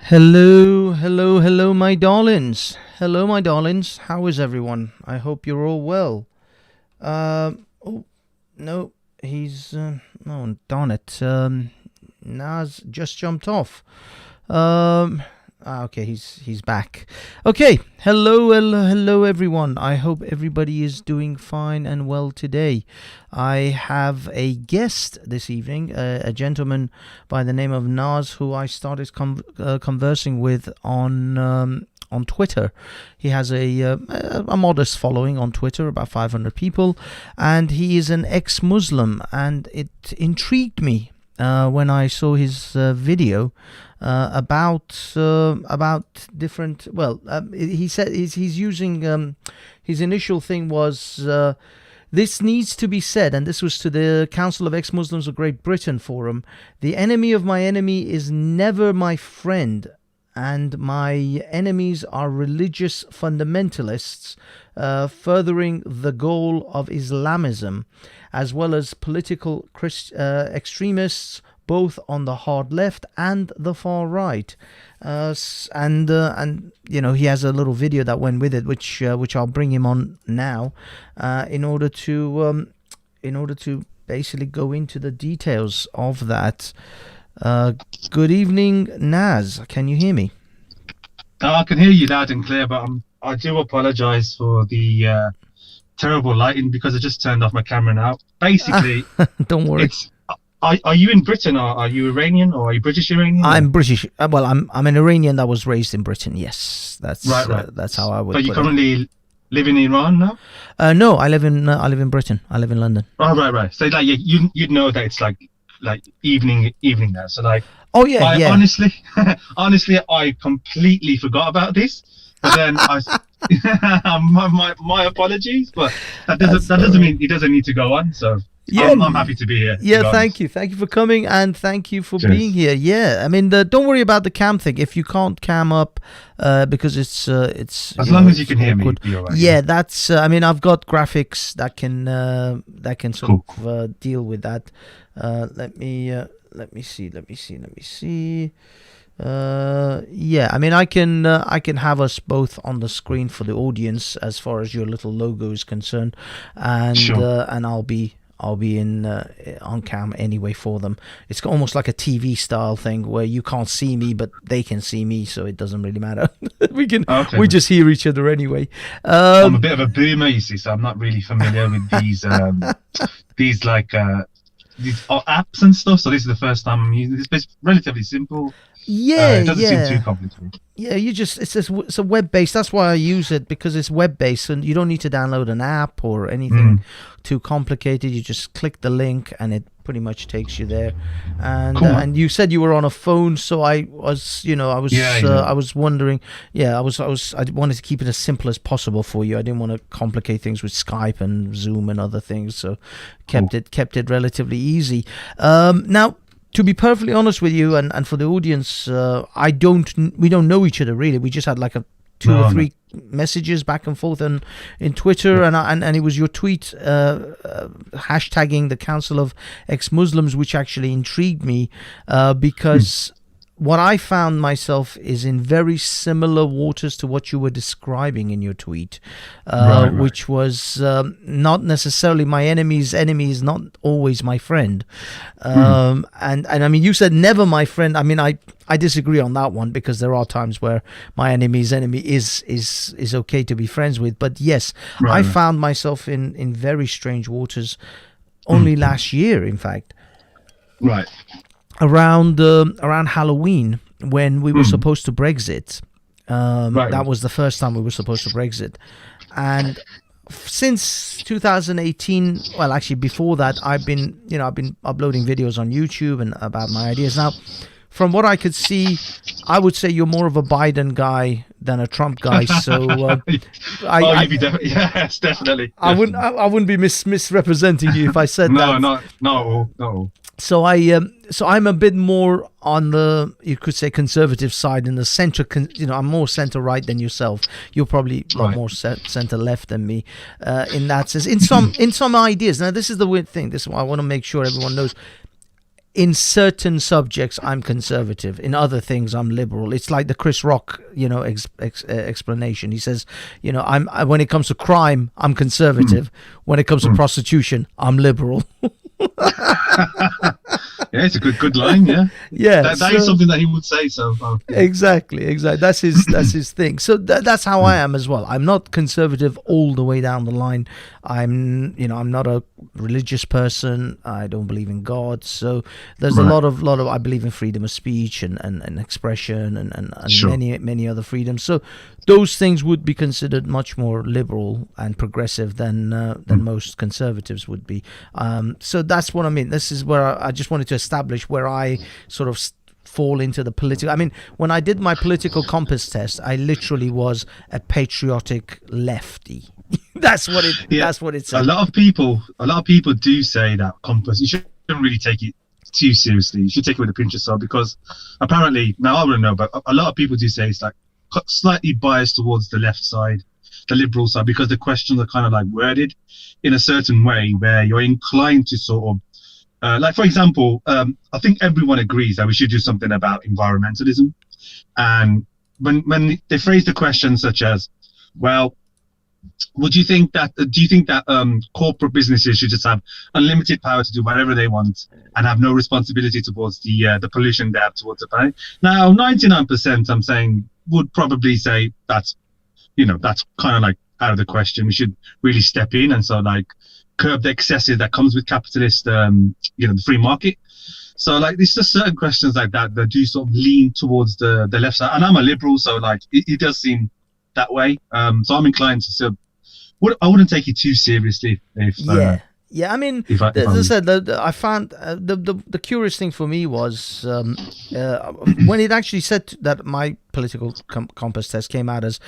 Hello, hello, hello, my darlings. Hello, my darlings. How is everyone? I hope you're all well. Oh, no, oh, darn it. Naz just jumped off. Okay, he's back. Okay, hello, everyone. I hope everybody is doing fine and well today. I have a guest this evening, a gentleman by the name of Naz, who I started conversing with on Twitter. He has a modest following on Twitter, about 500 people, and he is an ex-Muslim, and it intrigued me when I saw his video about different. Well, he said he's using his initial thing was this needs to be said, and this was to the Council of Ex-Muslims of Great Britain forum. The enemy of my enemy is never my friend, and my enemies are religious fundamentalists, furthering the goal of Islamism, as well as political extremists, both on the hard left and the far right. And you know, he has a little video that went with it, which I'll bring him on now, in order to basically go into the details of that. Good evening, Naz. Can you hear me? I can hear you loud and clear, but I do apologize for the terrible lighting because I just turned off my camera now. Basically, don't worry. Are you in Britain, or are you Iranian, or are you British Iranian? I'm British. Well, I'm an Iranian that was raised in Britain. Yes, that's right. That's how I would. But you currently live in Iran now? No, I live in Britain. I live in London. Oh, right. So like you'd know that it's like evening now. So like. Oh yeah, yeah. Honestly, I completely forgot about this. But then my apologies, but that doesn't mean it doesn't need to go on. So. Yeah, I'm happy to be here. Yeah, thank you for coming, and thank you for being here. Yeah, I mean, don't worry about the cam thing. If you can't cam up, because it's as long as you can hear me, be all right. Yeah, that's. I mean, I've got graphics that can sort of deal with that. Let me see. Yeah, I mean, I can have us both on the screen for the audience as far as your little logo is concerned, and and I'll be in on cam anyway for them. It's almost like a TV style thing where you can't see me, but they can see me, so it doesn't really matter. We just hear each other anyway. I'm a bit of a boomer, you see, so I'm not really familiar with these these apps and stuff. So this is the first time I'm using this. It's relatively simple. Yeah, it doesn't seem too complicated. Yeah, it's a web based. That's why I use it, because it's web based, and you don't need to download an app or anything too complicated. You just click the link, and it pretty much takes you there. And and you said you were on a phone, so I was wondering. Yeah, I wanted to keep it as simple as possible for you. I didn't want to complicate things with Skype and Zoom and other things, so kept it relatively easy. Now, to be perfectly honest with you, and for the audience, we don't know each other really. We just had like two or three messages back and forth in Twitter, and it was your tweet hashtagging the Council of Ex-Muslims which actually intrigued me, because what I found myself is in very similar waters to what you were describing in your tweet, which was not necessarily my enemy's enemy is not always my friend. And I mean, you said never my friend. I mean, I disagree on that one, because there are times where my enemy's enemy is okay to be friends with. But yes, I found myself in very strange waters only last year, in fact. Right. Around Halloween, when we were supposed to Brexit. That was the first time we were supposed to Brexit. And since 2018, well, actually before that, I've been uploading videos on YouTube and about my ideas. Now, from what I could see, I would say you're more of a Biden guy than a Trump guy. So yes, definitely. I wouldn't be misrepresenting you if I said that. No. So I'm a bit more on the, you could say, conservative side, in the center. I'm more center right than yourself. You're probably a lot more center left than me, in that sense. In some ideas. Now, this is the weird thing. This is why I want to make sure everyone knows. in certain subjects I'm conservative, in other things I'm liberal. It's like the Chris Rock, explanation. He says, when it comes to crime, I'm conservative. When it comes to prostitution, I'm liberal. Yeah, it's a good line. Yeah, yeah, that is something that he would say. So yeah. Exactly. That's his thing. So that's how I am as well. I'm not conservative all the way down the line. I'm not a religious person. I don't believe in God. So there's a lot of I believe in freedom of speech and expression and Sure. many other freedoms. So those things would be considered much more liberal and progressive than most conservatives would be. So that's what I mean. This is where I just wanted to establish where I sort of fall into the political. I mean, when I did my political compass test, I literally was a patriotic lefty. That's what it said. A lot of people do say that compass. You shouldn't really take it too seriously. You should take it with a pinch of salt, because apparently, now I wouldn't know, but a lot of people do say it's like slightly biased towards the left side, the liberal side, because the questions are kind of like worded in a certain way where you're inclined to sort of like, for example, I think everyone agrees that we should do something about environmentalism. And when they phrase the question such as, well, do you think that corporate businesses should just have unlimited power to do whatever they want and have no responsibility towards the pollution they have towards the planet? Now, 99% I'm saying would probably say that's kind of like out of the question. We should really step in and so like curb the excesses that comes with capitalist, the free market. So like, there's just certain questions like that do sort of lean towards the left side. And I'm a liberal, so like it does seem that way. So I'm inclined to I wouldn't take it too seriously if yeah, I mean, as I said, I found the curious thing for me was when it actually said that my political compass test came out as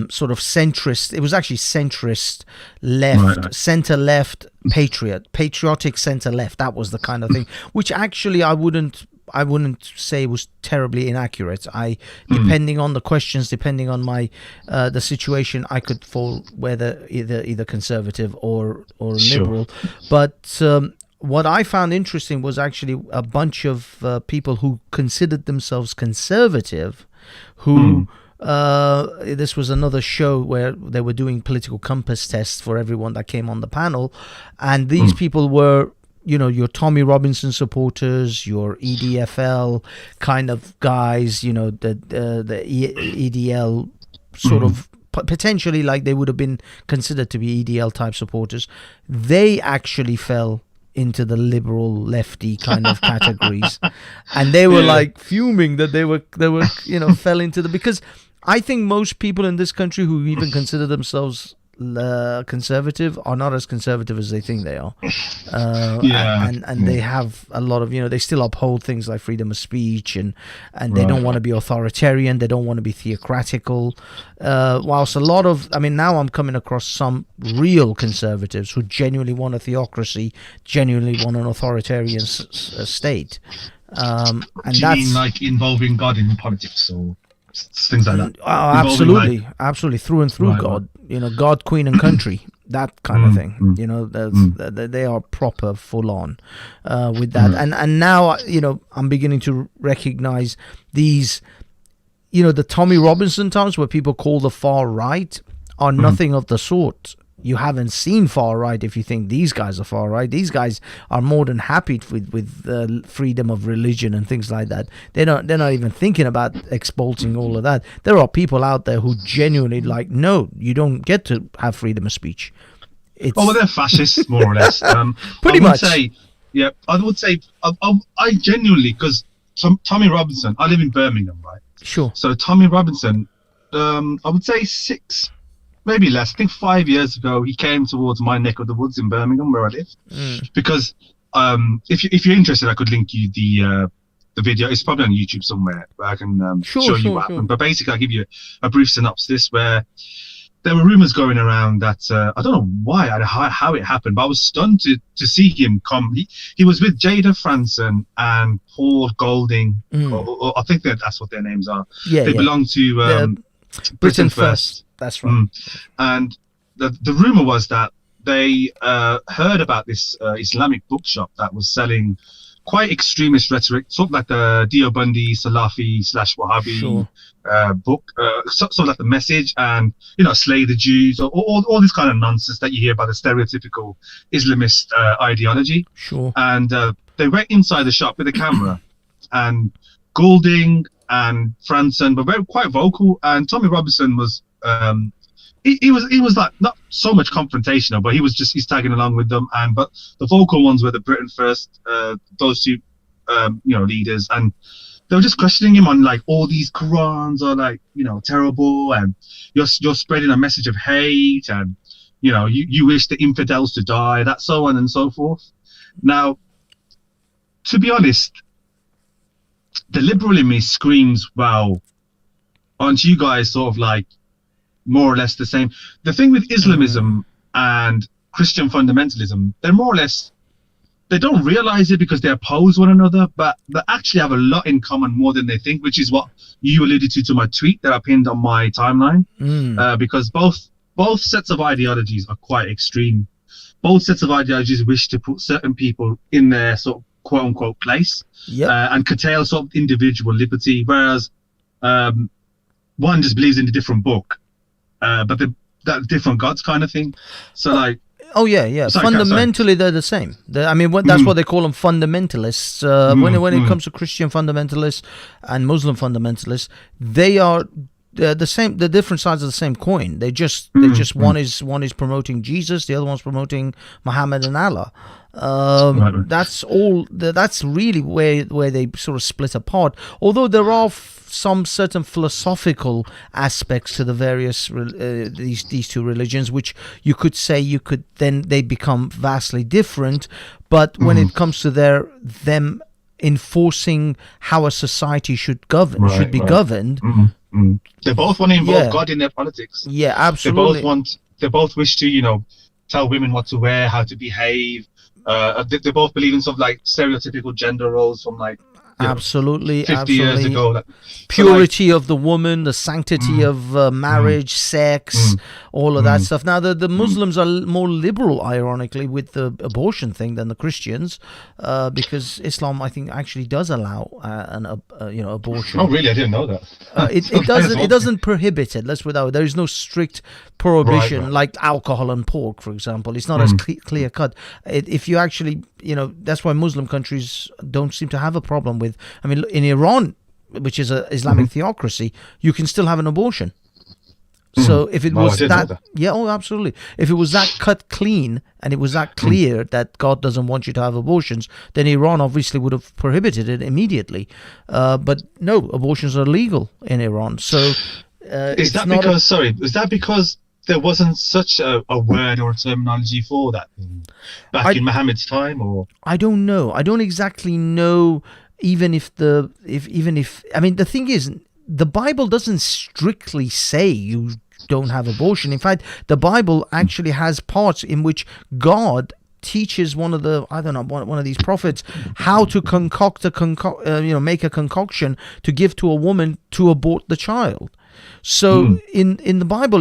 sort of centrist. It was actually centrist left, center left, patriotic center left. That was the kind of thing, which actually I wouldn't say was terribly inaccurate. Depending on the questions, depending on my the situation, I could fall whether either conservative or liberal. But what I found interesting was actually a bunch of people who considered themselves conservative, who this was another show where they were doing political compass tests for everyone that came on the panel, and these people were, your Tommy Robinson supporters, your EDFL kind of guys, the EDL sort of potentially, like, they would have been considered to be EDL type supporters. They actually fell into the liberal lefty kind of categories, and they were like fuming that they were fell into because I think most people in this country who even consider themselves conservative are not as conservative as they think they are, and they have a lot of they still uphold things like freedom of speech, and they don't want to be authoritarian, they don't want to be theocratical, whilst a lot of now I'm coming across some real conservatives who genuinely want a theocracy, genuinely want an authoritarian state, and do you mean like involving God in politics or things like that? Absolutely, through and through. God, God, Queen and country, that kind of thing. They are proper, full on with that. And now I'm beginning to recognize these, the Tommy Robinson times where people call the far right are nothing of the sort. You haven't seen far right if you think these guys are far right. These guys are more than happy with freedom of religion and things like that. They're not even thinking about expulsing all of that. There are people out there who genuinely no, you don't get to have freedom of speech. They're fascists, more or less. Pretty much. I would say I genuinely, because Tommy Robinson, I live in Birmingham, right? Sure. So Tommy Robinson, I would say maybe less. I think 5 years ago, he came towards my neck of the woods in Birmingham, where I live. Because if you're interested, I could link you the video. It's probably on YouTube somewhere, where I can show you what happened. But basically, I'll give you a brief synopsis where there were rumors going around that I don't know why, how it happened, but I was stunned to see him come. He was with Jada Franson and Paul Golding, or I think that's what their names are. They belong to Britain First. That's right. And the rumor was that they heard about this Islamic bookshop that was selling quite extremist rhetoric, sort of like the Deobandi Salafi / Wahhabi book, sort of like the Message, and slay the Jews, or all this kind of nonsense that you hear about the stereotypical Islamist ideology. Sure. And they went inside the shop with a camera, and Goulding and Franson were quite vocal, and Tommy Robinson was he was like not so much confrontational, but he's tagging along with them. But the vocal ones were the Britain First, those two leaders, and they were just questioning him on like all these Qurans are like terrible, and you're spreading a message of hate, and you wish the infidels to die, that so on and so forth. Now, to be honest, the liberal in me screams, well, aren't you guys sort of like more or less the same? The thing with Islamism and Christian fundamentalism, they're more or less, they don't realize it because they oppose one another, but they actually have a lot in common, more than they think, which is what you alluded to my tweet that I pinned on my timeline. Because both sets of ideologies are quite extreme. Both sets of ideologies wish to put certain people in their sort of quote unquote place, and curtail sort of individual liberty, whereas one just believes in a different book, but that different gods kind of thing. So like, fundamentally they're the same. That's what they call them, fundamentalists. When it comes to Christian fundamentalists and Muslim fundamentalists, they are the same. The different sides of the same coin. They just one is promoting Jesus, the other one's promoting Muhammad and Allah. That's all. That's really where they sort of split apart. Although there are some certain philosophical aspects to the various these two religions, which you could say then they become vastly different. But when it comes to them enforcing how a society should be governed. They both want to involve God in their politics. Yeah, absolutely. They both wish to, tell women what to wear, how to behave. They both believe in sort of like stereotypical gender roles from like 50 years ago. Like, purity of the woman, the sanctity of marriage, sex, all of that stuff. Now, the Muslims are more liberal, ironically, with the abortion thing than the Christians, because Islam, I think, actually does allow abortion. Oh, really? I didn't know that. It doesn't prohibit it. Let's put it that way. There is no strict prohibition like alcohol and pork, for example. It's not as clear cut. If you actually, that's why Muslim countries don't seem to have a problem with. In Iran, which is an Islamic theocracy, you can still have an abortion. So if it was absolutely. If it was that cut clean and it was that clear that God doesn't want you to have abortions, then Iran obviously would have prohibited it immediately. But no, abortions are legal in Iran. So is that because there wasn't such a word or a terminology for that back in Muhammad's time? Or I don't know. I don't exactly know. The thing is, the Bible doesn't strictly say you don't have abortion. In fact, the Bible actually has parts in which God teaches one of these prophets how to make a concoction to give to a woman to abort the child. So in the Bible,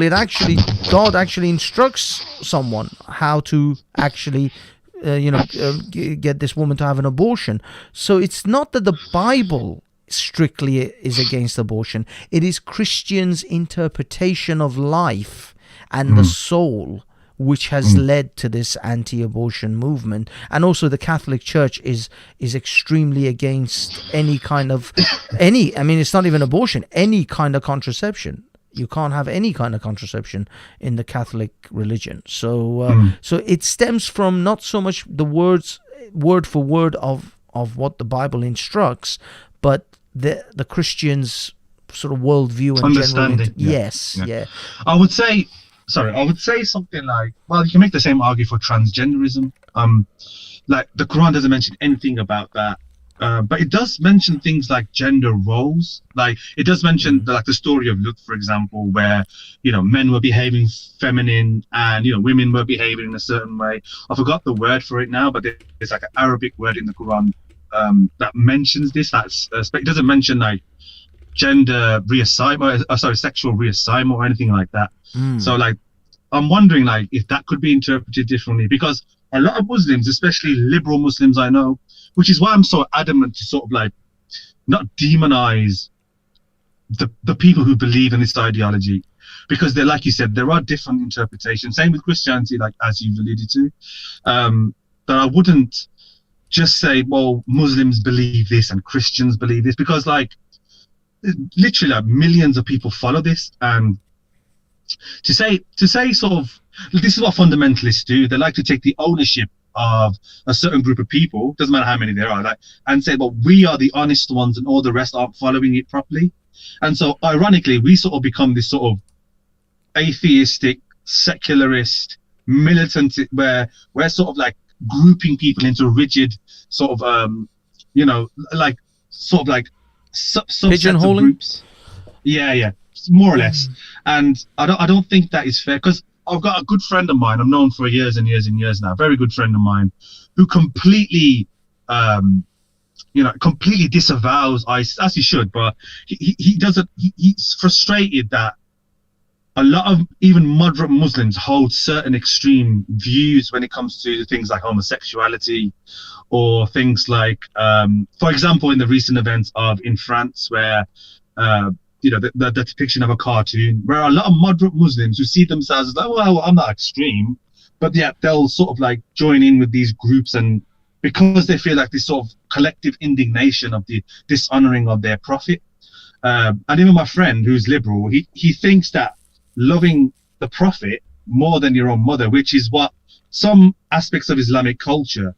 God actually instructs someone how to actually get this woman to have an abortion. So it's not that the Bible strictly is against abortion. It is Christians' interpretation of life and the soul which has led to this anti-abortion movement. And also the Catholic Church is extremely against any kind of it's not even abortion, any kind of contraception. You can't have any kind of contraception in the Catholic religion. So it stems from not so much the words word for word of what the Bible instructs, but the Christians' sort of worldview and understanding. Yeah. I would say something like, well, you can make the same argument for transgenderism. Like the Quran doesn't mention anything about that. But it does mention things like gender roles. Like it does mention the story of Lut, for example, where men were behaving feminine and women were behaving in a certain way. I forgot the word for it now, but there's like an Arabic word in the Quran that mentions this. It doesn't mention like gender reassignment, sexual reassignment or anything like that. So like I'm wondering like if that could be interpreted differently, because a lot of Muslims, especially liberal Muslims I know, which is why I'm so adamant to sort of like not demonize the people who believe in this ideology, because they're, like you said, there are different interpretations. Same with Christianity, like as you've alluded to, that I wouldn't just say, well, Muslims believe this and Christians believe this, because like literally like millions of people follow this. And to say sort of, this is what fundamentalists do. They like to take the ownership of a certain group of people, doesn't matter how many there are, like, and say, well, we are the honest ones and all the rest aren't following it properly. And so ironically, we sort of become this sort of atheistic, secularist, militant, where we're sort of like grouping people into rigid sort of like sort of like subsets of groups. Yeah, more or less. And I don't think that is fair, because I've got a good friend of mine I've known for years and years and years now, very good friend of mine, who completely completely disavows ISIS, as he should, but he doesn't. He's frustrated that a lot of even moderate Muslims hold certain extreme views when it comes to things like homosexuality, or things like, for example, in the recent events in France, where the depiction of a cartoon, where a lot of moderate Muslims who see themselves as like, well, I'm not extreme, but yet they'll sort of like join in with these groups, and because they feel like this sort of collective indignation of the dishonoring of their prophet. And even my friend who's liberal, he thinks that loving the prophet more than your own mother, which is what some aspects of Islamic culture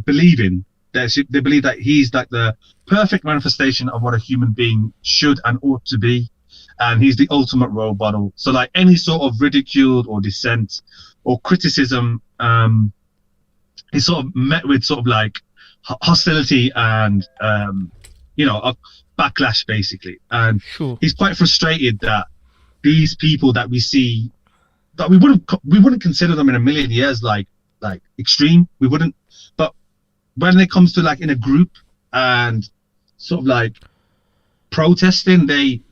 believe in. They believe that he's like the perfect manifestation of what a human being should and ought to be, and he's the ultimate role model. So like any sort of ridicule or dissent or criticism is sort of met with sort of like hostility and a backlash, basically. And sure, he's quite frustrated that these people that we see, that we wouldn't consider them in a million years like extreme, we wouldn't, but when it comes to like in a group and sort of like protesting, they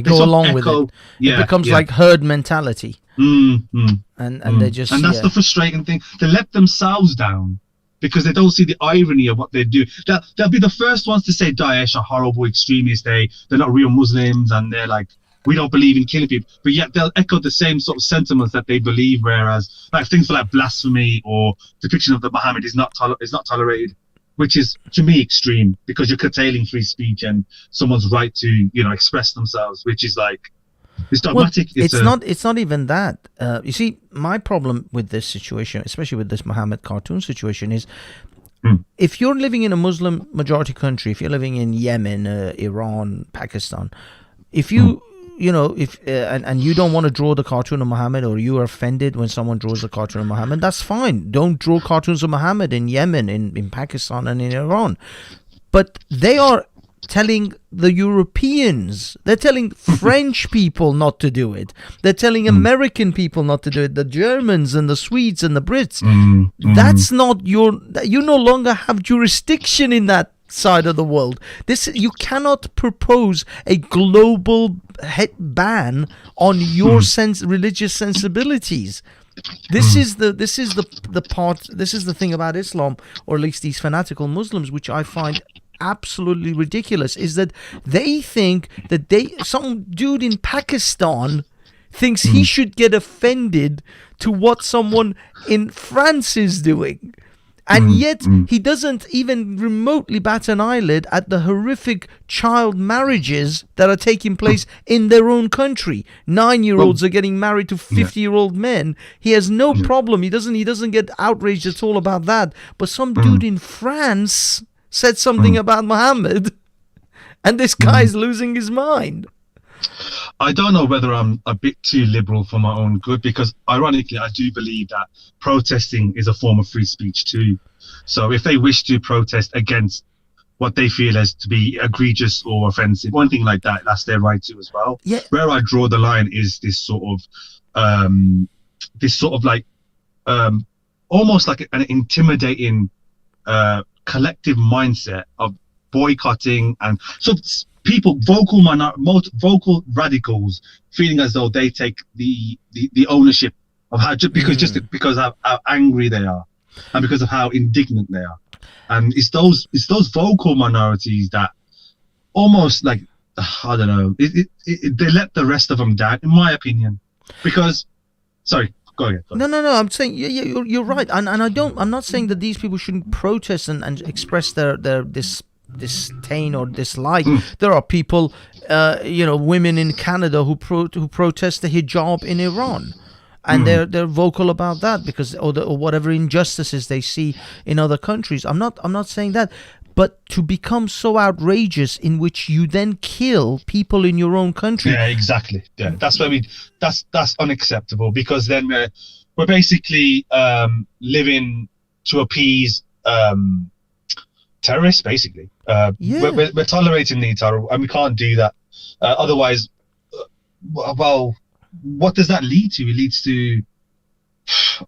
go along with it. It becomes like herd mentality. And they just, and that's the frustrating thing. They let themselves down because they don't see the irony of what they do. They'll be the first ones to say Daesh are horrible extremists, they're not real Muslims, and they're like, we don't believe in killing people, but yet they'll echo the same sort of sentiments that they believe, whereas like things like blasphemy or depiction of the Muhammad is not tolerated, which is to me extreme, because you're curtailing free speech and someone's right to express themselves, which is like, it's dogmatic. Well, it's not even that. You see, my problem with this situation, especially with this Muhammad cartoon situation, is if you're living in a Muslim majority country, if you're living in Yemen, Iran, Pakistan, if you and you don't want to draw the cartoon of Muhammad, or you are offended when someone draws the cartoon of Muhammad, that's fine. Don't draw cartoons of Muhammad in Yemen, in Pakistan, and in Iran. But they are telling the Europeans, they're telling French people not to do it. They're telling American people not to do it. The Germans and the Swedes and the Brits. That's not you no longer have jurisdiction in that side of the world. You cannot propose a global ban on your religious sensibilities. This is the thing about Islam, or at least these fanatical Muslims, which I find absolutely ridiculous, is that they think that some dude in Pakistan thinks he should get offended to what someone in France is doing. And yet he doesn't even remotely bat an eyelid at the horrific child marriages that are taking place in their own country. 9-year-olds are getting married to 50-year-old men. He has no problem. He doesn't get outraged at all about that. But some dude in France said something about Muhammad, and this guy's losing his mind. I don't know whether I'm a bit too liberal for my own good, because ironically I do believe that protesting is a form of free speech too. So if they wish to protest against what they feel as to be egregious or offensive, one thing like that, that's their right to as well. Yeah. Where I draw the line is this sort of like almost like an intimidating collective mindset of boycotting, and so people, vocal radicals, feeling as though they take the ownership of how, because of how angry they are. and because of how indignant they are. And it's those vocal minorities that almost like, I don't know, they let the rest of them down, in my opinion. Because, sorry, go ahead. No. I'm saying you're right, and I'm not saying that these people shouldn't protest and express their disdain or dislike. There are people, women in Canada who protest the hijab in Iran. And they're vocal about that because or whatever injustices they see in other countries. I'm not saying that, but to become so outrageous in which you then kill people in your own country. Yeah, exactly. Yeah, that's unacceptable, because then we're basically living to appease terrorists, basically. We're tolerating the terror, and we can't do that. Otherwise, well, what does that lead to? It leads to,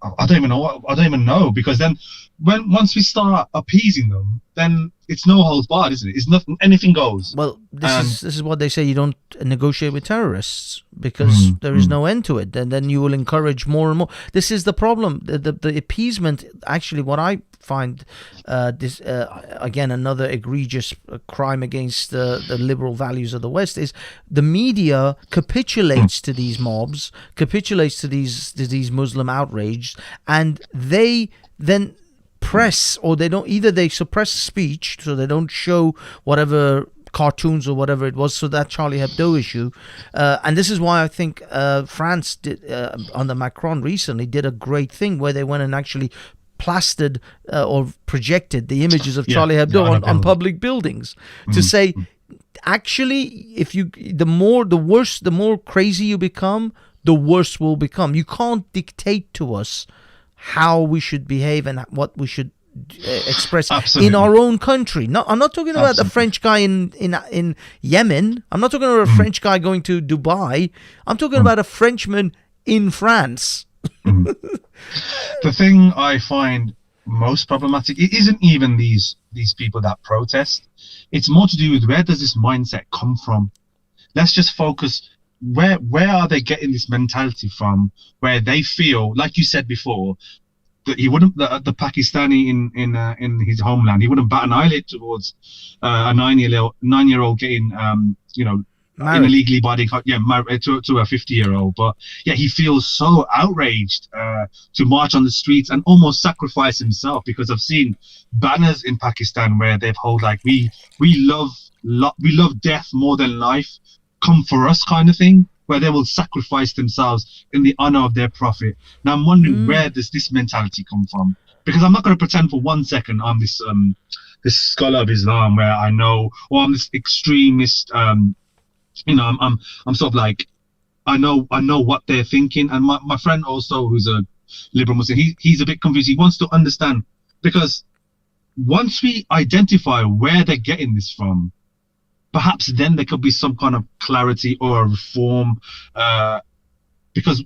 I don't even know, because then once we start appeasing them, then it's no holds barred, isn't it? It's nothing, anything goes. Well, this is what they say: you don't negotiate with terrorists because there is no end to it. And then you will encourage more and more. This is the problem. The appeasement. Actually, what I find this again another egregious crime against the liberal values of the West is the media capitulates to these mobs, capitulates to these Muslim outrage, and they then press, or they suppress speech, so they don't show whatever cartoons or whatever it was, so that Charlie Hebdo issue, and this is why I think France did under Macron recently did a great thing where they went and actually plastered or projected the images of Charlie Hebdo on public buildings to say, actually, if the more crazy you become, the worse will become. You can't dictate to us how we should behave and what we should express in our own country. No, I'm not talking about a French guy in Yemen. I'm not talking about a French guy going to Dubai. I'm talking about a Frenchman in France. The thing I find most problematic, it isn't even these people that protest. It's more to do with, where does this mindset come from? Let's just focus. Where are they getting this mentality from, where they feel, like you said before, that he wouldn't, the Pakistani in his homeland, he wouldn't bat an eyelid towards a 9-year-old getting married. Illegally bodyguard, married to a 50-year-old, but yeah, he feels so outraged to march on the streets and almost sacrifice himself, because I've seen banners in Pakistan where they've held like we love death more than life, come for us kind of thing, where they will sacrifice themselves in the honor of their prophet. Now I'm wondering, where does this mentality come from? Because I'm not going to pretend for 1 second I'm this scholar of Islam where I know, or I'm this extremist. I'm sort of like, I know what they're thinking. And my friend also, who's a liberal Muslim, he's a bit confused. He wants to understand, because once we identify where they're getting this from, perhaps then there could be some kind of clarity or a reform, because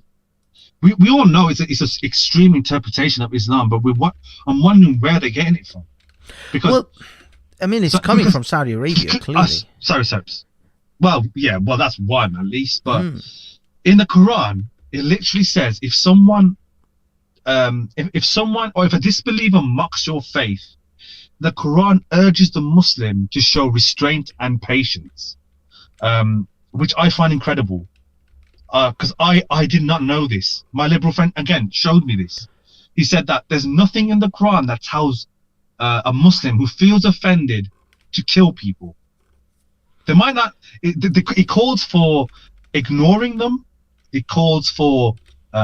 we all know it's an extreme interpretation of Islam, but I'm wondering where they're getting it from. Because, well, I mean, it's coming from Saudi Arabia, clearly. Sorry. Well, yeah, that's one at least. But in the Quran, it literally says, if someone, if a disbeliever mocks your faith, the Quran urges the Muslim to show restraint and patience, which I find incredible, because I did not know this. My liberal friend, again, showed me this. He said that there's nothing in the Quran that tells a Muslim who feels offended to kill people. There might not. It calls for ignoring them. It calls for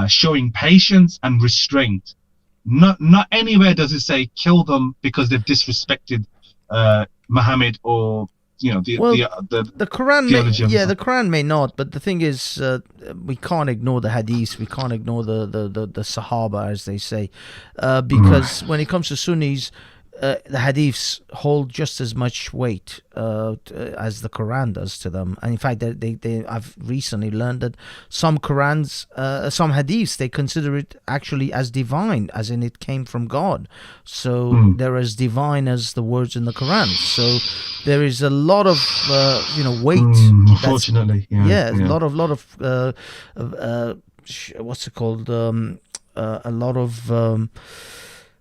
showing patience and restraint. Not anywhere does it say kill them because they've disrespected Muhammad or the Quran. The Quran may not, but the thing is, we can't ignore the hadiths. We can't ignore the Sahaba, as they say, because when it comes to Sunnis, the hadiths hold just as much weight as the Quran does to them. And in fact, I've recently learned that some Qurans, some hadiths, they consider it actually as divine, as in it came from God. So they're as divine as the words in the Quran. So there is a lot of weight. Unfortunately, a lot of what's it called? A lot of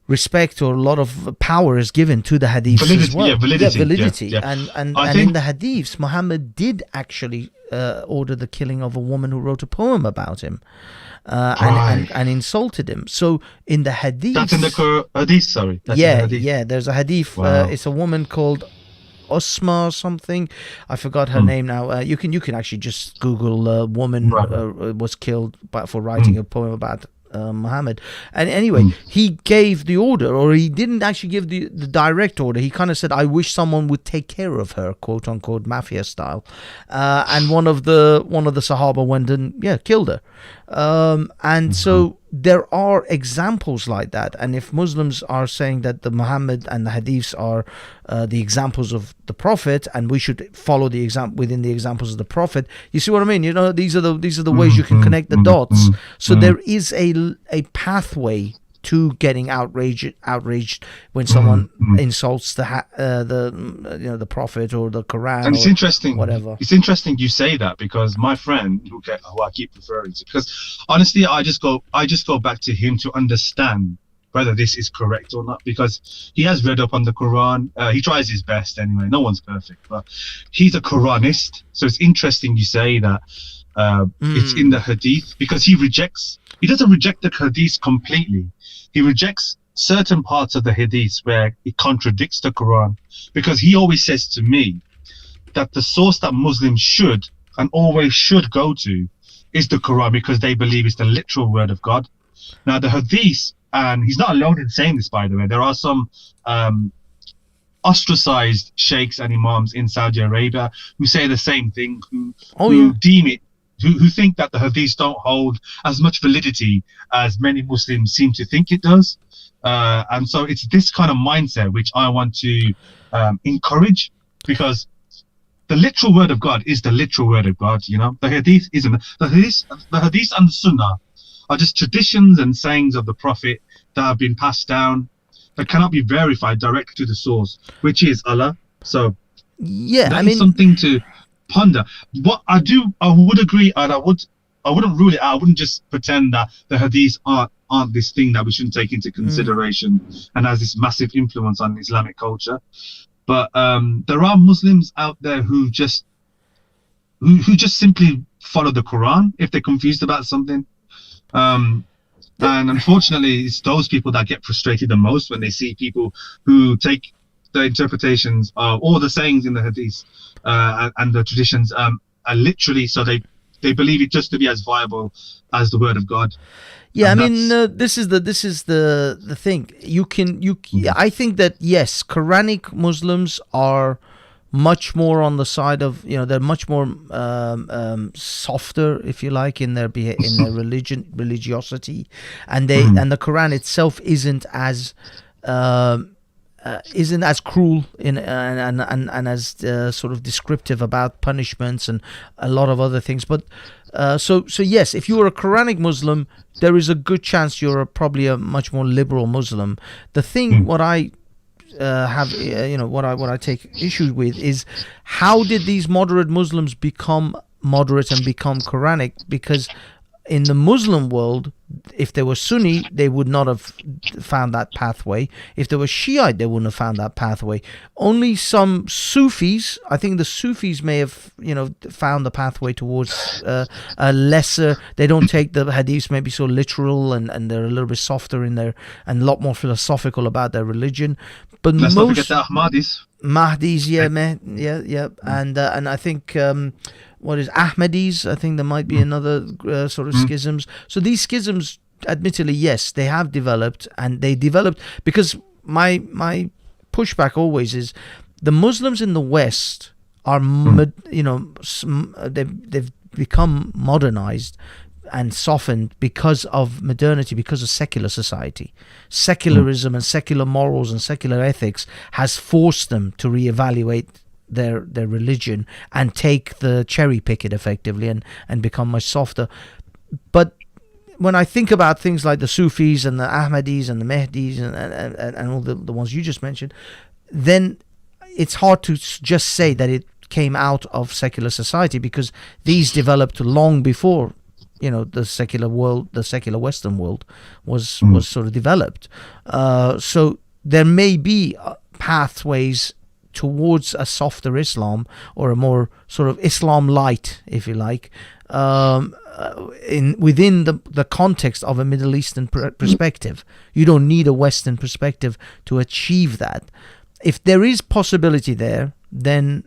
respect or a lot of power is given to the hadiths Validity, as well. yeah, validity, Yeah. And in the hadiths, Muhammad did actually order the killing of a woman who wrote a poem about him and insulted him. So in the hadiths, that's in the hadith. Sorry, that's in the hadith. Yeah. There's a hadith. Wow. It's a woman called Osma or something. I forgot her name now. You can actually just Google woman was killed for writing a poem about Muhammad. And anyway, he gave the order, or he didn't actually give the direct order. He kind of said, I wish someone would take care of her, quote unquote, mafia style. And one of the Sahaba went and killed her. And so there are examples like that. And if Muslims are saying that the Muhammad and the hadiths are the examples of the Prophet, and we should follow the within the examples of the Prophet, you see what I mean? You know, these are the ways you can connect the dots. So there is a pathway to getting outraged when someone insults the Prophet or the Quran. And it's interesting, whatever. It's interesting you say that, because my friend who I keep referring to, because honestly, I just go back to him to understand whether this is correct or not, because he has read up on the Quran. He tries his best anyway. No one's perfect, but he's a Quranist. So it's interesting you say that it's in the Hadith, because he doesn't reject the Hadith completely. He rejects certain parts of the Hadith where it contradicts the Quran, because he always says to me that the source that Muslims should and always should go to is the Quran, because they believe it's the literal word of God. Now the Hadith, and he's not alone in saying this, by the way, there are some ostracized sheikhs and imams in Saudi Arabia who say the same thing, who deem it, who think that the hadiths don't hold as much validity as many Muslims seem to think it does. And so it's this kind of mindset which I want to encourage, because the literal word of God is the literal word of God. You know, the hadith isn't. The hadith and the sunnah are just traditions and sayings of the Prophet that have been passed down, that cannot be verified directly to the source, which is Allah. So is something to ponder. What I would agree, and I wouldn't rule it out. I wouldn't just pretend that the hadiths aren't this thing that we shouldn't take into consideration and has this massive influence on Islamic culture. But there are Muslims out there who just simply follow the Quran if they're confused about something. And unfortunately, it's those people that get frustrated the most when they see people who take the interpretations of all the sayings in the hadith and the traditions are literally, so they believe it just to be as viable as the word of God. Yeah, and I mean, this is the thing. I think that yes, Quranic Muslims are much more on the side of, they're much more softer, if you like, in their religiosity, and and the Quran itself isn't as cruel and as sort of descriptive about punishments and a lot of other things. But so yes, if you are a Quranic Muslim, there is a good chance you're probably a much more liberal Muslim. The thing, what I what I take issue with is, how did these moderate Muslims become moderate and become Quranic? Because in the Muslim world, if they were Sunni, they would not have found that pathway. If they were Shiite, they wouldn't have found that pathway. Only some Sufis, I think the Sufis may have, found the pathway towards a lesser. They don't take the hadiths maybe so literal, and they're a little bit softer in their, and a lot more philosophical about their religion. But let's not forget the Ahmadis. Mahdis, and I think. What is Ahmadis? I think there might be another sort of schisms. So these schisms, admittedly, yes, they have developed, and they developed because my pushback always is the Muslims in the West are, they've become modernized and softened because of modernity, because of secular society. Secularism and secular morals and secular ethics has forced them to reevaluate their religion and take the cherry pick it effectively and become much softer. But when I think about things like the Sufis and the Ahmadis and the Mahdis and all the ones you just mentioned, then it's hard to just say that it came out of secular society, because these developed long before the secular world, the secular Western world was sort of developed. So there may be pathways towards a softer Islam, or a more sort of Islam light, if you like, within the context of a Middle Eastern perspective. You don't need a Western perspective to achieve that. If there is possibility there, then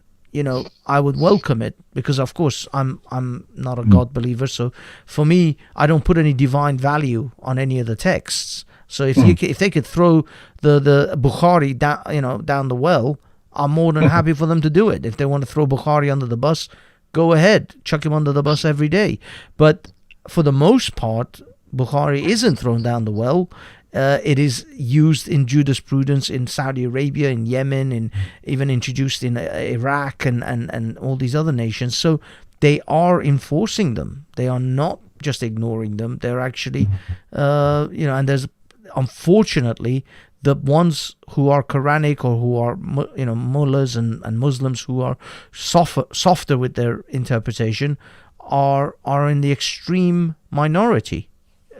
I would welcome it, because of course I'm not a God believer, so for me, I don't put any divine value on any of the texts. So if they could throw the Bukhari down the well, I'm more than happy for them to do it. If they want to throw Bukhari under the bus, go ahead, chuck him under the bus every day. But for the most part, Bukhari isn't thrown down the well. It is used in jurisprudence in Saudi Arabia, in Yemen, and even introduced in Iraq and all these other nations. So they are enforcing them. They are not just ignoring them. They're actually, and there's, unfortunately, the ones who are Quranic, or who are, mullahs and Muslims who are softer with their interpretation are in the extreme minority.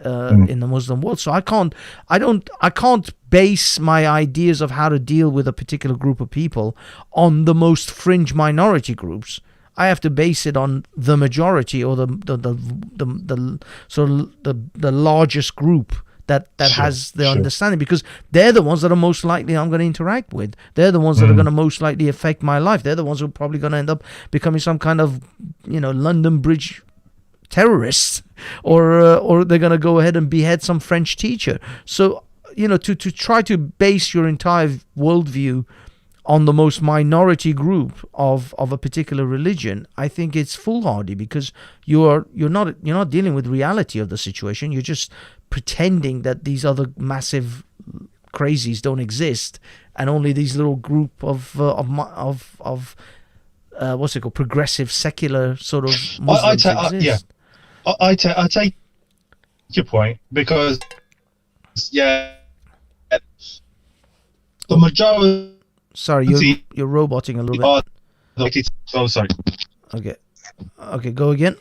In the Muslim world. So I can't base my ideas of how to deal with a particular group of people on the most fringe minority groups. I have to base it on the majority, or the sort of the largest group that has the understanding, because they're the ones that are most likely I'm going to interact with. They're the ones that are going to most likely affect my life. They're the ones who are probably going to end up becoming some kind of London Bridge terrorists, or they're going to go ahead and behead some French teacher. So to try to base your entire worldview on the most minority group of a particular religion, I think it's foolhardy, because you're not dealing with reality of the situation. You're just pretending that these other massive crazies don't exist, and only these little group of what's it called, progressive secular sort of Muslims exist. I take your point, because the majority. Sorry, you're roboting a little bit. Oh, sorry. Okay, go again.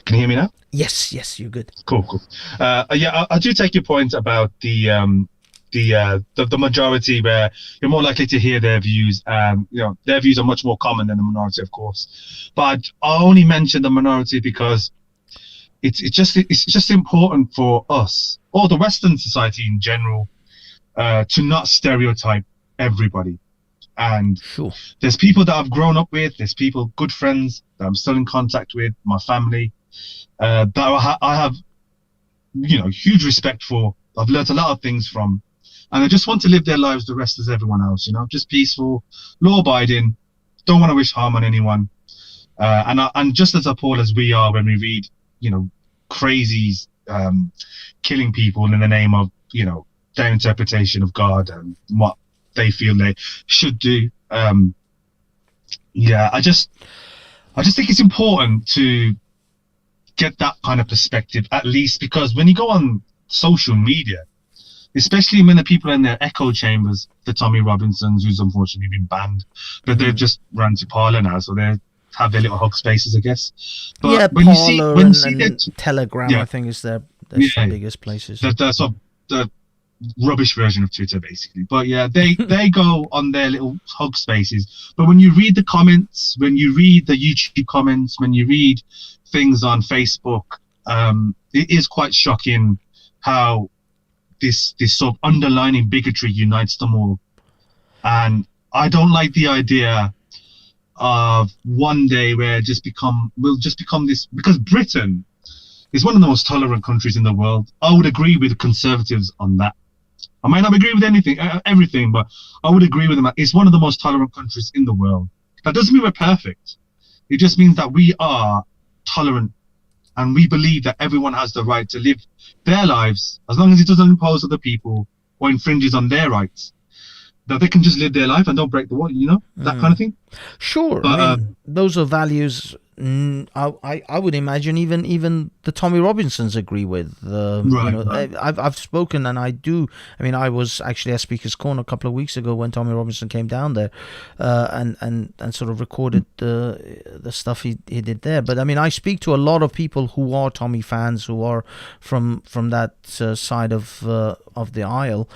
Can you hear me now? Yes, you're good. Cool. I do take your point about the majority, where you're more likely to hear their views. Their views are much more common than the minority, of course. But I only mention the minority because it's just important for us, or the Western society in general, to not stereotype everybody. And there's people that I've grown up with, there's people, good friends that I'm still in contact with, my family, that I have huge respect for. I've learnt a lot of things from, and they just want to live their lives the rest as everyone else, just peaceful, law-abiding, don't want to wish harm on anyone, and just as appalled as we are when we read crazies killing people in the name of their interpretation of God and what they feel they should do. I just think it's important to get that kind of perspective, at least, because when you go on social media, especially when the people in their echo chambers, the Tommy Robinsons, who's unfortunately been banned, but they've just run to Parler now, so they have their little hug spaces, I guess. But when Parler you see and Telegram, I think is their biggest places. The rubbish version of Twitter, basically. But they go on their little hug spaces. But when you read the comments, when you read the YouTube comments, when you read things on Facebook, it is quite shocking how this sort of underlining bigotry unites them all. And I don't like the idea of one day where we'll just become this, because Britain is one of the most tolerant countries in the world. I would agree with the conservatives on that. I might not agree with everything, but I would agree with them. It's one of the most tolerant countries in the world. That doesn't mean we're perfect. It just means that we are tolerant, and we believe that everyone has the right to live their lives, as long as it doesn't impose other people or infringes on their rights, that they can just live their life and don't break the law, that kind of thing. Sure. But, those are values I would imagine even the Tommy Robinsons agree with. Right, right. I've spoken, and I do. I mean, I was actually at Speaker's Corner a couple of weeks ago when Tommy Robinson came down there, and sort of recorded the stuff he did there. But I mean, I speak to a lot of people who are Tommy fans, who are from that side of the aisle,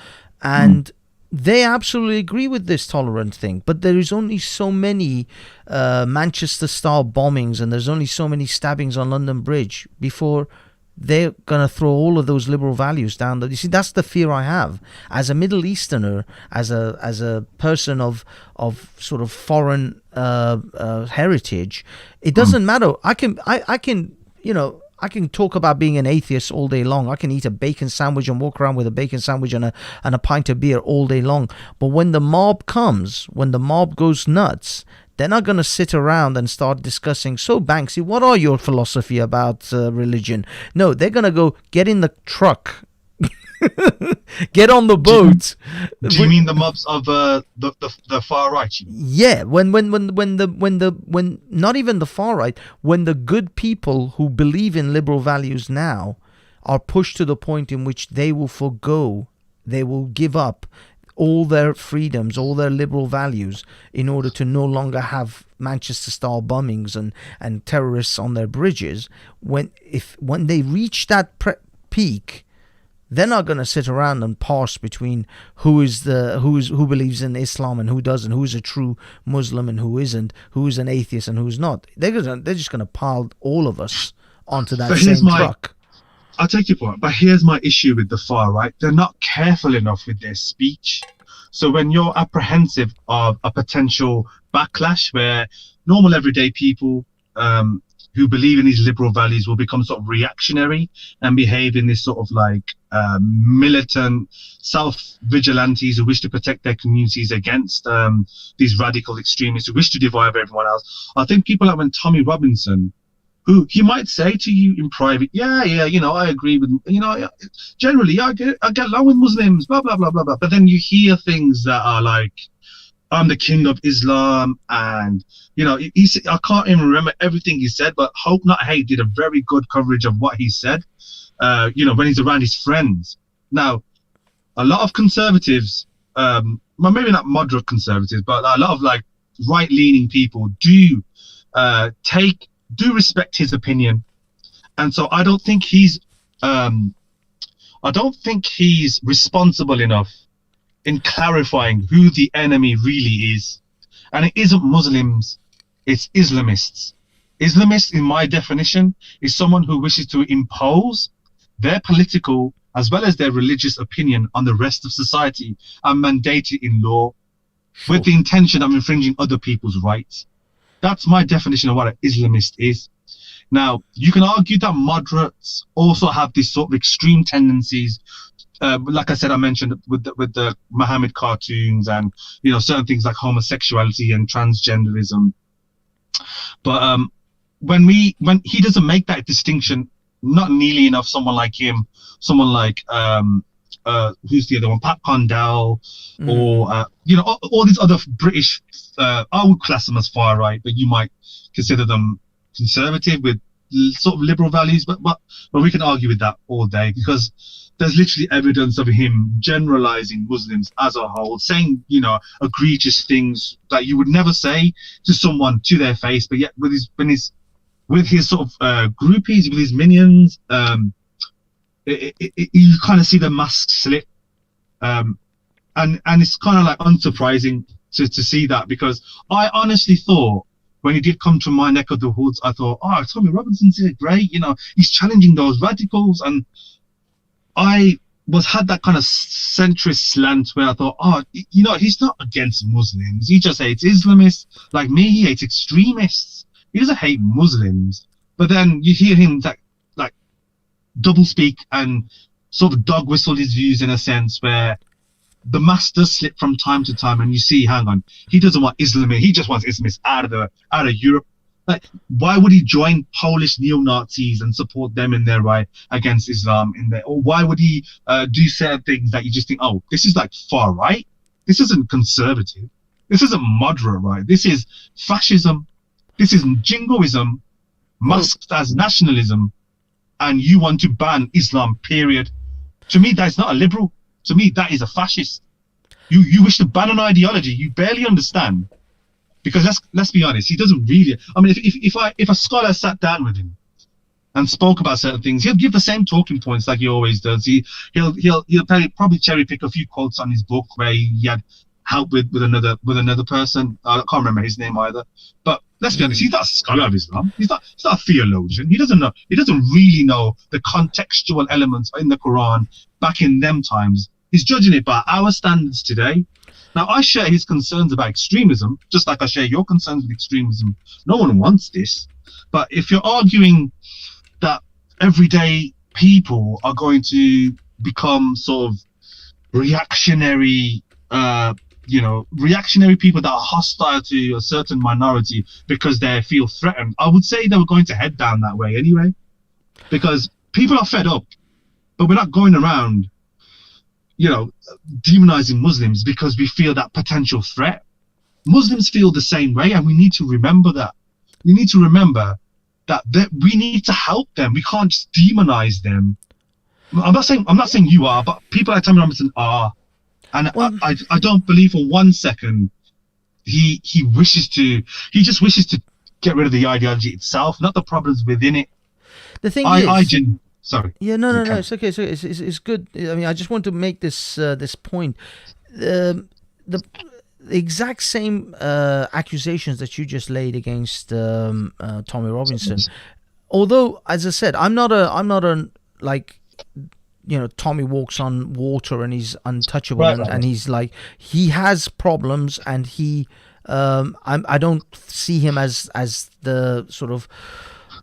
and they absolutely agree with this tolerant thing. But there is only so many Manchester-style bombings, and there's only so many stabbings on London Bridge before they're going to throw all of those liberal values down. You see, that's the fear I have as a Middle Easterner, as a person of sort of foreign heritage. It doesn't matter. I can I can talk about being an atheist all day long. I can eat a bacon sandwich and walk around with a bacon sandwich and a pint of beer all day long. But when the mob comes, when the mob goes nuts, they're not going to sit around and start discussing, so Banksy, what are your philosophy about religion? No, they're going to go get in the truck. Get on the boat. Do you mean the mobs of the far right? Yeah, when not even the far right, when the good people who believe in liberal values now are pushed to the point in which they will forgo, they will give up all their freedoms, all their liberal values, in order to no longer have Manchester-style bombings and terrorists on their bridges. When they reach that peak, they're not going to sit around and parse between who believes in Islam and who doesn't, who's a true Muslim and who isn't, who's an atheist and who's not. They're just going to pile all of us onto that same truck. I'll take your point, but here's my issue with the far right. They're not careful enough with their speech. So when you're apprehensive of a potential backlash where normal everyday people who believe in these liberal values will become sort of reactionary and behave in this sort of like militant self-vigilantes who wish to protect their communities against these radical extremists who wish to divide everyone else. I think people like when Tommy Robinson, who he might say to you in private, yeah, I agree with, generally, I get along with Muslims, blah, blah, blah, blah, blah. But then you hear things that are like, I'm the king of Islam, and I can't even remember everything he said, but Hope Not Hate did a very good coverage of what he said. When he's around his friends. Now, a lot of conservatives, well, maybe not moderate conservatives, but a lot of like right-leaning people do respect his opinion, and so I don't think he's responsible enough in clarifying who the enemy really is. And it isn't Muslims, it's Islamists. Islamist, in my definition, is someone who wishes to impose their political as well as their religious opinion on the rest of society and mandate it in law with the intention of infringing other people's rights. That's my definition of what an Islamist is. Now, you can argue that moderates also have these sort of extreme tendencies. Like I said, I mentioned with the Muhammad cartoons and certain things like homosexuality and transgenderism. But when he doesn't make that distinction, not nearly enough. Someone like him, someone like who's the other one, Pat Condell, or all these other British. I would class them as far right, but you might consider them conservative with sort of liberal values. But we can argue with that all day because there's literally evidence of him generalizing Muslims as a whole, saying, egregious things that you would never say to someone to their face, but yet with his sort of groupies, with his minions, you kind of see the mask slip. And it's kind of like unsurprising to see that, because I honestly thought when he did come to my neck of the woods, I thought, Tommy Robinson's here, great, he's challenging those radicals, and I had that kind of centrist slant where I thought, he's not against Muslims. He just hates Islamists. Like me, he hates extremists. He doesn't hate Muslims. But then you hear him like double speak and sort of dog whistle his views in a sense where the mask does slip from time to time, and you see, hang on, he doesn't want Islamists. He just wants Islamists out of Europe. Like, why would he join Polish neo-Nazis and support them in their right against Islam or why would he do certain things that you just think, this is like far right? This isn't conservative. This isn't moderate right. This is fascism. This is jingoism. masked as nationalism, and you want to ban Islam, period. To me, that's not a liberal. To me, that is a fascist. You wish to ban an ideology you barely understand. Because let's be honest, he doesn't really. I mean, if a scholar sat down with him and spoke about certain things, he'll give the same talking points like he always does. He'll probably cherry pick a few quotes on his book where he had help with another person. I can't remember his name either. But let's be honest, he's not a scholar of Islam. He's not a theologian. He doesn't know. He doesn't really know the contextual elements in the Quran back in them times. He's judging it by our standards today. Now, I share his concerns about extremism, just like I share your concerns with extremism. No one wants this. But if you're arguing that everyday people are going to become sort of reactionary, reactionary people that are hostile to a certain minority because they feel threatened, I would say they were going to head down that way anyway. Because people are fed up, but we're not going around demonizing Muslims because we feel that potential threat. Muslims feel the same way, and we need to remember that. We need to remember that we need to help them. We can't just demonize them. I'm not saying you are, but people like Tommy Robinson are. And I don't believe for 1 second he just wishes to get rid of the ideology itself, not the problems within it. The thing sorry. Yeah, no, it's okay. So it's good. I mean, I just want to make this point. The exact same accusations that you just laid against Tommy Robinson. Although, as I said, I'm not a like, Tommy walks on water and he's untouchable, and he's like, he has problems, and he I don't see him as the sort of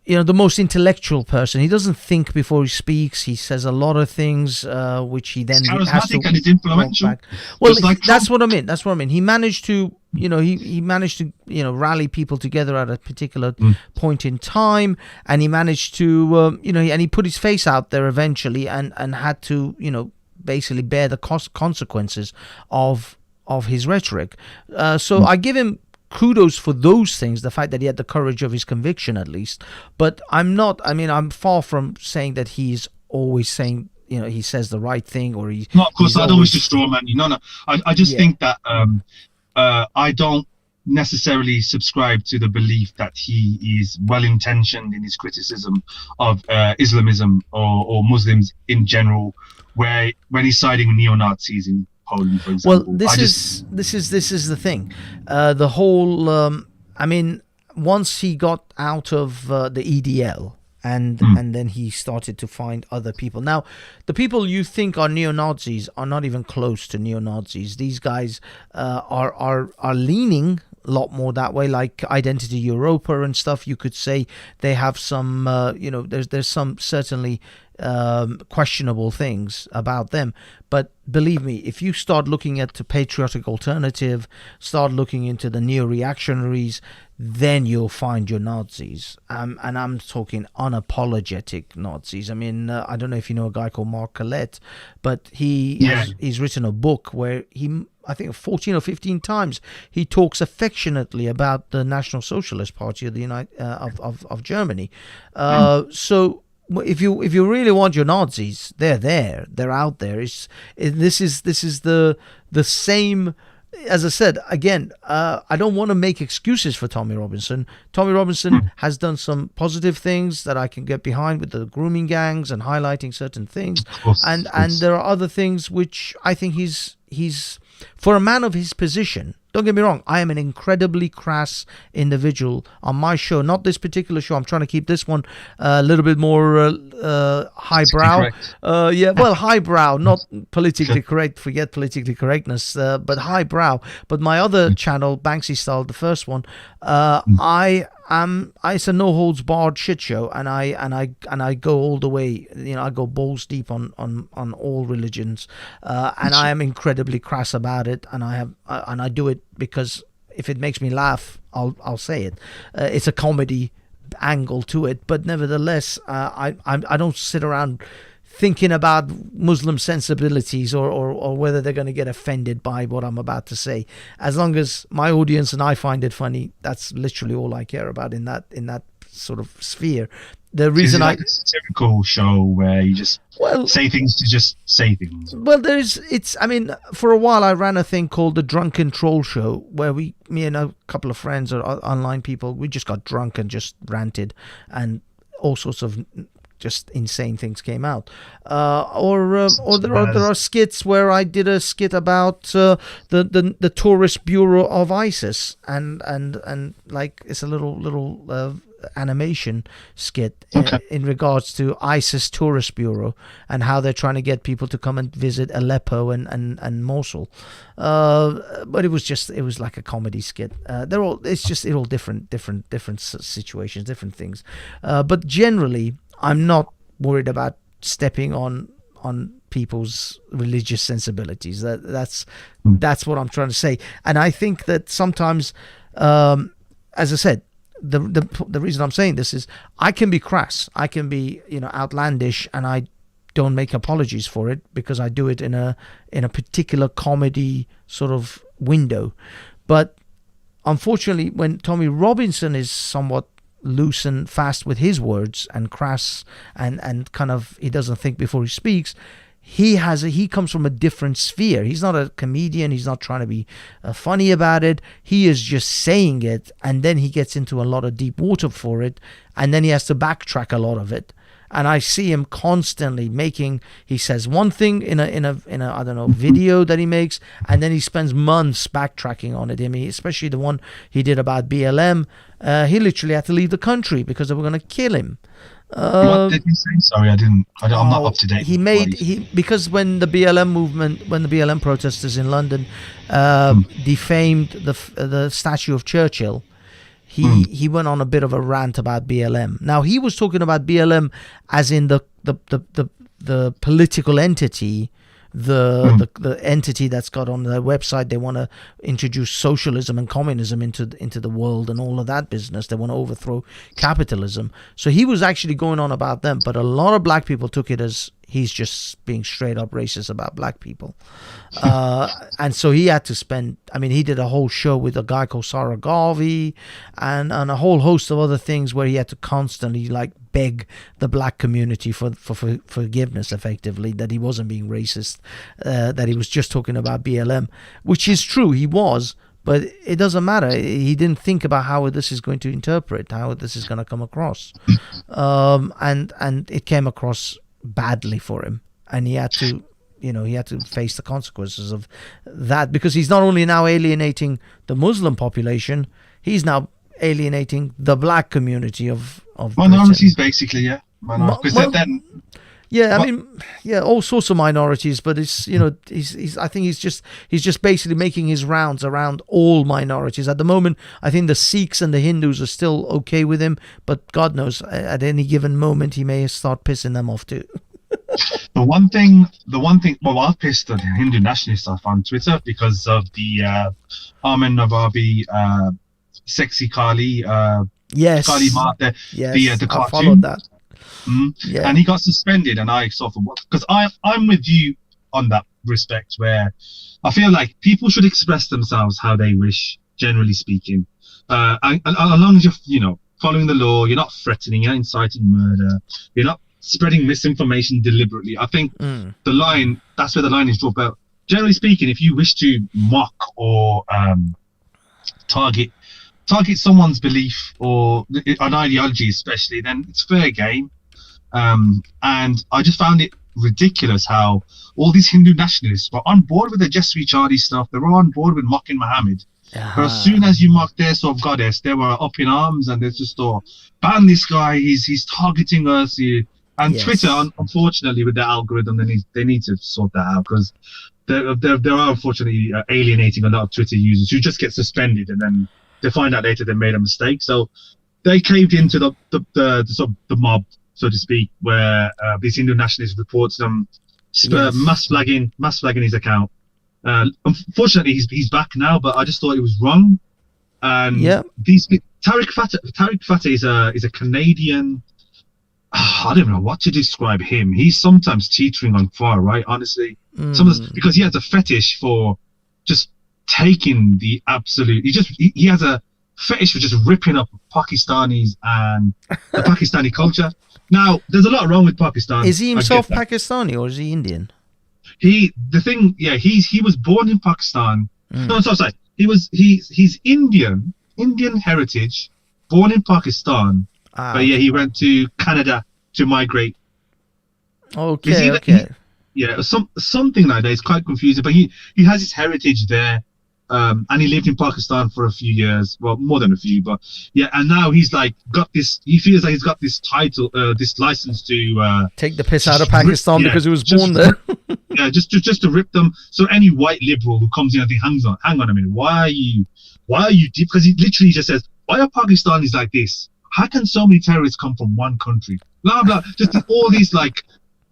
the most intellectual person. He doesn't think before he speaks. He says a lot of things which he then has to and he's influential. Back. Well, that's what I mean. That's what I mean. He managed to, he managed to, rally people together at a particular point in time, and he managed to, and he put his face out there eventually, and had to, basically bear the consequences of his rhetoric. So I give him kudos for those things, the fact that he had the courage of his conviction at least. But I'm far from saying that he's always saying, he says the right thing, or he... No, of course, I don't wish to straw man you. No. I just think that I don't necessarily subscribe to the belief that he is well-intentioned in his criticism of Islamism or Muslims in general, when he's siding with neo-Nazis in Poland, for example. Well, this is the thing. The whole, once he got out of the EDL, and then he started to find other people. Now, the people you think are neo-Nazis are not even close to neo-Nazis. These guys are leaning a lot more that way, like Identity Europa and stuff. You could say they have some, there's some certainly questionable things about them. But believe me, if you start looking at the Patriotic Alternative, start looking into the neo-reactionaries, then you'll find your Nazis. And I'm talking unapologetic Nazis. I mean, I don't know if you know a guy called Mark Collette, but he's written a book where I think 14 or 15 times he talks affectionately about the National Socialist Party of the of Germany. So if you really want your Nazis, they're out there. This is the same. As I said, again, I don't want to make excuses for Tommy Robinson. Tommy Robinson has done some positive things that I can get behind, with the grooming gangs and highlighting certain things. And there are other things which I think he's for a man of his position. Don't get me wrong, I am an incredibly crass individual on my show. Not this particular show. I'm trying to keep this one a little bit more highbrow. Highbrow, not politically correct. Forget politically correctness, but highbrow. But my other channel, Banksy Style, the first one, it's a no holds barred shit show, and I go all the way. I go balls deep on all religions, and I am incredibly crass about it, and I do it because if it makes me laugh, I'll say it. It's a comedy angle to it, but nevertheless, I don't sit around thinking about Muslim sensibilities or whether they're going to get offended by what I'm about to say. As long as my audience and I find it funny, that's literally all I care about in that sort of sphere. The Is reason it like a satirical show where you just say things to just say things? Well, I mean, for a while I ran a thing called the Drunken Troll Show, where me and a couple of friends or online people, we just got drunk and just ranted, and all sorts of just insane things came out. Or there are skits where I did a skit about the tourist bureau of ISIS, and like it's a little animation skit in regards to ISIS tourist bureau and how they're trying to get people to come and visit Aleppo and Mosul. But it was like a comedy skit. It's all different situations, different things. But generally, I'm not worried about stepping on people's religious sensibilities. That's what I'm trying to say. And I think that sometimes, as I said, the reason I'm saying this is I can be crass, I can be outlandish, and I don't make apologies for it because I do it in a particular comedy sort of window. But unfortunately, when Tommy Robinson is somewhat loose and fast with his words and crass and kind of he doesn't think before he speaks, he comes from a different sphere. He's not a comedian. He's not trying to be funny about it. He is just saying it, and then he gets into a lot of deep water for it, and then he has to backtrack a lot of it. And I see him constantly he says one thing in a I don't know video that he makes, and then he spends months backtracking on it. I mean, especially the one he did about BLM. He literally had to leave the country because they were going to kill him. What did he say? Sorry, I'm not up to date. Because when the BLM protesters in London defamed the statue of Churchill, he went on a bit of a rant about BLM. Now he was talking about BLM as in the political entity, the entity that's got on their website. They want to introduce socialism and communism into the world and all of that business. They want to overthrow capitalism. So he was actually going on about them, but a lot of black people took it as he's just being straight up racist about black people. And so he had to he did a whole show with a guy called Sarah Garvey and a whole host of other things where he had to constantly beg the black community for forgiveness, effectively, that he wasn't being racist, that he was just talking about BLM, which is true, he was, but it doesn't matter. He didn't think about how this is going to interpret, how this is going to come across. And it came across badly for him, and he had to face the consequences of that, because he's not only now alienating the Muslim population, he's now alienating the black community of minorities, basically. Yeah, minorities. All sorts of minorities, but it's I think he's just basically making his rounds around all minorities at the moment. I think the Sikhs and the Hindus are still okay with him, but God knows, at any given moment he may start pissing them off too. The one thing, well, I've pissed the Hindu nationalists off on Twitter because of the Armin Navabi, Sexy Kali, Kali Mata, the cartoon. I followed that. Yeah. And he got suspended, and I sort of, because I'm with you on that respect, where I feel like people should express themselves how they wish, generally speaking, and as long as you're following the law, you're not threatening, you're not inciting murder, you're not spreading misinformation deliberately. I think that's where the line is drawn. But generally speaking, if you wish to mock or target someone's belief or an ideology especially, then it's fair game. And I just found it ridiculous how all these Hindu nationalists were on board with the Jesri Chadi stuff. They were on board with mocking Muhammad. But as soon as you mock their sort of goddess, they were up in arms, and they just thought, ban this guy, he's targeting us. And yes. Twitter, unfortunately, with their algorithm, they need to sort that out, because they are unfortunately alienating a lot of Twitter users who just get suspended, and then they find out later they made a mistake. So they caved into the sort of the mob, so to speak, where these Hindu nationalists reports them mass flagging his account. Unfortunately, he's back now, but I just thought it was wrong. And Tariq Fateh is a Canadian. I don't know what to describe him. He's sometimes teetering on far right, honestly. Because he has a fetish for just taking the absolute. He has a fetish for just ripping up Pakistanis and the Pakistani culture. Now, there's a lot wrong with Pakistan. Is he himself Pakistani or is he Indian? He was born in Pakistan. No, sorry. He's Indian heritage, born in Pakistan. But yeah, he went to Canada to migrate. Okay. Something like that. It's quite confusing. But he has his heritage there. And he lived in Pakistan for a few years, well, more than a few, but yeah. And now he's like got this. He feels like he's got this title, this license to take the piss out of Pakistan because he was born there. Yeah, just to rip them. So any white liberal who comes in and thinks, hang on a minute, why are you deep? Because he literally just says, why are Pakistanis like this? How can so many terrorists come from one country? Blah blah. Just all these like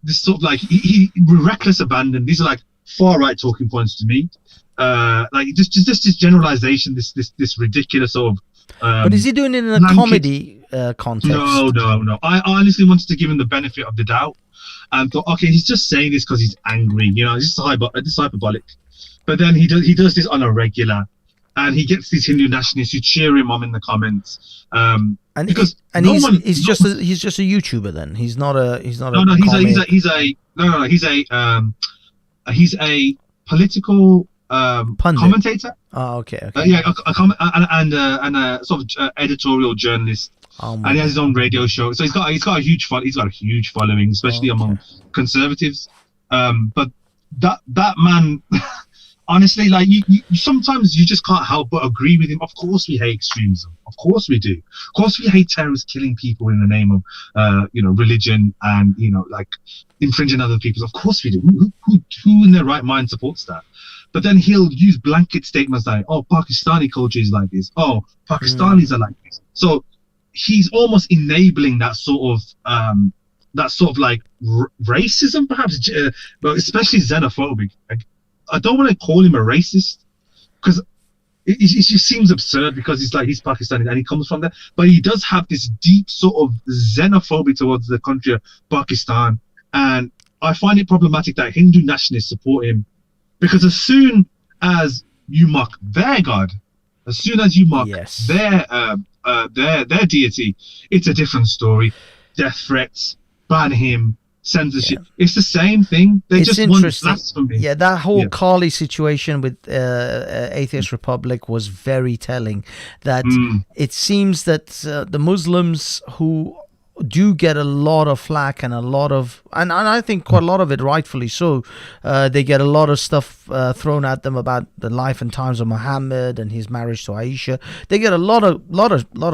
this sort of like he reckless abandon. These are like far right talking points to me. Like just this generalization, this ridiculous sort of. But is he doing it in a comedy context? No. I honestly wanted to give him the benefit of the doubt, and thought, okay, he's just saying this because he's angry. You know, it's hyperbolic. But then he does this on a regular, and he gets these Hindu nationalists who cheer him on in the comments. He's just a YouTuber. Then he's not a. He's a political commentator. Oh, okay. And a sort of editorial journalist. And he has his own radio show. So he's got a huge following, especially among conservatives. But that man, honestly, like you sometimes you just can't help but agree with him. Of course we hate extremism. Of course we do. Of course we hate terrorists killing people in the name of religion and like infringing other people's. Of course we do. Who in their right mind supports that? But then he'll use blanket statements like, "Oh, Pakistani culture is like this. Oh, Pakistanis are like this." So he's almost enabling that sort of like racism, perhaps, but especially xenophobic. I don't want to call him a racist because it just seems absurd because he's Pakistani and he comes from there. But he does have this deep sort of xenophobic towards the country of Pakistan, and I find it problematic that Hindu nationalists support him. Because as soon as you mock their god, as soon as you mock their deity, it's a different story. Death threats, ban him, censorship. Yeah. It's the same thing. They just want blasphemy. Yeah, that whole Kali situation with Atheist Republic was very telling. That it seems that the Muslims who do get a lot of flack and I think quite a lot of it rightfully so. They get a lot of stuff thrown at them about the life and times of Muhammad and his marriage to Aisha. They get a lot of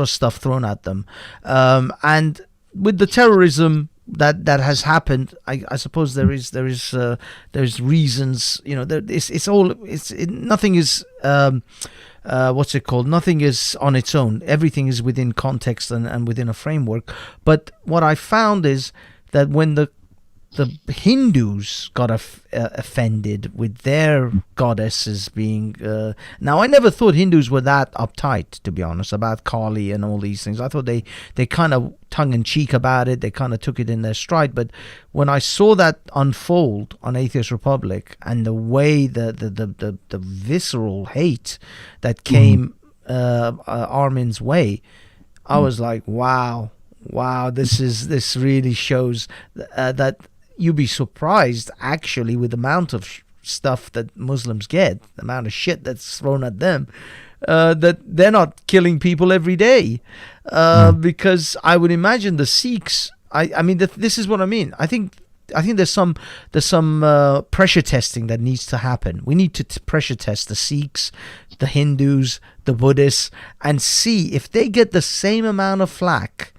stuff thrown at them, and with the terrorism that has happened, I suppose there's reasons. Nothing is. What's it called? Nothing is on its own. Everything is within context and within a framework. But what I found is that when the Hindus got offended with their goddesses being... now, I never thought Hindus were that uptight, to be honest, about Kali and all these things. I thought they kind of tongue-in-cheek about it. They kind of took it in their stride. But when I saw that unfold on Atheist Republic and the way the visceral hate that came Armin's way, I was like, wow, this really shows that... You'd be surprised, actually, with the amount of stuff that Muslims get, the amount of shit that's thrown at them, that they're not killing people every day. Because I would imagine the Sikhs, I mean, this is what I mean. I think there's some pressure testing that needs to happen. We need to pressure test the Sikhs, the Hindus, the Buddhists, and see if they get the same amount of flack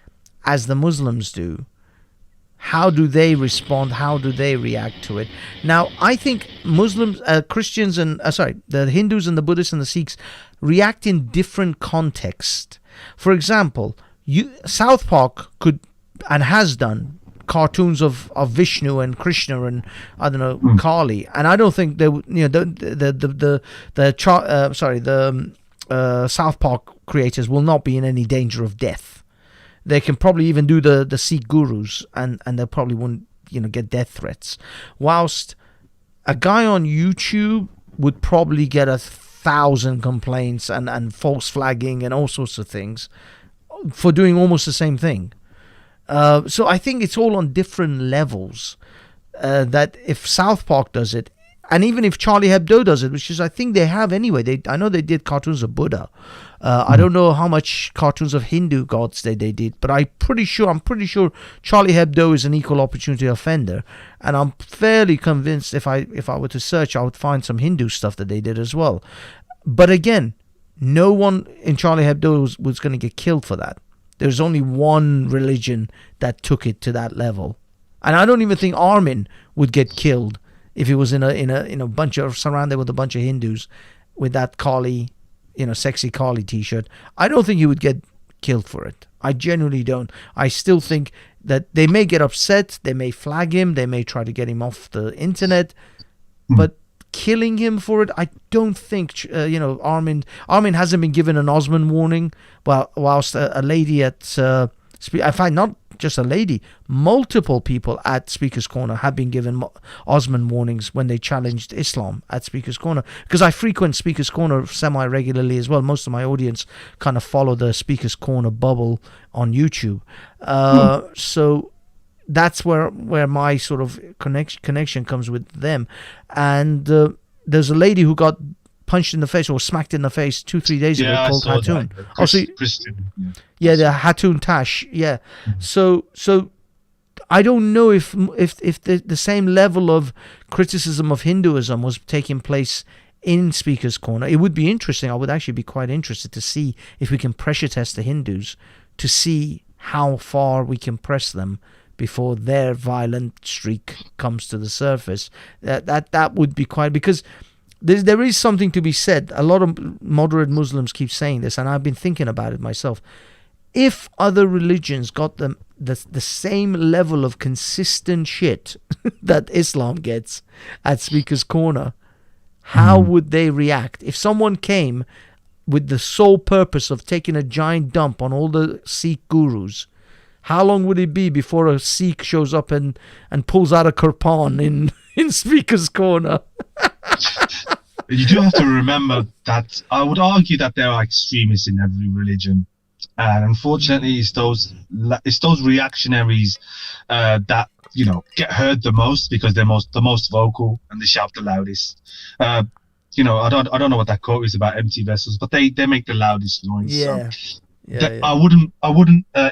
as the Muslims do. How do they respond? How do they react to it? Now, I think Muslims, Christians, and the Hindus and the Buddhists and the Sikhs react in different contexts. For example, South Park could and has done cartoons of Vishnu and Krishna and Kali, and I don't think they South Park creators will not be in any danger of death. They can probably even do the Sikh gurus, and they probably wouldn't, get death threats. Whilst a guy on YouTube would probably get a 1,000 complaints and false flagging and all sorts of things for doing almost the same thing. So I think it's all on different levels. That if South Park does it, and even if Charlie Hebdo does it, which is I think they have anyway. I know they did cartoons of Buddha. I don't know how much cartoons of Hindu gods they did, but I'm pretty sure Charlie Hebdo is an equal opportunity offender, and I'm fairly convinced if I were to search, I would find some Hindu stuff that they did as well. But again, no one in Charlie Hebdo was going to get killed for that. There's only one religion that took it to that level, and I don't even think Armin would get killed if he was in a bunch of surrounded with a bunch of Hindus with that Kali, sexy Kali t-shirt. I don't think he would get killed for it. I genuinely don't. I still think that they may get upset, they may flag him, they may try to get him off the internet, but killing him for it, I don't think. Armin hasn't been given an Osman warning, whilst a lady at I find not just a lady, multiple people at Speaker's Corner have been given Osman warnings when they challenged Islam at Speaker's Corner, because I frequent Speaker's Corner semi-regularly as well. Most of my audience kind of follow the Speaker's Corner bubble on YouTube. So that's where my sort of connection comes with them. And there's a lady who got punched in the face or smacked in the face 2-3 days ago called Hatun. Christian. Yeah, the Hatun Tash. Yeah. So I don't know if the same level of criticism of Hinduism was taking place in Speaker's Corner. It would be interesting. I would actually be quite interested to see if we can pressure test the Hindus to see how far we can press them before their violent streak comes to the surface. That would be quite, because there is something to be said. A lot of moderate Muslims keep saying this, and I've been thinking about it myself. If other religions got the same level of consistent shit that Islam gets at Speaker's Corner, how would they react? If someone came with the sole purpose of taking a giant dump on all the Sikh gurus, how long would it be before a Sikh shows up and pulls out a kirpan in Speaker's Corner? You do have to remember that I would argue that there are extremists in every religion, and unfortunately, it's those reactionaries that get heard the most because they're the most vocal and they shout the loudest. I don't know what that quote is about empty vessels, but they make the loudest noise. Yeah. So Yeah. I wouldn't.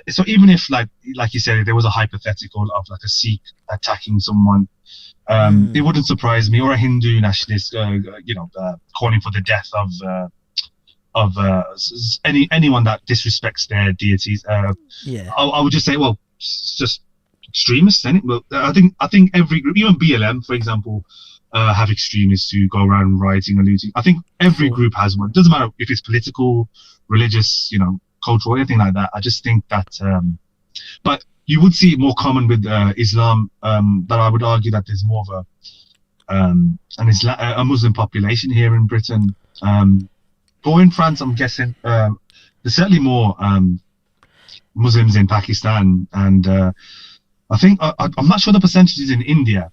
So even if like you said, there was a hypothetical of like a Sikh attacking someone. It wouldn't surprise me, or a Hindu nationalist, calling for the death of anyone that disrespects their deities. I would just say, well, it's just extremists, isn't it? Well, I think every group, even BLM, for example, have extremists who go around rioting and looting. I think every group has one. It doesn't matter if it's political, religious, cultural, anything like that. I just think that, but you would see it more common with Islam. That I would argue that there's more of a Muslim population here in Britain. Or in France, I'm guessing there's certainly more Muslims in Pakistan, and I think I'm not sure the percentages in India.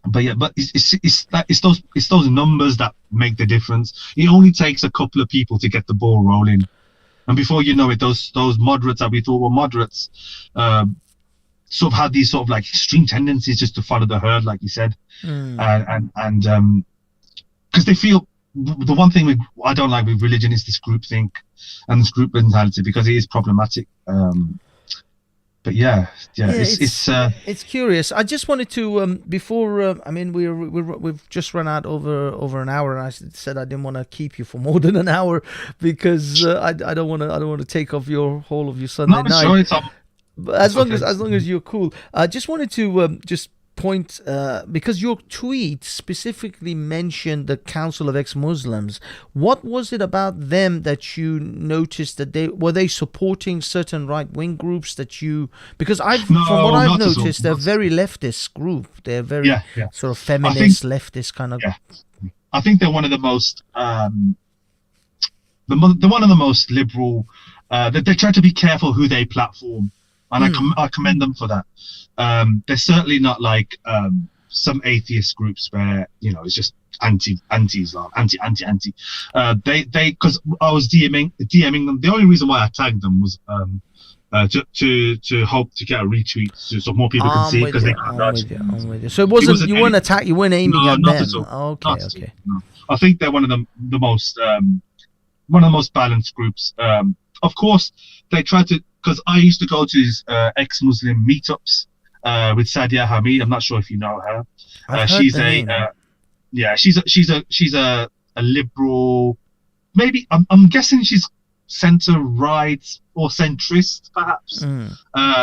But it's those numbers that make the difference. It only takes a couple of people to get the ball rolling. And before you know it, those moderates that we thought were moderates sort of had these sort of like extreme tendencies just to follow the herd, like you said, and because they feel the one thing I don't like with religion is this groupthink and this group mentality, because it is problematic. But it's curious. I just wanted to before we've just run out over an hour, and I said I didn't want to keep you for more than an hour because I don't want to take off your whole of your Sunday night. Sure, but as long as you're cool, I just wanted to just point because your tweet specifically mentioned the Council of Ex-Muslims. What was it about them that you noticed that they supporting certain right-wing groups that you, because from what I've noticed, they're very leftist group. They're very sort of feminist, leftist kind of. Yeah. I think they're one of the most one of the most liberal. They try to be careful who they platform, and I commend them for that. They're certainly not like some atheist groups where it's just anti-Islam, anti. They because I was DMing them. The only reason why I tagged them was to hope to get a retweet so more people can see, because I'm with you. So you weren't aiming at not them. At all. Okay, not okay. At all, no. I think they're one of the most balanced groups. Of course, they try to, because I used to go to these ex-Muslim meetups with Sadia Hamid. I'm not sure if you know her. She's a liberal. Maybe I'm guessing she's centre right or centrist, perhaps.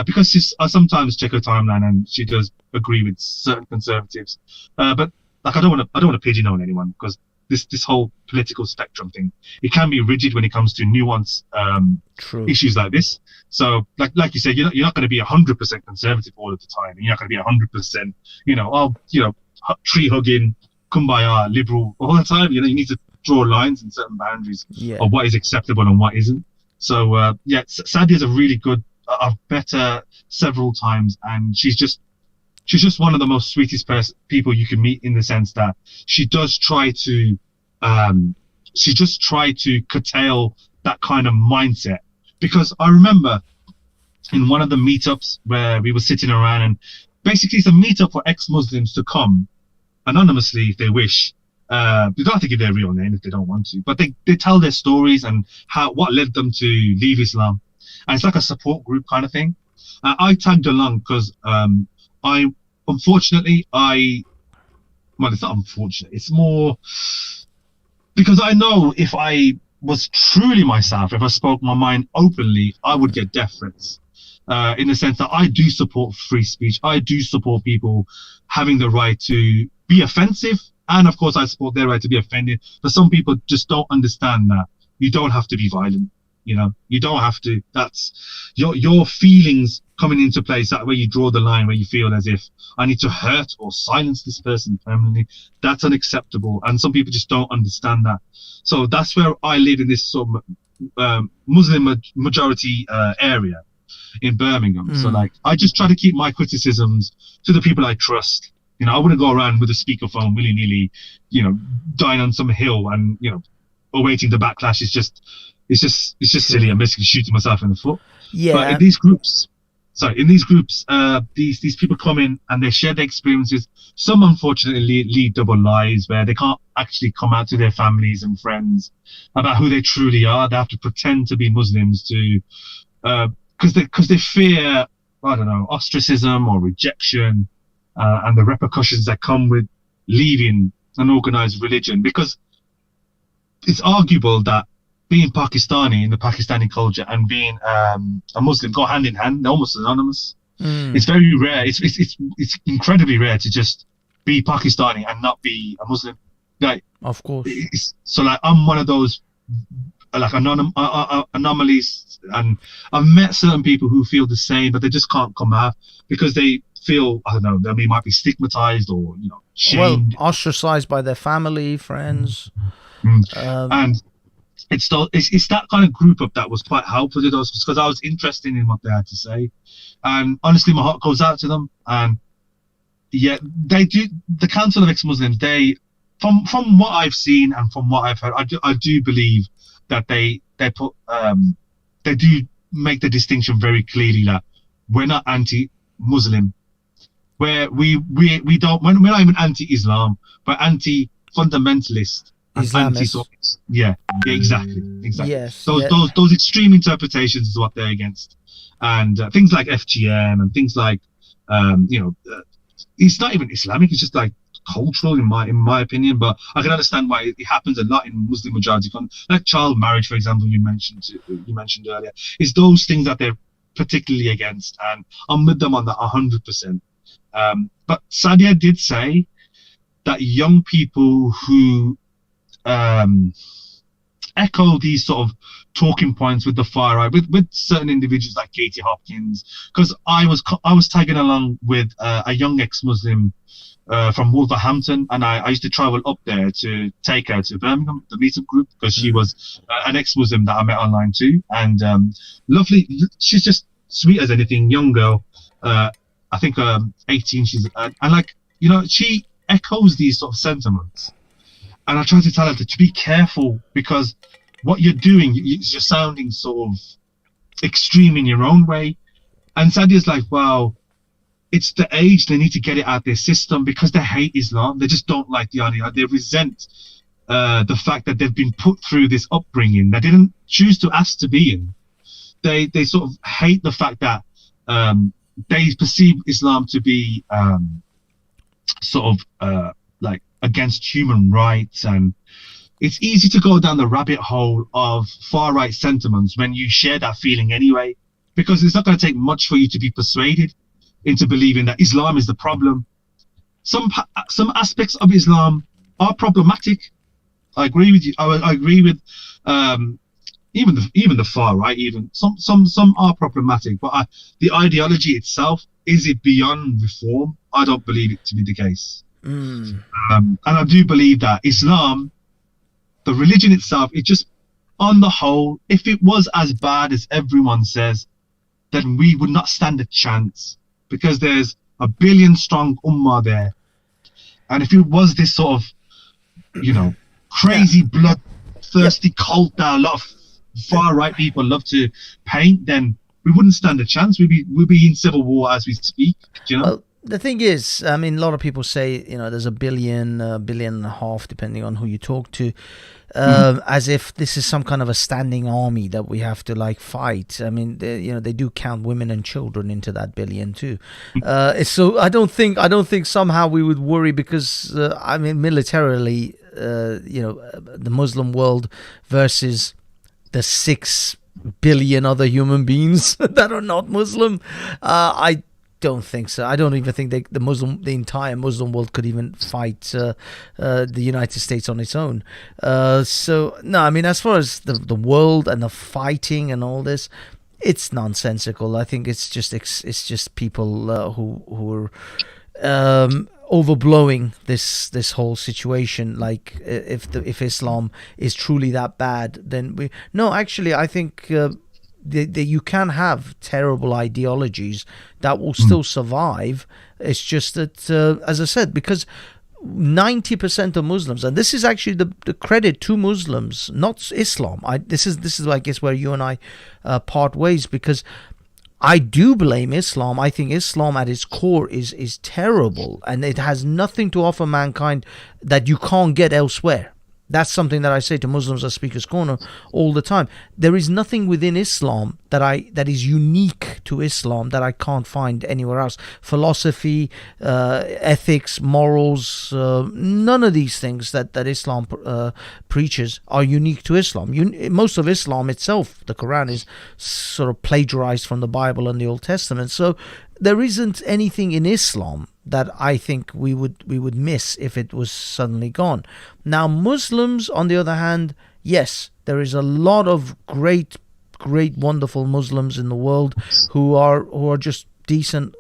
Because I sometimes check her timeline and she does agree with certain conservatives. But like I don't want to pigeonhole anyone, because this whole political spectrum thing, it can be rigid when it comes to nuanced issues like this. So like you said, you're not going to be 100% conservative all of the time, and you're not going to be 100% tree hugging kumbaya liberal all the time. You need to draw lines and certain boundaries of what is acceptable and what isn't. So Sadia is a really good. I've met her several times, and she's just one of the most sweetest people you can meet, in the sense that she does try to curtail that kind of mindset. Because I remember in one of the meetups where we were sitting around, and basically it's a meetup for ex-Muslims to come anonymously if they wish. They don't have to give their real name if they don't want to, but they tell their stories and what led them to leave Islam. And it's like a support group kind of thing. I tagged along because it's not unfortunate. It's more because I know if I was truly myself, if I spoke my mind openly, I would get deference. In the sense that I do support free speech. I do support people having the right to be offensive. And of course, I support their right to be offended. But some people just don't understand that you don't have to be violent. You don't have to. That's your feelings coming into place. That way you draw the line where you feel as if I need to hurt or silence this person permanently. That's unacceptable. And some people just don't understand that. So that's where I live, in this sort of Muslim majority area in Birmingham. So I just try to keep my criticisms to the people I trust. I wouldn't go around with a speakerphone willy-nilly, dying on some hill and awaiting the backlash. It's just silly. I'm basically shooting myself in the foot. Yeah. But in these groups, these people come in and they share their experiences. Some unfortunately lead double lives where they can't actually come out to their families and friends about who they truly are. They have to pretend to be Muslims because they fear, I don't know, ostracism or rejection, and the repercussions that come with leaving an organized religion. Because it's arguable that being Pakistani in the Pakistani culture and being a Muslim go hand in hand. They're almost synonymous. It's very rare. It's incredibly rare to just be Pakistani and not be a Muslim. Of course. So I'm one of those anomalies, and I've met certain people who feel the same, but they just can't come out because they feel, I don't know, they might be stigmatized or shamed, ostracized by their family, friends, and it's that kind of group up that was quite helpful to those, because I was interested in what they had to say, and honestly my heart goes out to them. And they do, the Council of Ex-Muslims, they from what I've seen and from what I've heard, I do believe that they do make the distinction very clearly that we're not anti-Muslim, where we don't, we're not even anti-Islam, but anti-fundamentalist. Islamist. Exactly. Yes. Those extreme interpretations is what they're against, and things like FGM and things like it's not even Islamic. It's just like cultural in my opinion. But I can understand why it happens a lot in Muslim majority countries, like child marriage, for example. You mentioned earlier. It's those things that they're particularly against, and I'm with them on that 100%. But Sadia did say that young people who echo these sort of talking points with the far right, with certain individuals like Katie Hopkins, because I was tagging along with a young ex-Muslim from Wolverhampton, and I used to travel up there to take her to Birmingham, the meetup group, because she was an ex-Muslim that I met online too, and lovely. She's just sweet as anything, young girl. I think 18. She's and like she echoes these sort of sentiments. And I try to tell her to be careful, because what you're doing, you're sounding sort of extreme in your own way. And Sadia's like, well, it's the age, they need to get it out of their system, because they hate Islam. They just don't like the idea. They resent the fact that they've been put through this upbringing they didn't choose to ask to be in. They sort of hate the fact that they perceive Islam to be like against human rights, and it's easy to go down the rabbit hole of far right sentiments when you share that feeling anyway, because it's not going to take much for you to be persuaded into believing that Islam is the problem. Some aspects of Islam are problematic. I agree with you. I agree with even the far right. Even some are problematic, but the ideology itself, is it beyond reform? I don't believe it to be the case. And I do believe that Islam, the religion itself, it just, on the whole, if it was as bad as everyone says, then we would not stand a chance, because there's a billion strong ummah there. And if it was this sort of, crazy bloodthirsty cult that a lot of far right people love to paint, then we wouldn't stand a chance. We'd be in civil war as we speak. Well, the thing is, I mean, a lot of people say, there's a billion and a half, depending on who you talk to, as if this is some kind of a standing army that we have to fight. I mean, they do count women and children into that billion too. So I don't think somehow we would worry, because militarily, the Muslim world versus the 6 billion other human beings that are not Muslim, I don't think so. I don't even think the entire Muslim world could even fight the United States on its own. So no, I mean, as far as the world and the fighting and all this, it's nonsensical. I think it's just people who are overblowing this whole situation. Like, if Islam is truly that bad, then actually I think you can have terrible ideologies that will still survive. It's just that, as I said, because 90% of Muslims, and this is actually the credit to Muslims, not Islam. This is I guess where you and I part ways, because I do blame Islam. I think Islam at its core is terrible, and it has nothing to offer mankind that you can't get elsewhere. That's something that I say to Muslims at Speaker's Corner all the time. There is nothing within Islam that is unique to Islam that I can't find anywhere else. Philosophy, ethics, morals, none of these things that Islam preaches are unique to Islam. Most of Islam itself, the Quran, is sort of plagiarized from the Bible and the Old Testament. So there isn't anything in Islam that I think we would miss if it was suddenly gone. Now, Muslims, on the other hand, yes, there is a lot of great, wonderful Muslims in the world who are just decent,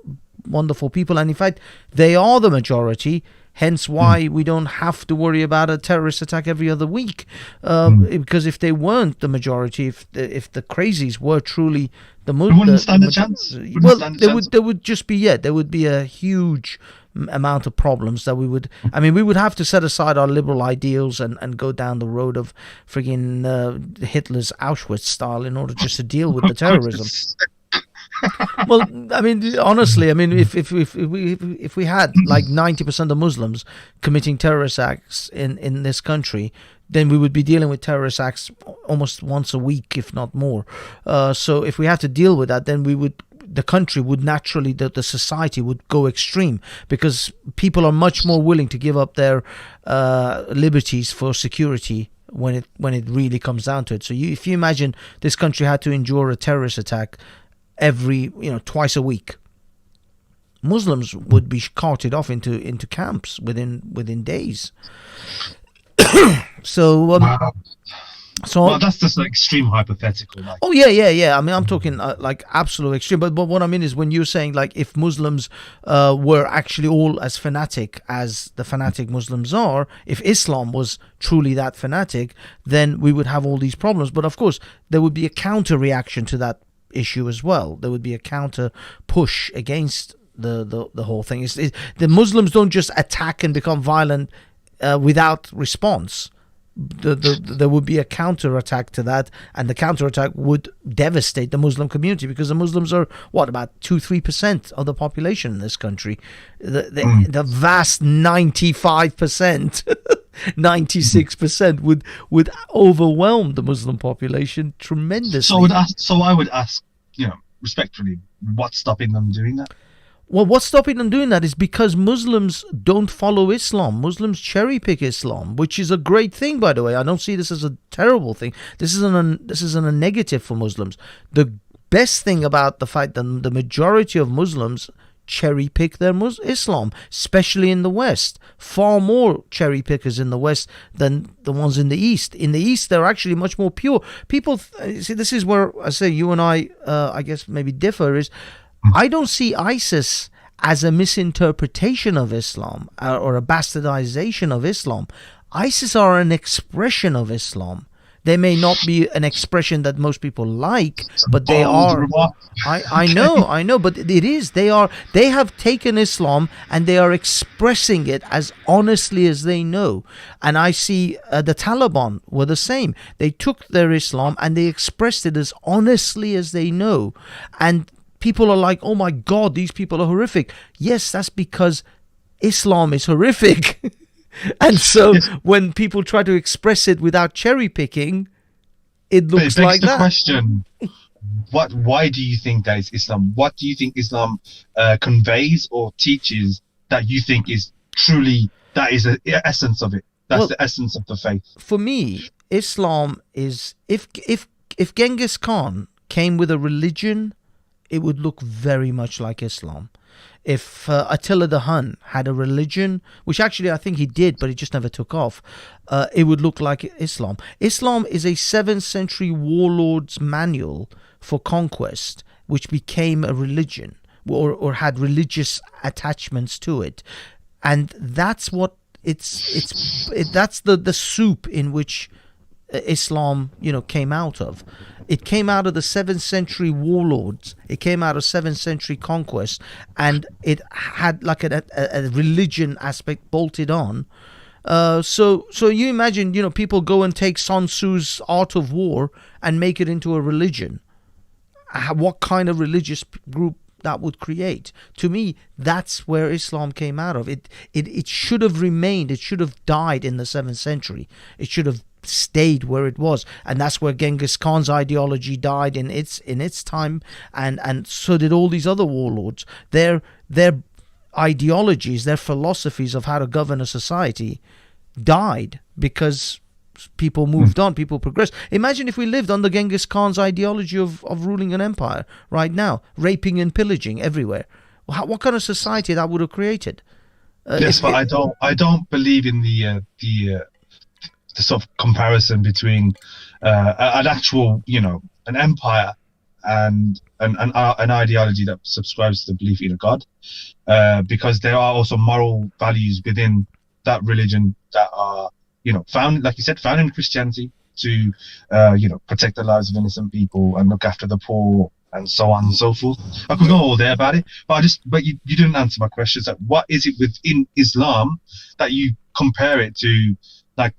wonderful people, and in fact, they are the majority. Hence why we don't have to worry about a terrorist attack every other week, because if they weren't the majority, if the crazies were truly the Muslims, wouldn't stand a chance. There would be a huge amount of problems that we would have to set aside our liberal ideals and go down the road of friggin' Hitler's Auschwitz style in order just to deal with the terrorism. Well, I mean, honestly, I mean, if we had like 90% of Muslims committing terrorist acts in this country, then we would be dealing with terrorist acts almost once a week, if not more. So if we had to deal with that, then the country would naturally, the society would go extreme, because people are much more willing to give up their liberties for security when it really comes down to it. So if you imagine this country had to endure a terrorist attack twice a week, Muslims would be carted off into camps within days. So that's just an extreme hypothetical. Oh yeah. I mean, I'm talking like absolute extreme. But what I mean is, when you're saying like if Muslims were actually all as fanatic as the fanatic Muslims are, if Islam was truly that fanatic, then we would have all these problems. But of course, there would be a counter reaction to that issue as well. There would be a counter push against the whole thing. The Muslims don't just attack and become violent without response. There would be a counterattack to that, and the counterattack would devastate the Muslim community, because the Muslims are about 2-3% of the population in this country. The vast 95%, 96% would overwhelm the Muslim population tremendously. So I would ask, respectfully, what's stopping them doing that? Well, what's stopping them doing that is because Muslims don't follow Islam. Muslims cherry pick Islam, which is a great thing, by the way. I don't see this as a terrible thing. This isn't a negative for Muslims. The best thing about the fact that the majority of Muslims cherry pick their Islam, especially in the West. Far more cherry pickers in the West than the ones in the East. In the East, they're actually much more pure. People see, this is where I say you and I guess maybe differ, is I don't see ISIS as a misinterpretation of Islam or a bastardization of Islam. ISIS are an expression of Islam. They may not be an expression that most people like, but they are. I know, but it is. They have taken Islam and they are expressing it as honestly as they know. And I see the Taliban were the same. They took their Islam and they expressed it as honestly as they know. And people are like, oh my God, these people are horrific. Yes, that's because Islam is horrific. And so when people try to express it without cherry picking, it looks like that. Question: why do you think that is Islam? What do you think Islam conveys or teaches that you think is truly, that is the essence of it? That's the essence of the faith. For me, Islam is, if Genghis Khan came with a religion, it would look very much like Islam. If Attila the Hun had a religion, which actually I think he did, but it just never took off, it would look like Islam. Islam is a 7th century warlord's manual for conquest, which became a religion or had religious attachments to it. And that's what that's the soup in which Islam, came out of. It came out of the 7th century warlords. It came out of 7th century conquest, and it had like a religion aspect bolted on. So you imagine, people go and take Sun Tzu's Art of War and make it into a religion. What kind of religious group that would create? To me, that's where Islam came out of. It should have remained. It should have died in the 7th century. It should have stayed where it was, and that's where Genghis Khan's ideology died in its time, and so did all these other warlords. Their ideologies, their philosophies of how to govern a society died because people moved on, people progressed. Imagine if we lived under Genghis Khan's ideology of ruling an empire right now, raping and pillaging everywhere. What kind of society that would have created? Yes, but I don't believe in the sort of comparison between an actual, an empire and an ideology that subscribes to the belief in a God, because there are also moral values within that religion that are, found, like you said, found in Christianity to, protect the lives of innocent people and look after the poor and so on and so forth. I could go all there about it, but you didn't answer my question. Like, what is it within Islam that you compare it to, like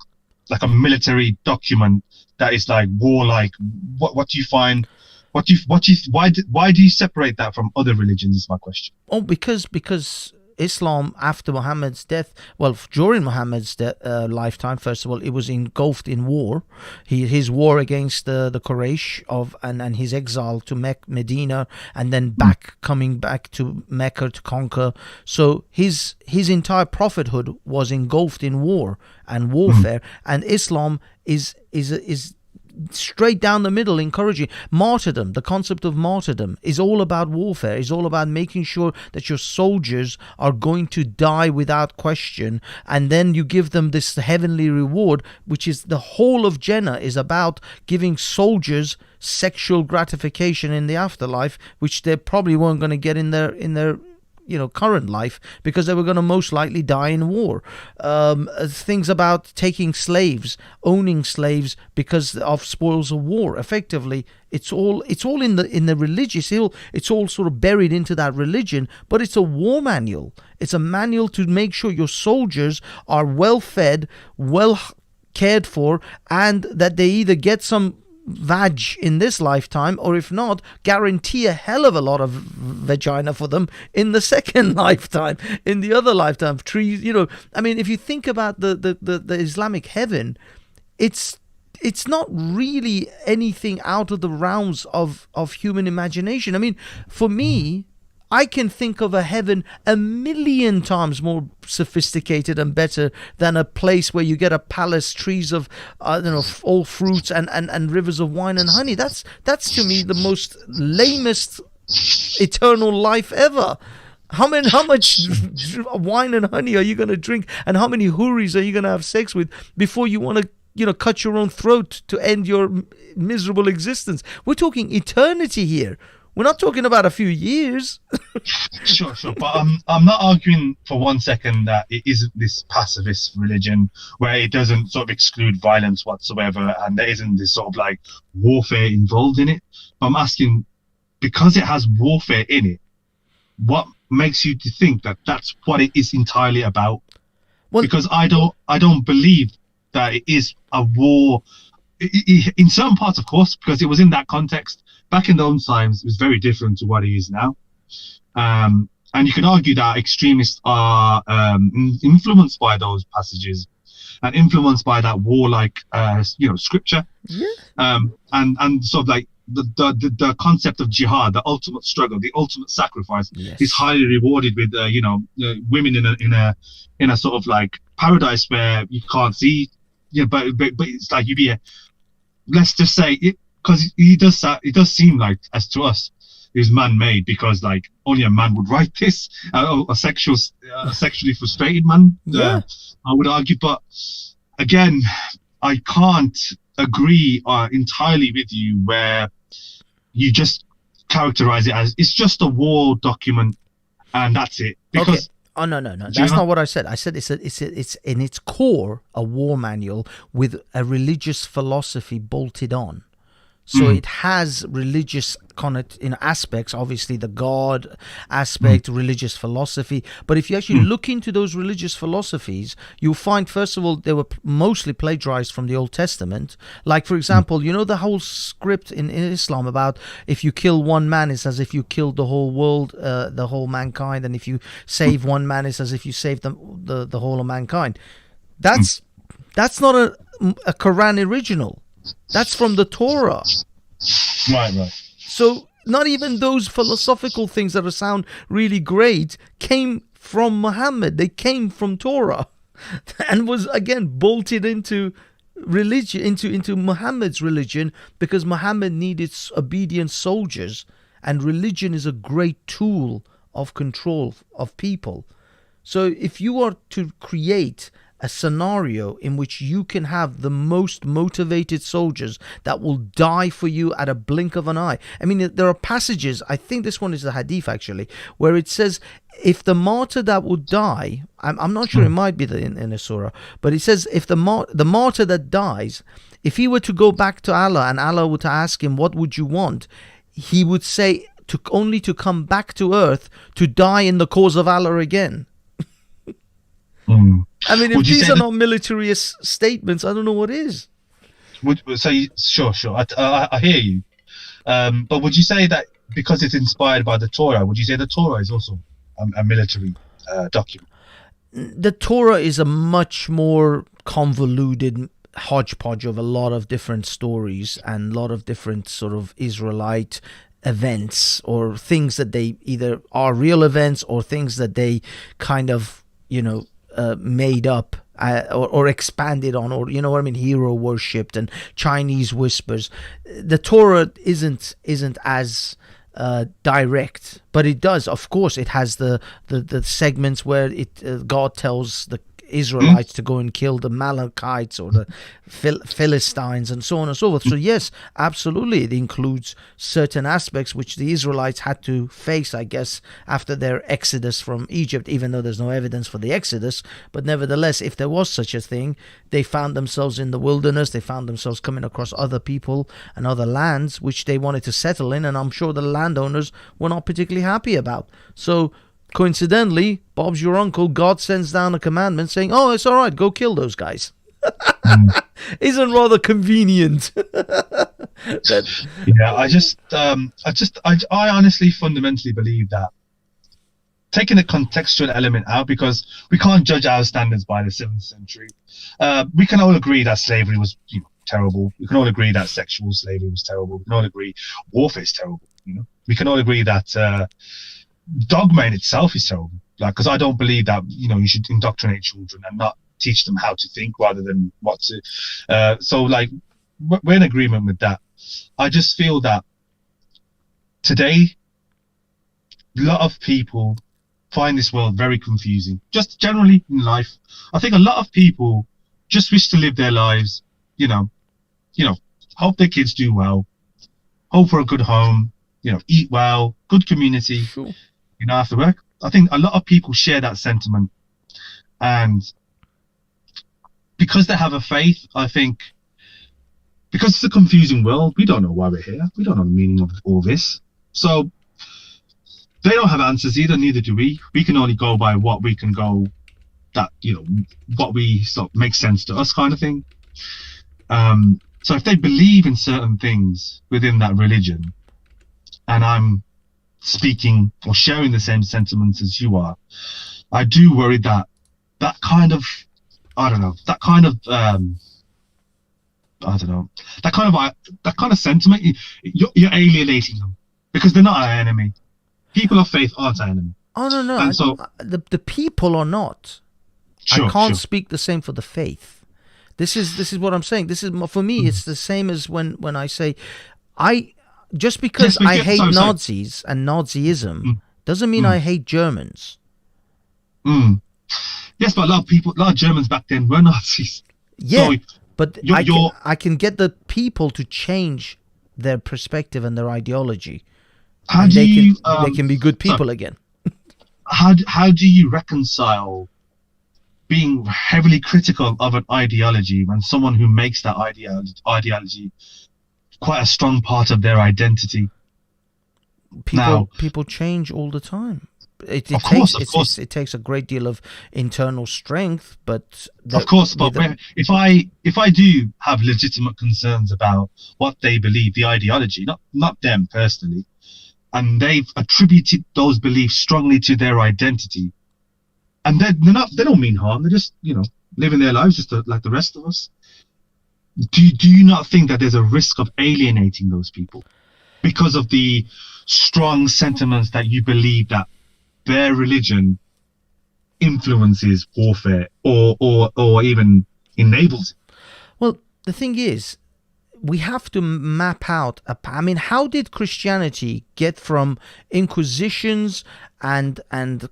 a military document that is like warlike? What do you find? Why do you separate that from other religions? Is my question. Oh, because Islam, after Muhammad's death, during Muhammad's lifetime, first of all, it was engulfed in war. His war against the Quraysh and his exile to Medina, and then coming back to Mecca to conquer. So his entire prophethood was engulfed in war and warfare, and Islam is straight down the middle, encouraging martyrdom. The concept of martyrdom is all about warfare, is all about making sure that your soldiers are going to die without question, and then you give them this heavenly reward, which is the whole of Jannah is about giving soldiers sexual gratification in the afterlife, which they probably weren't going to get in their current life, because they were going to most likely die in war. Things about taking slaves, owning slaves because of spoils of war. Effectively, it's all in the religious. It's all sort of buried into that religion, but it's a war manual. It's a manual to make sure your soldiers are well fed, well cared for, and that they either get some vag in this lifetime, or if not, guarantee a hell of a lot of vagina for them in the second lifetime, in the other lifetime. Trees, I mean, if you think about the Islamic heaven, it's not really anything out of the realms of human imagination. I mean, for me, I can think of a heaven a million times more sophisticated and better than a place where you get a palace, trees of all fruits and rivers of wine and honey. That's to me the most lamest eternal life ever. How much wine and honey are you going to drink, and how many houris are you going to have sex with before you want to cut your own throat to end your miserable existence? We're talking eternity here. We're not talking about a few years. Sure. But I'm not arguing for 1 second that it isn't this pacifist religion where it doesn't sort of exclude violence whatsoever, and there isn't this sort of like warfare involved in it. But I'm asking, because it has warfare in it, what makes you to think that that's what it is entirely about? Well, because I don't believe that it is a war. In certain parts, of course, because it was in that context. Back in those times, it was very different to what it is now. And you can argue that extremists are influenced by those passages and influenced by that warlike, scripture. Yeah. And sort of like the concept of jihad, the ultimate struggle, the ultimate sacrifice, yes, is highly rewarded with, women in a sort of like paradise where you can't see. Yeah, but it's like you'd be let's just say it, because it does seem like, as to us, is man-made, because like only a man would write this, a sexually frustrated man. Yeah. I would argue, but again, I can't agree entirely with you where you just characterize it as it's just a war document and that's it. Because okay. Oh, no. That's not what I said. I said it's in its core a war manual with a religious philosophy bolted on. So it has religious aspects, obviously the God aspect, religious philosophy. But if you actually look into those religious philosophies, you'll find, first of all, they were mostly plagiarized from the Old Testament. Like, for example, the whole script in Islam about if you kill one man, it's as if you killed the whole world, the whole mankind. And if you save one man, it's as if you saved the whole of mankind. That's not a Quran original. That's from the Torah. Right. So not even those philosophical things that sound really great came from Muhammad. They came from Torah and was, again, bolted into religion, into Muhammad's religion, because Muhammad needed obedient soldiers, and religion is a great tool of control of people. So if you are to create a scenario in which you can have the most motivated soldiers that will die for you at a blink of an eye. I mean, there are passages, I think this one is the hadith actually, where it says if the martyr that would die, I'm not sure, it might be in a surah, but it says if the martyr that dies, if he were to go back to Allah and Allah were to ask him, what would you want? He would say only to come back to earth to die in the cause of Allah again. I mean, if these are not militarist statements, I don't know what is. Sure. I hear you. But would you say that because it's inspired by the Torah, would you say the Torah is also a military document? The Torah is a much more convoluted hodgepodge of a lot of different stories and a lot of different sort of Israelite events, or things that they either are real events or things that they kind of, made up or expanded on, or hero worshipped and Chinese whispers. The Torah isn't as direct, but it does, of course, it has the segments where God tells Israelites to go and kill the Malachites or the Philistines and so on and so forth. So yes, absolutely, it includes certain aspects which the Israelites had to face, I guess, after their exodus from Egypt, even though there's no evidence for the exodus. But nevertheless, if there was such a thing, they found themselves in the wilderness, they found themselves coming across other people and other lands which they wanted to settle in, and I'm sure the landowners were not particularly happy about. So coincidentally, Bob's your uncle, God sends down a commandment saying, oh, it's all right, go kill those guys. Isn't rather convenient. Yeah, I honestly fundamentally believe that, taking the contextual element out, because we can't judge our standards by the 7th century. We can all agree that slavery was terrible. We can all agree that sexual slavery was terrible. We can all agree warfare is terrible. We can all agree that dogma in itself is terrible. Like, because I don't believe that you should indoctrinate children and not teach them how to think rather than what to. So like, we're in agreement with that. I just feel that today, a lot of people find this world very confusing. Just generally in life, I think a lot of people just wish to live their lives. Hope their kids do well, hope for a good home, eat well, good community. Sure. After work. I think a lot of people share that sentiment, and because they have a faith, I think, because it's a confusing world, we don't know why we're here. We don't know the meaning of all this. So they don't have answers either, neither do we. We can only go by what we can go, that, what we makes sense to us, kind of thing. So if they believe in certain things within that religion, and I'm speaking or sharing the same sentiments as you are, I do worry that kind of sentiment, you're alienating them, because they're not our enemy. People of faith aren't our enemy. Oh no, and so the people are not. Sure, I can't sure. speak the same for the faith. This is what I'm saying. This is, for me, it's the same as when I say, just because I hate Nazis and Nazism doesn't mean I hate Germans. Yes, but a lot of Germans back then were Nazis. Yeah, so but I can get the people to change their perspective and their ideology. They can be good people again. How do you reconcile being heavily critical of an ideology when someone who makes that ideology quite a strong part of their identity? People change all the time. It takes a great deal of internal strength, but if I do have legitimate concerns about what they believe, the ideology, not them personally, and they've attributed those beliefs strongly to their identity, and they don't mean harm. They're just living their lives just like the rest of us. Do you not think that there's a risk of alienating those people because of the strong sentiments that you believe that their religion influences warfare or even enables it? Well, the thing is, we have to map out how did Christianity get from inquisitions and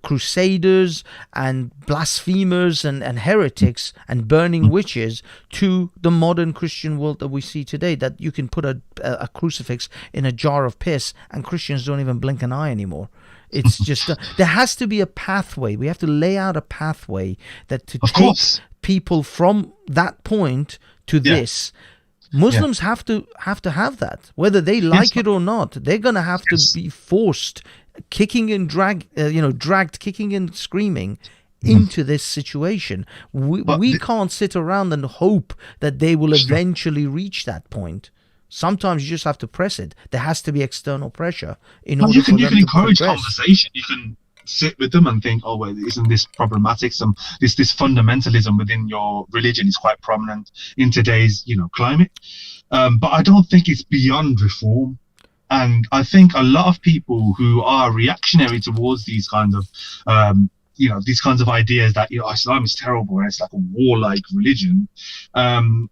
crusaders and blasphemers and heretics and burning witches to the modern Christian world that we see today, that you can put a crucifix in a jar of piss and Christians don't even blink an eye anymore? It's just there has to be a pathway. We have to lay out a pathway that to take people from that point to this. Muslims have to have that, whether they like it or not. They're going to have to be forced, kicking and dragged kicking and screaming into this situation. We can't sit around and hope that they will eventually reach that point. Sometimes you just have to press it. There has to be external pressure in order for them to progress. You can encourage conversation. You can sit with them and think, oh, well, isn't this problematic? This fundamentalism within your religion is quite prominent in today's climate. But I don't think it's beyond reform. And I think a lot of people who are reactionary towards these kinds of these kinds of ideas that Islam is terrible and it's like a warlike religion,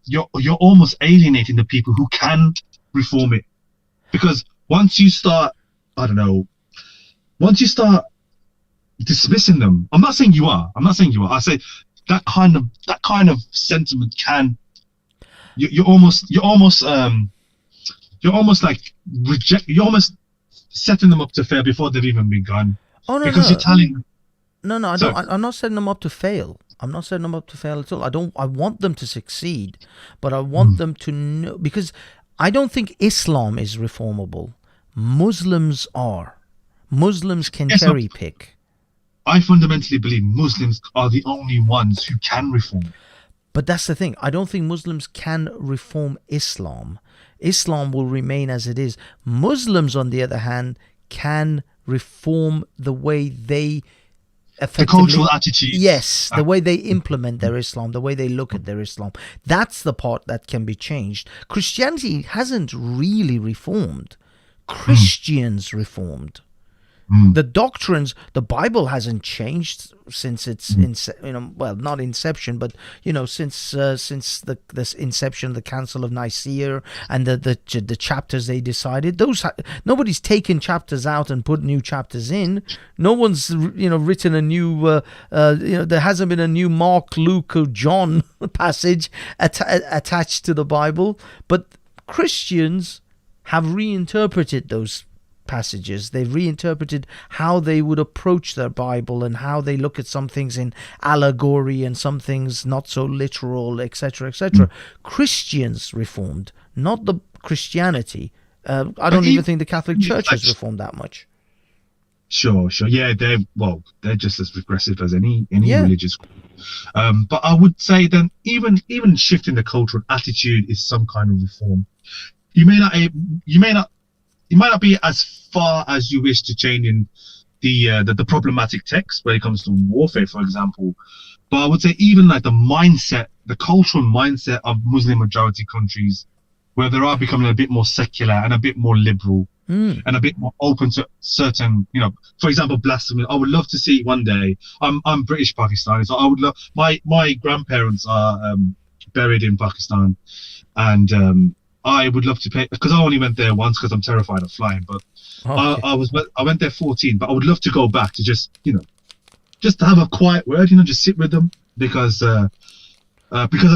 you're almost alienating the people who can reform it, because once you start dismissing them, I'm not saying you are. I say that kind of sentiment can you're almost like you're almost setting them up to fail before they've even begun. Oh no, because no, you're telling no, I so don't. I'm not setting them up to fail. I'm not setting them up to fail at all. I don't. I want them to succeed, but I want them to know, because I don't think Islam is reformable. Muslims are. Muslims can Yes, cherry pick. I fundamentally believe Muslims are the only ones who can reform. But that's the thing. I don't think Muslims can reform Islam. Islam will remain as it is. Muslims, on the other hand, can reform the way they The cultural attitude. Yes, the way they implement their Islam, the way they look at their Islam. That's the part that can be changed. Christianity hasn't really reformed. Christians reformed. The doctrines, the Bible hasn't changed since its not inception, but since the inception of the Council of Nicaea and the chapters they decided. Nobody's taken chapters out and put new chapters in. No one's written a new there hasn't been a new Mark, Luke, or John passage attached to the Bible, but Christians have reinterpreted those passages. They've reinterpreted how they would approach their Bible and how they look at some things in allegory and some things not so literal, etc., etc. Christians reformed, not the Christianity. I don't even think the Catholic Church has reformed that much. Sure. Yeah, they're just as regressive as any religious group. But I would say then even shifting the cultural attitude is some kind of reform. You might not be as far as you wish to changing the problematic text when it comes to warfare, for example. But I would say even like the cultural mindset of Muslim majority countries, where they are becoming a bit more secular and a bit more liberal and a bit more open to certain, for example, blasphemy. I would love to see one day. I'm British Pakistani, so I would love. My grandparents are buried in Pakistan, and I would love to pay, because I only went there once because I'm terrified of flying. But okay. I went there 14, but I would love to go back to just to have a quiet word, just sit with them, because I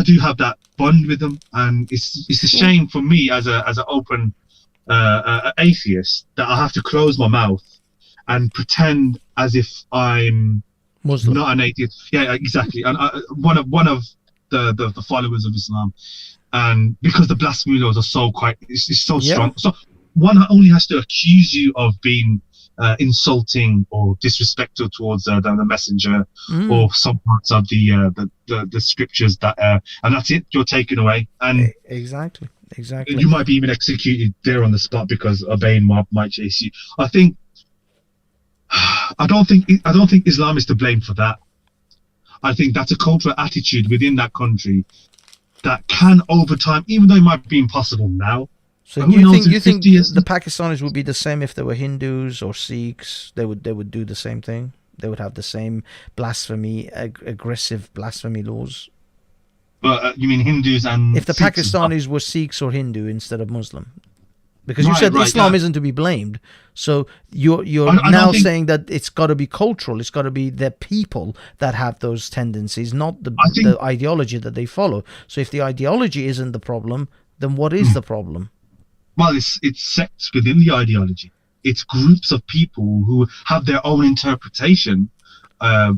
do have that bond with them, and it's a shame for me as an open atheist that I have to close my mouth and pretend as if I'm Muslim, not an atheist. Yeah, exactly. And one of the followers of Islam. And because the blasphemy laws are it's so strong. So one only has to accuse you of being insulting or disrespectful towards the messenger or some parts of the scriptures and that's it. You're taken away. And exactly. You might be even executed there on the spot because obeying mob might chase you. I don't think Islam is to blame for that. I think that's a cultural attitude within that country that can, over time, even though it might be impossible now. So you think the Pakistanis would be the same if they were Hindus or Sikhs? They would do the same thing. They would have the same blasphemy, aggressive blasphemy laws. You mean Hindus and if the Sikhs Pakistanis were Sikhs or Hindu instead of Muslim? Because you said Islam isn't to be blamed, so you're now saying that it's got to be cultural. It's got to be the people that have those tendencies, not the ideology that they follow. So if the ideology isn't the problem, then what is the problem? Well, it's sects within the ideology. It's groups of people who have their own interpretation.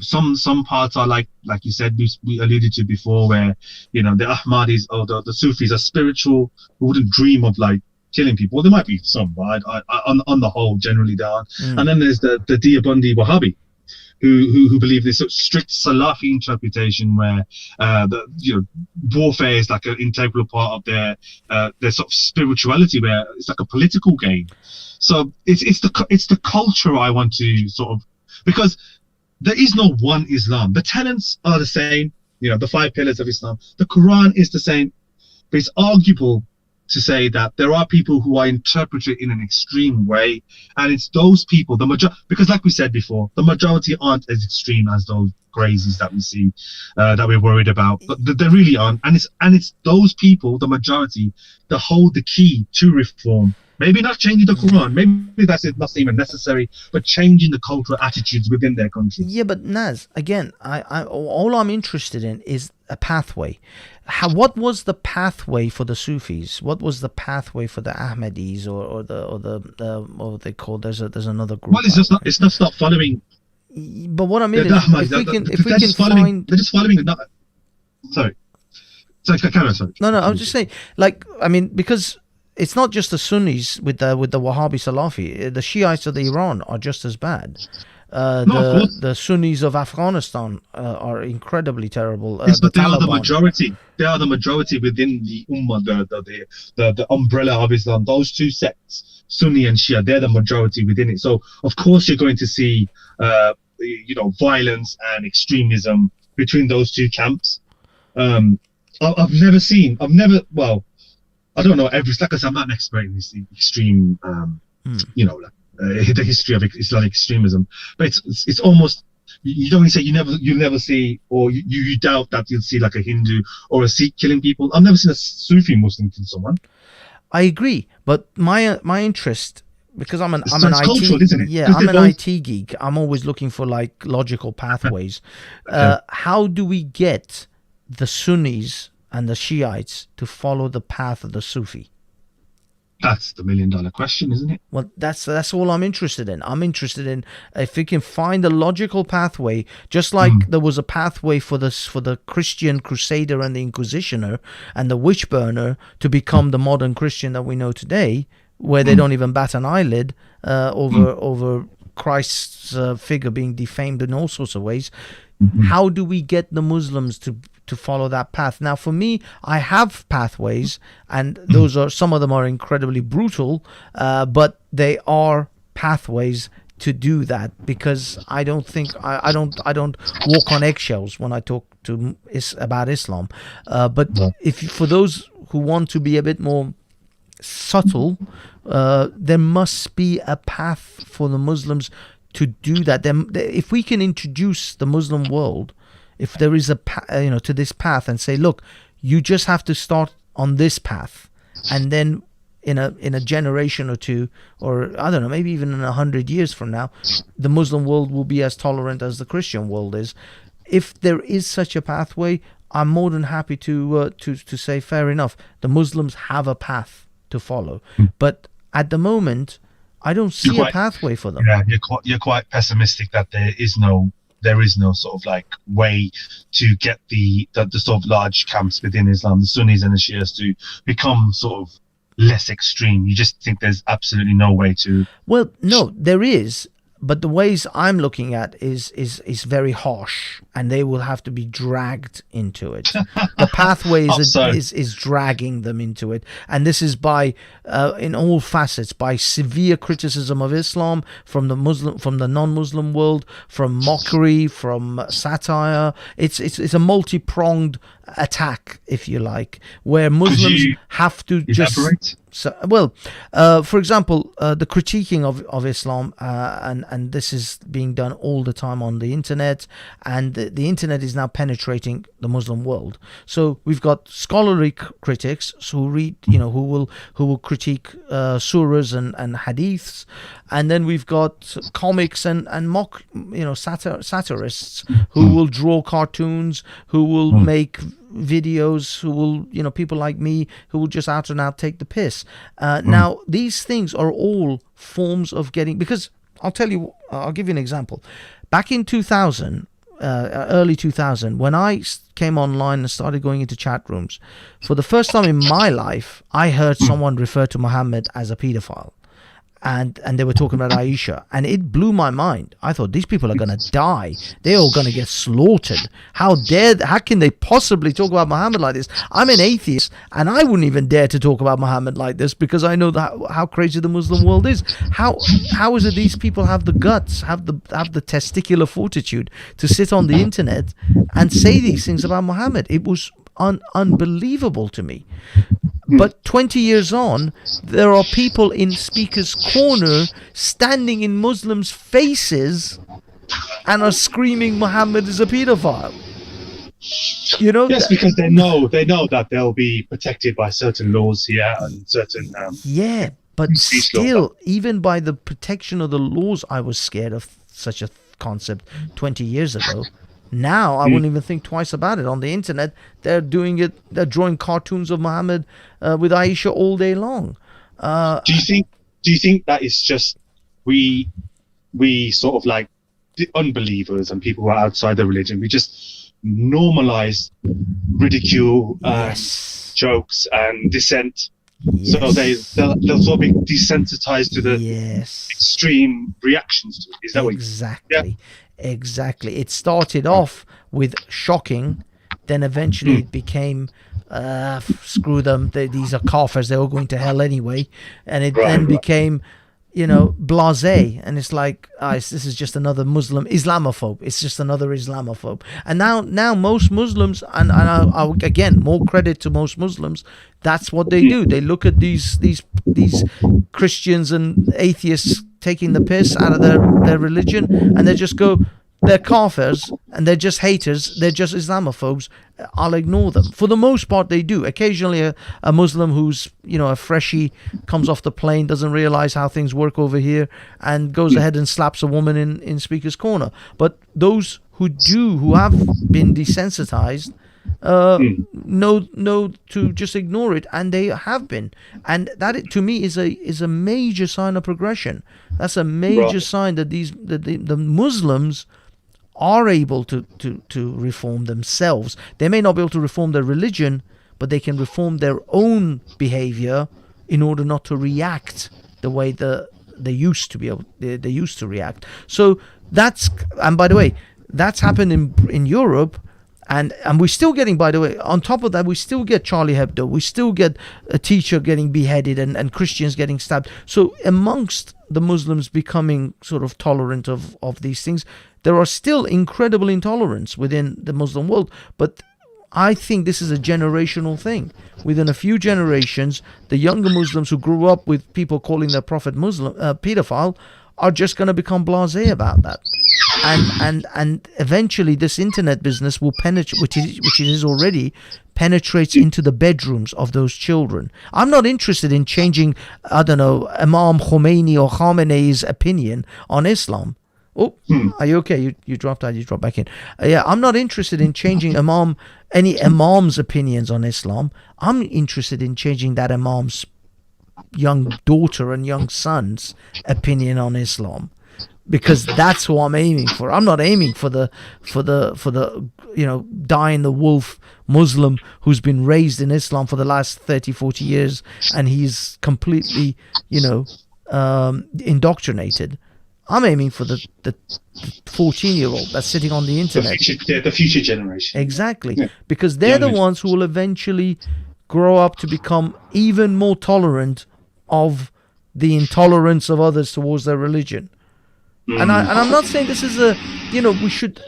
Some parts are like you said, we alluded to before, where the Ahmadis or the Sufis are spiritual. We wouldn't dream of killing people. Well, there might be some, but on the whole, generally they aren't. And then there's the Deobandi Wahhabi, who believe this sort of strict Salafi interpretation, where warfare is like an integral part of their sort of spirituality, where it's like a political game. So it's the culture I want to sort of, because there is no one Islam. The tenets are the same, the 5 pillars of Islam. The Quran is the same, but it's arguable to say that there are people who are interpreted in an extreme way, and it's those people, because like we said before, the majority aren't as extreme as those crazies that we see, that we're worried about, but they really aren't, and it's those people, the majority, that hold the key to reform. Maybe not changing the Quran. Maybe that's even necessary, but changing the cultural attitudes within their countries. Yeah, but Naz, again, all I'm interested in is a pathway. What was the pathway for the Sufis? What was the pathway for the Ahmadis or what they call? There's another group. Well, it's not following. But what I mean is, if we can find, they're just following. Sorry. Sorry. No, I was just saying, like, I mean, because it's not just the Sunnis with the Wahhabi Salafi. The Shiites of the Iran are just as bad. The Sunnis of Afghanistan are incredibly terrible. But they are the majority. They are the majority within the Ummah, the umbrella of Islam. Those two sects, Sunni and Shia, they're the majority within it. So of course you're going to see, violence and extremism between those two camps. I've never seen. I don't know. Like I said, I'm not an expert in this extreme, the history of Islamic extremism. But it's almost, you don't say you'll never see, or you doubt that you'll see like a Hindu or a Sikh killing people. I've never seen a Sufi Muslim kill someone. I agree, but my interest, because I'm an cultural, IT, isn't it? Yeah, I'm an IT geek. I'm always looking for like logical pathways. How do we get the Sunnis and the Shiites to follow the path of the Sufi? That's the $1 million question, isn't it? Well, that's all I'm interested in. I'm interested in if we can find a logical pathway, just like there was a pathway for the Christian Crusader and the Inquisitioner and the witch burner to become the modern Christian that we know today, where they don't even bat an eyelid over Christ's figure being defamed in all sorts of ways. How do we get the Muslims to follow that path? Now, for me, I have pathways, and some of them are incredibly brutal, but they are pathways to do that, because I don't walk on eggshells when I talk about Islam. But for those who want to be a bit more subtle, there must be a path for the Muslims to do that. If we can introduce the Muslim world, if there is to this path, and say, look, you just have to start on this path, and then in a generation or two, or I don't know, maybe even in 100 years from now, the Muslim world will be as tolerant as the Christian world is. If there is such a pathway, I'm more than happy to say, fair enough, the Muslims have a path to follow. But at the moment, I don't see a pathway for them. Yeah, you're quite pessimistic that there is no sort of like way to get the sort of large camps within Islam, the Sunnis and the Shias, to become sort of less extreme. You just think there's absolutely no way to. Well, no, there is. But the ways I'm looking at is very harsh, and they will have to be dragged into it. The pathway is dragging them into it, and this is by in all facets, by severe criticism of Islam from the non-Muslim world, from mockery, from satire. It's a multi-pronged attack, if you like, where Muslims have to elaborate? For example, the critiquing of Islam, and this is being done all the time on the internet, and the internet is now penetrating the Muslim world. So we've got scholarly critics who read, who will critique surahs and hadiths, and then we've got comics and mock, satirists who will draw cartoons, who will make videos, who will, people like me who will just out and out take the piss. Now, these things are all forms of getting, because I'll give you an example. Back in 2000, early 2000, when I came online and started going into chat rooms, for the first time in my life, I heard someone refer to Muhammad as a pedophile. And they were talking about Aisha, and it blew my mind. I thought, these people are going to die. They're all going to get slaughtered. How can they possibly talk about Muhammad like this? I'm an atheist, and I wouldn't even dare to talk about Muhammad like this, because I know how crazy the Muslim world is. How is it these people have the guts, have the testicular fortitude to sit on the internet and say these things about Muhammad? It was unbelievable to me. But 20 years on, there are people in Speaker's Corner standing in Muslims' faces and are screaming Muhammad is a pedophile. Yes, because they know that they'll be protected by certain laws here and certain. Yeah, But Speech law. still, even by the protection of the laws, I was scared of such a concept 20 years ago. Now I wouldn't even think twice about it. On the internet, they're doing it. They're drawing cartoons of Muhammad with Aisha all day long. Do you think that is just we sort of like the unbelievers and people who are outside the religion, we just normalize ridicule, Yes. jokes and dissent, Yes. so they'll sort of be desensitized to the Yes. extreme reactions to it. Is that what Exactly. Exactly. It started off with shocking, then eventually it became screw them, these are kafirs, they're all going to hell anyway, and it then became, you know, blasé, and it's like, this is just another Muslim Islamophobe. It's just another Islamophobe. And now most Muslims, and I again, more credit to most Muslims, that's what they do. They look at these Christians and atheists taking the piss out of their religion, and they just go, they're kafirs and they're just haters, they're just Islamophobes, I'll ignore them. For the most part, they do. Occasionally a Muslim who's, you know, a freshie, comes off the plane, doesn't realize how things work over here, and goes ahead and slaps a woman in Speaker's Corner. But those who have been desensitized, know to just ignore it, and they have been, and that to me is a major sign of progression. That's a major sign that the Muslims are able to reform themselves. They may not be able to reform their religion, but they can reform their own behavior in order not to react the way they used to be able. They used to react. So that's, and by the way, that's happened in Europe. And we're still getting, by the way, on top of that, we still get Charlie Hebdo. We still get a teacher getting beheaded and Christians getting stabbed. So amongst the Muslims becoming sort of tolerant of these things, there are still incredible intolerance within the Muslim world. But I think this is a generational thing. Within a few generations, the younger Muslims who grew up with people calling their prophet Muslim pedophile are just going to become blasé about that. And eventually this internet business will penetrate, which it is already, penetrates into the bedrooms of those children. I'm not interested in changing, I don't know, Imam Khomeini or Khamenei's opinion on Islam. Oh, are you okay? You dropped out, you dropped back in. Yeah, I'm not interested in changing any imam's opinions on Islam. I'm interested in changing that imam's young daughter and young son's opinion on Islam, because that's who I'm aiming for. I'm not aiming for the you know, dying the wolf Muslim who's been raised in Islam for the last 30-40 years and he's completely, you know, indoctrinated. I'm aiming for the 14-year-old that's sitting on the internet. The future generation. Exactly. Yeah. Because they're the ones who will eventually grow up to become even more tolerant of the intolerance of others towards their religion. And I'm not saying this is we should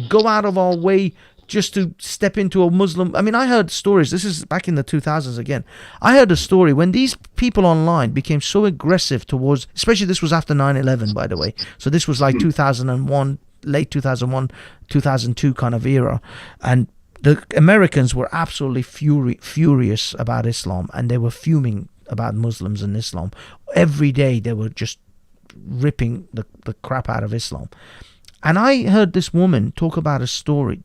go out of our way just to step into a Muslim. I mean, I heard stories. This is back in the 2000s again. I heard a story when these people online became so aggressive towards, especially this was after 9/11, by the way. So this was like 2001, late 2001, 2002 kind of era. And the Americans were absolutely furious about Islam, and they were fuming about Muslims and Islam. Every day they were just ripping the crap out of Islam. And I heard this woman talk about a story,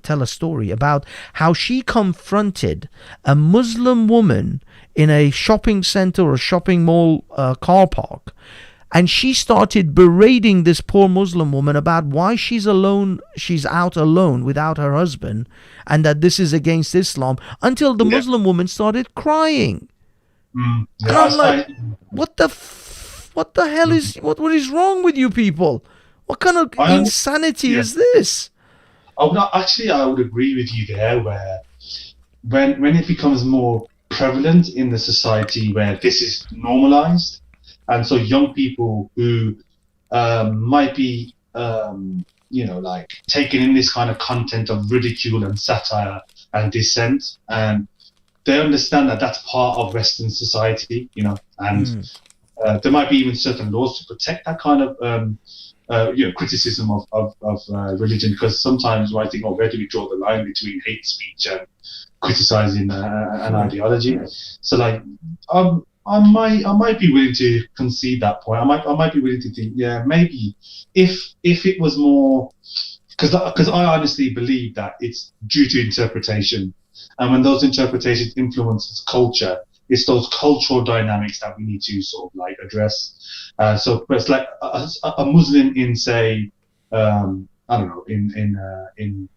tell a story about how she confronted a Muslim woman in a shopping center or shopping mall car park. And she started berating this poor Muslim woman about why she's out alone without her husband, and that this is against Islam, until the Muslim woman started crying. And I'm like, what the hell is, what is wrong with you people? What kind of insanity is this? Oh, no, actually, I would agree with you there, where when it becomes more prevalent in the society where this is normalized, and so young people who might be, like taking in this kind of content of ridicule and satire and dissent, and they understand that that's part of Western society, and there might be even certain laws to protect that kind of criticism of religion, because sometimes I think, oh, where do we draw the line between hate speech and criticizing an ideology? So like, I might be willing to concede that point. I might be willing to think, yeah, maybe if it was more, because I honestly believe that it's due to interpretation, and when those interpretations influence culture, it's those cultural dynamics that we need to sort of like address. So it's like a Muslim in, say, I don't know, in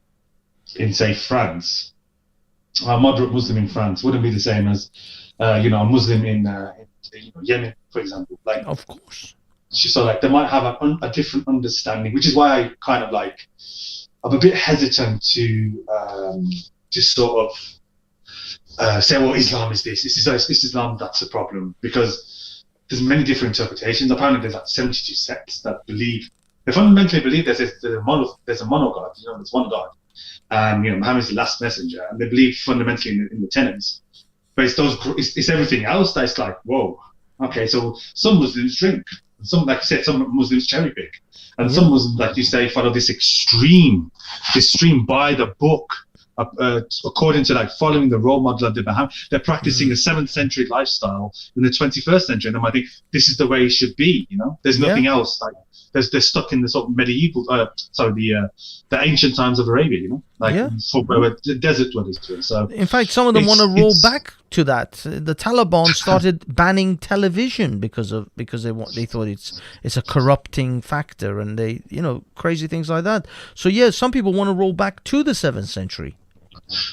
say France, a moderate Muslim in France wouldn't be the same as a Muslim in Yemen, for example. Like, Of course. so like they might have a different understanding, which is why I kind of like, I'm a bit hesitant to sort of say, well, Islam is this, it's Islam that's a problem, because there's many different interpretations. Apparently there's like 72 sects that they fundamentally believe there's a mono God, there's one God, and Muhammad's the last messenger, and they believe fundamentally in the tenets. But it's everything else that's like, whoa, okay, so some Muslims drink, some, like you said, some Muslims cherry pick, and some Muslims, like you say, follow this extreme by the book, according to like following the role model of the Muhammad. They're practicing a 7th century lifestyle in the 21st century, and I think this is the way it should be. There's nothing else. Like they're stuck in the sort of medieval, the ancient times of Arabia. For where the desert dwellers to. So in fact, some of them want to roll back to that. The Taliban started banning television because they thought it's a corrupting factor, and they crazy things like that. So yeah, some people want to roll back to the 7th century.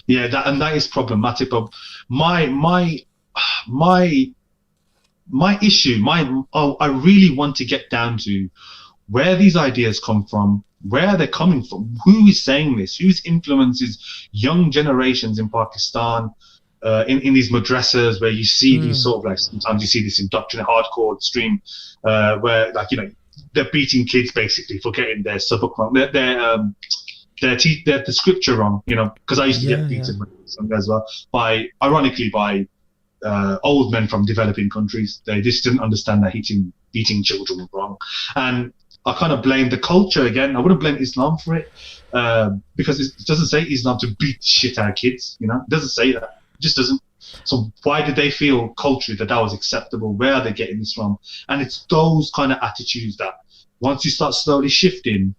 Yeah, that is problematic. But my issue, I really want to get down to where these ideas come from, where they're coming from, who is saying this, whose influences young generations in Pakistan, in these madrasas, where you see these sort of like, sometimes you see this indoctrinate hardcore stream, where like they're beating kids basically for getting their sabak wrong, the scripture wrong, because I used to get beaten as well by old men from developing countries. They just didn't understand that beating children was wrong, and I kind of blame the culture again. I wouldn't blame Islam for it, because it doesn't say Islam to beat shit out of kids. It doesn't say that. It just doesn't. So why did they feel culturally that was acceptable? Where are they getting this from? And it's those kind of attitudes that once you start slowly shifting,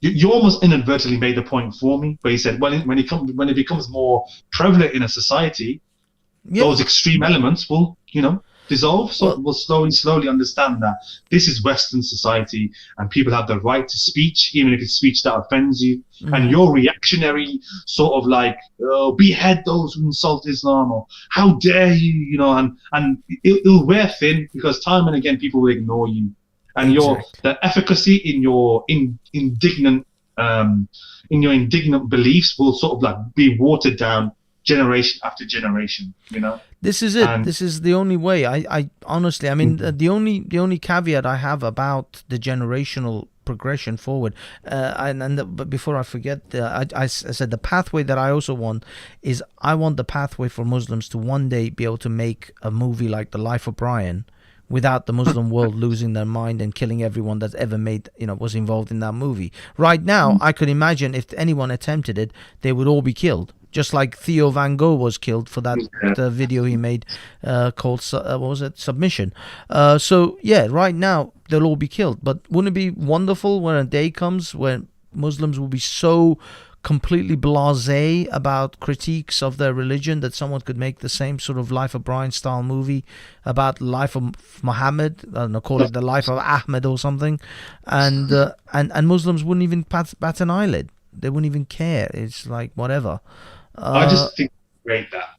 you almost inadvertently made the point for me, where you said, when it becomes more prevalent in a society, those extreme elements will, dissolve. So we'll slowly understand that this is Western society, and people have the right to speech, even if it's speech that offends you. And your reactionary sort of like, behead those who insult Islam, or how dare you, and it'll wear thin, because time and again people will ignore you. And the efficacy in your indignant beliefs will sort of like be watered down generation after generation. This is it. This is the only way. I honestly, the only caveat I have about the generational progression forward, but before I forget, I said the pathway that I also want is, I want the pathway for Muslims to one day be able to make a movie like The Life of Brian, without the Muslim world losing their mind and killing everyone that's ever was involved in that movie. Right now, I could imagine if anyone attempted it, they would all be killed. Just like Theo Van Gogh was killed for that video he made called, what was it, Submission. So yeah, right now they'll all be killed. But wouldn't it be wonderful when a day comes when Muslims will be so completely blasé about critiques of their religion that someone could make the same sort of Life of Brian style movie about the life of Muhammad, I don't know, call it The Life of Ahmed or something, and Muslims wouldn't even bat an eyelid. They wouldn't even care. It's like whatever. I just think it's great that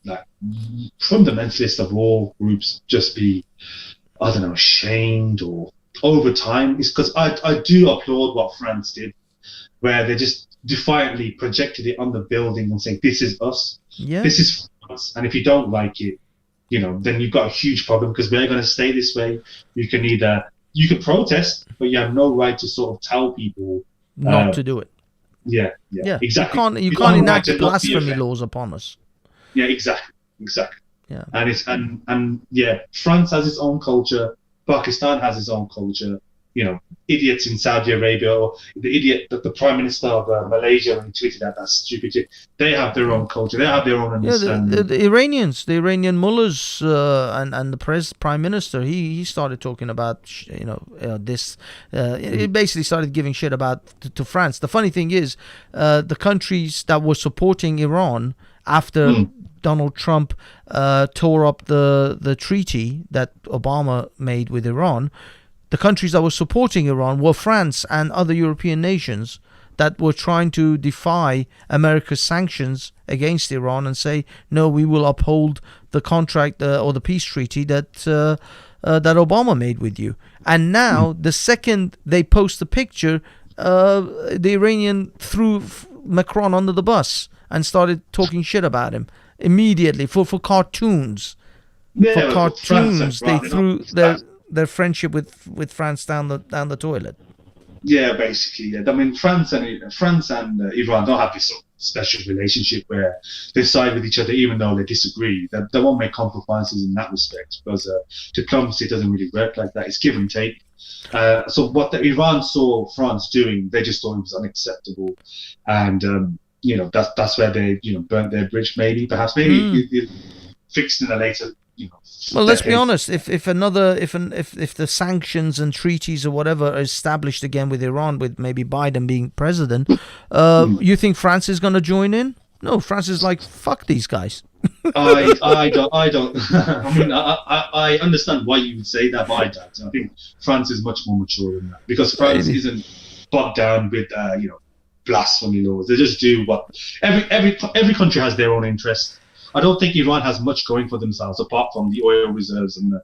like fundamentalists of all groups just be, I don't know, shamed or over time. It's because I do applaud what France did, where they just defiantly projected it on the building and saying, this is us, this is France, and if you don't like it, then you've got a huge problem, because we're going to stay this way. You can protest, but you have no right to sort of tell people not to do it. Yeah, exactly. You can't enact blasphemy laws upon us. Yeah, exactly. Yeah. And France has its own culture, Pakistan has its own culture, idiots in Saudi Arabia, or the Prime Minister of Malaysia, when he tweeted that's stupid shit. They have their own culture. They have their own understanding. The Iranian mullahs and the Prime Minister, he started talking about this. He basically started giving shit about to France. The funny thing is, the countries that were supporting Iran after Donald Trump tore up the treaty that Obama made with Iran. The countries that were supporting Iran were France and other European nations that were trying to defy America's sanctions against Iran and say, no, we will uphold the contract or the peace treaty that Obama made with you. And now, the second they post the picture, the Iranian threw Macron under the bus and started talking shit about him immediately for cartoons. Yeah, for cartoons, they threw their friendship with France down the toilet. Yeah, basically. Yeah. I mean, France and Iran don't have this sort of special relationship where they side with each other even though they disagree. They won't make compromises in that respect, because diplomacy doesn't really work like that. It's give and take. So what Iran saw France doing, they just thought it was unacceptable, and that's where they burnt their bridge. Maybe fixed in a later. Well, let's be honest. If the sanctions and treaties or whatever are established again with Iran, with maybe Biden being president, you think France is going to join in? No, France is like, fuck these guys. I don't. I mean, I understand why you would say that, but I don't. I think France is much more mature than that, because France isn't bogged down with blasphemy laws. They just do what every country has their own interests. I don't think Iran has much going for themselves apart from the oil reserves and the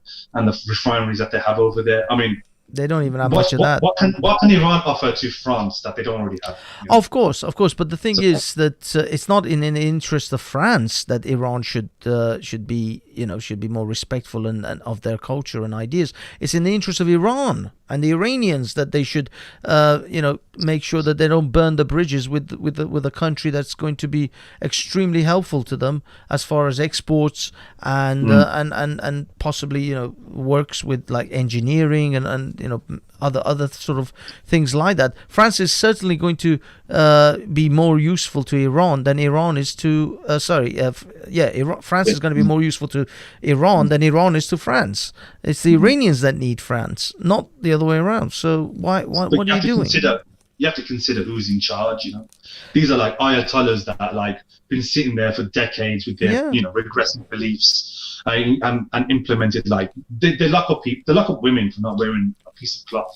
refineries that they have over there. I mean, they don't even have much of that. What can Iran offer to France that they don't already have? Of course. But the thing is that it's not in the interest of France that Iran should be more respectful and of their culture and ideas. It's in the interest of Iran and the Iranians that they should make sure that they don't burn the bridges with a country that's going to be extremely helpful to them as far as exports and possibly works with like engineering and other sort of things like that. France is certainly going to be more useful to Iran than Iran is to France is going to be more useful to Iran than Iran is to France. It's the Iranians that need France, not the other way around. So what are you doing? You have to consider who's in charge. These are like ayatollahs that like been sitting there for decades with their regressive beliefs and implemented like they lock up women for not wearing a piece of cloth.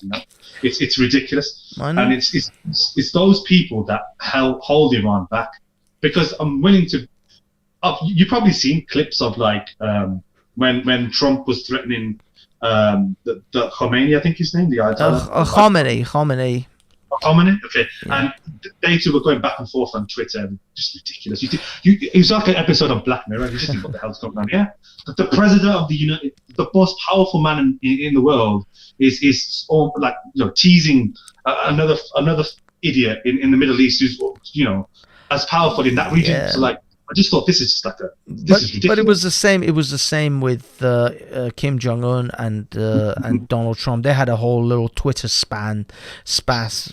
It's ridiculous, and it's those people that hold Iran back, because I'm willing to. You've probably seen clips of like when Trump was threatening the Khomeini, I think his name, the ayatollah. Khomeini. Okay, and they two were going back and forth on Twitter, just ridiculous. It was like an episode of Black Mirror. You just think, what the hell's going on here? The president of the most powerful man in the world is all like teasing another idiot in the Middle East who's as powerful in that region. Yeah. So like, I just thought this is just like this is ridiculous. But it was the same. It was the same with Kim Jong-un and Donald Trump. They had a whole little Twitter spat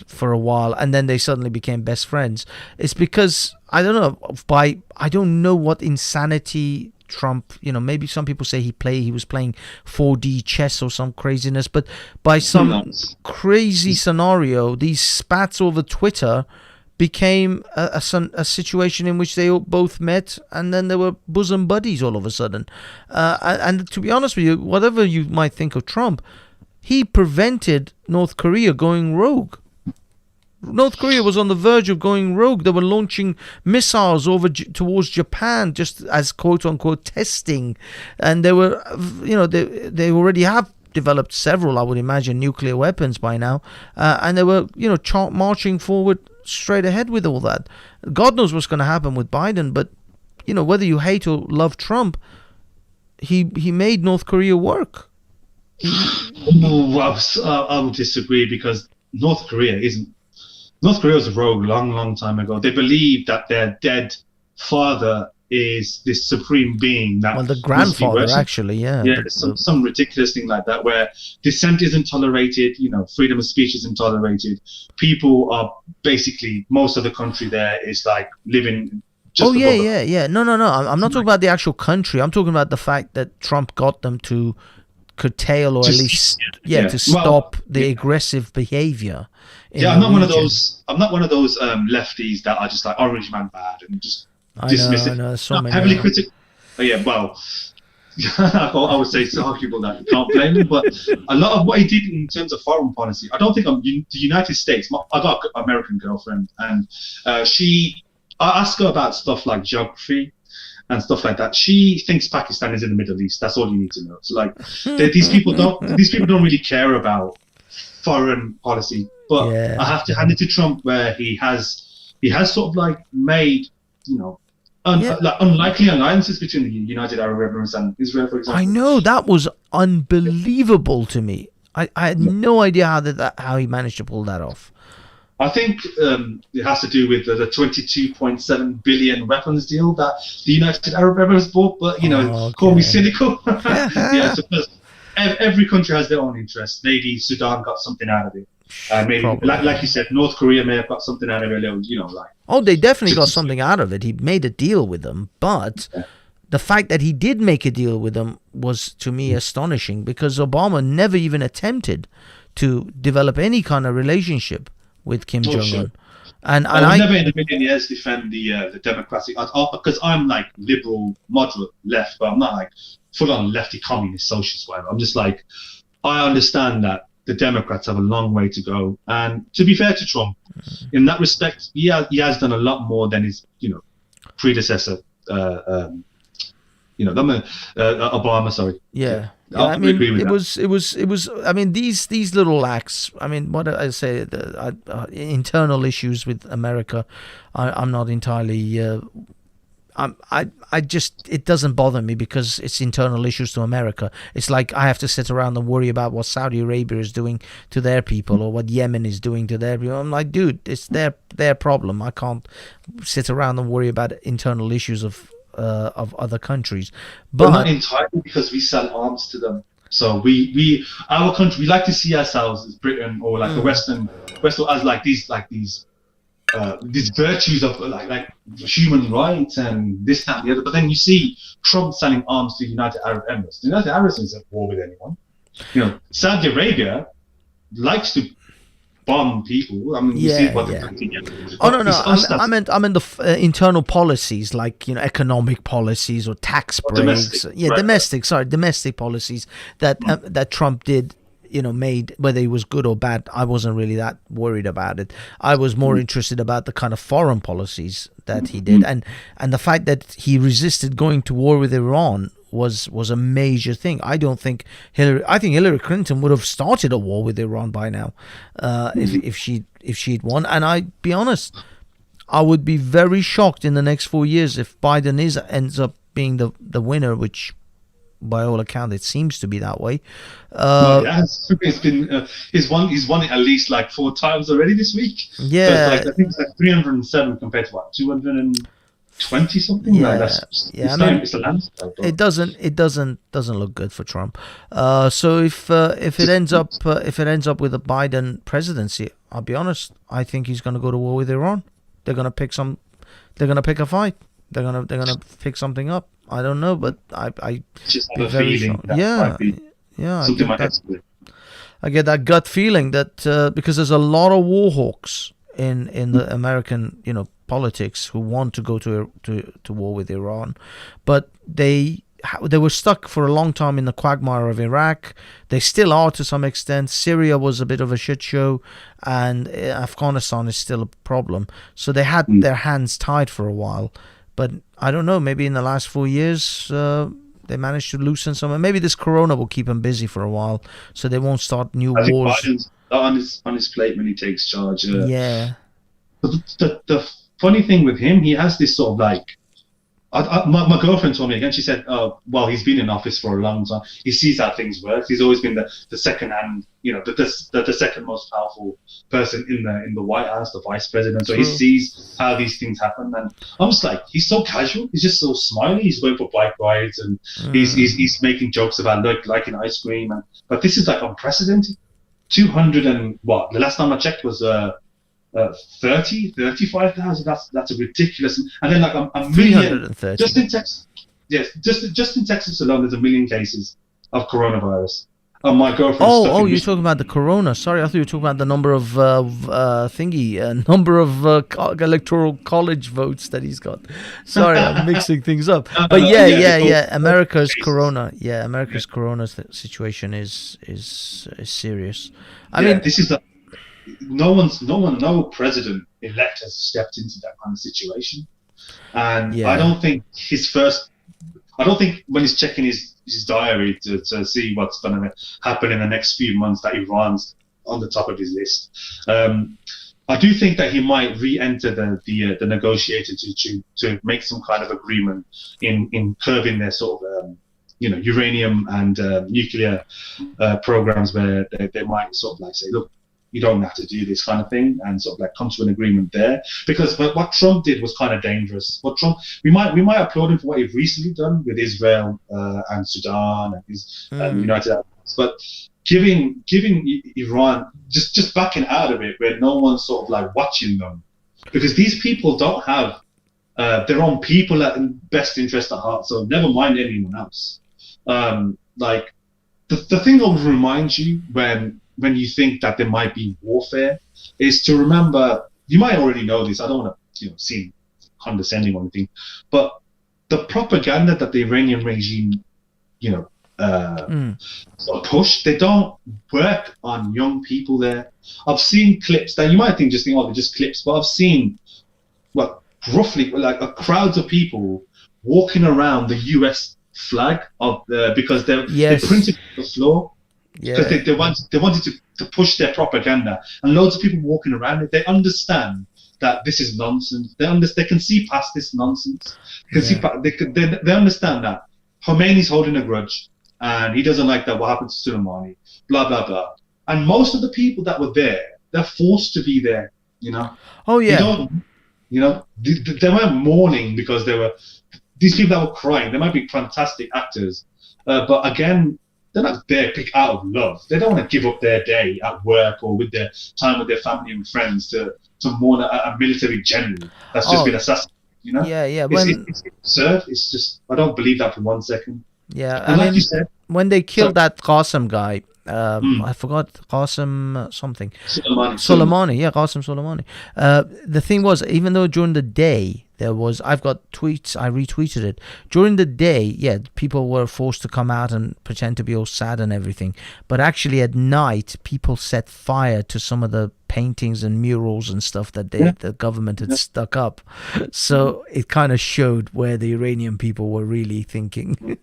for a while, and then they suddenly became best friends. It's because I don't know what insanity Trump. Maybe some people say he was playing 4D chess or some craziness, but by some crazy scenario, these spats over Twitter became a situation in which they both met, and then they were bosom buddies all of a sudden. And to be honest with you, whatever you might think of Trump, he prevented North Korea going rogue. North Korea was on the verge of going rogue. They were launching missiles towards Japan just as quote unquote testing, and they were, they already have developed several, I would imagine, nuclear weapons by now, and they were, marching forward straight ahead with all that. God knows what's going to happen with Biden, but whether you hate or love Trump, he made North Korea work. I would disagree, because North Korea was rogue long time ago. They believe that their dead father is this supreme being that Well, the must be grandfather, worshipped. actually, yeah. Yeah, some ridiculous thing like that, where dissent isn't tolerated, freedom of speech isn't tolerated. People are basically, most of the country there is like living just above it. Yeah. No. I'm not talking about the actual country. I'm talking about the fact that Trump got them to curtail, or at least, to stop the aggressive behavior. Yeah, I'm not one of those. I'm not one of those lefties that are just like orange man bad and just dismiss it. I know, so many heavily critical. Yeah, well, I would say it's arguable that you can't blame him, but a lot of what he did in terms of foreign policy, I don't think the United States. I got an American girlfriend, and I ask her about stuff like geography and stuff like that. She thinks Pakistan is in the Middle East. That's all you need to know. So like, these people don't really care about foreign policy. But I have to hand it to Trump, where he has sort of like made like unlikely alliances between the United Arab Emirates and Israel, for example. I know, that was unbelievable to me. I had no idea how he managed to pull that off. I think it has to do with the 22.7 billion weapons deal that the United Arab Emirates bought. But call me cynical. Yeah, because every country has their own interests. Maybe Sudan got something out of it. Maybe, like you said, North Korea may have got something out of it. Oh, they definitely got something out of it. He made a deal with them, but the fact that he did make a deal with them was, to me, astonishing, because Obama never even attempted to develop any kind of relationship with Kim Jong-un. Sure. And I would never in a million years defend the democratic, because I'm like liberal, moderate, left, but I'm not like full-on lefty communist socialist, whatever. I'm just like, I understand that the Democrats have a long way to go, and to be fair to Trump, in that respect, he has done a lot more than his predecessor, Obama. Sorry. Yeah. I mean, it was. I mean, these little acts. I mean, what I say, internal issues with America. I'm not entirely. I just, it doesn't bother me because it's internal issues to America. It's like I have to sit around and worry about what Saudi Arabia is doing to their people, or what Yemen is doing to their people. I'm like, dude, it's their problem. I can't sit around and worry about internal issues of other countries. But not entirely, because we sell arms to them. So our country, we like to see ourselves as Britain, or like the Western as like these virtues of like human rights and this, that, and the other. But then you see Trump selling arms to the United Arab Emirates. The United Arab Emirates isn't at war with anyone. Saudi Arabia likes to bomb people. I mean, you see what they're doing. Oh no, I meant the internal policies, like economic policies or tax breaks. Domestic policies that Trump did. Made, whether he was good or bad, I wasn't really that worried about it. I was more interested about the kind of foreign policies that he did, and the fact that he resisted going to war with Iran was a major thing. I think Hillary Clinton would have started a war with Iran by now, if she'd won. And I'd be honest, I would be very shocked in the next 4 years if Biden ends up being the winner, which, by all accounts, it seems to be that way. It's been he's won it at least like 4 times already this week. Yeah, so I think it's like 307 compared to what, 220 something. Yeah, it's a landslide. It doesn't look good for Trump. So if it ends up with a Biden presidency, I'll be honest, I think he's going to go to war with Iran. They're going to pick a fight. They're gonna pick something up. I don't know, but I just have a feeling that I get that gut feeling that because there's a lot of war hawks in the American politics who want to go to war with Iran, but they were stuck for a long time in the quagmire of Iraq. They still are to some extent. Syria was a bit of a shit show, and Afghanistan is still a problem. So they had their hands tied for a while. But I don't know, maybe in the last 4 years, they managed to loosen some. Maybe this corona will keep them busy for a while, so they won't start new wars. I think Biden's on his plate when he takes charge. Yeah. The funny thing with him, he has this sort of like My girlfriend told me again. She said, "Oh, well, he's been in office for a long time. He sees how things work. He's always been the second hand, the second most powerful person in the White House, the vice president. So he True. sees how these things happen." And I'm just like, he's so casual. He's just so smiley. He's going for bike rides and he's making jokes about liking ice cream. But this is like unprecedented. 200 and what? The last time I checked was 35,000. That's a ridiculous. And then like a million 330. just in Texas. Yes, just in Texas alone, there's a million cases of coronavirus. My girlfriend. Oh, you're talking about the corona. Sorry, I thought you were talking about the number of number of electoral college votes that he's got. Sorry, I'm mixing things up. But yeah. America's corona. Yeah, America's corona situation is serious. I mean, this is no president elect has stepped into that kind of situation, and I don't think when he's checking his diary to see what's going to happen in the next few months that Iran's on the top of his list. I do think that he might re-enter the negotiator to make some kind of agreement in curbing their sort of uranium and nuclear programs, where they might sort of like say, look, you don't have to do this kind of thing, and sort of like come to an agreement there. Because what Trump did was kind of dangerous. We might applaud him for what he's recently done with Israel and Sudan and his United Arab Emirates, but giving Iran just backing out of it, where no one's sort of like watching them, because these people don't have their own people at best interest at heart. So never mind anyone else. Like the thing I would remind you when you think that there might be warfare is to remember, you might already know this, I don't want to seem condescending or anything, but the propaganda that the Iranian regime sort of push, they don't work on young people there. I've seen clips that you might think they're just clips, but I've seen roughly like crowds of people walking around the US flag because they printed it on the floor. Because they wanted to push their propaganda, and loads of people walking around it. They understand that this is nonsense. They can see past this nonsense. They understand that Khomeini's holding a grudge, and he doesn't like that what happened to Soleimani. Blah blah blah. And most of the people that were there, they're forced to be there. Oh yeah. They weren't mourning because these people that were crying. They might be fantastic actors, but again, they're not there out of love. They don't want to give up their day at work or with their time with their family and friends to mourn a military general that's just been assassinated. Yeah. It's absurd. It's just, I don't believe that for 1 second. Yeah, And like you said, when they killed that Qasem guy, I forgot Qasem something. Soleimani, yeah, Qasem Soleimani. The thing was, even though during the day I've got tweets, I retweeted it. During the day, people were forced to come out and pretend to be all sad and everything. But actually at night, people set fire to some of the paintings and murals and stuff that the government had stuck up. So it kind of showed where the Iranian people were really thinking.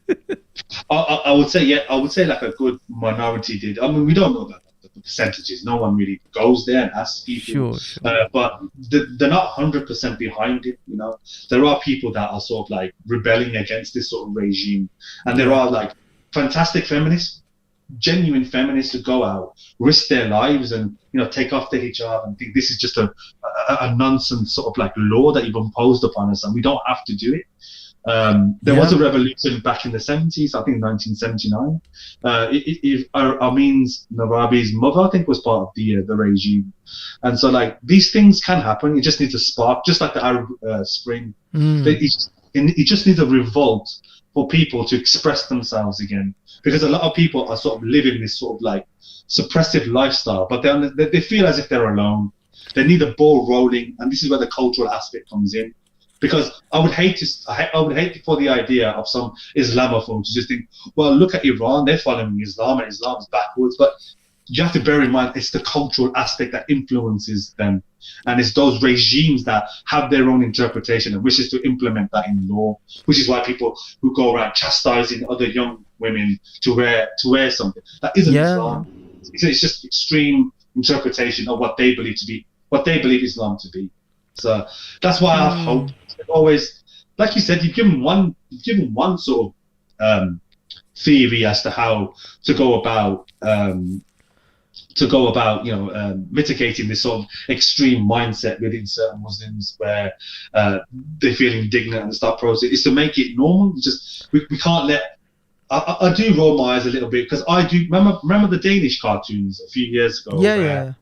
I would say like a good minority did. I mean, we don't know about the percentages. No one really goes there and asks people. Sure. But they're not 100% behind it. There are people that are sort of like rebelling against this sort of regime, and there are like fantastic feminists, genuine feminists who go out, risk their lives, and take off the hijab and think this is just a nonsense sort of like law that you've imposed upon us, and we don't have to do it. There was a revolution back in the 70s, I think 1979. Amin's Narabi's mother, I think, was part of the regime. And so, like, these things can happen. You just need to spark, just like the Arab Spring. It just needs a revolt for people to express themselves again. Because a lot of people are sort of living this sort of like suppressive lifestyle, but they feel as if they're alone. They need a ball rolling, and this is where the cultural aspect comes in. Because I would hate for the idea of some Islamophone to just think, well, look at Iran, they're following Islam and Islam's backwards. But you have to bear in mind it's the cultural aspect that influences them, and it's those regimes that have their own interpretation and wishes to implement that in law, which is why people who go around chastising other young women to wear something that isn't Islam. It's just extreme interpretation of what they believe Islam to be. So that's why I hope always like you said, you've given one sort of theory as to how to go about mitigating this sort of extreme mindset within certain Muslims where they feel indignant and start processing. Is to make it normal. Just we can't let. I do roll my eyes a little bit because I do remember the Danish cartoons a few years ago. Yeah.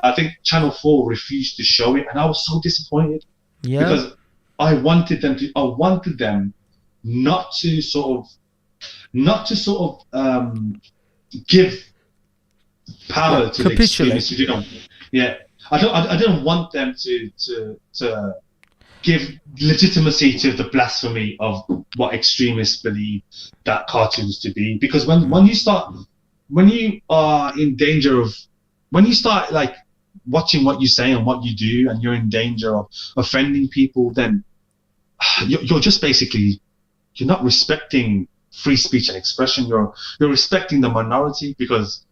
I think Channel 4 refused to show it, and I was so disappointed. Yeah. Because I wanted them not to sort of give power to the extremists. You know, yeah. I don't want them to give legitimacy to the blasphemy of what extremists believe that cartoons to be. Because when you are in danger of, when you start like watching what you say and what you do, and you're in danger of offending people, then you're just basically, you're not respecting free speech and expression. You're respecting the minority, because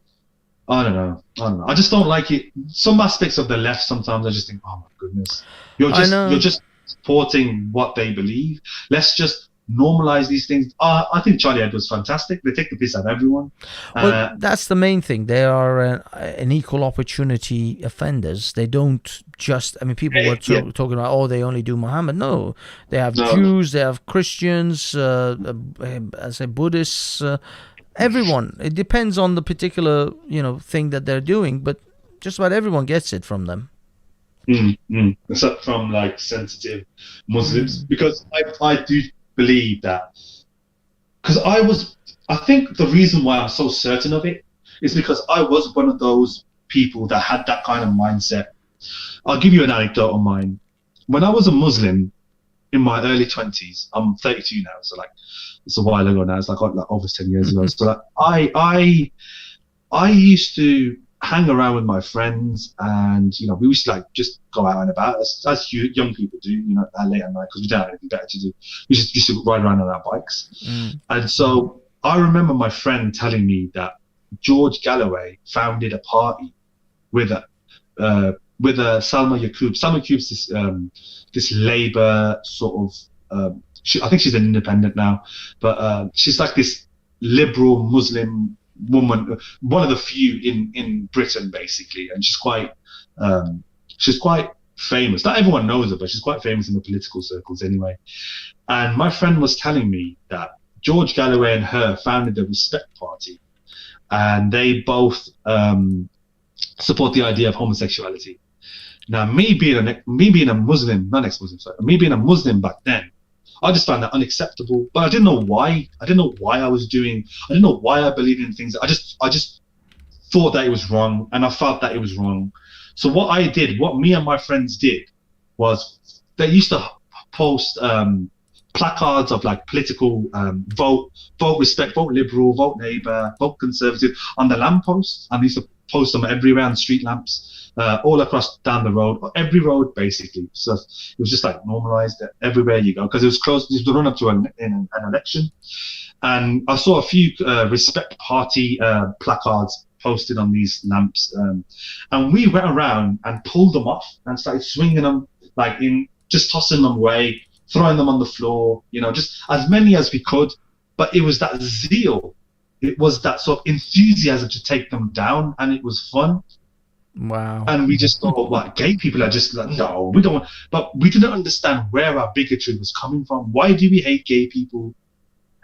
I don't know. I just don't like it. Some aspects of the left sometimes I just think, oh my goodness, you're just supporting what they believe. Let's just normalize these things. I think Charlie Hebdo was fantastic. They take the piss out of everyone. Well, that's the main thing. They are an equal opportunity offenders. They don't just, I mean, people were talking about, oh, they only do Muhammad. No, they have Jews, they have Christians, I say Buddhists, everyone. It depends on the particular, thing that they're doing, but just about everyone gets it from them. Except from like sensitive Muslims, because I do believe that, because I think the reason why I'm so certain of it is because I was one of those people that had that kind of mindset. I'll give you an anecdote of mine. When I was a Muslim in my early 20s, I'm 32 now, so like it's a while ago now. It's like over 10 years ago. So like I used to hang around with my friends, and we used to like just go out and about as young people do, late at night, because we don't have anything better to do. We just used to ride around on our bikes. And so I remember my friend telling me that George Galloway founded a party with Salma Yaqub. Salma Yaqub's this Labour sort of. I think she's an independent now, but she's like this liberal Muslim woman, one of the few in Britain basically, and she's quite famous. Not everyone knows her, but she's quite famous in the political circles anyway. And my friend was telling me that George Galloway and her founded the Respect Party, and they both support the idea of homosexuality. Now, me being a Muslim, not ex-Muslim, sorry, me being a Muslim back then, I just found that unacceptable, but I didn't know why. I didn't know why I didn't know why I believed in things. I just thought that it was wrong, and I felt that it was wrong. So what me and my friends did, was they used to post placards of like political vote respect, vote liberal, vote Labour, vote conservative on the lampposts, and they used to post them everywhere on street lamps. All across down the road, every road basically. So it was just like normalized everywhere you go, because it was close. It was the run up to an election, and I saw a few Respect Party placards posted on these lamps, and we went around and pulled them off and started swinging them, just tossing them away, throwing them on the floor, just as many as we could. But it was that zeal, it was that sort of enthusiasm to take them down, and it was fun. Wow. And we just thought, like, gay people are just like, no, we don't. But we didn't understand where our bigotry was coming from. Why do we hate gay people?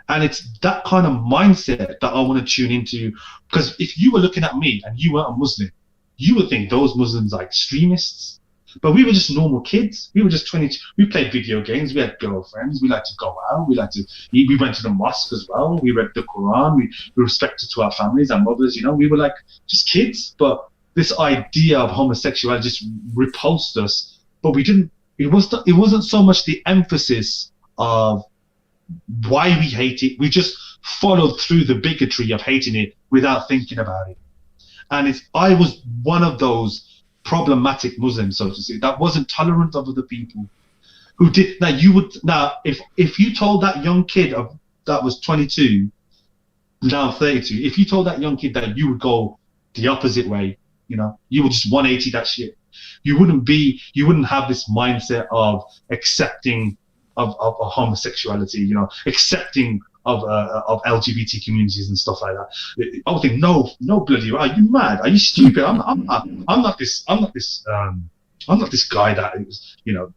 And it's that kind of mindset that I want to tune into. Because if you were looking at me and you weren't a Muslim, you would think those Muslims are extremists. But we were just normal kids. We were just 22. We played video games. We had girlfriends. We liked to go out. We liked to eat. We went to the mosque as well. We read the Quran. We respected to our families, our mothers. We were like just kids. But this idea of homosexuality just repulsed us, but we didn't. It wasn't so much the emphasis of why we hate it. We just followed through the bigotry of hating it without thinking about it. And I was one of those problematic Muslims, so to say, that wasn't tolerant of other people, who did. If you told that young kid that was 22, now 32, if you told that young kid that you would go the opposite way, you would just 180 that shit. You wouldn't have this mindset of accepting of homosexuality, accepting of LGBT communities and stuff like that. I would think, no bloody right, are you mad? Are you stupid? I'm not this guy that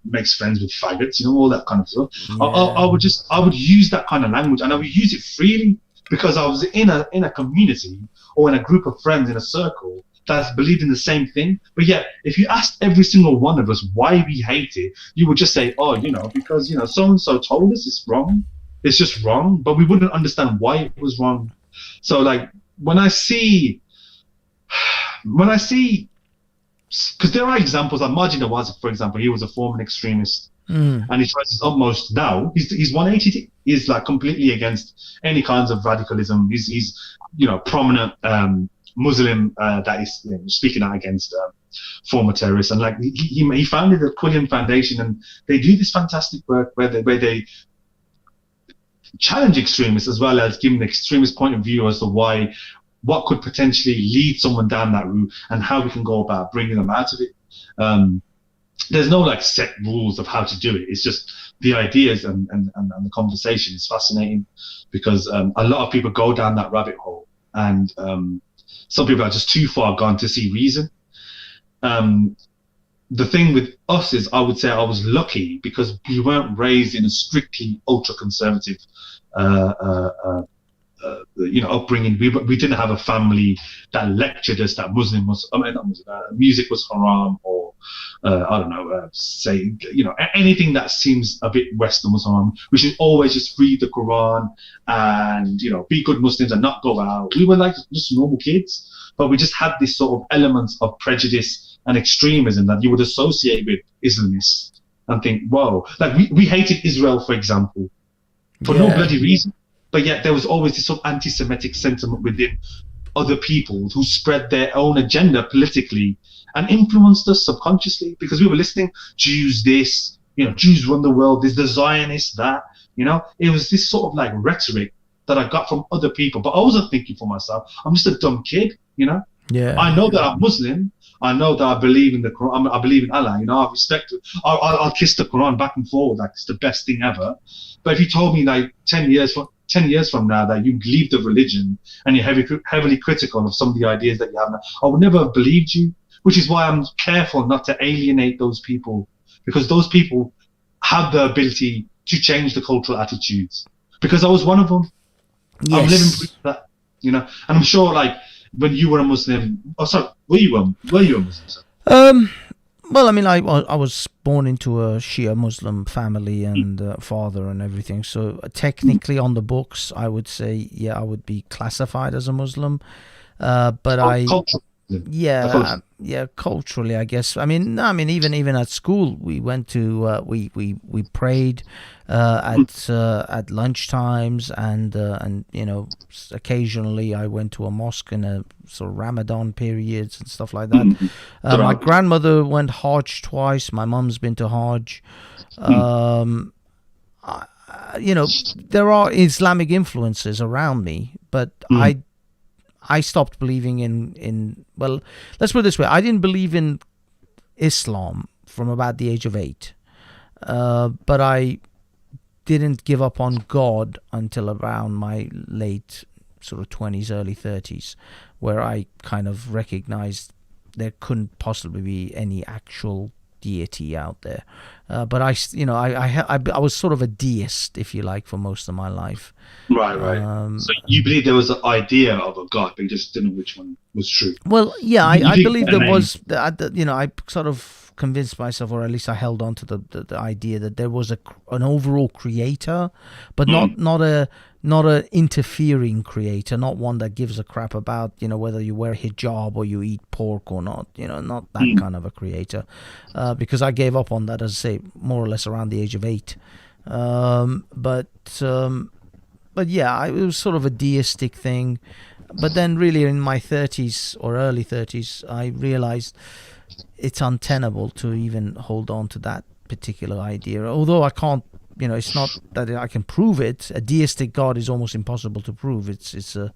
makes friends with faggots, all that kind of stuff. Yeah. I would use that kind of language, and I would use it freely because I was in a community or in a group of friends in a circle that's believed in the same thing. But yet, if you asked every single one of us why we hate it, you would just say, because so and so told us it's wrong. It's just wrong, but we wouldn't understand why it was wrong. So like when I see, because there are examples like Martin Nawaz, for example, he was a former extremist, and he tries his utmost now. He's 180. He's like completely against any kinds of radicalism. He's prominent Muslim that is speaking out against former terrorists, and like he founded the Quilliam Foundation, and they do this fantastic work where they challenge extremists as well as giving the extremist point of view as to what could potentially lead someone down that route and how we can go about bringing them out of it. There's no like set rules of how to do it. It's just the ideas and the conversation is fascinating because a lot of people go down that rabbit hole, and some people are just too far gone to see reason. The thing with us is, I would say I was lucky because we weren't raised in a strictly ultra-conservative, upbringing. We didn't have a family that lectured us that music was haram, or anything that seems a bit Western was haram. We should always just read the Quran and be good Muslims and not go out. We were like just normal kids, but we just had this sort of elements of prejudice and extremism that you would associate with Islamists and think, whoa, like we hated Israel, for example, for no bloody reason, but yet there was always this sort of anti-Semitic sentiment within other people who spread their own agenda politically and influenced us subconsciously because we were listening, Jews this, Jews run the world, there's the Zionists that, it was this sort of like rhetoric that I got from other people, but I wasn't thinking for myself. I'm just a dumb kid, Yeah. I know that I'm Muslim. I know that I believe in the Quran. I believe in Allah. I respect it. I'll kiss the Quran back and forward. Like it's the best thing ever. But if you told me like 10 years from now that you leave the religion and you're heavily critical of some of the ideas that you have now, I would never have believed you. Which is why I'm careful not to alienate those people, because those people have the ability to change the cultural attitudes. Because I was one of them. Yes. I'm living proof of that. And I'm sure like. When you were a Muslim, were you a Muslim? Sir? Well, I mean, I was born into a Shia Muslim family and father and everything. So technically, on the books, I would say, I would be classified as a Muslim. But culturally, I guess. I mean, even at school, we went to we prayed at lunch times, and occasionally I went to a mosque in a sort of Ramadan periods and stuff like that. My grandmother went Hajj twice. My mum's been to Hajj. There are Islamic influences around me, but I stopped believing in well, let's put it this way. I didn't believe in Islam from about the age of 8. But I didn't give up on God until around my late sort of 20s, early 30s, where I kind of recognized there couldn't possibly be any actual deity out there. But I was sort of a deist, if you like, for most of my life. Right. So you believe there was an idea of a God, but you just didn't know which one was true. Well, yeah, I believe there was. I sort of convinced myself, or at least I held on to the idea that there was an overall creator, but not a interfering creator, not one that gives a crap about whether you wear hijab or you eat pork or not. Not that kind of a creator, because I gave up on that, as I say, more or less around the age of 8. But yeah, it was sort of a deistic thing. But then really in my 30s or early 30s, I realized it's untenable to even hold on to that particular idea. Although I can't, it's not that I can prove it. A deistic God is almost impossible to prove. The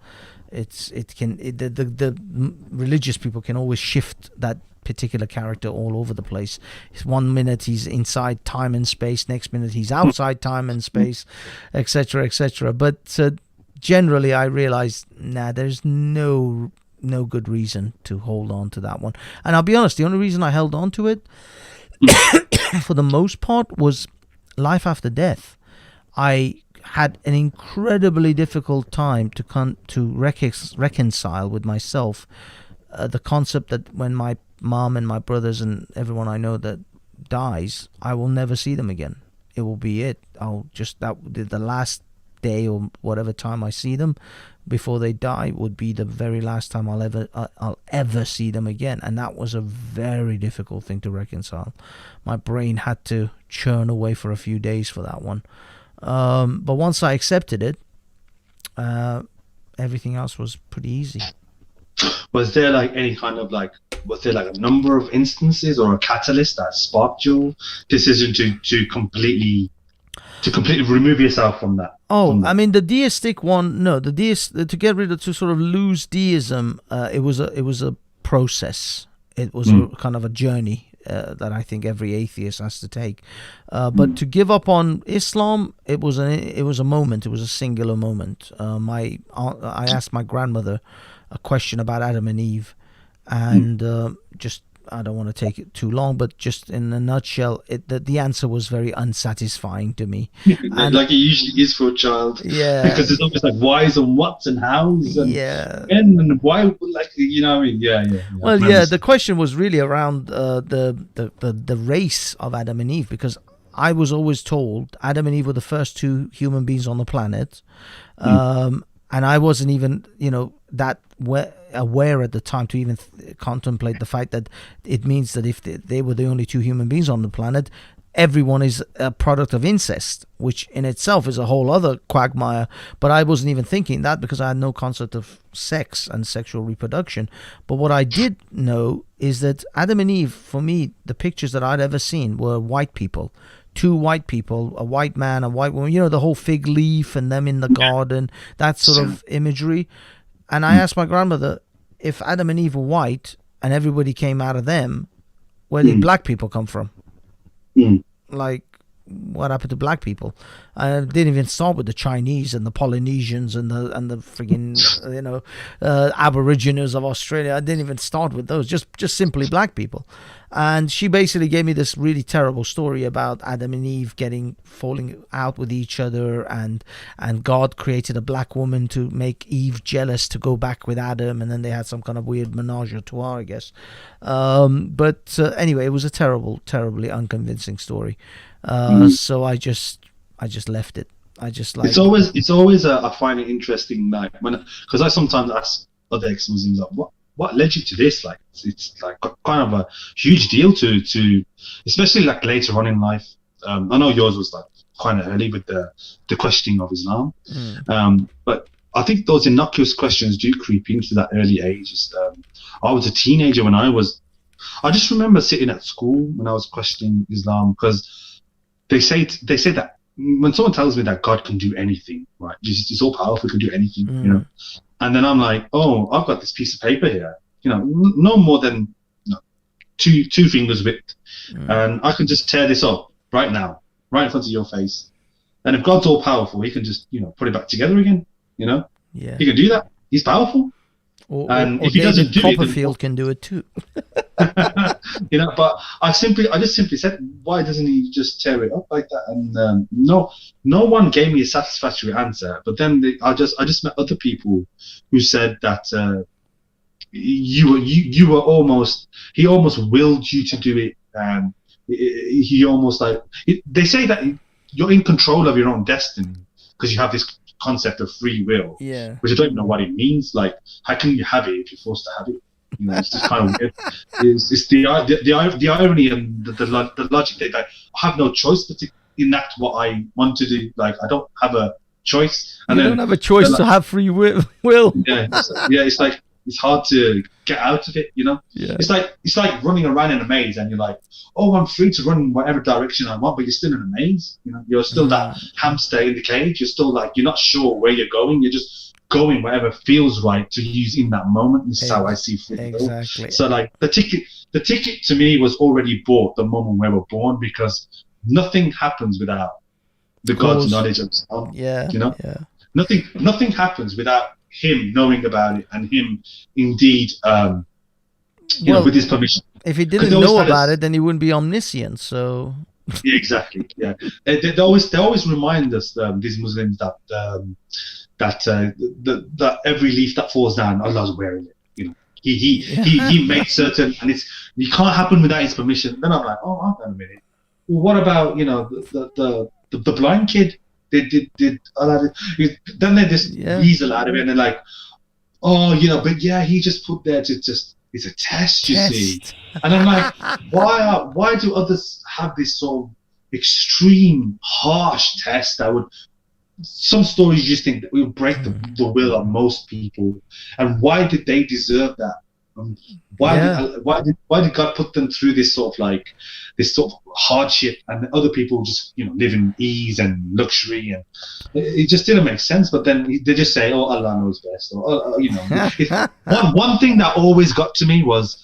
religious people can always shift that particular character all over the place. 1 minute he's inside time and space, next minute he's outside time and space, etc., etc. But generally, I realized, there's no good reason to hold on to that one. And I'll be honest, the only reason I held on to it, for the most part, was life after death. I had an incredibly difficult time to reconcile with myself the concept that when my mom and my brothers and everyone I know that dies, I will never see them again. It will be it. The last day or whatever time I see them before they die would be the very last time I'll ever see them again. And that was a very difficult thing to reconcile. My brain had to churn away for a few days for that one. But once I accepted it, everything else was pretty easy. Was there like any kind of was there like a number of instances or a catalyst that sparked your decision to completely remove yourself from that? I mean, the deistic one, no, to get rid of, to sort of lose deism, it was a process. It was a kind of a journey that I think every atheist has to take. But to give up on Islam, it was a moment. It was a singular moment. I asked my grandmother a question about Adam and Eve, and I don't want to take it too long, but just in a nutshell, the answer was very unsatisfying to me. And, like it usually is for a child. Yeah. Because it's always like whys and whats and hows. And, yeah. And why, like, you know what I mean? Yeah. Well, yeah, the question was really around the race of Adam and Eve, because I was always told Adam and Eve were the first two human beings on the planet. And I wasn't even, that aware at the time to even contemplate the fact that it means that if they were the only two human beings on the planet, everyone is a product of incest, which in itself is a whole other quagmire. But I wasn't even thinking that because I had no concept of sex and sexual reproduction. But what I did know is that Adam and Eve, for me, the pictures that I'd ever seen were white people. Two white people, a white man, a white woman, the whole fig leaf and them in the garden, that sort of imagery. And I asked my grandmother, if Adam and Eve were white and everybody came out of them, where did black people come from? Like, what happened to black people? I didn't even start with the Chinese and the Polynesians and the friggin' Aborigines of Australia. I didn't even start with those. Just simply black people. And she basically gave me this really terrible story about Adam and Eve falling out with each other, and God created a black woman to make Eve jealous to go back with Adam, and then they had some kind of weird menage a trois, I guess. But anyway, it was a terribly unconvincing story. So I just left it. It's always I find it interesting, like because I sometimes ask other ex-Muslims, like, what led you to this? Like it's like kind of a huge deal to especially like later on in life. I know yours was like kind of early with the questioning of Islam, but I think those innocuous questions do creep into that early age. I was a teenager when I just remember sitting at school when I was questioning Islam, because they say that when someone tells me that God can do anything, right? He's all powerful, he can do anything, And then I'm like, oh, I've got this piece of paper here, no more than two fingers width, and I can just tear this up right now, right in front of your face. And if God's all powerful, he can just, put it back together again, Yeah. He can do that. He's powerful. Or if he doesn't do it, Copperfield can do it too. But I just simply said, why doesn't he just tear it up like that? And no one gave me a satisfactory answer. But then I just met other people who said that he almost willed you to do it. He almost they say that you're in control of your own destiny because you have this concept of free will, which I don't even know what it means. Like, how can you have it if you're forced to have it? It's just kind of weird. It's the irony and the logic that I have no choice but to enact what I want to do. Like, I don't have a choice. And you don't have a choice to have free will. It's like it's hard to get out of it. Yeah. It's like running around in a maze, and you're like, oh, I'm free to run in whatever direction I want, but you're still in a maze. You're still that hamster in the cage. You're still like, you're not sure where you're going. You're just going whatever feels right to use in that moment. This is how I see free will. Exactly. So like the ticket to me was already bought the moment we were born, because nothing happens without the God's knowledge of his Son. Yeah. You know, Yeah. nothing happens without him knowing about it and him indeed, you know, with his permission. If he didn't know about it, then he wouldn't be omniscient. So. Yeah, exactly. Yeah, they always remind us, these Muslims, that that every leaf that falls down, Allah's wearing it. You know, he made certain, and it can't happen without his permission. Then I'm like, oh, hold on a minute. Well, what about, you know, the blind kid? Did Allah? Then they just weasel out of it, and they're like, oh, you know, but yeah, he just put there to just. It's a test, you see. And I'm like, why do others have this sort of extreme, harsh test that would, some stories you just think that will break the will of most people? And why did they deserve that? Why did God put them through this sort of hardship, and other people just, you know, live in ease and luxury, and it just didn't make sense. But then they just say, "Oh, Allah knows best," or you know. one thing that always got to me was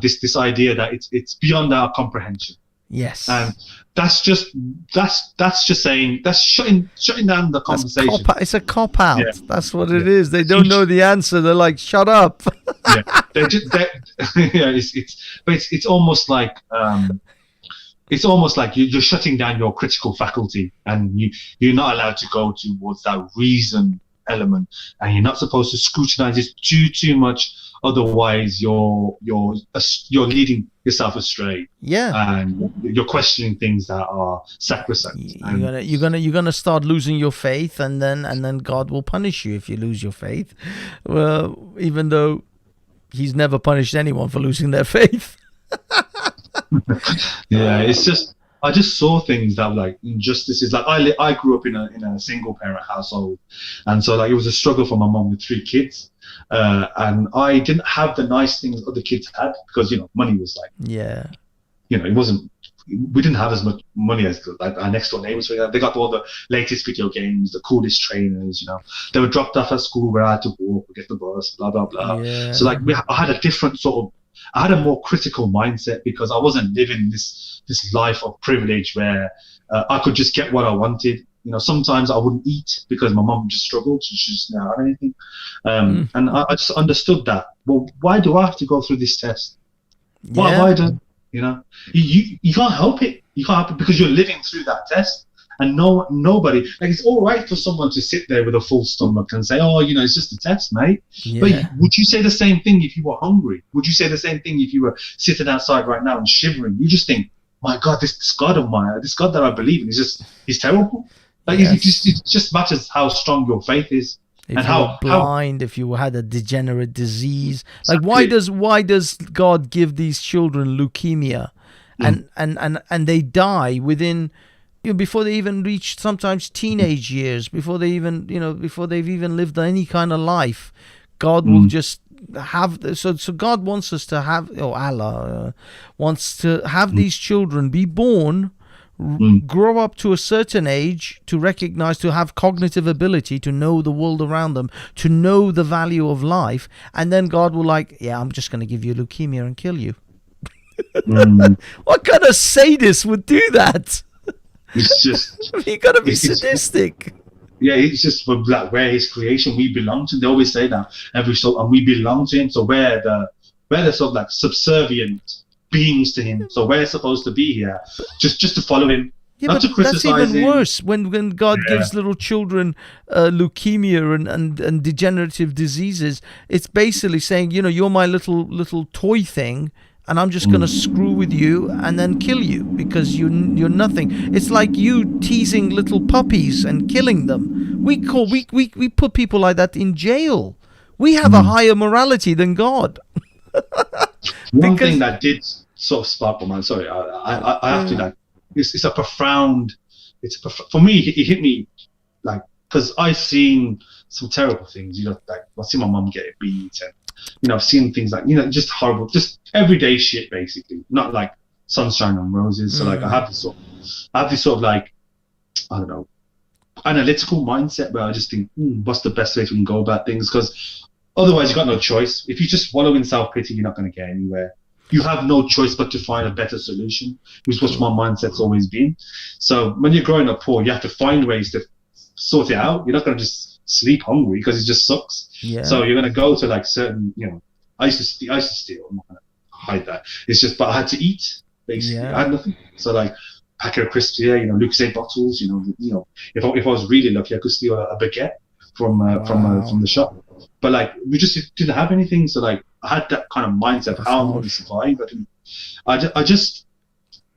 this idea that it's beyond our comprehension. Yes, and that's just saying, that's shutting down the conversation. It's a cop out. Yeah. That's what it is. They don't know the answer. They're like, shut up. Yeah, it's almost like you're shutting down your critical faculty, and you're not allowed to go towards that reason element, and you're not supposed to scrutinize it too much. Otherwise, you're leading yourself astray. Yeah, and you're questioning things that are sacrosanct. You're gonna start losing your faith, and then God will punish you if you lose your faith. Well, even though He's never punished anyone for losing their faith. Yeah, it's just, I just saw things that were like injustices. Like I grew up in a single parent household, and so like it was a struggle for my mom with 3 kids. And I didn't have the nice things other kids had, because, you know, money was like, you know, we didn't have as much money as like our next door neighbors. They got all the latest video games, the coolest trainers, you know. They were dropped off at school where I had to walk or get the bus, blah, blah, blah. Yeah. So like I had a different I had a more critical mindset, because I wasn't living this life of privilege where I could just get what I wanted. You know, sometimes I wouldn't eat because my mom just struggled. She just didn't have anything. And I just understood that. Well, why do I have to go through this test? Why don't, you know? You can't help it. You can't help it because you're living through that test. And nobody, like, it's all right for someone to sit there with a full stomach and say, oh, you know, it's just a test, mate. Yeah. But would you say the same thing if you were hungry? Would you say the same thing if you were sitting outside right now and shivering? You just think, my God, this God of mine, this God that I believe in, he's terrible. Like, it just matters how strong your faith is. If and how blind, if you had a degenerate disease. Like, why does God give these children leukemia, and they die within, you know, before they even reach sometimes teenage years, before they've even lived any kind of life? God will just have, so God wants us to have, Allah wants to have these children be born, grow up to a certain age, to recognize, to have cognitive ability, to know the world around them, to know the value of life, and then God will I'm just going to give you leukemia and kill you. What kind of sadist would do that? It's just, you got to be sadistic. It's just for like where His creation, we belong to. They always say that and we belong to Him. So we're the sort of like subservient beings to Him. So we're supposed to be here just to follow Him, not to criticize Him. That's even worse when God gives little children leukemia and degenerative diseases. It's basically saying, you know, you're my little toy thing, and I'm just going to screw with you and then kill you because you're nothing. It's like you teasing little puppies and killing them. We put people like that in jail. We have a higher morality than God. One thing that did sort of spark my mind, sorry, I have to, like, it's a profound, for me, it hit me, like, because I've seen some terrible things, you know, like, I've seen my mum get beat, and, you know, I've seen things like, you know, just horrible, just everyday shit, basically, not like sunshine on roses. So like, I have this sort of like, I don't know, analytical mindset where I just think, what's the best way we can go about things? Because otherwise, you got no choice. If you just wallow in self pity, you're not going to get anywhere. You have no choice but to find a better solution, which is what my mindset's always been. So when you're growing up poor, you have to find ways to sort it out. You're not going to just sleep hungry because it just sucks. Yeah. So you're going to go to like certain, I used to steal. I'm not going to hide that. It's just, but I had to eat. Basically, I had nothing. So like packet of crisps here, Lucozade bottles. If I was really lucky, I could steal a baguette from the shop. But like we just didn't have anything, so like I had that kind of mindset of how I'm going to survive. I just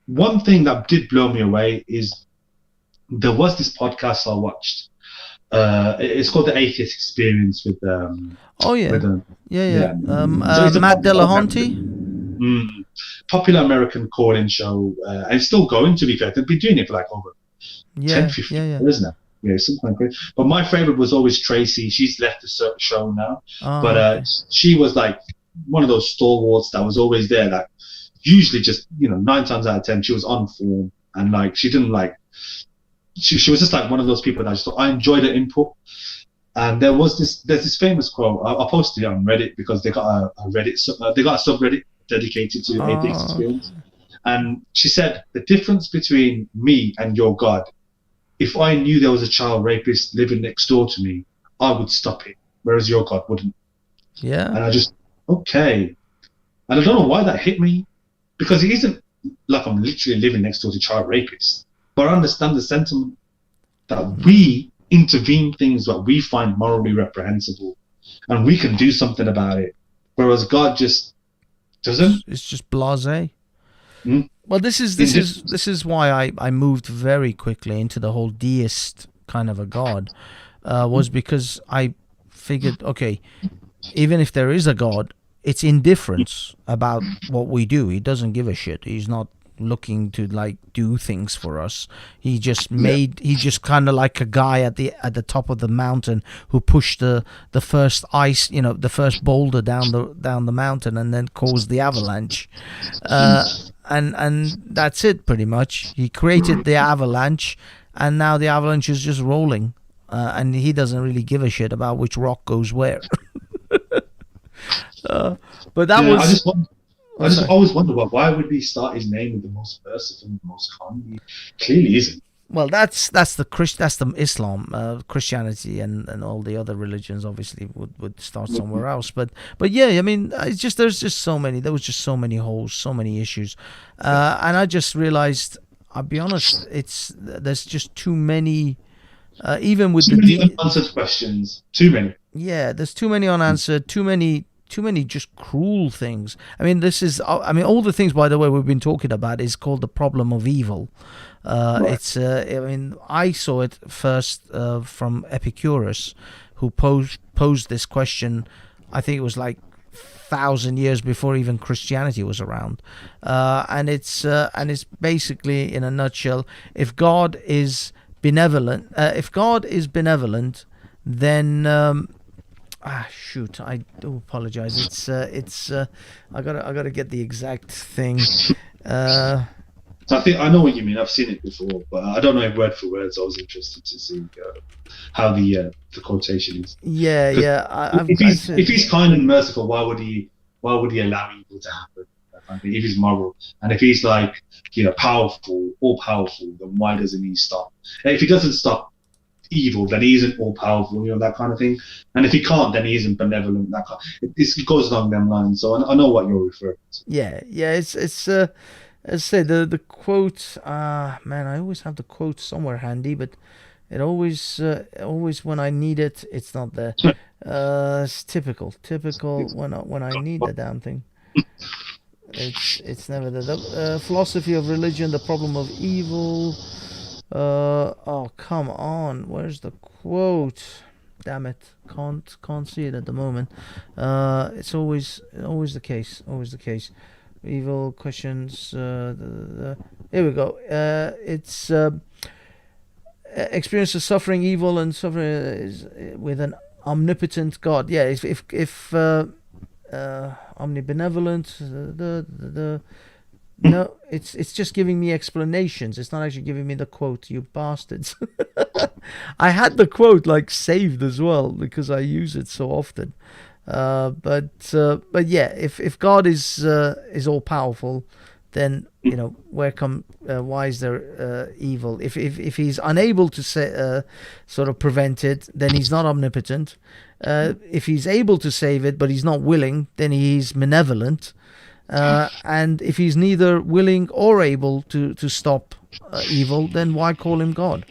one thing that did blow me away is there was this podcast I watched. It's called the Atheist Experience with Matt Delahunty. Popular American call-in show, and it's still going. To be fair, they've been doing it for like over 10, 15 years now. Yeah, something like that. But my favorite was always Tracy. She's left the show now. She was like one of those stalwarts that was always there. Like usually, just 9 times out of 10, she was on form, and like she didn't like. She was just like one of those people that I just thought I enjoyed her input. And there's this famous quote. I posted it on Reddit because they got a subreddit dedicated to atheist experience. And she said, the difference between me and your God, if I knew there was a child rapist living next door to me, I would stop it, whereas your God wouldn't. Yeah. And I just, okay. And I don't know why that hit me, because it isn't like I'm literally living next door to child rapists, but I understand the sentiment that we intervene things that we find morally reprehensible, and we can do something about it, whereas God just doesn't. It's just blasé. Well, this is why I moved very quickly into the whole deist kind of a God, was because I figured, okay, even if there is a God, it's indifference about what we do. He doesn't give a shit. He's not looking to like do things for us. He just he's just kind of like a guy at the top of the mountain who pushed the first ice, the first boulder down the mountain and then caused the avalanche. And that's it pretty much. He created the avalanche, and now the avalanche is just rolling, and he doesn't really give a shit about which rock goes where. But that was. I just always wonder why would he start his name with the most merciful and the most kind? He clearly isn't. Well, that's the Islam, Christianity, and all the other religions obviously would start somewhere else. But yeah, I mean, there was just so many holes, so many issues, and I just realized, I'll be honest, there's just too many, even with too many unanswered questions. Too many. Yeah, there's too many unanswered. Too many just cruel things. I mean, all the things, by the way, we've been talking about is called the problem of evil. Right. It's, I saw it first from Epicurus, who posed this question. I think it was like 1,000 years before even Christianity was around, and it's basically, in a nutshell, if God is benevolent, then shoot, I do apologize. I gotta get the exact thing. I think I know what you mean. I've seen it before, but I don't know if word for word. So I was interested to see how the quotation is. Yeah. If he's kind and merciful, why would he allow evil to happen? If he's moral, and if he's like powerful, all powerful, then why doesn't he stop? And if he doesn't stop evil, then he isn't all powerful, that kind of thing. And if he can't, then he isn't benevolent. It goes along them lines. So I know what you're referring to. Yeah. It's as I say, the quote. Man, I always have the quote somewhere handy, but it always when I need it, it's not there. It's typical when I need the damn thing. It's never there. The philosophy of religion, the problem of evil. Oh, come on, where's the quote? Damn it, can't see it at the moment. It's always the case. Evil questions. Here we go. It's experience of suffering, evil, and suffering is with an omnipotent God. Yeah, if omnibenevolent, No, it's just giving me explanations. It's not actually giving me the quote, you bastards. I had the quote like saved as well because I use it so often. But yeah, if God is all powerful, then why is there evil? If he's unable to sort of prevent it, then he's not omnipotent. If he's able to save it but he's not willing, then he's malevolent. And if he's neither willing or able to stop evil, then why call him God?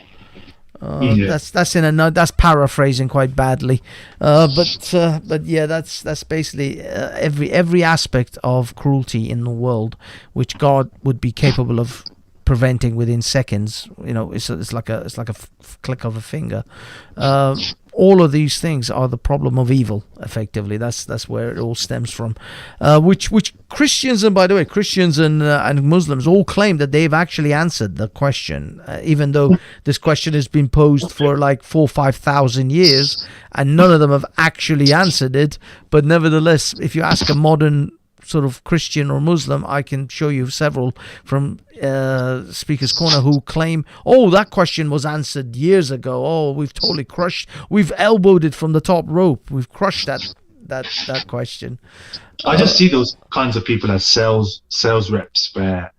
That's paraphrasing quite badly, but yeah, that's basically every aspect of cruelty in the world, which God would be capable of preventing within seconds. It's like a click of a finger. All of these things are the problem of evil. Effectively, that's where it all stems from. Which Christians, and by the way, Christians and Muslims all claim that they've actually answered the question, even though this question has been posed for like 4,000 or 5,000 years, and none of them have actually answered it. But nevertheless, if you ask a modern sort of Christian or Muslim, I can show you several from Speaker's Corner who claim, oh, that question was answered years ago. Oh, we've elbowed it from the top rope. We've crushed that question. I just see those kinds of people as sales reps, where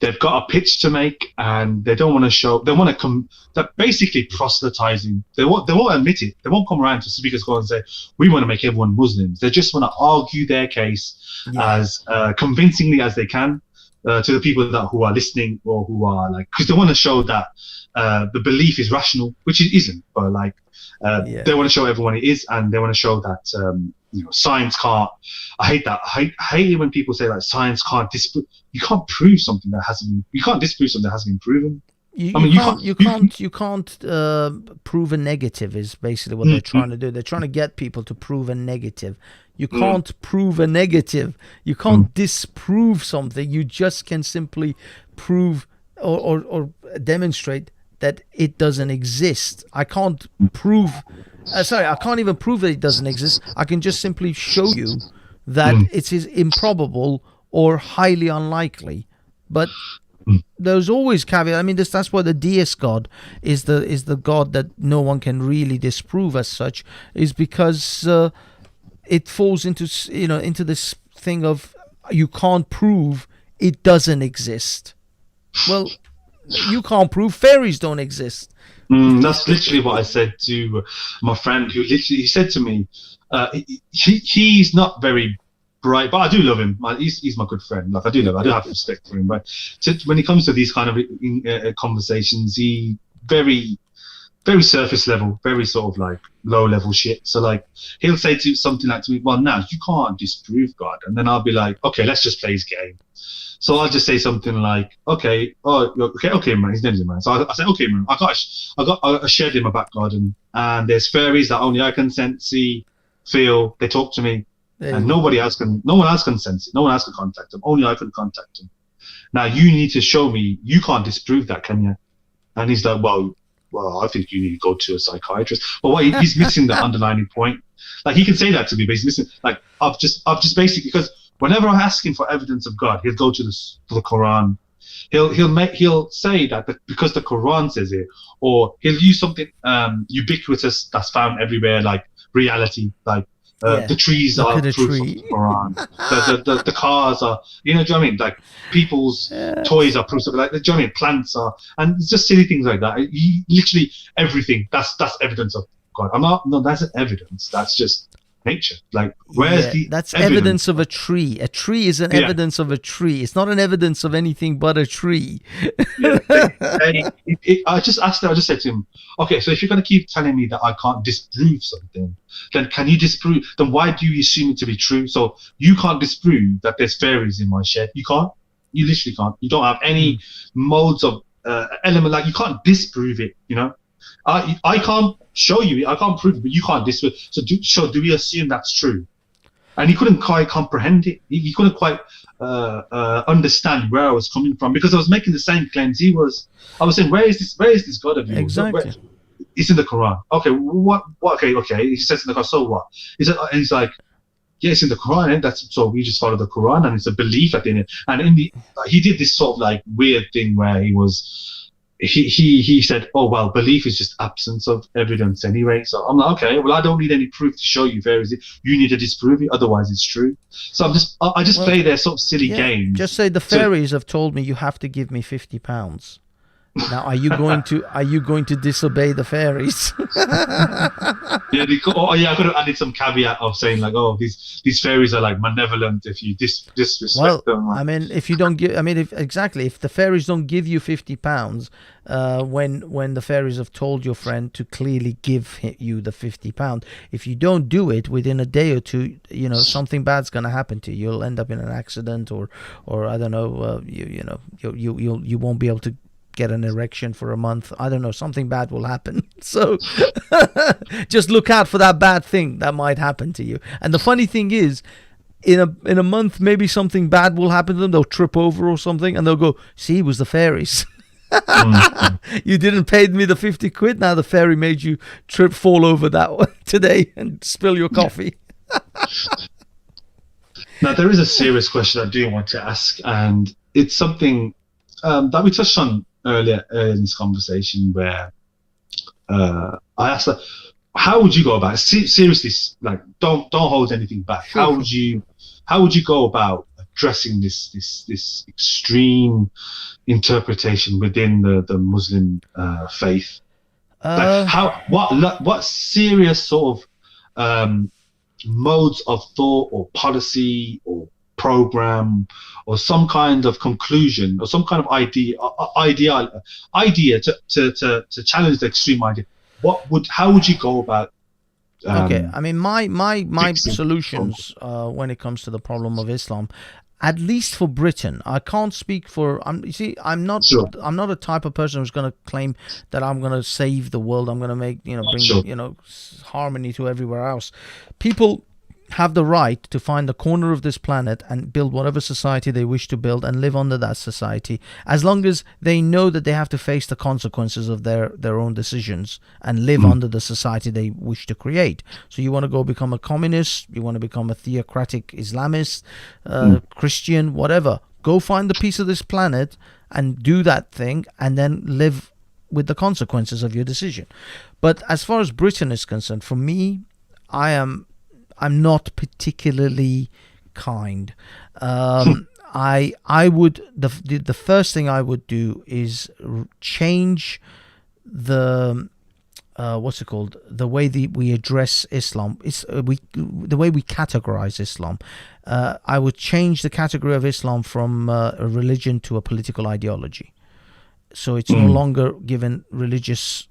they've got a pitch to make and they don't want to show. They want to come. They're basically proselytizing. They won't admit it. They won't come around to Speaker's Corner and say, we want to make everyone Muslims. They just want to argue their case as convincingly as they can to the people who are listening, or who are because they want to show that the belief is rational, which it isn't. But they want to show everyone it is, and they want to show that science can't. I hate that. I hate it when people say that science can't disprove. You can't prove something that hasn't. You can't disprove something that hasn't been proven. You can't prove a negative is basically what they're trying to do. They're trying to get people to prove a negative. You can't prove a negative. You can't disprove something. You just can simply prove or demonstrate that it doesn't exist. I can't prove. I can't even prove that it doesn't exist. I can just simply show you that it is improbable or highly unlikely. But there's always caveat. I mean, that's why the deist God is the God that no one can really disprove as such, is because it falls into this thing of you can't prove it doesn't exist. Well, you can't prove fairies don't exist. That's literally what I said to my friend, who literally said to me, he's not very bright, but I do love him. He's my good friend. I do have respect for him. But when it comes to these kind of conversations, he very, very surface level, very sort of low level shit. So he'll say something to me, well, now you can't disprove God, and then I'll be like, okay, let's just play his game. So I'll just say something like, okay, man, his name's man. So I say, okay, man, I shed in my back garden, and there's fairies that only I can sense, see, feel. They talk to me, and no one else can sense it. No one else can contact them. Only I can contact them. Now you need to show me. You can't disprove that, can you? And he's like, well, I think you need to go to a psychiatrist. But he's missing the underlying point. He can say that to me, but he's missing. I've just basically, because whenever I'm asking for evidence of God, he'll go to the Quran. He'll say that because the Quran says it, or he'll use something ubiquitous that's found everywhere, like reality, the trees are proof of the Quran. The cars are, do you know what I mean? People's toys are proof of, do you know what I mean? Plants are, and it's just silly things like that. Literally everything. That's evidence of God. That's evidence. That's just nature. Where's that's evidence of a tree. A tree is an evidence of a tree. It's not an evidence of anything but a tree. I just said to him, okay, so if you're going to keep telling me that I can't disprove something, then can you disprove? Then why do you assume it to be true? So you can't disprove that there's fairies in my shed. You can't. You literally can't. You don't have any modes of element. You can't disprove it. I can't show you it. I can't prove it, but you can't disprove. So do we assume that's true? And he couldn't quite comprehend it. He couldn't quite understand where I was coming from, because I was making the same claims he was. I was saying, where is this God of yours? Exactly. It's in the Quran. Okay, what? Okay. He says in the Quran. So what? He's like, yeah, it's in the Quran, and that's so we just follow the Quran, and it's a belief at the end. And in the he did this sort of like weird thing where he said, oh well, belief is just absence of evidence anyway. So I'm like, okay, well, I don't need any proof to show you there is it. You need to disprove it, otherwise it's true. So I just play their sort of silly games. Just say the fairies have told me you have to give me £50. Now, are you going to disobey the fairies? Yeah, I could have added some caveat of saying like, oh, these fairies are like malevolent if you disrespect them. I mean, if you don't give, I mean, if the fairies don't give you £50, when the fairies have told your friend to clearly give you the £50, if you don't do it within a day or two, something bad's going to happen to you. You'll end up in an accident, or I don't know, you won't be able to get an erection for a month. I don't know, something bad will happen. So just look out for that bad thing that might happen to you. And the funny thing is, in a month, maybe something bad will happen to them. They'll trip over or something, and they'll go, see, it was the fairies. You didn't pay me the 50 quid. Now the fairy made you fall over that one today and spill your coffee. Now, there is a serious question I do want to ask, and it's something that we touched on earlier in this conversation, where I asked her, how would you go about it? Seriously, like don't hold anything back. Sure. How would you go about addressing this extreme interpretation within the Muslim faith? What serious sort of modes of thought or policy or program or some kind of conclusion or some kind of idea to challenge the extreme idea? How would you go about okay, I mean, my solutions when it comes to the problem of Islam, at least for Britain, I can't speak for. I'm not a type of person who's going to claim that I'm going to save the world. I'm going to make bring harmony to everywhere else. People have the right to find a corner of this planet and build whatever society they wish to build and live under that society, as long as they know that they have to face the consequences of their own decisions and live under the society they wish to create. So you want to go become a communist, you want to become a theocratic Islamist, Christian, whatever, go find a piece of this planet and do that thing, and then live with the consequences of your decision. But as far as Britain is concerned, for me, I'm not particularly kind. I would the first thing I would do is change the the way we address Islam. The way we categorize Islam. I would change the category of Islam from a religion to a political ideology. So it's no longer given religious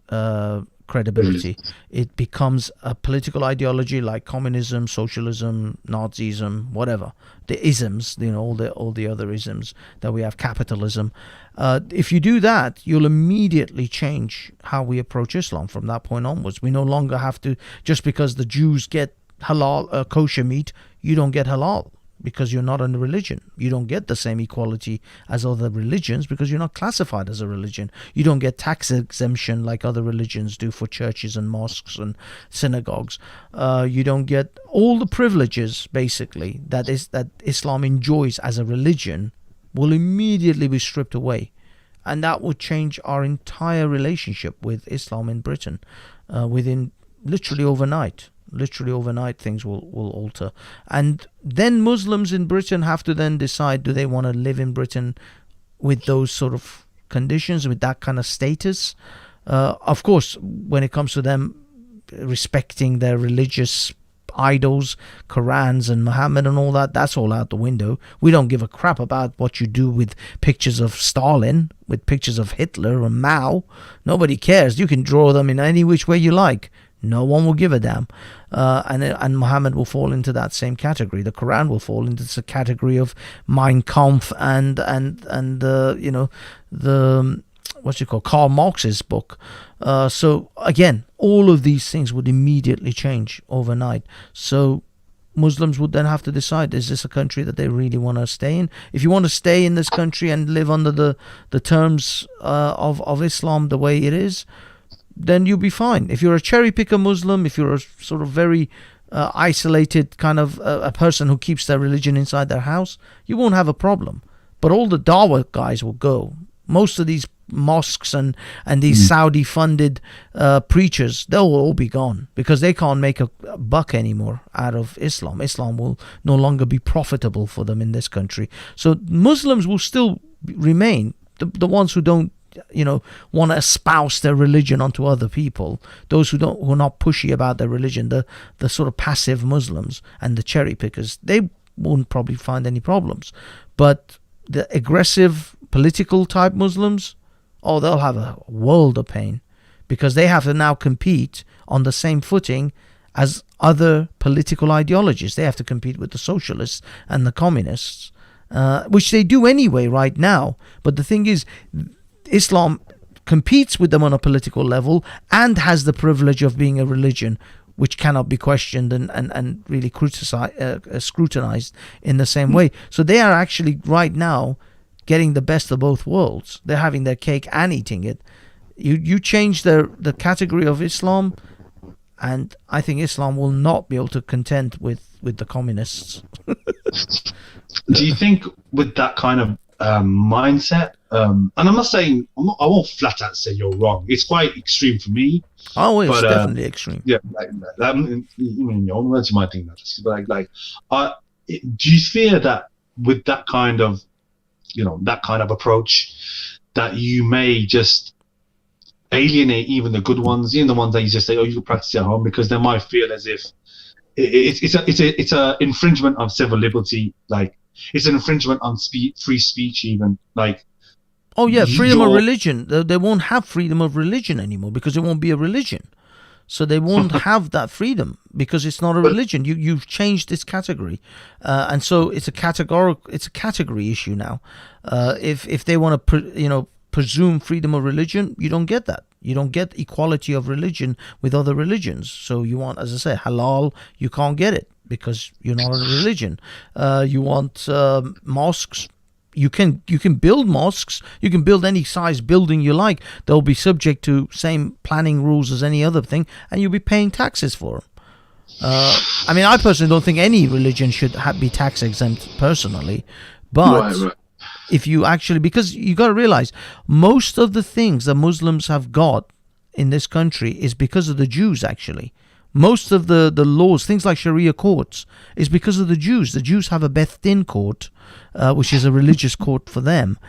credibility. It becomes a political ideology like communism, socialism, Nazism, whatever. The isms, all the other isms that we have, capitalism. If you do that, you'll immediately change how we approach Islam from that point onwards. We no longer have to, just because the Jews get halal, kosher meat, you don't get halal. Because you're not a religion. You don't get the same equality as other religions because you're not classified as a religion. You don't get tax exemption like other religions do for churches and mosques and synagogues. You don't get all the privileges, basically, that Islam enjoys as a religion will immediately be stripped away. And that would change our entire relationship with Islam in Britain within literally overnight. Literally overnight, things will alter. And then Muslims in Britain have to then decide, do they want to live in Britain with those sort of conditions, with that kind of status? Of course, when it comes to them respecting their religious idols, Qurans and Muhammad and all that, that's all out the window. We don't give a crap about what you do with pictures of Stalin, with pictures of Hitler or Mao. Nobody cares. You can draw them in any which way you like. No one will give a damn. And Muhammad will fall into that same category. The Quran will fall into the category of Mein Kampf and Karl Marx's book. So again, all of these things would immediately change overnight. So Muslims would then have to decide, is this a country that they really want to stay in? If you want to stay in this country and live under the terms of Islam the way it is, then you'll be fine. If you're a cherry picker Muslim, if you're a sort of very isolated kind of a person who keeps their religion inside their house, you won't have a problem. But all the Dawa guys will go. Most of these mosques and these Saudi funded preachers, they'll all be gone because they can't make a buck anymore out of Islam. Islam will no longer be profitable for them in this country. So Muslims will still remain, the ones who don't want to espouse their religion onto other people, those who are not pushy about their religion, the sort of passive Muslims and the cherry pickers, they won't probably find any problems. But the aggressive political type Muslims, they'll have a world of pain because they have to now compete on the same footing as other political ideologies. They have to compete with the socialists and the communists, which they do anyway right now. But the thing is, Islam competes with them on a political level and has the privilege of being a religion which cannot be questioned and really scrutinized in the same way. So they are actually right now getting the best of both worlds. They're having their cake and eating it. You change the category of Islam, and I think Islam will not be able to contend with the communists. Do you think with that kind of mindset, and I'm not saying, I won't flat out say you're wrong. It's quite extreme for me. Oh, it's definitely extreme. Yeah, in your own words, you might think that. But do you fear that with that kind of, that kind of approach, that you may just alienate even the good ones, even the ones that you just say, you can practice at home, because they might feel as if it's a infringement of civil liberty, like it's an infringement on free speech, even like. Oh yeah, freedom of religion. They won't have freedom of religion anymore because it won't be a religion. So they won't have that freedom because it's not a religion. You've changed this category, and so it's a category issue now. If they want to presume freedom of religion, you don't get that. You don't get equality of religion with other religions. So you want, as I say, halal, you can't get it because you're not a religion. You want mosques. You can build mosques. You can build any size building you like. They'll be subject to same planning rules as any other thing, and you'll be paying taxes for them. I personally don't think any religion should be tax exempt personally, but right. If you actually, because you got to realize most of the things that Muslims have got in this country is because of the Jews. Actually, most of the laws, things like Sharia courts, is because of the Jews. The Jews have a Beth Din court, which is a religious court for them,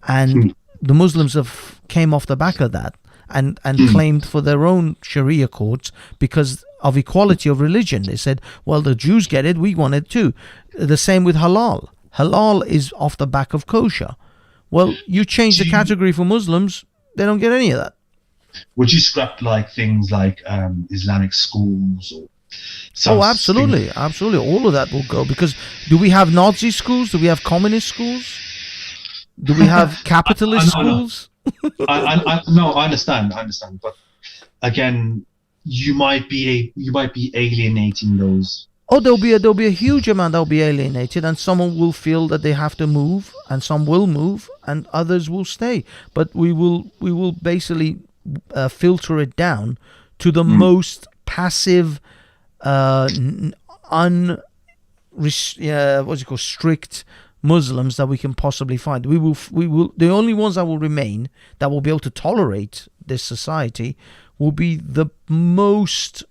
and the Muslims have came off the back of that and claimed for their own Sharia courts because of equality of religion. They said, well, the Jews get it, we want it too. The same with halal. Halal is off the back of kosher. Well, you change the category for Muslims, they don't get any of that. Would you scrap things like Islamic schools or? Absolutely. All of that will go, because do we have Nazi schools? Do we have communist schools? Do we have capitalist schools? No, I understand. But again, you might be alienating those. Oh, there'll be a huge amount that will be alienated, and someone will feel that they have to move, and some will move, and others will stay. But we will basically filter it down to the most passive, strict Muslims that we can possibly find. We will. The only ones that will remain that will be able to tolerate this society will be the most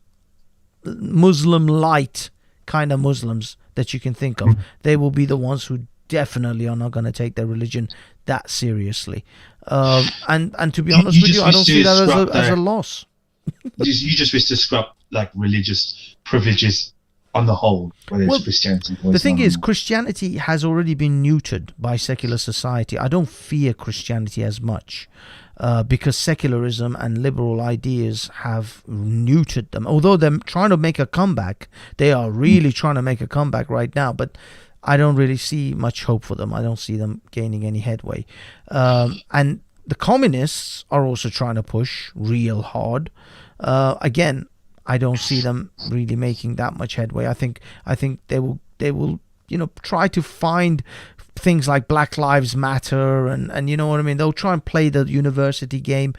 Muslim light kind of Muslims that you can think of. They will be the ones who definitely are not going to take their religion that seriously. And to be honest with you, I don't see that as a loss. You just wish to scrap religious privileges on the whole, whether it's Christianity or the thing is, Christianity has already been neutered by secular society. I don't fear Christianity as much because secularism and liberal ideas have neutered them. Although they're trying to make a comeback, they are really trying to make a comeback right now, but I don't really see much hope for them. I don't see them gaining any headway. And the communists are also trying to push real hard. Again, I don't see them really making that much headway. I think they will try to find things like Black Lives Matter and you know what I mean. They'll try and play the university game,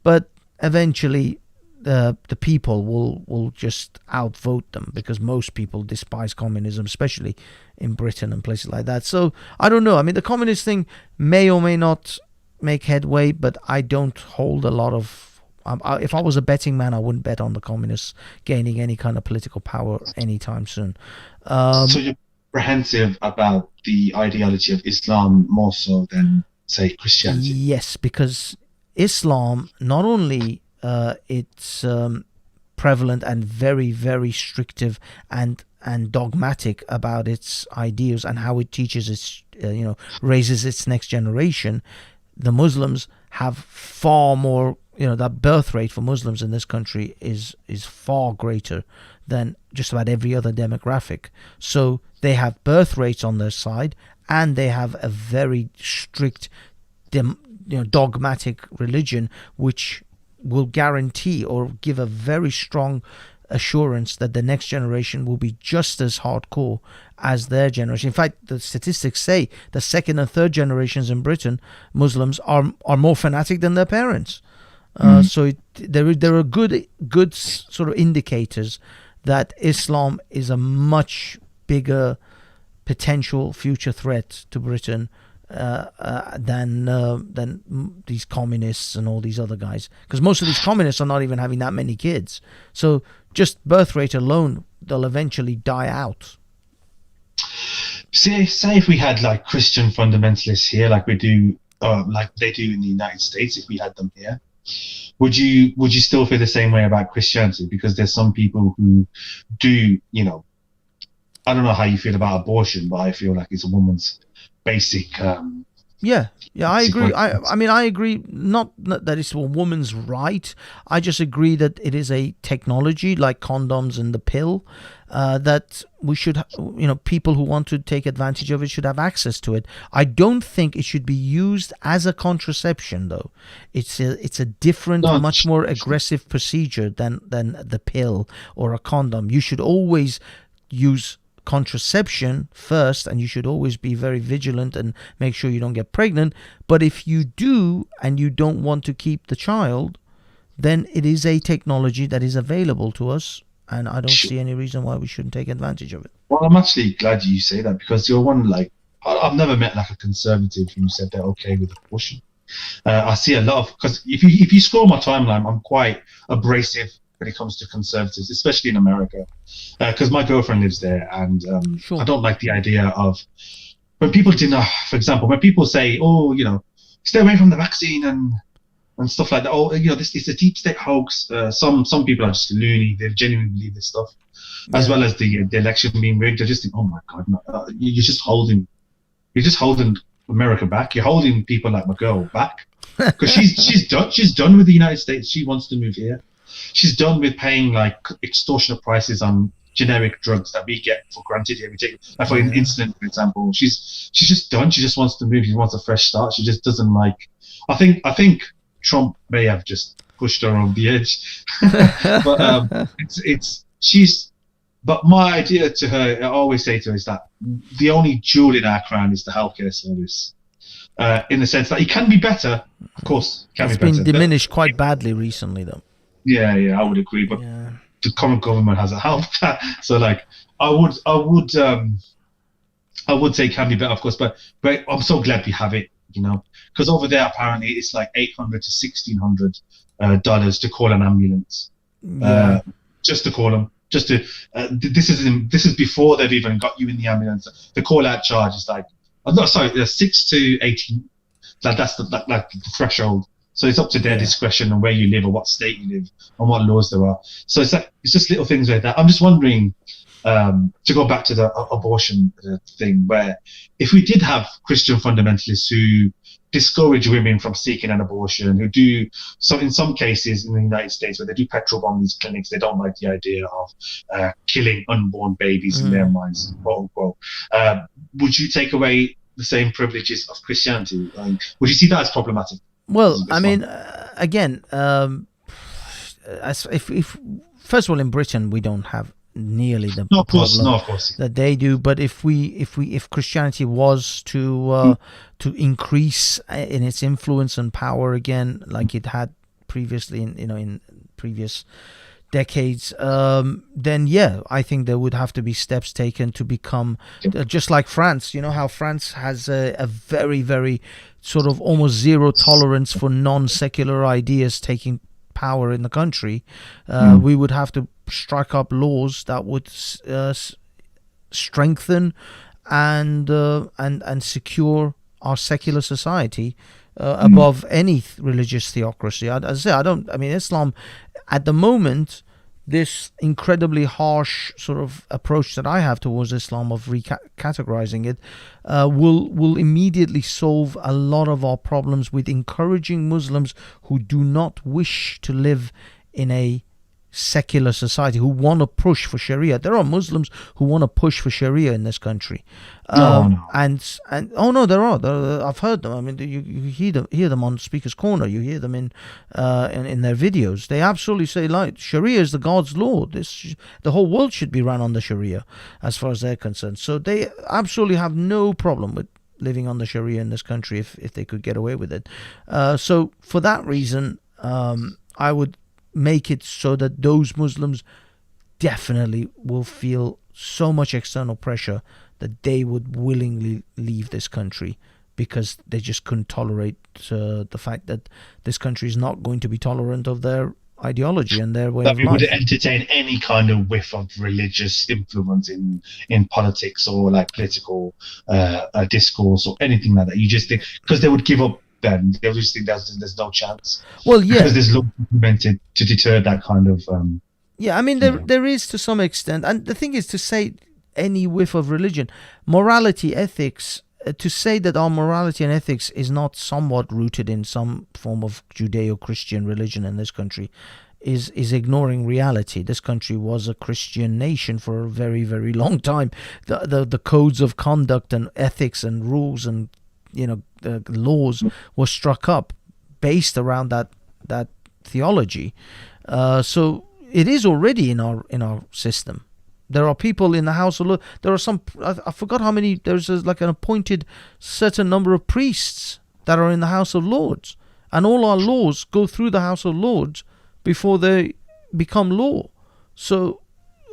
but eventually the people will just outvote them, because most people despise communism, especially in Britain and places like that. So I don't know. I mean, the communist thing may or may not make headway, but I don't hold a lot of. If I was a betting man, I wouldn't bet on the communists gaining any kind of political power anytime soon. So you're apprehensive about the ideology of Islam more so than, say, Christianity? Yes, because Islam, not only it's prevalent and very, very restrictive and dogmatic about its ideas and how it teaches its, raises its next generation. The Muslims have far more, that birth rate for Muslims in this country is far greater than just about every other demographic. So they have birth rates on their side, and they have a very strict, dogmatic religion, which will guarantee or give a very strong assurance that the next generation will be just as hardcore as their generation. In fact, the statistics say the second and third generations in Britain, Muslims are more fanatic than their parents. So there are good sort of indicators that Islam is a much bigger potential future threat to Britain than these communists and all these other guys, because most of these communists are not even having that many kids. So just birth rate alone, they'll eventually die out. Say if we had like Christian fundamentalists here, like we do, like they do in the United States, if we had them here, would you still feel the same way about Christianity? Because there's some people who do, I don't know how you feel about abortion, but I feel like it's a woman's basic. Yeah, I agree. I agree. Not that it's a woman's right. I just agree that it is a technology like condoms and the pill that we should, people who want to take advantage of it should have access to it. I don't think it should be used as a contraception, though. It's a different, much more aggressive procedure than the pill or a condom. You should always use contraception first, and you should always be very vigilant and make sure you don't get pregnant. But if you do and you don't want to keep the child, then it is a technology that is available to us, and I don't see any reason why we shouldn't take advantage of it. Well, I'm actually glad you say that, because you're one, like, I've never met like a conservative who said they're okay with abortion. I see a lot of, because if you scroll my timeline, I'm quite abrasive when it comes to conservatives, especially in America, because my girlfriend lives there, and Sure. I don't like the idea of when people deny, for example, when people say, stay away from the vaccine and stuff like that. This is a deep state hoax. Some people are just loony. They genuinely believe this stuff, as well as the election being rigged. I just think, oh my God, no, you're just holding America back. You're holding people like my girl back, because she's done with the United States. She wants to move here. She's done with paying like extortionate prices on generic drugs that we get for granted here. We take, like, for incident, for example. She's just done. She just wants to move. She wants a fresh start. She just doesn't like. I think Trump may have just pushed her over the edge, but But my idea to her, I always say to her, is that the only jewel in our crown is the healthcare service. In the sense that it can be better, of course. It's been diminished quite badly recently, though. Yeah, I would agree, but the current government hasn't helped that. So, like, I would say it can be better, of course, but I'm so glad we have it, because over there apparently it's like $800 to $1,600 to call an ambulance, just to call them, just to. This is before they've even got you in the ambulance. The call out charge is like, there's 6 to 18. That's the threshold. So it's up to their discretion on where you live or what state you live and what laws there are. So it's just little things like that. I'm just wondering, to go back to the abortion thing, where if we did have Christian fundamentalists who discourage women from seeking an abortion, who do so in some cases in the United States where they do petrol bomb these clinics, they don't like the idea of killing unborn babies in their minds, quote unquote. Would you take away the same privileges of Christianity? Would you see that as problematic? Well, I mean, again, if first of all, in Britain we don't have nearly the problem that they do. But if Christianity was to increase in its influence and power again, like it had previously in previous decades, then yeah, I think there would have to be steps taken to become just like France. You know how France has a very, very sort of almost zero tolerance for non-secular ideas taking power in the country. We would have to strike up laws that would strengthen and secure our secular society above any religious theocracy. As I say, I mean, Islam at the moment, this incredibly harsh sort of approach that I have towards Islam of recategorizing it will immediately solve a lot of our problems with encouraging Muslims who do not wish to live in a secular society, who want to push for Sharia. There are Muslims who want to push for Sharia in this country. No. And oh no, there are. I've heard them. I mean, you hear them on Speaker's Corner. You hear them in their videos. They absolutely say, like, Sharia is the God's law. The whole world should be run on the Sharia, as far as they're concerned. So they absolutely have no problem with living on the Sharia in this country if they could get away with it. So for that reason, I would make it so that those Muslims definitely will feel so much external pressure that they would willingly leave this country, because they just couldn't tolerate the fact that this country is not going to be tolerant of their ideology and their way of life. Would entertain any kind of whiff of religious influence in politics or like political discourse or anything like that. You just think, because they would give up. Then they'll just think there's no chance. Well, yeah, because there's law implemented to deter that kind of. Yeah, I mean, there is to some extent, and the thing is, to say any whiff of religion, morality, ethics, to say that our morality and ethics is not somewhat rooted in some form of Judeo-Christian religion in this country is ignoring reality. This country was a Christian nation for a very, very long time. The codes of conduct and ethics and rules and the laws were struck up based around that theology. So it is already in our system. There are people in the House of Lords. There are some, I forgot how many. There's like an appointed certain number of priests that are in the House of Lords, and all our laws go through the House of Lords before they become law. So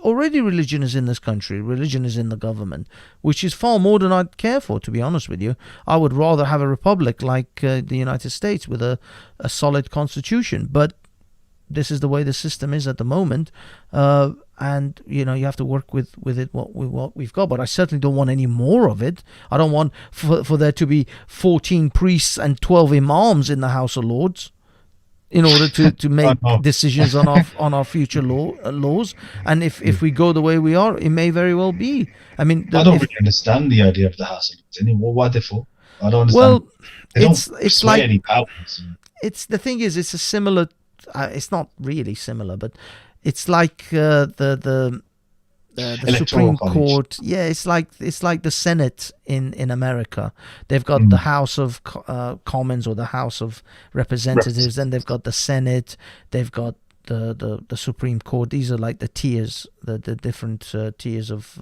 already religion is in this country. Religion is in the government, which is far more than I'd care for, to be honest with you. I would rather have a republic like the United States with a solid constitution. But this is the way the system is at the moment. And, you have to work with it, what we've got. But I certainly don't want any more of it. I don't want for there to be 14 priests and 12 imams in the House of Lords in order to make decisions on our future laws. And if we go the way we are, it may very well be. I mean, I don't really understand the idea of the House of Lords anymore. What are they for? I don't understand. Well, they it's don't like any powers. It's the thing is, it's a similar. It's not really similar, but it's like the Supreme Court. Yeah, it's like the Senate in America. They've got the House of Commons or the House of Representatives, then they've got the Senate, they've got the Supreme Court. These are like the tiers, the different tiers of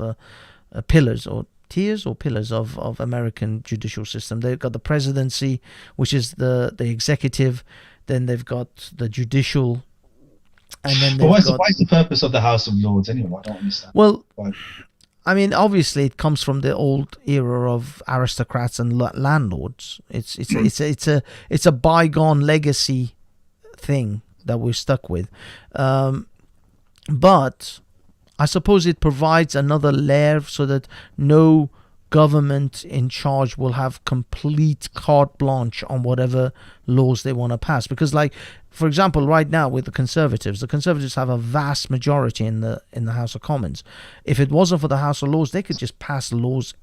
pillars or pillars of American judicial system. They've got the presidency, which is the executive. Then they've got the judicial. And then but what's the purpose of the House of Lords anyway? I don't understand. Well, I mean, obviously, it comes from the old era of aristocrats and landlords. It's a bygone legacy thing that we're stuck with. But I suppose it provides another layer so that no government in charge will have complete carte blanche on whatever laws they want to pass. Because, like, for example, right now with the Conservatives have a vast majority in the House of Commons. If it wasn't for the House of Lords, they could just pass laws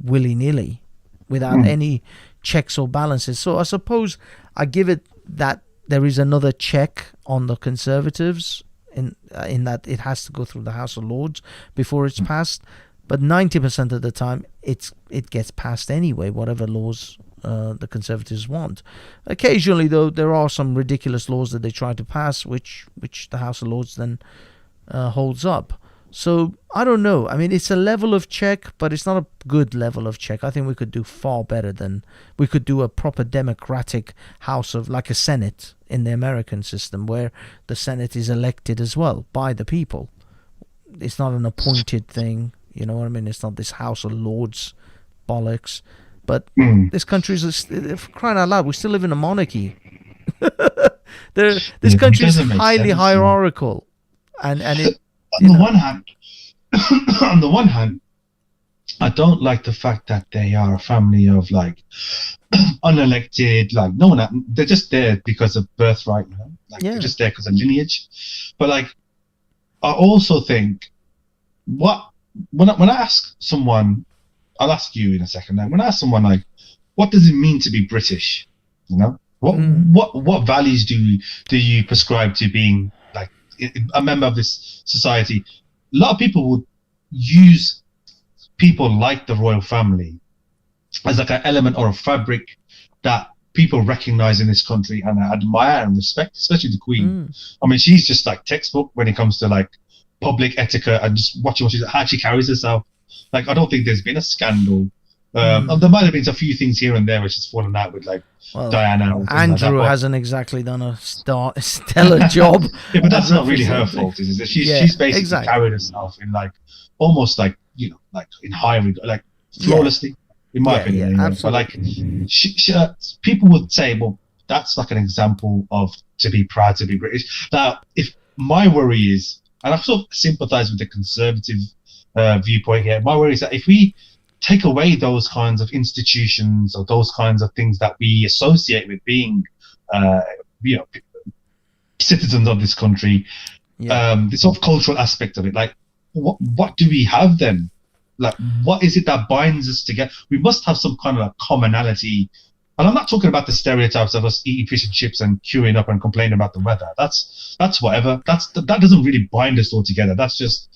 willy-nilly without any checks or balances. So I suppose I give it that there is another check on the Conservatives in that it has to go through the House of Lords before it's passed. But 90% of the time, it gets passed anyway, whatever laws the Conservatives want. Occasionally, though, there are some ridiculous laws that they try to pass, which the House of Lords then holds up. So I don't know. I mean, it's a level of check, but it's not a good level of check. I think we could do far better than we could do a proper democratic house of like a Senate in the American system, where the Senate is elected as well by the people. It's not an appointed thing. You know what I mean? It's not this House of Lords bollocks. But this country is, crying out loud, we still live in a monarchy. This country is highly hierarchical, and it. On the one hand, I don't like the fact that they are a family of like unelected, like no one. They're just there because of birthright, you know. Like they're just there because of lineage. But like, I also think when I ask someone, I'll ask you in a second. Like, when I ask someone, like, what does it mean to be British? You know, what values do you prescribe to being like a member of this society? A lot of people would use people like the royal family as like an element or a fabric that people recognize in this country and admire and respect, especially the Queen. I mean, she's just like textbook when it comes to like public etiquette and just watching how she carries herself. Like, I don't think there's been a scandal. There might have been a few things here and there which has fallen out with like Diana. Andrew like hasn't exactly done a stellar job. Yeah, but that's not really her fault, is it? She's basically carried herself in like almost like, you know, like in high regard, like flawlessly, in my opinion. Yeah, but like people would say, well, that's like an example of to be proud to be British. Now, if my worry is, and I sort of sympathise with the conservative viewpoint here, my worry is that if we take away those kinds of institutions or those kinds of things that we associate with being, you know, citizens of this country, the sort of cultural aspect of it, like what do we have then? Like, what is it that binds us together? We must have some kind of like commonality. And I'm not talking about the stereotypes of us eating fish and chips and queuing up and complaining about the weather. That's whatever. That doesn't really bind us all together. That's just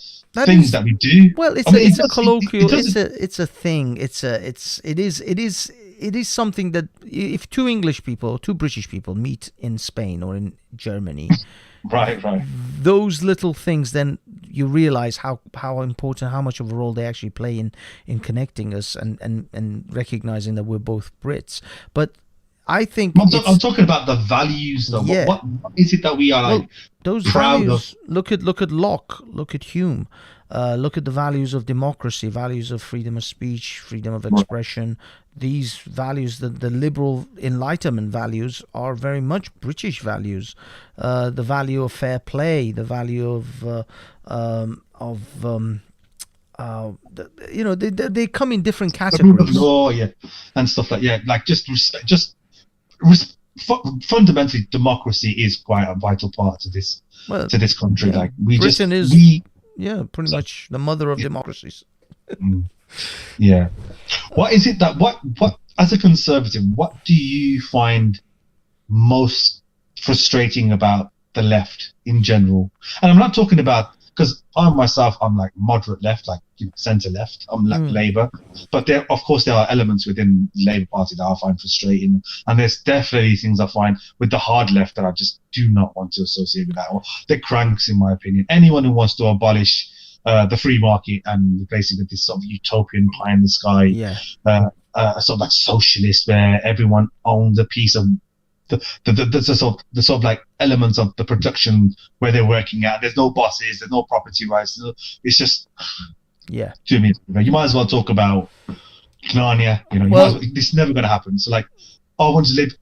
things that we do. Well, it's a colloquial. It's a thing. It is something that if two English people, two British people meet in Spain or in Germany, right, those little things, then you realize how important, how much of a role they actually play in connecting us and recognizing that we're both Brits. But I think I'm talking about the values, though. Yeah. What is it that we are like those proud values? of? Look at Locke, look at Hume, look at the values of democracy, values of freedom of speech, freedom of expression. These values, the liberal Enlightenment values, are very much British values. The value of fair play, the value of you know, they come in different categories. Law, and stuff like just respect, fundamentally, democracy is quite a vital part to this country. Like Britain is pretty much the mother of democracies. Yeah. What is it that what as a conservative, what do you find most frustrating about the left in general? And I'm not talking about, because I'm like moderate left, like, you know, centre left. I'm like Labour, but there are elements within the Labour Party that I find frustrating, and there's definitely things I find with the hard left that I just do not want to associate with that. They're cranks, in my opinion. Anyone who wants to abolish the free market and replace it with this sort of utopian pie in the sky, sort of like socialist, where everyone owns a piece of the sort of like elements of the production where they're working at. There's no bosses, there's no property rights. It's just to me, you might as well talk about Narnia. You know, this is never going to happen. So like, I want to live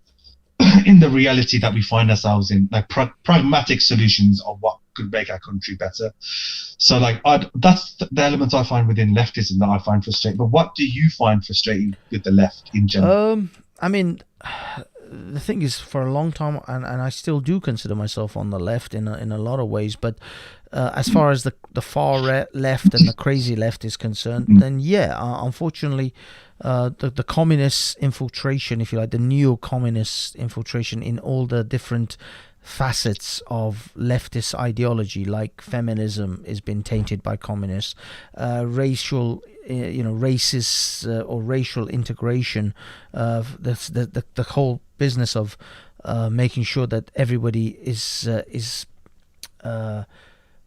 in the reality that we find ourselves in, like pragmatic solutions of what could make our country better. So like, that's the element I find within leftism that I find frustrating. But what do you find frustrating with the left in general? I mean, the thing is, for a long time, and I still do consider myself on the left in a lot of ways, but as far as the far left and the crazy left is concerned, then unfortunately, the communist infiltration, if you like, the neo-communist infiltration in all the different facets of leftist ideology, like feminism, has been tainted by communists. Racial, racist or racial integration, the whole business of making sure that everybody is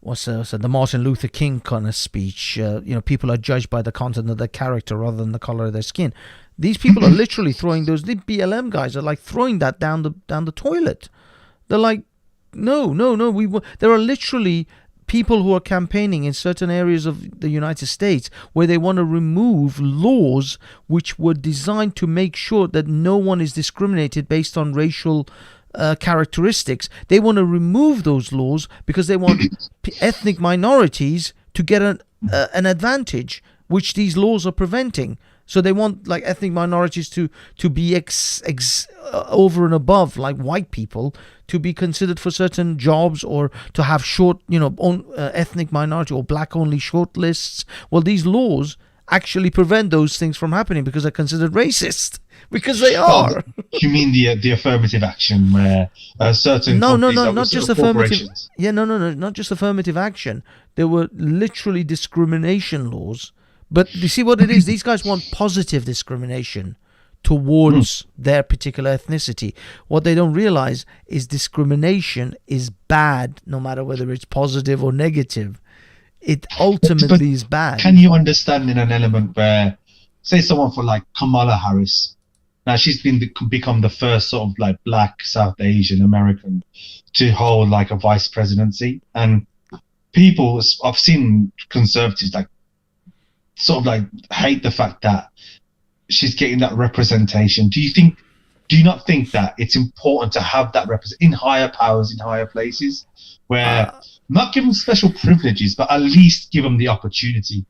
the Martin Luther King kind of speech. People are judged by the content of their character rather than the color of their skin. These people are literally throwing those. The BLM guys are like throwing that down the toilet. They're like, no. There are literally people who are campaigning in certain areas of the United States where they want to remove laws which were designed to make sure that no one is discriminated based on racial characteristics. They want to remove those laws because they want ethnic minorities to get an advantage, which these laws are preventing. So they want like ethnic minorities to be over and above like white people, to be considered for certain jobs, or to have short, ethnic minority or black only short lists. Well, these laws actually prevent those things from happening because they're considered racist. Because they are. You mean the affirmative action where certain not just affirmative. Yeah, no, not just affirmative action. There were literally discrimination laws. But you see what it is? These guys want positive discrimination towards their particular ethnicity. What they don't realize is discrimination is bad, no matter whether it's positive or negative. It ultimately is bad. Can you understand in an element where, say, someone for like Kamala Harris, now she's become the first sort of like black South Asian American to hold like a vice presidency, and people, I've seen conservatives like sort of like hate the fact that she's getting that representation. Do you not think that it's important to have that in higher powers, in higher places, where not give them special privileges, but at least give them the opportunity?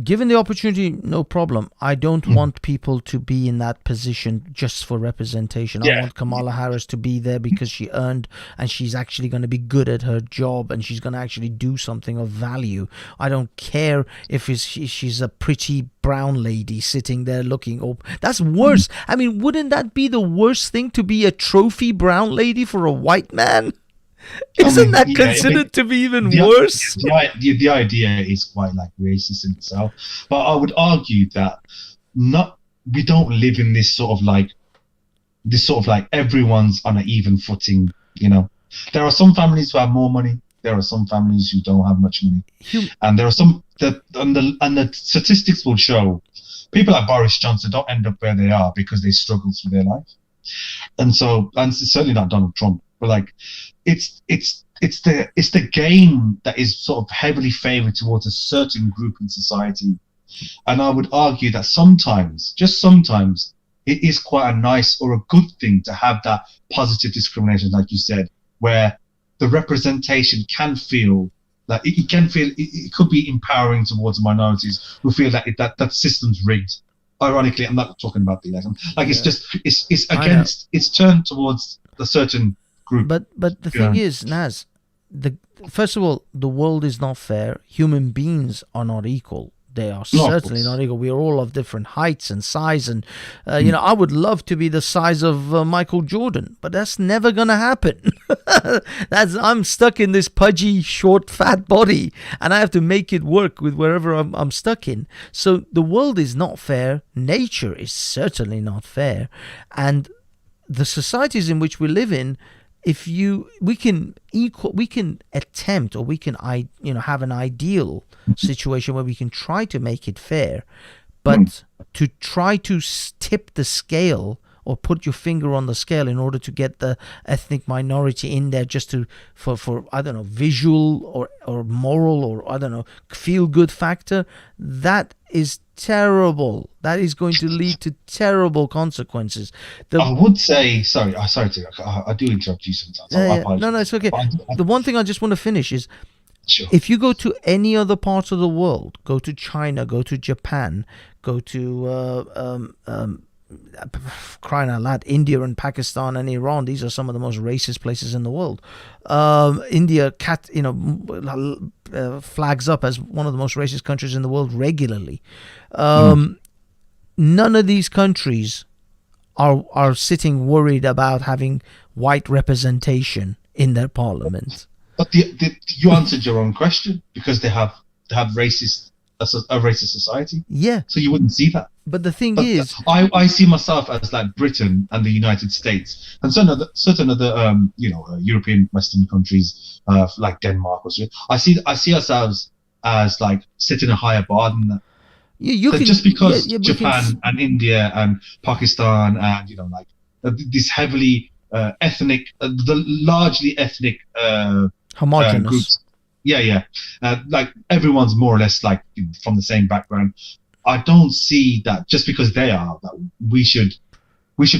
Given the opportunity, no problem. I don't want people to be in that position just for representation. I want Kamala Harris to be there because she earned, and she's actually going to be good at her job, and she's going to actually do something of value. I don't care if she's a pretty brown lady sitting there looking. That's worse. I mean, wouldn't that be the worst thing, to be a trophy brown lady for a white man? Isn't that considered to be even worse? The idea is quite like racist in itself, but I would argue that we don't live in this sort of like everyone's on an even footing. There are some families who have more money. There are some families who don't have much money, and there are some and the statistics will show people like Boris Johnson don't end up where they are because they struggle through their life, and it's certainly not Donald Trump. But like, it's the game that is sort of heavily favoured towards a certain group in society, and I would argue that sometimes, just sometimes, it is quite a nice or a good thing to have that positive discrimination, like you said, where the representation can feel like it could be empowering towards minorities who feel that that system's rigged. Ironically, I'm not talking about the election. Like it's turned towards a certain group. But the thing is, Naz, first of all, the world is not fair. Human beings are not equal. They are certainly not equal. We are all of different heights and size, and I would love to be the size of Michael Jordan, but that's never gonna happen. I'm stuck in this pudgy, short, fat body, and I have to make it work with wherever I'm stuck in. So the world is not fair. Nature is certainly not fair, and the societies in which we live in, we can attempt, or we can have an ideal situation where we can try to make it fair, but to try to tip the scale or put your finger on the scale in order to get the ethnic minority in there just for I don't know, visual or moral or I don't know, feel good factor, that is terrible. That is going to lead to terrible consequences. I would say, I do interrupt you sometimes. No, it's okay. The one thing I just want to finish is, sure, if you go to any other part of the world, go to China, go to Japan, go to crying out loud, India and Pakistan and Iran, these are some of the most racist places in the world. India flags up as one of the most racist countries in the world regularly. None of these countries are sitting worried about having white representation in their parliament. But you answered your own question, because they have racist a racist society. Yeah, So you wouldn't see that. but the thing But is, I see myself as like Britain and the United States and certain other European Western countries like Denmark or so. I see ourselves as like setting a higher bar than that. you That can just because yeah, we can Japan and India and Pakistan and these heavily ethnic, the largely ethnic homogenous. groups, like everyone's more or less like from the same background. I don't see that just because they are that we should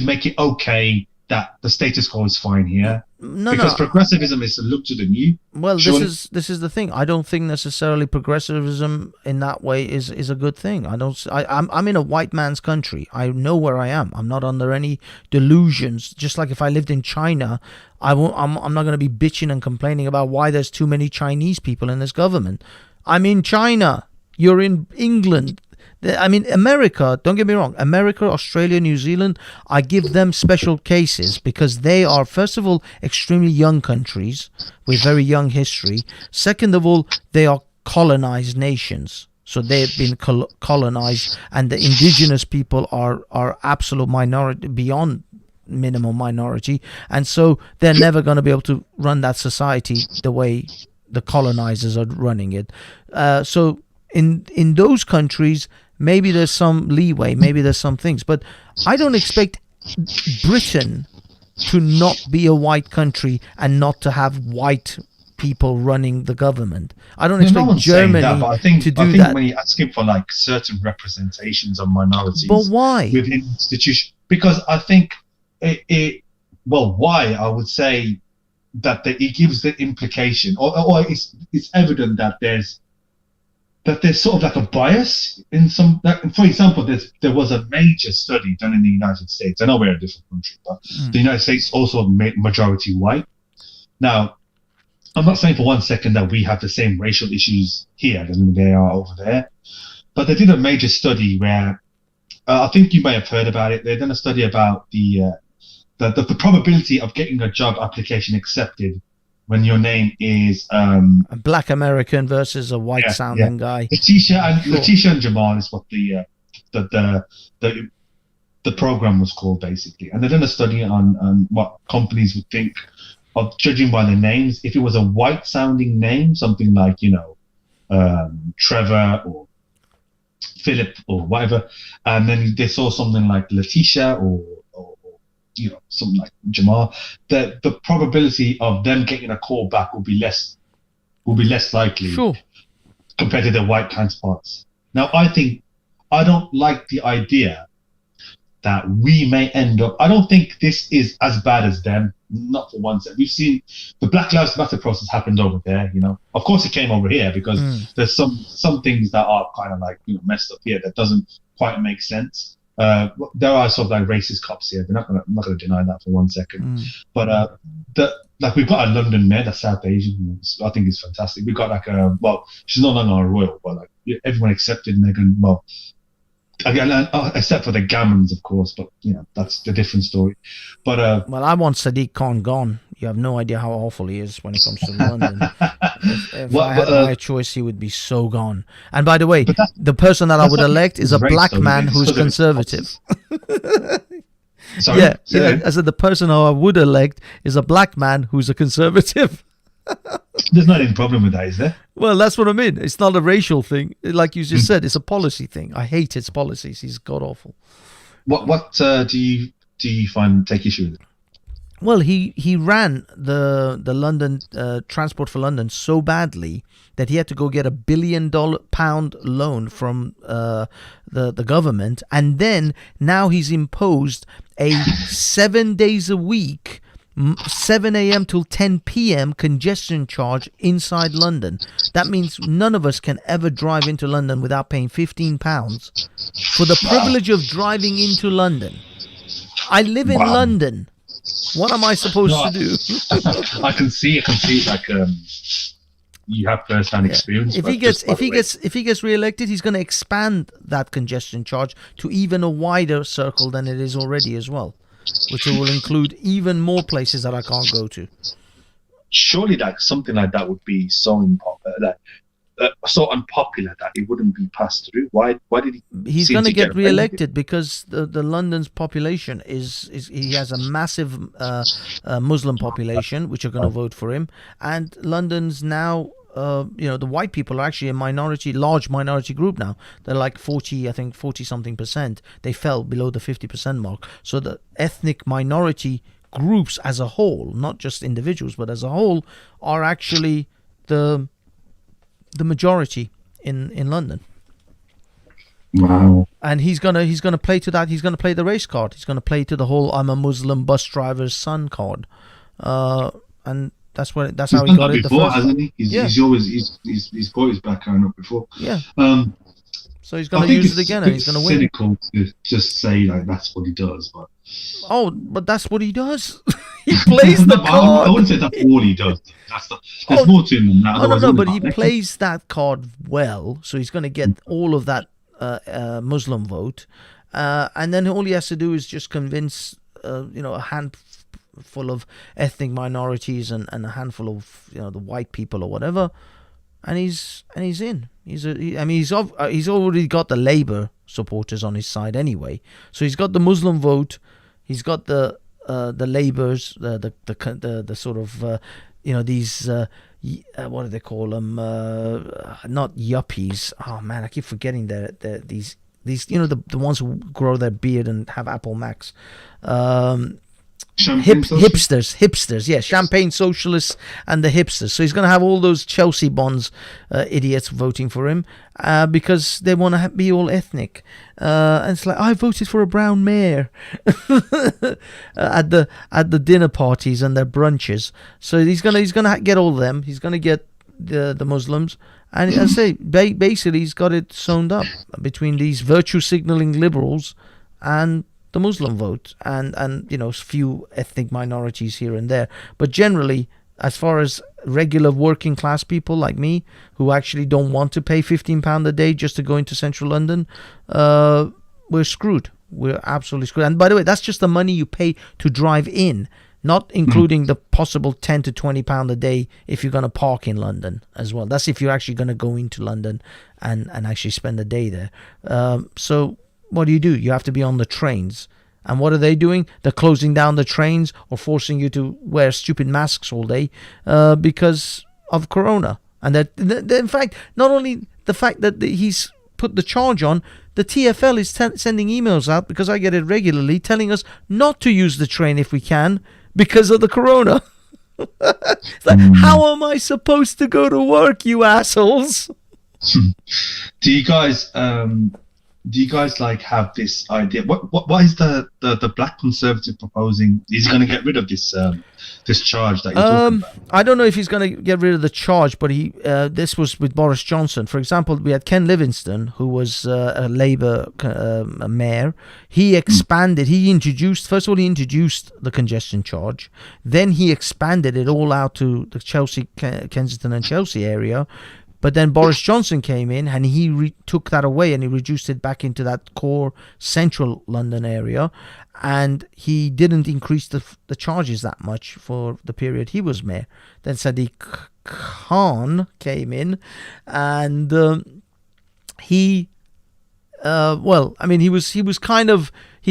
make it okay that the status quo is fine here. Because progressivism is to look to the new. Well, surely. this is the thing. I don't think necessarily progressivism in that way is a good thing. I'm in a white man's country. I know where I am. I'm not under any delusions. Just like if I lived in China, I'm not going to be bitching and complaining about why there's too many Chinese people in this government. I'm in China. You're in England. I mean, America, don't get me wrong, America, Australia, New Zealand, I give them special cases because they are, first of all, extremely young countries with very young history. Second of all, they are colonized nations. So they've been colonized, and the indigenous people are absolute minority, beyond minimum minority. And so they're never going to be able to run that society the way the colonizers are running it. So in those countries, maybe there's some leeway, maybe there's some things, but I don't expect Britain to not be a white country and not to have white people running the government. I don't expect Germany to do that. I think when you're asking for like certain representations of minorities, but why within institutions? Because I think why I would say that it gives the implication, or it's evident that there's sort of like a bias in some. For example, there was a major study done in the United States. I know we're a different country, but the United States also majority white. Now, I'm not saying for 1 second that we have the same racial issues here than they are over there, but they did a major study where I think you may have heard about it. They done a study about the probability of getting a job application accepted when your name is a black American versus a white sounding guy. Letitia and Jamal is what the program was called, basically. And they done a study on what companies would think of, judging by the names. If it was a white sounding name, something like Trevor or Philip or whatever, and then they saw something like Letitia or something like Jamal, the probability of them getting a call back will be less likely, sure, compared to their white counterparts. Now, I don't like the idea that we may end up. I don't think this is as bad as them. Not for one second. We've seen the Black Lives Matter process happened over there. Of course, it came over here because there's some things that are kind of like messed up here that doesn't quite make sense. There are sort of like racist cops here. I'm not gonna deny that for 1 second. But we've got a London mayor that's South Asian. I think it's fantastic. We've got she's no longer a royal, but like everyone accepted Meghan. Well, again, except for the Gammons, of course, but that's the different story. But I want Sadiq Khan gone. You have no idea how awful he is when it comes to London. If I had my choice, he would be so gone. And by the way, the person that I would elect is a black man who's conservative. Sorry? Yeah. I said the person who I would elect is a black man who's a conservative. There's not any problem with that, is there? Well, that's what I mean. It's not a racial thing. Like you just said, it's a policy thing. I hate his policies. He's god-awful. What do you take issue with? Well, he ran the London Transport for London so badly that he had to go get £1 billion loan from the government, and then now he's imposed a 7 days a week, 7 a.m. till 10 p.m. congestion charge inside London. That means none of us can ever drive into London without paying £15 for the privilege of driving into London. I live in London. What am I supposed to do? I can see like you have first-hand experience. If he gets re-elected, he's going to expand that congestion charge to even a wider circle than it is already as well, which will include even more places that I can't go to. Surely, like something like that would be so important. so unpopular that it wouldn't be passed through? Why did he? He's seem going to to get offended? re-elected because the London's population is he has a massive Muslim population which are going to vote for him, and London's now the white people are actually a large minority group now. They're like 40 something percent. They fell below the 50% mark. So the ethnic minority groups as a whole, not just individuals, but as a whole, are actually the majority in London. Wow. And he's gonna play to that. He's gonna play the race card. He's gonna play to the whole "I'm a Muslim bus driver's son" card, and that's how he got it before, the first hasn't time. he? He's always he's got his background up before. Yeah. So he's I gonna think use it's it again, a and bit he's gonna win. cynical to just say like that's what he does, but But that's what he does. He plays the I card. wouldn't say that's all he does. There's more to him than that. No, otherwise but he it wouldn't plays that card well, so he's going to get all of that Muslim vote, and then all he has to do is just convince, a handful of ethnic minorities and a handful of the white people or whatever, and he's in. He's already got the Labour supporters on his side anyway, so he's got the Muslim vote, he's got the Labours, the sort of these what do they call them? Not yuppies. Oh man, I keep forgetting these the ones who grow their beard and have Apple Macs. Hipsters, yeah, champagne socialists and the hipsters. So he's going to have all those Chelsea Bonds idiots voting for him because they want to be all ethnic. And it's like, I voted for a brown mayor at the dinner parties and their brunches. So he's gonna get all of them. He's gonna get the Muslims, and as I say, basically he's got it sewn up between these virtue signaling liberals and the Muslim vote, and few ethnic minorities here and there. But generally, as far as regular working class people like me, who actually don't want to pay £15 a day just to go into central London, we're screwed. We're absolutely screwed. And by the way, that's just the money you pay to drive in, not including the possible £10 to £20 a day if you're going to park in London as well. That's if you're actually going to go into London and actually spend a day there. So what do? You have to be on the trains. And what are they doing? They're closing down the trains or forcing you to wear stupid masks all day because of Corona. And that, in fact, not only the fact that he's put the charge on, the TfL is sending emails out, because I get it regularly, telling us not to use the train if we can because of the Corona. It's like, how am I supposed to go to work, you assholes? Do you guys like have this idea? What is the black conservative proposing? Is he going to get rid of this charge that you're talking about? I don't know if he's going to get rid of the charge, but this was with Boris Johnson. For example, we had Ken Livingstone, who was a Labour mayor. He expanded. He introduced the congestion charge. Then he expanded it all out to the Kensington and Chelsea area. But then Boris Johnson came in and he took that away and he reduced it back into that core central London area. And he didn't increase the charges that much for the period he was mayor. Then Sadiq Khan came in and he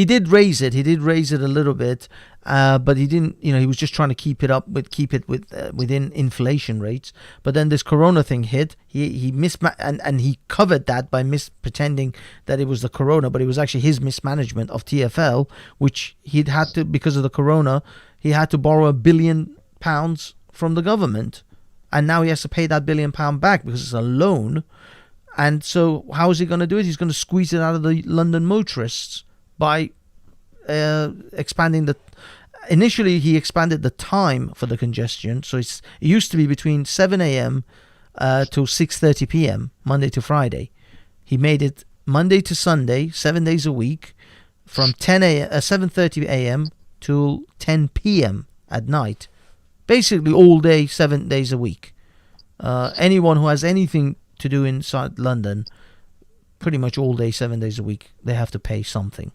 did raise it. He did raise it a little bit, but he didn't. He was just trying to keep it within inflation rates. But then this Corona thing hit. He and he covered that by pretending that it was the Corona, but it was actually his mismanagement of TfL, which he'd had to, because of the Corona, he had to borrow £1 billion from the government, and now he has to pay that £1 billion back because it's a loan. And so how is he going to do it? He's going to squeeze it out of the London motorists by expanding initially he expanded the time for the congestion. So it used to be between 7 a.m. Till 6:30 p.m. Monday to Friday. He made it Monday to Sunday, 7 days a week, from 7:30 a.m. to 10 p.m. at night. Basically all day, 7 days a week. Anyone who has anything to do inside London, pretty much all day, 7 days a week, they have to pay something.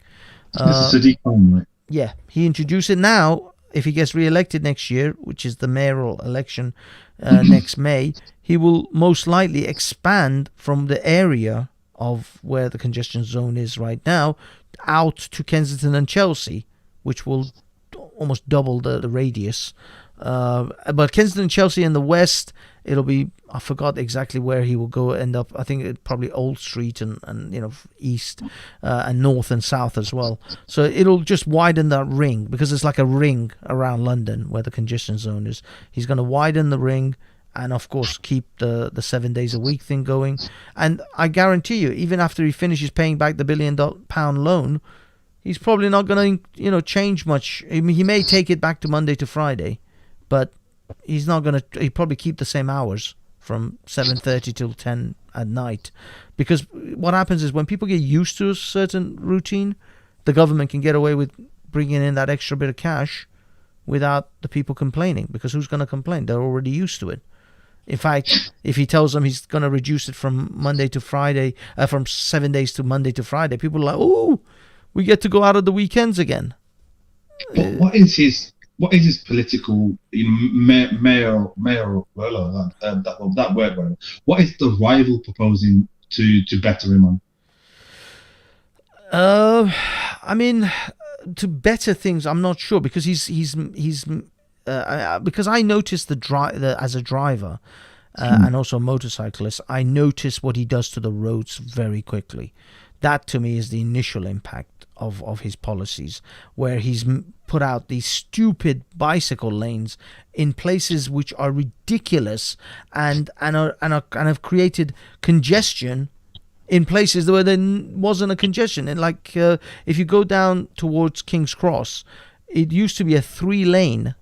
This is Sadiq Khan, right? Yeah, he introduced it now. If he gets re-elected next year, which is the mayoral election next May, he will most likely expand from the area of where the congestion zone is right now out to Kensington and Chelsea, which will almost double the radius. But Kensington and Chelsea in the west, it'll be, I forgot exactly where he will go end up. I think it probably Old Street and east and north and south as well. So it'll just widen that ring, because it's like a ring around London where the congestion zone is. He's going to widen the ring, and of course keep the 7 days a week thing going. And I guarantee you, even after he finishes paying back the £1 billion loan, he's probably not going to change much. I mean, he may take it back to Monday to Friday, but he's not going to. He'll probably keep the same hours from 7:30 till 10 at night, because what happens is when people get used to a certain routine, the government can get away with bringing in that extra bit of cash without the people complaining, because who's going to complain? They're already used to it. In fact, if he tells them he's going to reduce it from Monday to Friday, from 7 days to Monday to Friday, people are like, oh, we get to go out of the weekends again. But what is his political mayor that word? What is the rival proposing to better him on? I mean, to better things, I'm not sure, because he's because I noticed as a driver and also a motorcyclist, I notice what he does to the roads very quickly. That to me is the initial impact of his policies, where he's put out these stupid bicycle lanes in places which are ridiculous and have created congestion in places where there wasn't a congestion. And like if you go down towards King's Cross, it used to be a 3-lane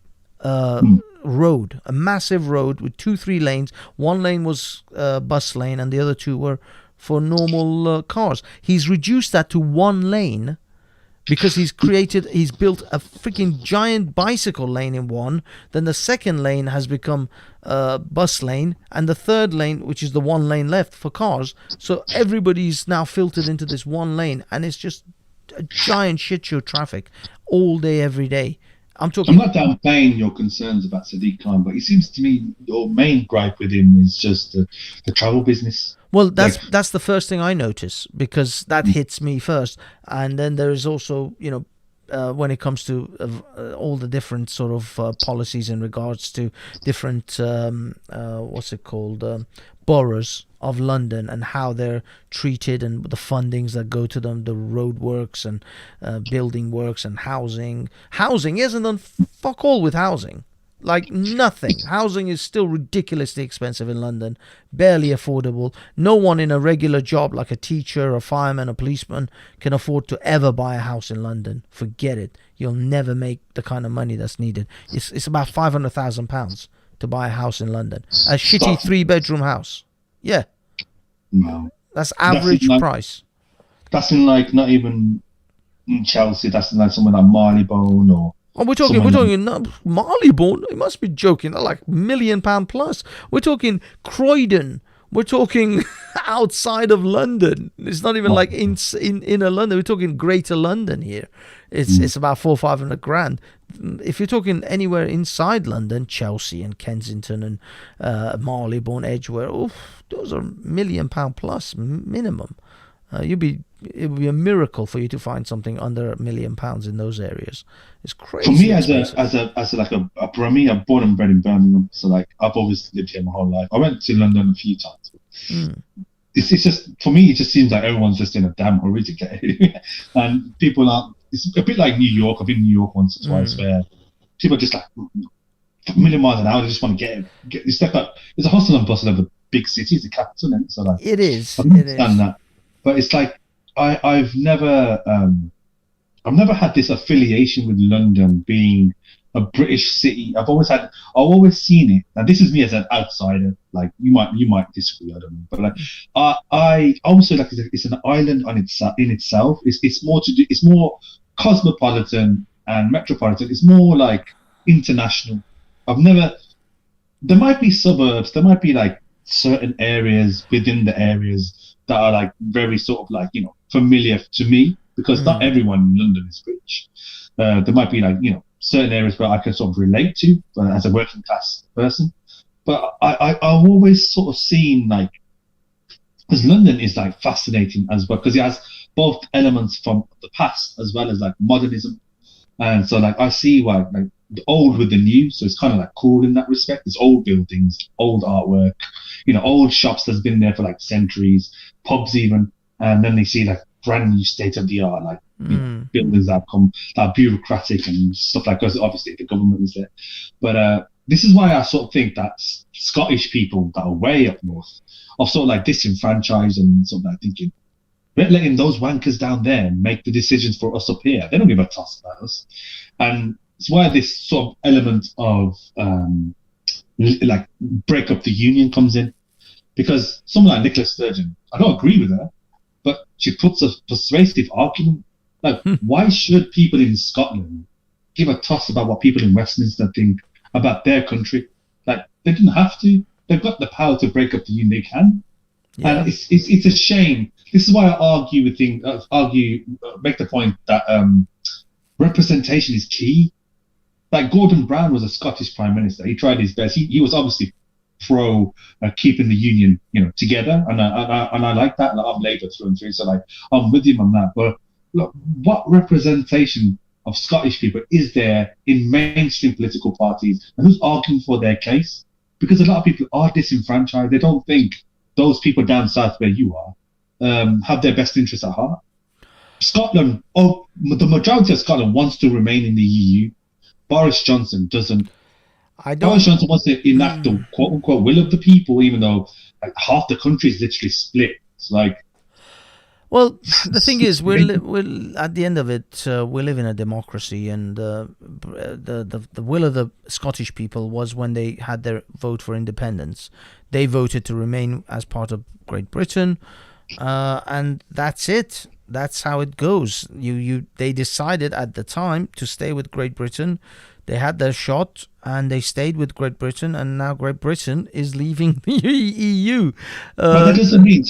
road, a massive road with 3 lanes. One lane was bus lane and the other 2 were for normal cars. He's reduced that to 1 lane because he's built a freaking giant bicycle lane in one. Then the second lane has become bus lane, and the third lane, which is the 1 lane left for cars. So everybody's now filtered into this 1 lane, and it's just a giant shit show traffic all day, every day. I'm not downplaying your concerns about Sadiq Khan, but it seems to me your main gripe with him is just the travel business. Well, that's the first thing I notice, because that hits me first, and then there is also, when it comes to all the different sort of policies in regards to different boroughs of London, and how they're treated, and the fundings that go to them, the road works and building works and housing. Housing isn't done fuck all with housing. Like nothing. Housing is still ridiculously expensive in London, barely affordable. No one in a regular job like a teacher, a fireman, a policeman can afford to ever buy a house in London. Forget it. You'll never make the kind of money that's needed. It's about £500,000 to buy a house in London. A shitty 3-bedroom house. Yeah. No. That's average price. That's in not even in Chelsea. That's in somewhere like Marylebone or. Oh, we're talking Marylebone. You must be joking. They're like £1 million plus. We're talking Croydon. We're talking outside of London. It's not even like in inner London. We're talking Greater London here. It's about 400 or 500 grand. If you're talking anywhere inside London, Chelsea and Kensington and Marylebone, Edgware, those are £1 million plus minimum. It would be a miracle for you to find something under £1 million in those areas. It's crazy. For me, for me, I'm born and bred in Birmingham, so I've always lived here my whole life. I went to London a few times. It's just, for me, it just seems like everyone's just in a damn hurry to get here, and people aren't. It's a bit like New York. I've been in New York once or twice, where people are just a million miles an hour. They just want to get. It's like it's a hustle and bustle of a big city. It's a capital, and so it is. I understand that. But it's like I've never had this affiliation with London being a British city. I've always seen it. Now this is me as an outsider. Like you might disagree. I don't know. But I also it's an island in itself. It's more cosmopolitan and metropolitan. It's more like international. There might be suburbs. There might be certain areas within the areas that are very sort of familiar to me, because not everyone in London is rich. There might be certain areas where I can sort of relate to as a working class person, But I've always sort of seen like, because London is like fascinating as well, because it has both elements from the past as well as like modernism. And so like I see why like the old with the new, so it's kind of like cool in that respect. It's old buildings, old artwork, old shops that's been there for like centuries, pubs even, and then they see like brand new state of the art, like buildings that come that are bureaucratic and stuff like that. Obviously the government is there, but this is why I sort of think that Scottish people that are way up north are sort of like disenfranchised and sort of like thinking, we're letting those wankers down there make the decisions for us up here. They don't give a toss about us. And it's why this sort of element of like break up the union comes in. Because someone like Nicola Sturgeon, I don't agree with her, but she puts a persuasive argument. Like, why should people in Scotland give a toss about what people in Westminster think about their country? Like, they didn't have to. They've got the power to break up the union. They can. Yeah. And it's a shame. This is why I make the point that representation is key. Like Gordon Brown was a Scottish Prime Minister. He tried his best. He was obviously pro keeping the union, together, and I like that. Like, I'm Labour through and through, so like I'm with him on that. But look, what representation of Scottish people is there in mainstream political parties, and who's arguing for their case? Because a lot of people are disenfranchised. They don't think those people down south where you are have their best interests at heart. Scotland, the majority of Scotland wants to remain in the EU. Boris Johnson doesn't. Boris Johnson wants to enact the quote-unquote will of the people, even though like half the country is literally split. It's like, well, the thing is, we're at the end of it, we live in a democracy, and the will of the Scottish people was when they had their vote for independence. They voted to remain as part of Great Britain, and that's it. That's how it goes. They decided at the time to stay with Great Britain. They had their shot, and they stayed with Great Britain, and now Great Britain is leaving the EU. But that doesn't mean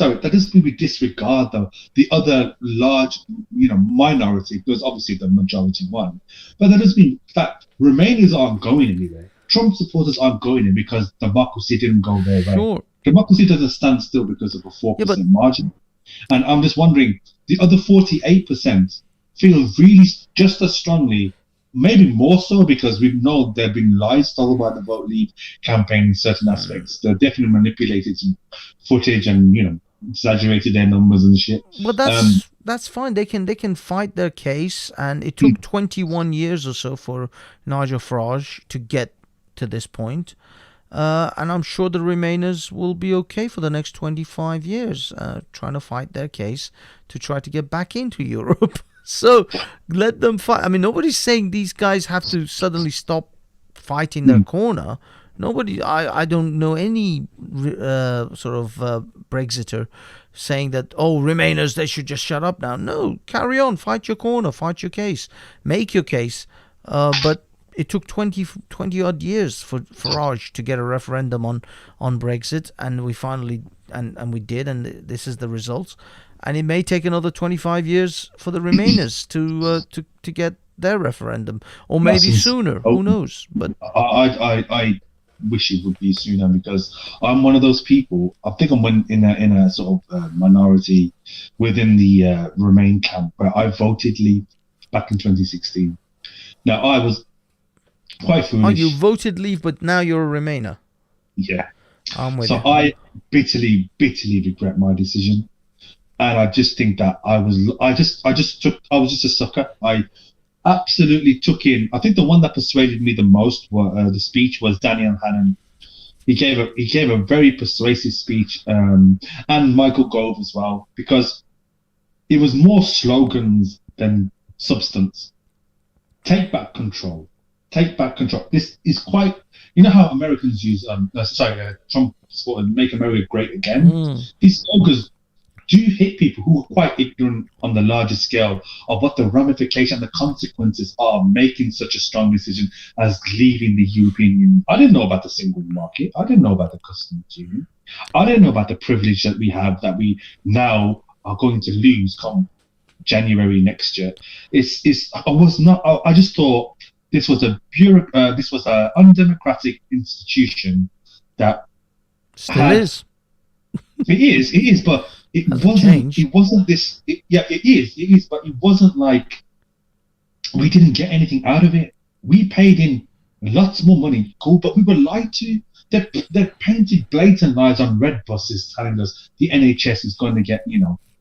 we disregard the other large, minority, because obviously the majority won. But that doesn't mean that Remainers aren't going anywhere. Trump supporters aren't going in because democracy didn't go their way. Sure. Democracy doesn't stand still because of a 4% margin. And I'm just wondering, the other 48% feel really just as strongly, maybe more so, because we know there have been lies told about the Vote Leave campaign in certain aspects. They've definitely manipulated some footage and, exaggerated their numbers and shit. Well, that's fine. They can fight their case, and it took 21 years or so for Nigel Farage to get to this point. And I'm sure the Remainers will be okay for the next 25 years, trying to fight their case to try to get back into Europe. So let them fight. I mean, nobody's saying these guys have to suddenly stop fighting their corner. Nobody, I don't know any Brexiter saying that, Remainers, they should just shut up now. No, carry on, fight your corner, fight your case, make your case. But it took 20 odd years for Farage to get a referendum on Brexit, and we finally and we did, and this is the results. And it may take another 25 years for the Remainers to get their referendum, or maybe sooner. Who knows? But I wish it would be sooner, because I'm one of those people. I think I'm in a sort of minority within the Remain camp, where I voted Leave back in 2016. Now I was quite foolish. Oh, you voted Leave, but now you're a Remainer. Yeah. I'm with you. So I bitterly regret my decision. And I just think that I was just a sucker. I absolutely took in. I think the one that persuaded me the most the speech was Daniel Hannan. He gave a very persuasive speech, and Michael Gove as well, because it was more slogans than substance. Take back control. Take back control. This is quite. You know how Americans use Trump supported "Make America Great Again." These slogans do hit people who are quite ignorant on the larger scale of what the ramification and the consequences are of making such a strong decision as leaving the European Union. I didn't know about the single market. I didn't know about the customs union. I didn't know about the privilege that we have that we now are going to lose come January next year. I just thought this was an undemocratic institution that Still is. It is, but it Hasn't wasn't. changed. It wasn't this. Yeah, it is, but it wasn't like we didn't get anything out of it. We paid in lots more money, cool, but we were lied to. They painted blatant lies on red buses telling us the NHS is going to get,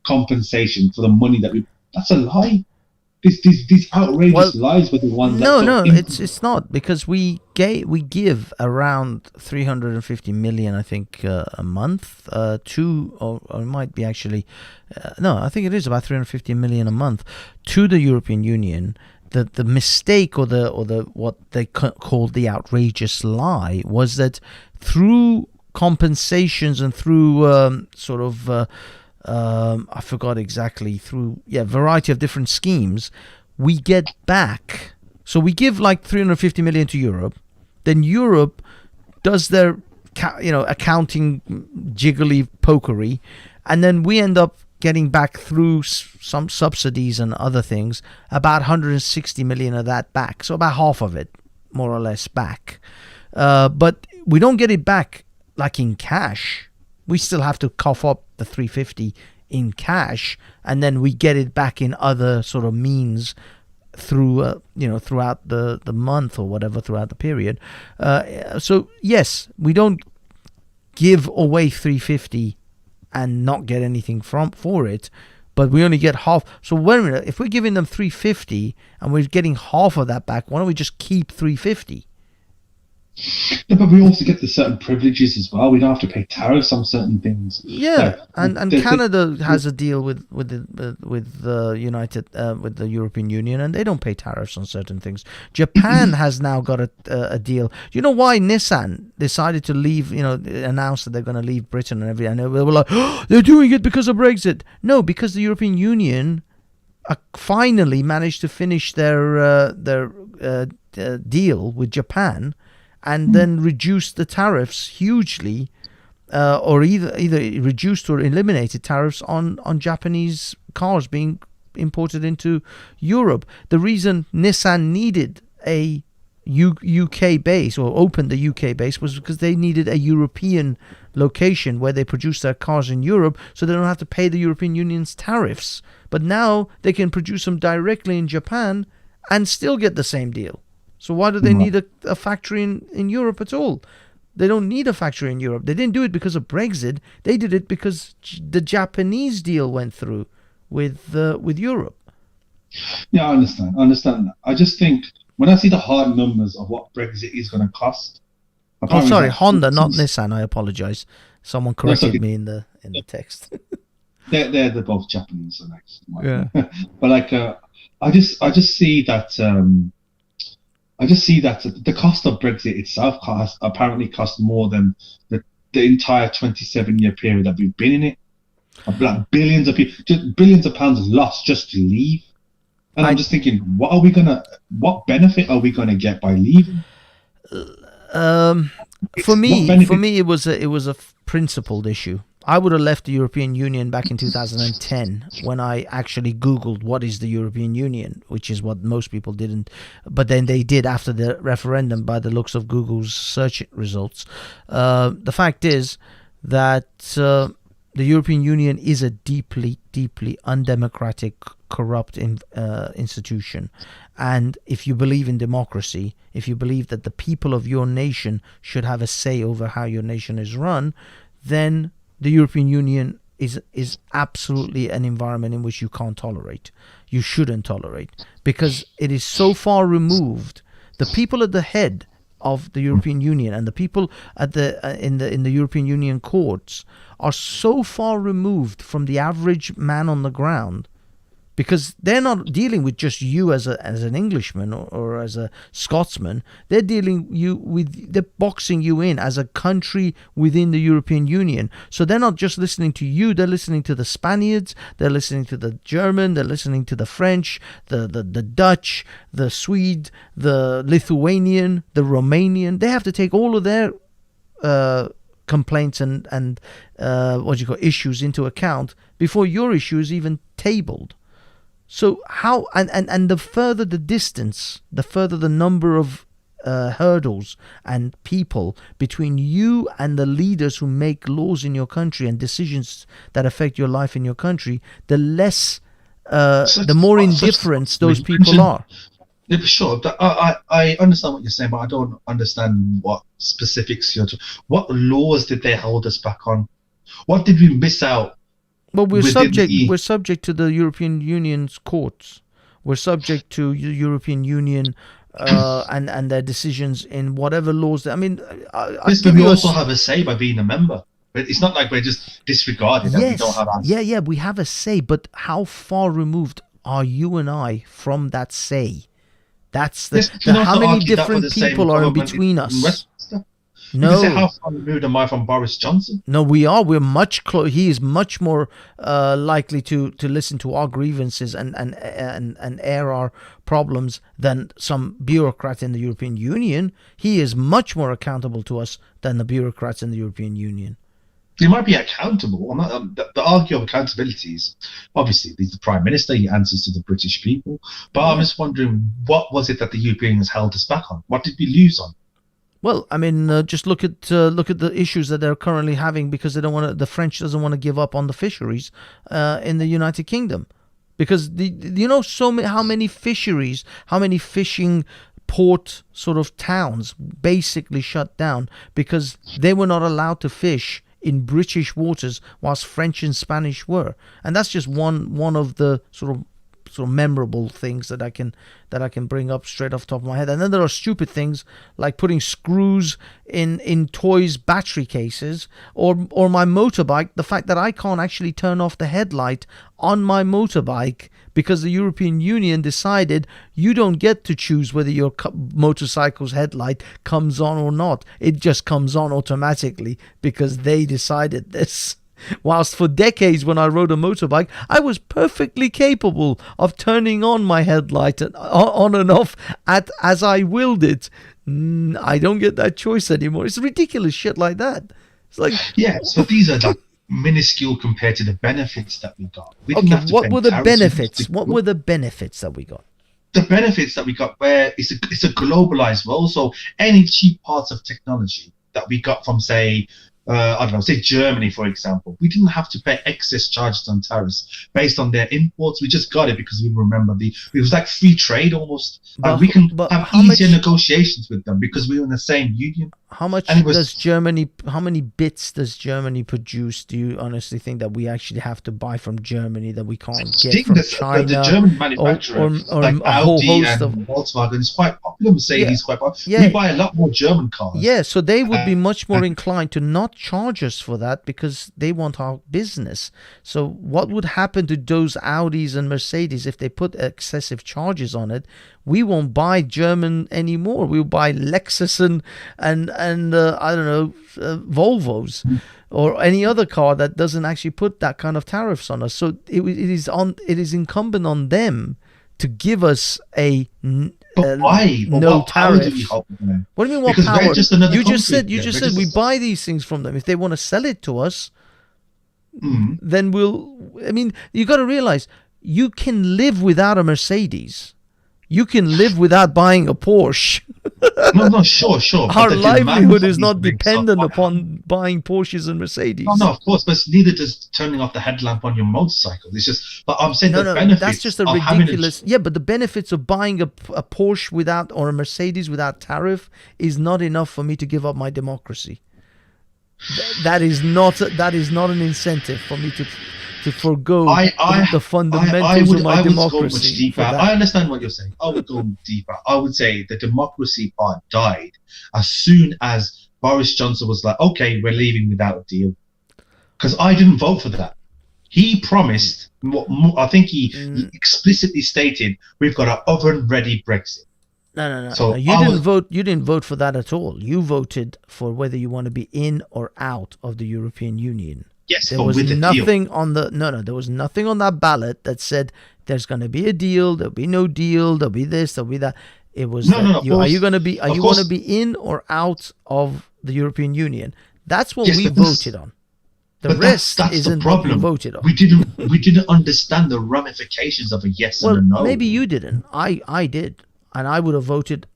compensation for the money that we. That's a lie. These outrageous lies were the ones that. No, it's not, because we give around 350 million, I think, a month to, or it might be actually, no, I think it is about 350 million a month to the European Union. The mistake or the what they called the outrageous lie was that through compensations and through I forgot exactly, through variety of different schemes, we get back. So we give like 350 million to Europe, then Europe does their accounting jiggly pokery, and then we end up getting back through some subsidies and other things about 160 million of that back, so about half of it more or less back, but we don't get it back like in cash. We still have to cough up the 350 in cash, and then we get it back in other sort of means through throughout the month or whatever, throughout the period. So yes, we don't give away 350 and not get anything for it, but we only get half. So wait a minute, if we're giving them 350 and we're getting half of that back, why don't we just keep 350? No, but we also get the certain privileges as well. We don't have to pay tariffs on certain things. Yeah, and Canada has a deal with the European Union, and they don't pay tariffs on certain things. Japan has now got a deal. You know why Nissan decided to leave? Announced that they're going to leave Britain and everything. And they were like, oh, they're doing it because of Brexit. No, because the European Union finally managed to finish their deal with Japan, and then reduce the tariffs hugely, or either reduced or eliminated tariffs on Japanese cars being imported into Europe. The reason Nissan needed a UK base, or opened the UK base, was because they needed a European location where they produce their cars in Europe, so they don't have to pay the European Union's tariffs. But now they can produce them directly in Japan and still get the same deal. So why do they need a factory in Europe at all? They don't need a factory in Europe. They didn't do it because of Brexit. They did it because the Japanese deal went through with Europe. Yeah, I understand that. I just think when I see the hard numbers of what Brexit is going to cost. Oh, sorry, Honda, not Nissan. I apologize. Someone corrected me in the text. They're both Japanese, so but I just see that. I just see that the cost of Brexit itself apparently cost more than the entire 27-year period that we've been in it. Like billions of pounds lost just to leave. And I'm just thinking, what benefit are we gonna get by leaving? For me, it was a principled issue. I would have left the European Union back in 2010 when I actually Googled what is the European Union, which is what most people didn't. But then they did after the referendum by the looks of Google's search results. The fact is that the European Union is a deeply, deeply undemocratic, corrupt institution. And if you believe in democracy, if you believe that the people of your nation should have a say over how your nation is run, then the European Union is absolutely an environment in which you can't tolerate. You shouldn't tolerate, because it is so far removed. The people at the head of the European Union and the people at in the European Union courts are so far removed from the average man on the ground, because they're not dealing with just you as an Englishman or as a Scotsman. They're they're boxing you in as a country within the European Union. So they're not just listening to you, they're listening to the Spaniards, they're listening to the German, they're listening to the French, the Dutch, the Swede, the Lithuanian, the Romanian. They have to take all of their complaints and issues into account before your issue is even tabled. So how and the further the distance, the further the number of hurdles and people between you and the leaders who make laws in your country and decisions that affect your life in your country, the less, the more indifference those people are. Yeah, sure. I understand what you're saying, but I don't understand what specifics you're talking. What laws did they hold us back on? What did we miss out? Well, we're subject to the European Union's courts. We're subject to the European Union and their decisions in whatever laws. Yes, but we also have a say by being a member. But it's not like we're just disregarding that. We don't have answers. Yeah, we have a say, but how far removed are you and I from that say? That's how many different people are in between us. No. How far removed am I from Boris Johnson? No, we are. We're much close. He is much more likely to listen to our grievances and air our problems than some bureaucrat in the European Union. He is much more accountable to us than the bureaucrats in the European Union. He might be accountable. The argue of accountability is obviously he's the Prime Minister. He answers to the British people. But I'm just wondering, what was it that the Europeans held us back on? What did we lose on? Well, just look at the issues that they're currently having because they don't want to. The French doesn't want to give up on the fisheries in the United Kingdom, because how many fisheries, how many fishing port sort of towns basically shut down because they were not allowed to fish in British waters whilst French and Spanish were. And that's just one of the sort of memorable things that I can bring up straight off the top of my head. And then there are stupid things like putting screws in toys' battery cases, or my motorbike, the fact that I can't actually turn off the headlight on my motorbike because the European Union decided you don't get to choose whether your motorcycle's headlight comes on or not. It just comes on automatically because they decided this. Whilst for decades when I rode a motorbike, I was perfectly capable of turning on my headlight on and off as I willed it. I don't get that choice anymore. It's ridiculous shit like that. It's like, yeah, so these are like minuscule compared to the benefits that we got. What were the benefits? What were the benefits that we got? The benefits that we got, where it's a globalized world. So any cheap parts of technology that we got from, say, say Germany, for example, we didn't have to pay excess charges on tariffs based on their imports. We just got it because we remember it was like free trade almost. And we can have easier negotiations with them because we were in the same union. How many bits does Germany produce? Do you honestly think that we actually have to buy from Germany that we can't get from China? The German manufacturer, like Audi and Volkswagen, is quite popular. Mercedes is quite popular. Yeah. We buy a lot more German cars. Yeah, so they would be much more inclined to not charge us for that because they want our business. So what would happen to those Audis and Mercedes if they put excessive charges on it? We won't buy German anymore. We'll buy Lexus and I don't know, Volvos or any other car that doesn't actually put that kind of tariffs on us. So it is incumbent on them to give us why? No tariff. What do you mean? What because power? You just said we buy these things from them. If they want to sell it to us, then you got to realize you can live without a Mercedes. You can live without buying a Porsche. No, sure. Our livelihood is not dependent upon buying Porsches and Mercedes. No, of course, but neither does turning off the headlamp on your motorcycle. It's just, but I'm saying benefits. That's just a ridiculous. Yeah, but the benefits of buying a Porsche without or a Mercedes without tariff is not enough for me to give up my democracy. That is not an incentive for me to forgo the fundamentals of my democracy. I understand what you're saying. I would go deeper. I would say the democracy part died as soon as Boris Johnson was like, okay, we're leaving without a deal. Because I didn't vote for that. He promised, I think he explicitly stated, we've got an oven-ready Brexit. No. So you didn't vote for that at all. You voted for whether you want to be in or out of the European Union. Yes, there was nothing on there was nothing on that ballot that said there's going to be a deal, there'll be no deal, there'll be this, there'll be that. It was are you going to be in or out of the European Union? That's what we voted on. The rest isn't what we voted on. We didn't understand the ramifications of a yes and a no. Maybe you didn't. I did, and I would have voted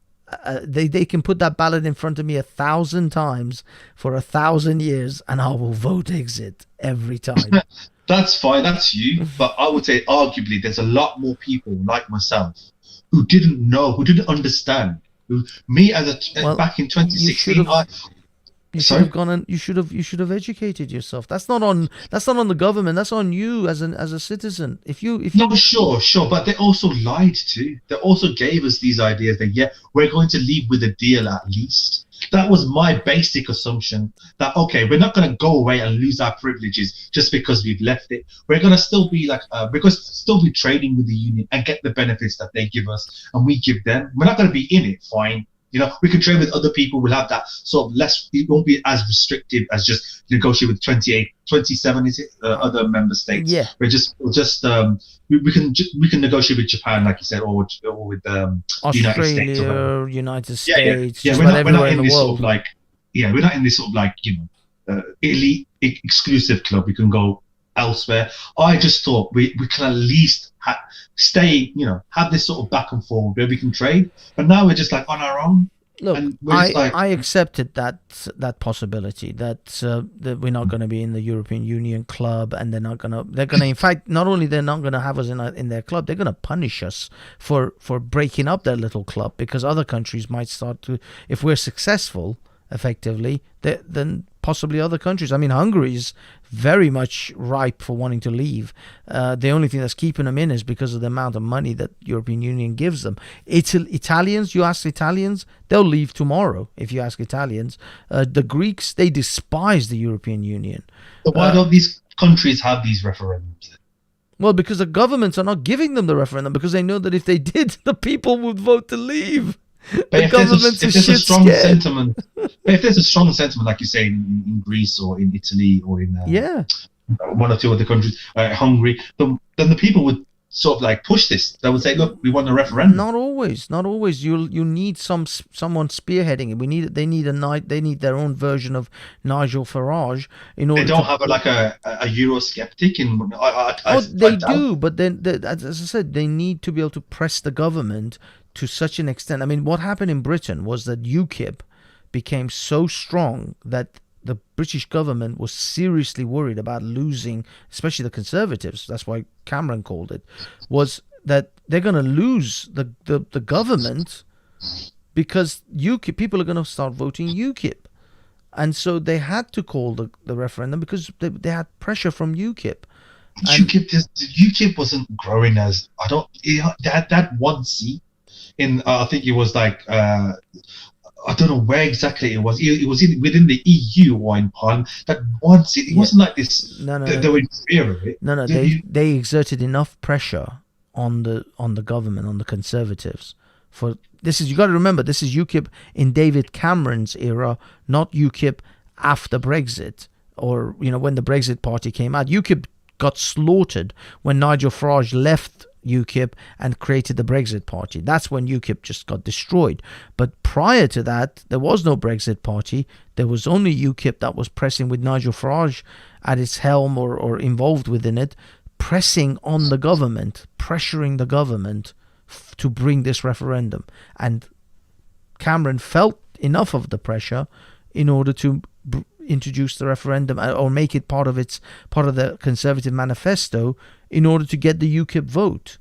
They can put that ballot in front of me 1,000 times for 1,000 years, and I will vote exit every time. That's fine. That's you. But I would say, arguably, there's a lot more people like myself who didn't know, who didn't understand. Me back in 2016, you should have gone and you should have educated yourself. That's not on the government. That's on you as a citizen. If you No, sure, but they also lied too. They also gave us these ideas that we're going to leave with a deal at least. That was my basic assumption, that okay, we're not going to go away and lose our privileges just because we've left it. We're going to still be trading with the union and get the benefits that they give us and we give them. We're not going to be in it, fine. We can trade with other people. We'll have that sort of less. It won't be as restrictive as just negotiate with 27 other member states. Yeah, we can negotiate with Japan, like you said, or with Australia, United States. Yeah. We're not in this sort of like, we're not in this sort of like elite exclusive club. We can go elsewhere. I just thought we can at least have this sort of back and forth where we can trade, but now we're just like on our own. Look, I accepted that possibility that we're not going to be in the European Union club, and they're going to in fact, not only they're not going to have us in their club, they're going to punish us for breaking up their little club, because other countries might start to, if we're successful effectively, then possibly other countries. I mean, Hungary is very much ripe for wanting to leave. The only thing that's keeping them in is because of the amount of money that European Union gives them. Italians, you ask Italians, they'll leave tomorrow. If you ask Italians, the Greeks, they despise the European Union. But why don't these countries have these referendums? Well, because the governments are not giving them the referendum, because they know that if they did, the people would vote to leave. But if there's a strong sentiment, like you say in Greece or in Italy or in one or two other countries, Hungary, then the people would sort of like push this. They would say, "Look, we want a referendum." Not always. You need someone spearheading it. They need their own version of Nigel Farage in order. They don't have a Eurosceptic in. They do, but then as I said, they need to be able to press the government to such an extent. I mean, what happened in Britain was that UKIP became so strong that the British government was seriously worried about losing, especially the Conservatives. That's why Cameron called it, was that they're going to lose the government because UKIP, people are going to start voting UKIP. And so they had to call the referendum because they had pressure from UKIP. UKIP wasn't growing as, that one seat in, I think it was like, I don't know where exactly it was. It was within the EU or in Parliament. That one seat, it wasn't like this. No. They were in fear of it. No. They exerted enough pressure on the government, on the Conservatives. For this is, you got to remember, this is UKIP in David Cameron's era, not UKIP after Brexit, or when the Brexit party came out. UKIP got slaughtered when Nigel Farage left UKIP and created the Brexit party. That's when UKIP just got destroyed. But prior to that, there was no Brexit party. There was only UKIP that was pressing, with Nigel Farage at its helm or involved within it, pressing on the government, pressuring the government to bring this referendum. And Cameron felt enough of the pressure in order to introduce the referendum, or make it part of the Conservative manifesto, in order to get the UKIP vote,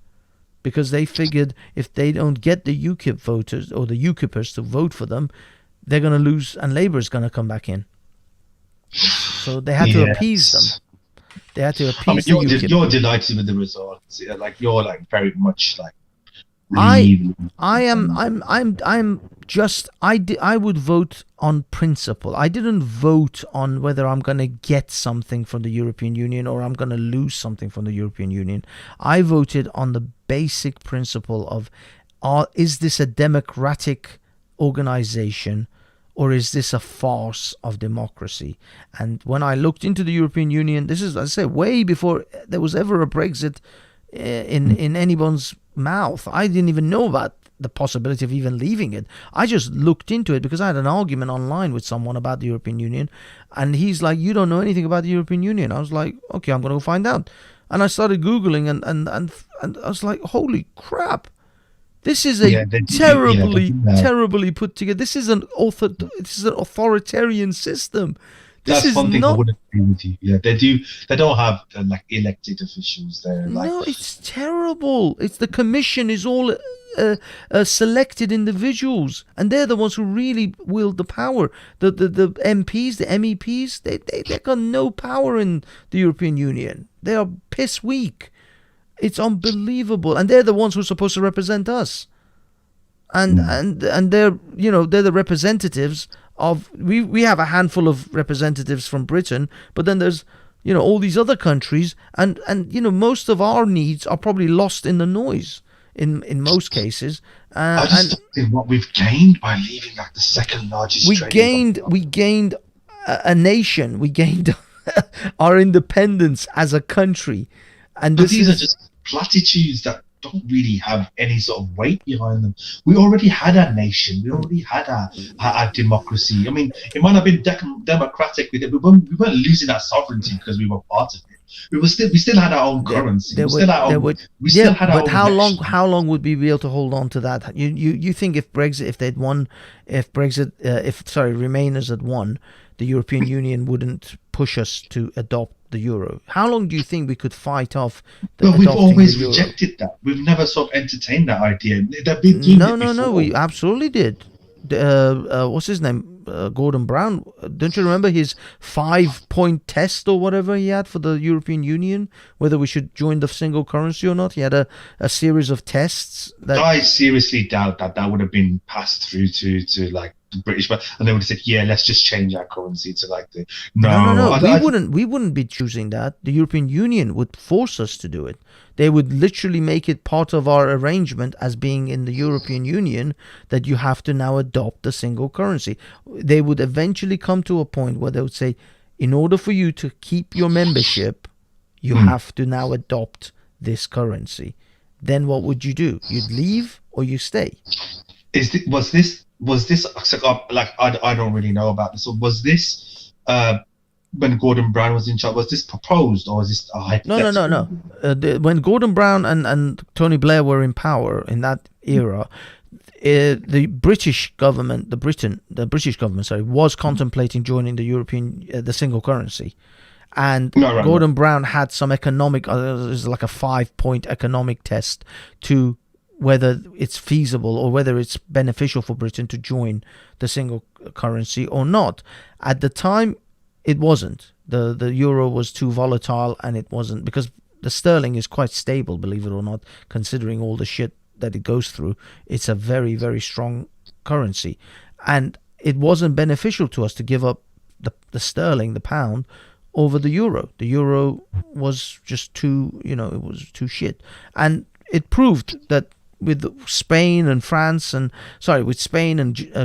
because they figured if they don't get the UKIP voters or the UKIPers to vote for them, they're going to lose, and Labour is going to come back in. So they had to appease them. They had to appease the UKIP. You're delighted with the results. Like you're like very much like. I would vote on principle. I didn't vote on whether I'm going to get something from the European Union or I'm going to lose something from the European Union. I voted on the basic principle of, is this a democratic organization or is this a farce of democracy? And when I looked into the European Union, this is, as I say, way before there was ever a Brexit in anyone's mouth. I didn't even know about the possibility of even leaving it. I just looked into it because I had an argument online with someone about the European Union, and he's like, "You don't know anything about the European Union." I was like, "Okay, I'm going to go find out." And I started Googling, and I was like, "Holy crap! This is a terribly terribly put together. This is an authoritarian system. This That's one thing not... I wouldn't agree with you. Yeah, they do. They don't have like elected officials there. Like, no, it's terrible. It's the commission is all selected individuals, and they're the ones who really wield the power. The MPs, the MEPs, they got no power in the European Union. They are piss weak. It's unbelievable, and they're the ones who are supposed to represent us. And they're they're the representatives of we have a handful of representatives from Britain, but then there's all these other countries, and most of our needs are probably lost in the noise in most cases. I just don't think what we've gained by leaving like the second largest. We gained a nation. We gained our independence as a country, and these are just platitudes that don't really have any sort of weight behind them. We already had our nation. We already had our democracy. I mean, it might have been democratic with it, but we weren't losing our sovereignty because we were part of it. We still had our own currency. But how long would we be able to hold on to that? You think if Remainers had won, the European Union wouldn't push us to adopt the euro? How long do you think we could fight off But we've always rejected that. We've never sort of entertained that idea. No, we absolutely did. What's his name? Gordon Brown. Don't you remember his 5-point test or whatever he had for the European Union, whether we should join the single currency or not? He had a series of tests. I seriously doubt that would have been passed through to like the British, and they would have said, yeah, let's just change our currency to like the we wouldn't be choosing that. The European Union would force us to do it. They would literally make it part of our arrangement as being in the European Union that you have to now adopt the single currency. They would eventually come to a point where they would say, in order for you to keep your membership, you have to now adopt this currency. Then what would you do? You'd leave or you stay? Was this like I don't really know about this. So was this when Gordon Brown was in charge? Was this proposed or was this a hypothetical? No. When Gordon Brown and Tony Blair were in power in that era, the British government, was contemplating joining the single currency. And Gordon Brown had some economic, it was like a 5-point economic test to whether it's feasible or whether it's beneficial for Britain to join the single currency or not. At the time, it wasn't. The euro was too volatile, and it wasn't, because the sterling is quite stable, believe it or not, considering all the shit that it goes through. It's a very, very strong currency. And it wasn't beneficial to us to give up the sterling, the pound, over the euro. The euro was just too, it was too shit. And it proved that with Spain and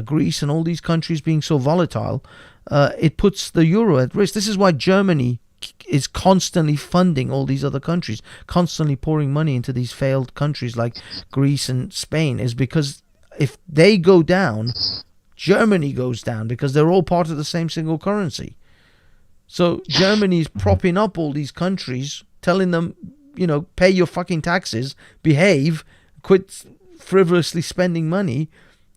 Greece and all these countries being so volatile, it puts the euro at risk. This is why Germany is constantly funding all these other countries, constantly pouring money into these failed countries like Greece and Spain, is because if they go down, Germany goes down, because they're all part of the same single currency. So Germany's propping up all these countries, telling them, pay your fucking taxes, behave, quit frivolously spending money,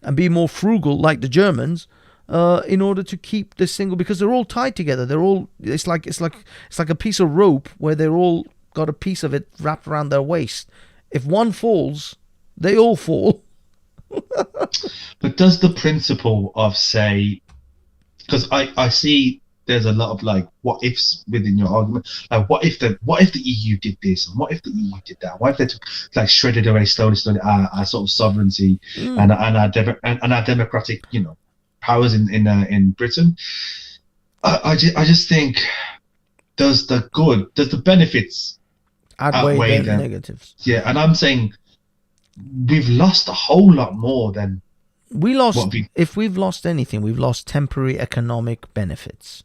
and be more frugal like the Germans, in order to keep this single, because they're all tied together. It's like a piece of rope where they're all got a piece of it wrapped around their waist. If one falls, they all fall. But does the principle of, say, because I see there's a lot of like what ifs within your argument. Like what if the EU did this, and what if the EU did that? What if they took, like, shredded away slowly our sort of sovereignty and our democratic powers in Britain? I just think does the benefits outweigh the negatives? Yeah, and I'm saying we've lost a whole lot more than we lost. If we've lost anything, we've lost temporary economic benefits.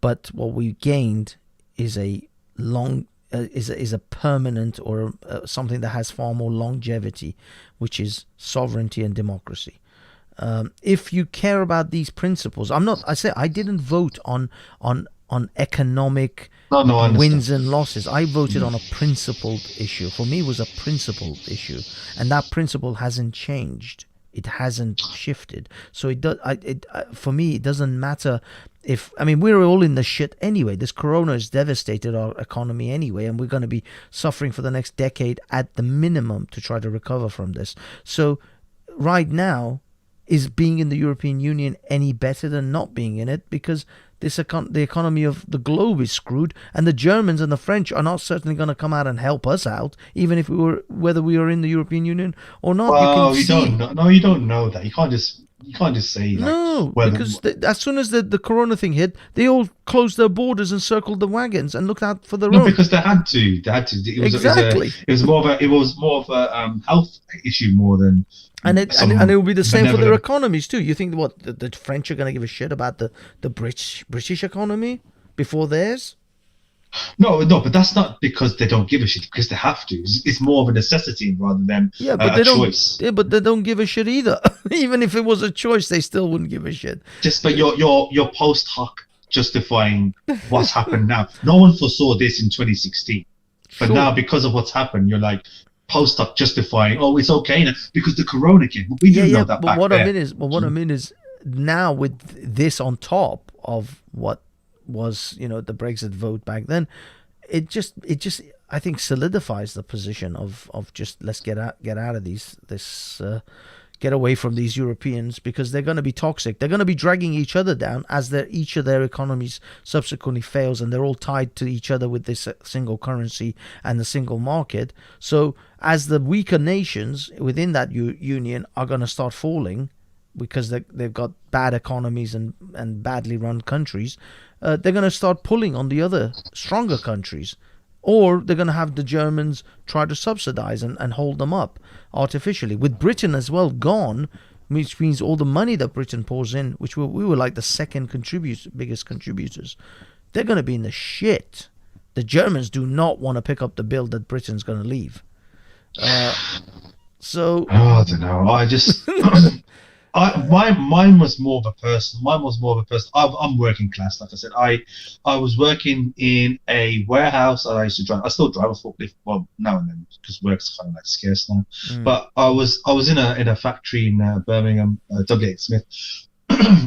But what we gained is a permanent, or something that has far more longevity, which is sovereignty and democracy. If you care about these principles, I didn't vote on on economic No, I understand. wins and losses. I voted on a principled issue. For me, it was a principled issue, and that principle hasn't changed. It hasn't shifted. So it does. For me, it doesn't matter if. I mean, we're all in the shit anyway. This corona has devastated our economy anyway, and we're going to be suffering for the next decade at the minimum to try to recover from this. So right now, is being in the European Union any better than not being in it? Because the economy of the globe is screwed, and the Germans and the French are not certainly going to come out and help us out, even if whether we are in the European Union or not. Well, you don't know. No, you don't know that. You can't just say like, no, because as soon as the corona thing hit, they all closed their borders and circled the wagons and looked out for their own. Because they had to. Exactly. It was more of a health issue more than. And it will be the same for their economies too. You think what the French are going to give a shit about the British economy before theirs? No, but that's not because they don't give a shit. Because they have to. It's more of a necessity rather than a choice. Yeah, but they don't give a shit either. Even if it was a choice, they still wouldn't give a shit. But you're post hoc justifying what's happened now. No one foresaw this in 2016, but now because of what's happened, you're like. Post hoc justifying, it's okay now because the corona came. We didn't know that back then. What I mean is now with this on top of what was the Brexit vote back then, it just I think solidifies the position of just let's get out of get away from these Europeans, because they're going to be toxic. They're going to be dragging each other down as each of their economies subsequently fails, and they're all tied to each other with this single currency and the single market. So as the weaker nations within that union are going to start falling because they've got bad economies and badly run countries, they're going to start pulling on the other stronger countries. Or they're going to have the Germans try to subsidize and hold them up artificially. With Britain as well gone, which means all the money that Britain pours in, which we were like the second biggest contributors, they're going to be in the shit. The Germans do not want to pick up the bill that Britain's going to leave. So I don't know. I just mine was more of a person. I'm working class, like I said. I was working in a warehouse. I used to drive. I still drive a forklift, well, now and then, because work's kind of like scarce now. But I was in a factory in Birmingham, W.H. Smith,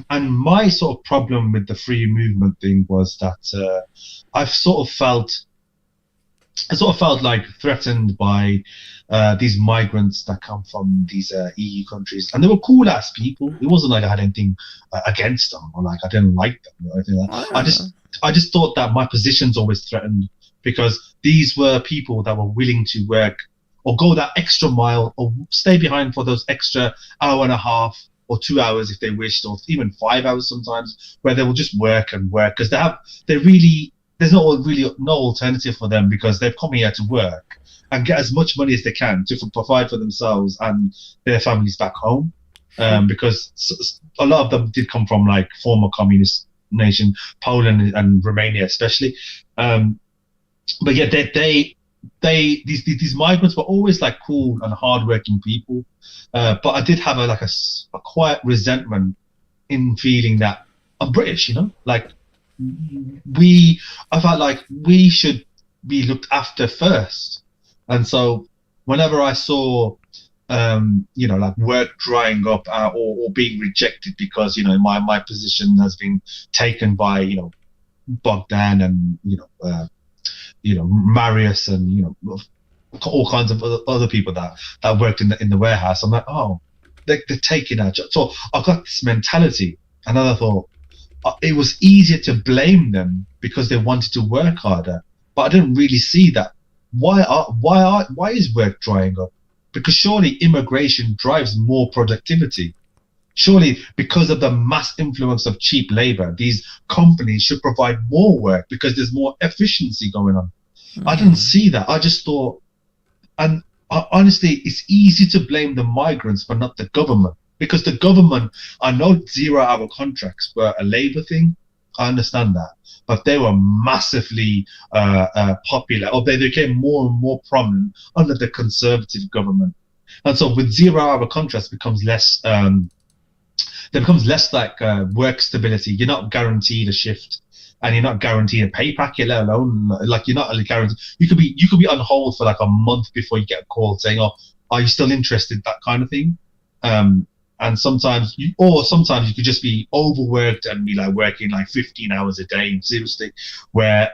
and my sort of problem with the free movement thing was that I sort of felt like threatened by these migrants that come from these EU countries, and they were cool ass people. It wasn't like I had anything against them or like I didn't like them or anything like that. I just thought that my position's always threatened because these were people that were willing to work or go that extra mile or stay behind for those extra hour and a half or 2 hours if they wished, or even 5 hours sometimes, where they will just work because there's no alternative for them, because they've come here to work and get as much money as they can to provide for themselves and their families back home. Because a lot of them did come from like former communist nation, Poland and Romania especially. But yeah, these migrants were always like cool and hardworking people. But I did have a quiet resentment in feeling that I'm British, like I felt like we should be looked after first. And so whenever I saw like work drying up or being rejected because my position has been taken by Bogdan and Marius and all kinds of other people that worked in the warehouse, I'm like, oh, they're taking our job. So I got this mentality, and then I thought it was easier to blame them because they wanted to work harder, but I didn't really see that. Why is work drying up? Because surely immigration drives more productivity. Surely because of the mass influence of cheap labor, these companies should provide more work because there's more efficiency going on. I didn't see that. I just thought, and honestly, it's easy to blame the migrants but not the government, because the government, I know 0-hour contracts were a labor thing. I understand that, but they were massively popular, or they became more and more prominent under the conservative government. And so with 0-hour contracts becomes less, there becomes less like work stability. You're not guaranteed a shift. and you're not guaranteed a pay packet, let alone like you're not guaranteed. You could be on hold for like a month before you get a call saying, "Oh, are you still interested?" That kind of thing. And sometimes you could just be overworked and be like working like 15 hours a day, seriously, where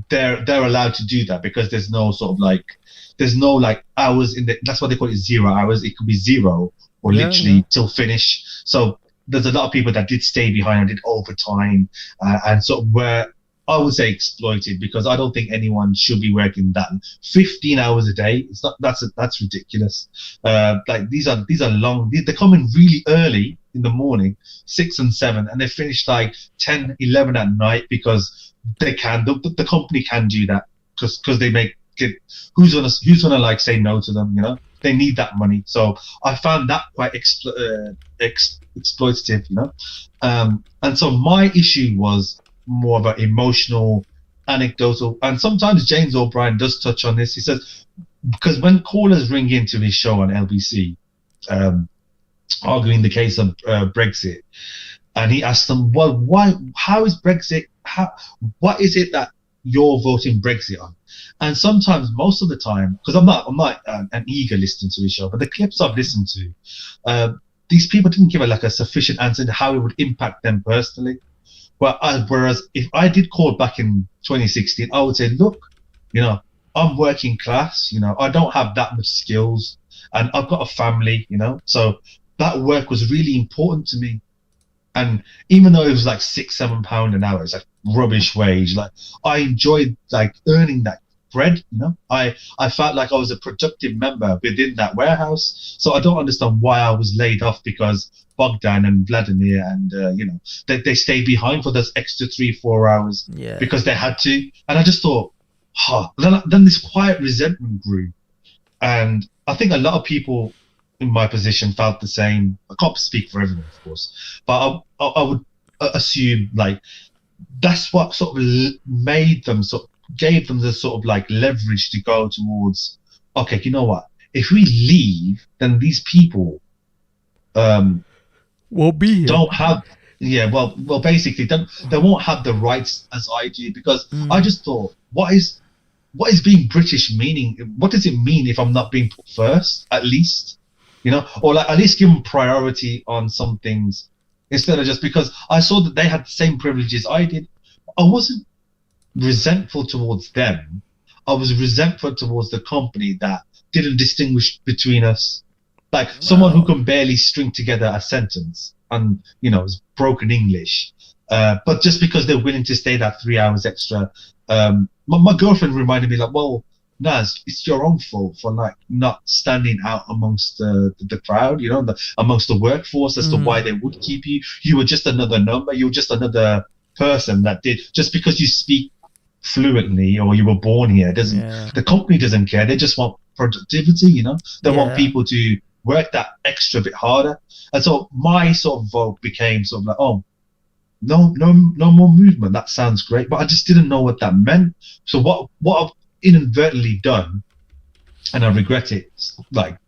they're allowed to do that because there's no hours in the, that's why they call it 0 hours. It could be zero or literally till finish. So there's a lot of people that did stay behind and did overtime and sort of were, I would say, exploited, because I don't think anyone should be working that 15 hours a day. It's not, that's ridiculous. Like these are long, they come in really early in the morning, 6 and 7, and they finish like 10, 11 at night because they can. The company can do that because they make it. Who's gonna like say no to them? You know, they need that money. So I found that quite exploitative. You know, and so my issue was more of an emotional, anecdotal, and sometimes James O'Brien does touch on this. He says, because when callers ring into his show on LBC, arguing the case of Brexit, and he asks them, well, why? How is Brexit? What is it that you're voting Brexit on? And sometimes, most of the time, because I'm not an eager listener to his show, but the clips I've listened to, these people didn't give a sufficient answer to how it would impact them personally. Well, whereas if I did call back in 2016, I would say, look, you know, I'm working class, you know, I don't have that much skills, and I've got a family, you know, so that work was really important to me. And even though it was like £6-7 an hour, it's like rubbish wage, like I enjoyed like earning that bread, you know. I felt like I was a productive member within that warehouse. So I don't understand why I was laid off because Bogdan and Vladimir and you know, they stayed behind for those extra 3-4 hours because they had to. And I just thought, then this quiet resentment grew, and I think a lot of people in my position felt the same. I can't speak for everyone, of course, but I would assume like that's what sort of gave them the sort of like leverage to go towards, okay, you know what, if we leave, then these people won't be here. Don't have, well, basically, they won't have the rights as I do, because I just thought, what is being British meaning? What does it mean if I'm not being put first, at least, you know, or like at least given priority on some things, instead of just because I saw that they had the same privileges I did. I wasn't resentful towards them. I was resentful towards the company that didn't distinguish between us. Like someone who can barely string together a sentence and, you know, is broken English. But just because they're willing to stay that 3 hours extra. My girlfriend reminded me, like, well, Naz, it's your own fault for like not standing out amongst the crowd, you know, amongst the workforce as to why they would keep you. You were just another number. You were just another person that did, just because you speak fluently or you were born here, the company doesn't care. They just want productivity, you know. They want people to work that extra bit harder. And so my sort of vote became sort of like, oh, no more movement. That sounds great, but I just didn't know what that meant. So what I've inadvertently done, and I regret it, like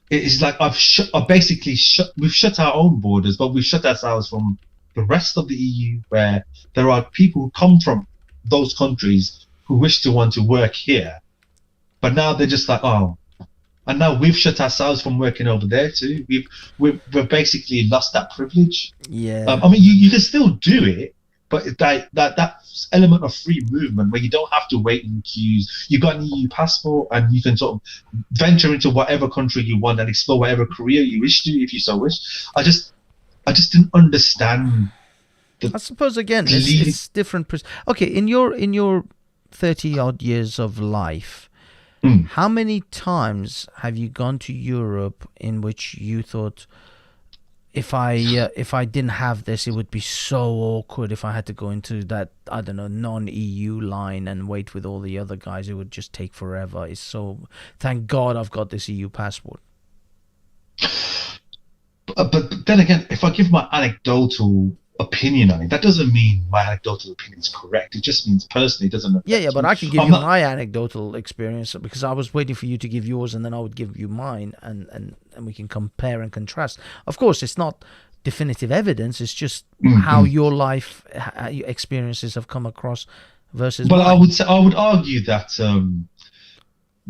it's like we've shut our own borders, but we've shut ourselves from the rest of the EU, where there are people who come from those countries who wish to want to work here, but now they're just like, oh, and now we've shut ourselves from working over there too. We've basically lost that privilege. I mean, you can still do it, but that element of free movement where you don't have to wait in queues, you got an EU passport and you can sort of venture into whatever country you want and explore whatever career you wish to, if you so wish. I just didn't understand. I suppose again, it's different. Okay, in your 30 odd years of life, how many times have you gone to Europe in which you thought, if I didn't have this, it would be so awkward if I had to go into that, I don't know, non-EU line and wait with all the other guys? It would just take forever. It's so, thank God I've got this EU passport. But then again, if I give my anecdotal opinion on it, that doesn't mean my anecdotal opinion is correct. It just means personally it doesn't affect but me. I can give you my anecdotal experience, because I was waiting for you to give yours and then I would give you mine, and we can compare and contrast. Of course, it's not definitive evidence. It's just Mm-hmm. how your life, your experiences have come across versus But mine. I would argue that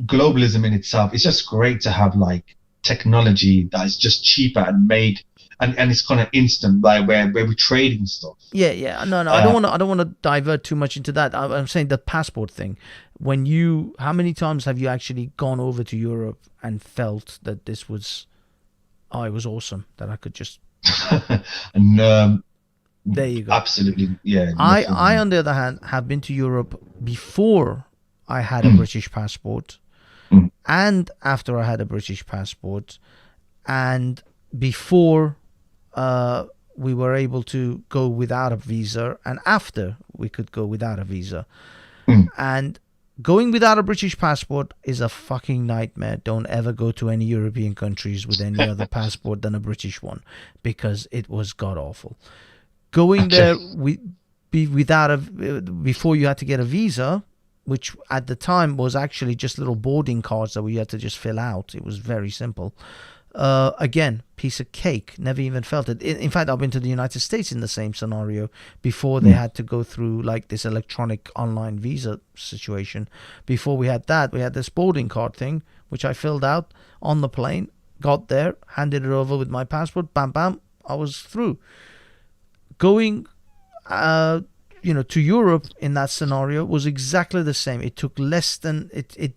globalism in itself is just great to have like technology that is just cheaper and made, and it's kind of instant, like where we're trading stuff. Yeah. No. I don't want to divert too much into that. I'm saying the passport thing. How many times have you actually gone over to Europe and felt that this was, it was awesome that I could just. And There you go. absolutely, yeah. I on the other hand have been to Europe before I had a British passport, and after I had a British passport, and before we were able to go without a visa, and after we could go without a visa. And going without a British passport is a fucking nightmare. Don't ever go to any European countries with any other passport than a British one, because it was god awful. Going there before you had to get a visa, which at the time was actually just little boarding cards that we had to just fill out. It was very simple. Again, piece of cake. Never even felt it. In fact, I've been to the United States in the same scenario before they had to go through like this electronic online visa situation. Before we had that, we had this boarding card thing, which I filled out on the plane, got there, handed it over with my passport, bam, bam, I was through. Going, to Europe in that scenario was exactly the same. It took it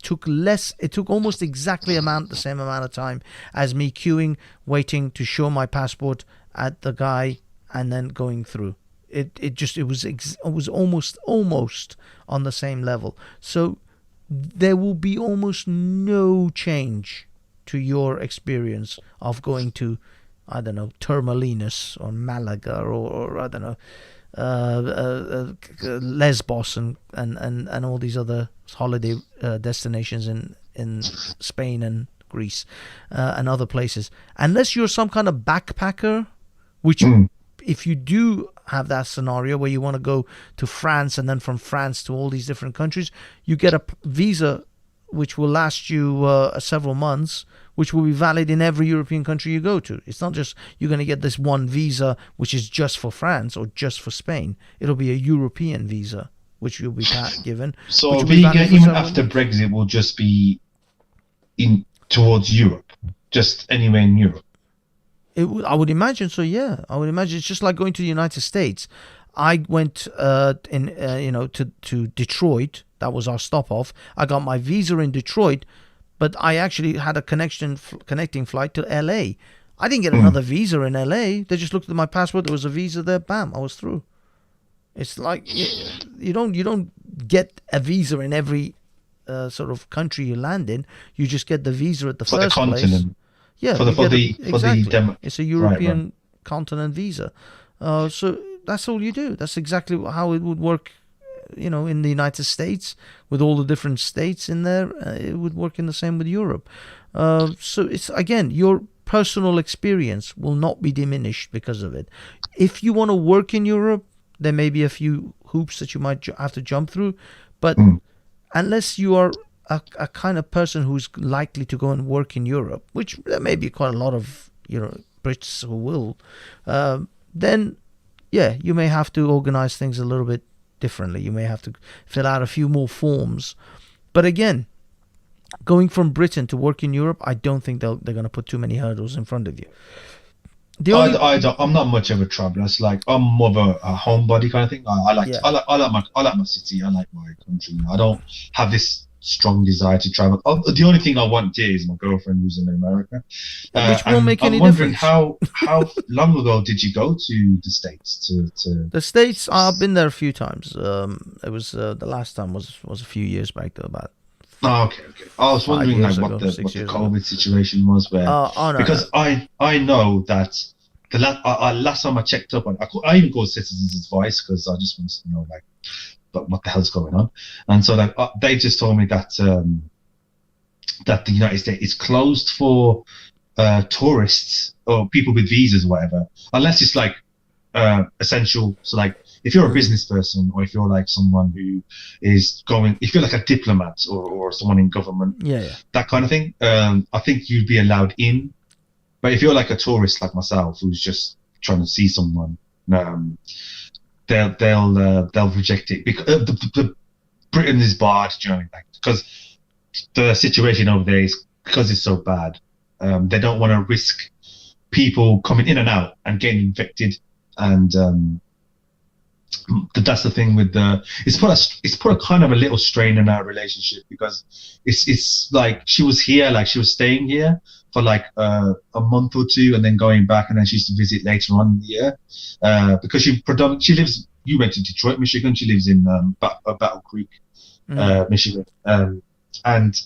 took almost exactly the same amount of time as me queuing, waiting to show my passport at the guy and then going through. It was almost on the same level. So there will be almost no change to your experience of going to, I don't know, Termalinas or Malaga or I don't know, Lesbos and all these other holiday destinations in Spain and Greece and other places, unless you're some kind of backpacker, which if you do have that scenario where you want to go to France and then from France to all these different countries, you get a visa which will last you several months, which will be valid in every European country you go to. It's not just you're going to get this one visa which is just for France or just for Spain. It'll be a European visa which you'll be given. So being even after Brexit will just be in towards Europe, just anywhere in Europe. I would imagine so. Yeah, I would imagine it's just like going to the United States. I went to Detroit. That was our stop off. I got my visa in Detroit, but I actually had a connecting flight to LA. I didn't get another visa in LA. They just looked at my passport. There was a visa there. Bam, I was through. It's like you don't get a visa in every sort of country you land in. You just get the visa at the first place. Yeah, it's a European continent visa. So that's all you do. That's exactly how it would work. In the United States, with all the different states in there, it would work in the same with Europe. So it's, again, your personal experience will not be diminished because of it. If you want to work in Europe, there may be a few hoops that you might have to jump through, but unless you are a kind of person who's likely to go and work in Europe, which there may be quite a lot of Brits who will, then yeah, you may have to organize things a little bit differently. You may have to fill out a few more forms. But again, going from Britain to work in Europe, I don't think they're going to put too many hurdles in front of you. I'm not much of a traveler. It's like I'm more of a homebody kind of thing. I like my city. I like my country. I don't have this strong desire to travel. The only thing I want is my girlfriend who's in America. Which won't make any difference. difference. How long ago did you go to the States? The States, I've been there a few times. It was the last time was a few years back though, about. Oh, okay. I was wondering what the COVID situation was where because I know that the last time I checked up on, I even called Citizens Advice because I just wanted to know but what the hell's going on. And so they just told me that that the United States is closed for tourists or people with visas or whatever, unless it's like essential. So like if you're a business person or if you're like someone who is going, if you're like a diplomat or someone in government, that kind of thing, I think you'd be allowed in. But if you're like a tourist like myself who's just trying to see someone, they'll reject it because Britain is barred, you know, like, because the situation over there is because it's so bad. They don't want to risk people coming in and out and getting infected, and that's the thing with it's put a kind of a little strain in our relationship, because it's like she was staying here for like a month or two and then going back, and then she used to visit later on in the year, because you went to Detroit, Michigan. She lives in Battle Creek, Michigan, and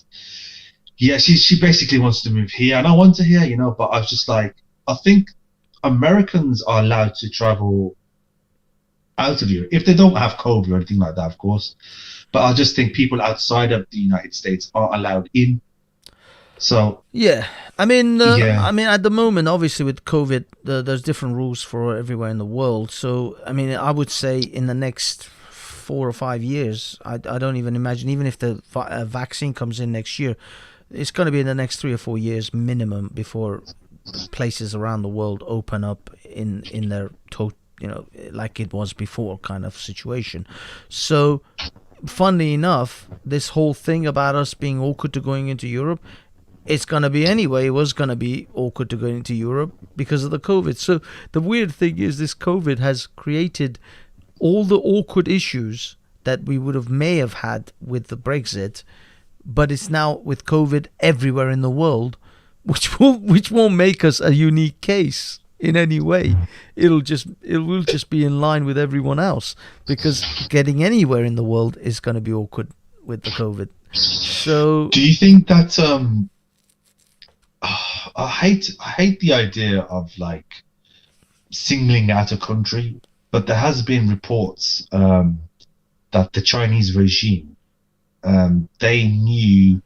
yeah, she basically wants to move here, and I want to here, you know, but I was just like, I think Americans are allowed to travel out of Europe if they don't have COVID or anything like that, of course, but I just think people outside of the United States are allowed in. So yeah, I mean, at the moment, obviously with COVID, there's different rules for everywhere in the world. So I mean, I would say in the next 4 or 5 years, I don't even imagine, even if the vaccine comes in next year, it's going to be in the next 3 or 4 years minimum before places around the world open up in their you know, like it was before kind of situation. So funnily enough, this whole thing about us being awkward to going into Europe, it's going to be anyway. It was going to be awkward to go into Europe because of the COVID. So the weird thing is this COVID has created all the awkward issues that we may have had with the Brexit, but it's now with COVID everywhere in the world, which won't make us a unique case in any way. It will just be in line with everyone else, because getting anywhere in the world is going to be awkward with the COVID. So do you think that I hate the idea of like singling out a country, but there has been reports that the Chinese regime, they knew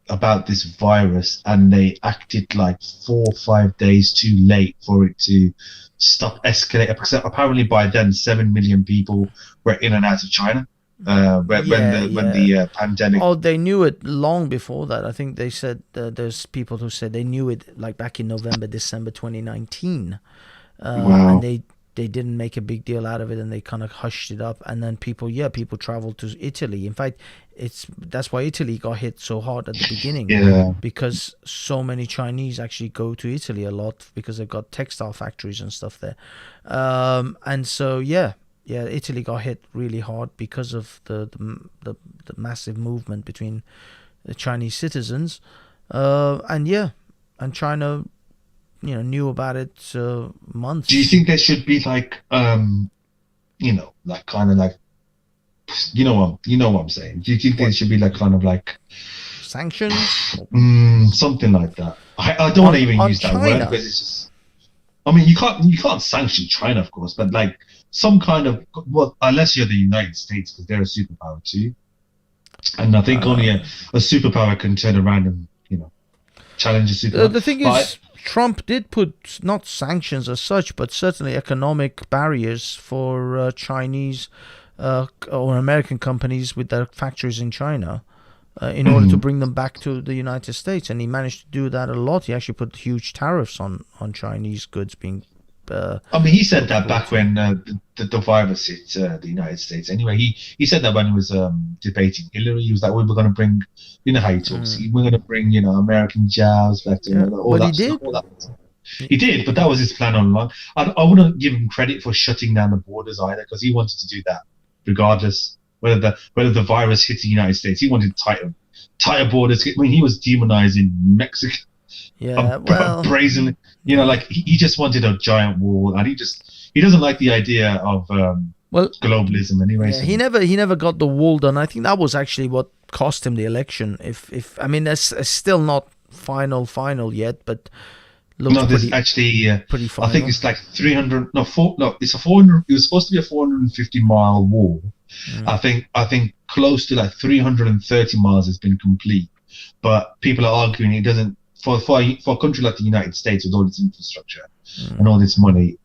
about this virus, and they acted like 4 or 5 days too late for it to stop escalating, because apparently by then 7 million people were in and out of China when the pandemic. Oh, they knew it long before that. I think they said there's people who said they knew it like back in November, December 2019. Wow. And they didn't make a big deal out of it, and they kind of hushed it up. And then people traveled to Italy. In fact, that's why Italy got hit so hard at the beginning. Yeah. Because so many Chinese actually go to Italy a lot because they've got textile factories and stuff there. And so Italy got hit really hard because of the massive movement between the Chinese citizens. And China, you know, knew about it months. Do you think there should be like you know, like kind of like, you know what I'm saying? Do you think there should be like kind of like sanctions? Something like that. I don't want to even use that word, because it's just, I mean, you can't sanction China, of course, but like some kind of, well, unless you're the United States, because they're a superpower too, and I think only a superpower can turn around and, you know, challenge a superpower. The thing is, Trump did put not sanctions as such, but certainly economic barriers for Chinese or American companies with their factories in China in order to bring them back to the United States. And he managed to do that a lot. He actually put huge tariffs on Chinese goods being... I mean, he said that back when the virus hit the United States. Anyway, he said that when he was debating Hillary. He was like, "We're going to bring," you know how he talks. We're going to bring, you know, American jobs back to all that. He did. All that. He did, but that was his plan all along. I wouldn't give him credit for shutting down the borders either, because he wanted to do that regardless whether the virus hit the United States. He wanted tighter borders. I mean, he was demonizing Mexico. Yeah, well, brazenly, you know, like he just wanted a giant wall, and he doesn't like the idea of globalism anyway. Yeah, so. he never got the wall done. I think that was actually what cost him the election. If I mean, it's still not final yet, but looks pretty final. I think it's like 300. It's a 400. It was supposed to be a 450-mile wall. I think close to like 330 miles has been complete, but people are arguing it doesn't. For a country like the United States with all its infrastructure and all this money,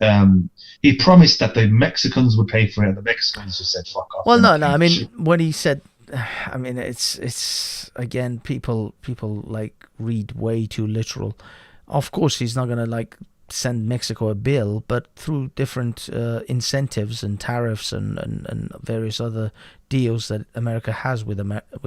he promised that the Mexicans would pay for it, and the Mexicans just said "fuck off." Well, no. I mean, when he said, I mean, it's again, people like read way too literal. Of course, he's not gonna like send Mexico a bill, but through different incentives and tariffs and various other deals that America has with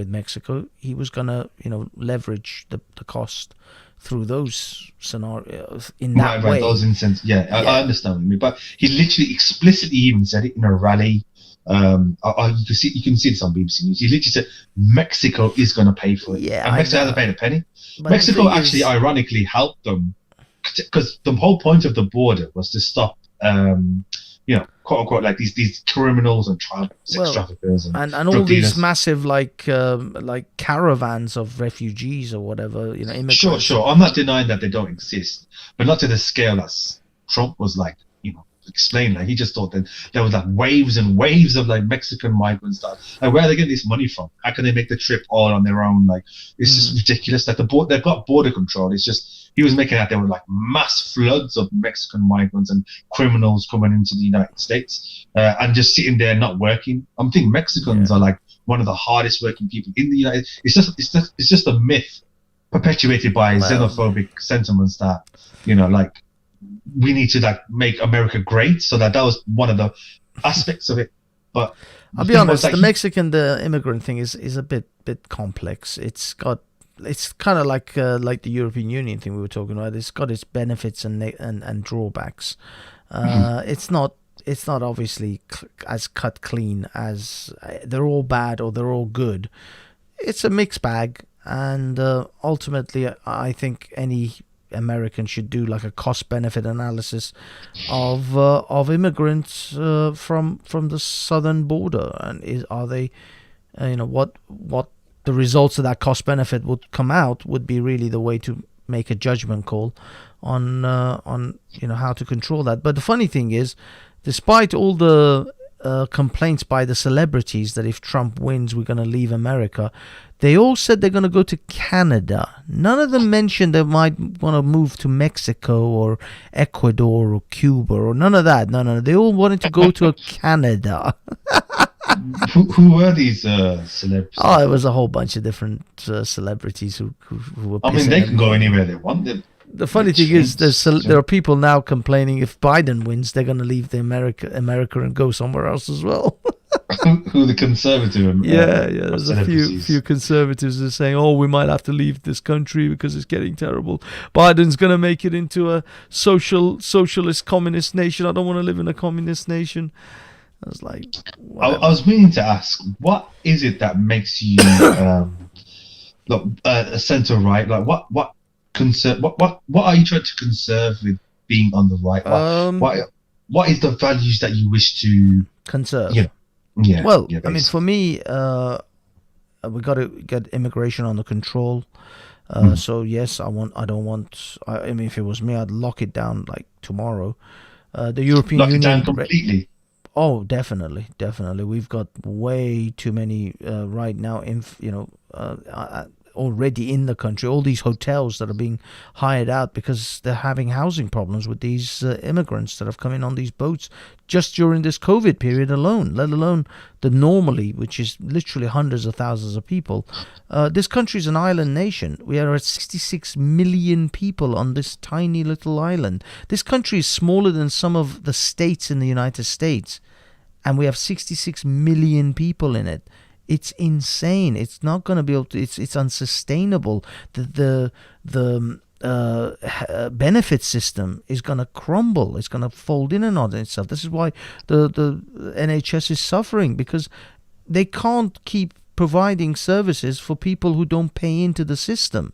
Mexico, he was gonna leverage the cost through those scenarios in that way. Right, those incentives. Yeah, I understand what you mean, but he literally explicitly even said it in a rally. You can see this on BBC News. He literally said Mexico is going to pay for it, and Mexico hasn't paid a penny. But Mexico actually, ironically, helped them because the whole point of the border was to stop, quote unquote, like these criminals and sex traffickers and all these massive like caravans of refugees or whatever, immigrants. Sure. I'm not denying that they don't exist, but not to the scale that Trump was explain. Like, he just thought that there was like waves and waves of like Mexican migrants that, like, where are they getting this money from? How can they make the trip all on their own? Like, it's just ridiculous. Like, they've got border control. It's just, he was making out there were like mass floods of Mexican migrants and criminals coming into the United States and just sitting there not working. I'm thinking Mexicans are like one of the hardest working people in the United. It's just a myth perpetuated by xenophobic sentiments that we need to like make America great. So that was one of the aspects of it. But I'll be honest, the immigrant thing is a bit complex. It's kind of like the European Union thing we were talking about. It's got its benefits and drawbacks. It's not obviously as cut clean as they're all bad or they're all good. It's a mixed bag, and ultimately, I think any American should do like a cost-benefit analysis of immigrants from the southern border, and are they, what the results of that cost-benefit would come out would be really the way to make a judgment call on how to control that. But the funny thing is, despite all the complaints by the celebrities that if Trump wins we're going to leave America, they all said they're going to go to Canada. None of them mentioned they might want to move to Mexico or Ecuador or Cuba or none of that. No. They all wanted to go to Canada. Who were these celebrities? Oh, it was a whole bunch of different celebrities who were. I mean, they can go anywhere they want. The funny thing is, there are people now complaining if Biden wins, they're going to leave America and go somewhere else as well. Who the conservative? There's a few conservatives who are saying, "Oh, we might have to leave this country because it's getting terrible. Biden's going to make it into a socialist communist nation. I don't want to live in a communist nation." I was like, I was meaning to ask, what is it that makes you a centre right? Like, what are you trying to conserve with being on the right? What is the values that you wish to conserve? Yeah. Well, I mean, for me, we got to get immigration under control. So yes, I mean, if it was me, I'd lock it down like tomorrow. The European Union it down completely. Oh, definitely. We've got way too many right now. Already in the country, all these hotels that are being hired out because they're having housing problems with these immigrants that have come in on these boats just during this COVID period alone, let alone the normally, which is literally hundreds of thousands of people. This country is an island nation. We are at 66 million people on this tiny little island. This country is smaller than some of the states in the United States, and we have 66 million people in it. It's insane. It's not going to be able to. It's unsustainable. The benefit system is going to crumble. It's going to fold in and on itself. This is why the NHS is suffering, because they can't keep providing services for people who don't pay into the system.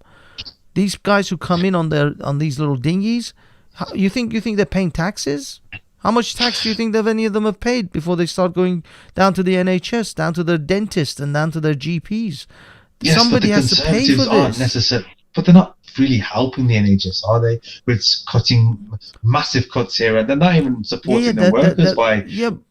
These guys who come in on these little dinghies, you think they're paying taxes? How much tax do you think that any of them have paid before they start going down to the NHS, down to their dentist, and down to their GPs? Yes, somebody has to pay for this. But they're not really helping the NHS, are they? With cutting massive cuts here, and they're not even supporting the workers by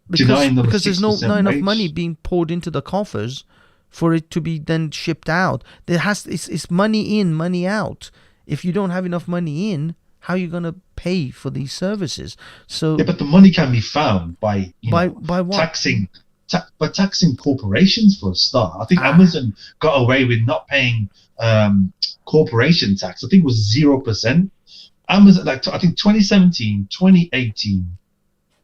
denying them because there's not enough wage. Money being poured into the coffers for it to be then shipped out. It's money in, money out. If you don't have enough money in, how are you going to pay for these services? So but the money can be found by what? taxing corporations for a start. I think Amazon got away with not paying corporation tax. I think it was 0%. Amazon, like I think 2017, 2018,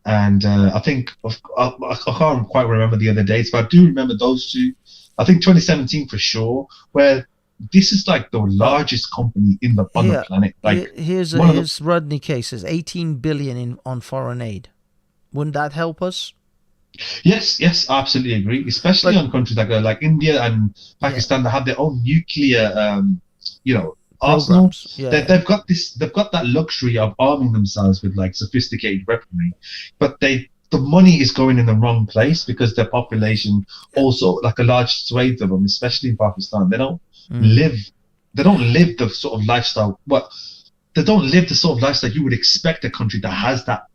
and I think I can't quite remember the other dates, but I do remember those two. I think 2017 for sure, where this is like the largest company on the planet. Like here's Rodney case says 18 billion on foreign aid. Wouldn't that help us? Yes, I absolutely agree. Especially on countries like India and Pakistan that have their own nuclear, arsenal. They've got that luxury of arming themselves with like sophisticated weaponry, but the money is going in the wrong place because their population also, like a large swathe of them, especially in Pakistan, they don't live the sort of lifestyle. They don't live the sort of lifestyle you would expect a country that has that.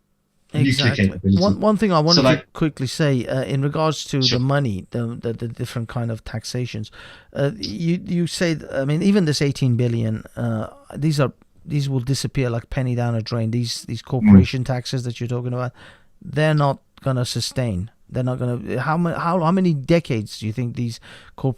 Exactly. One thing I wanted to quickly say in regards to the money, the different kind of taxations. You say, I mean, even this 18 billion, these will disappear like penny down a drain. These corporation taxes that you're talking about, they're not gonna sustain. They're not gonna. How many decades do you think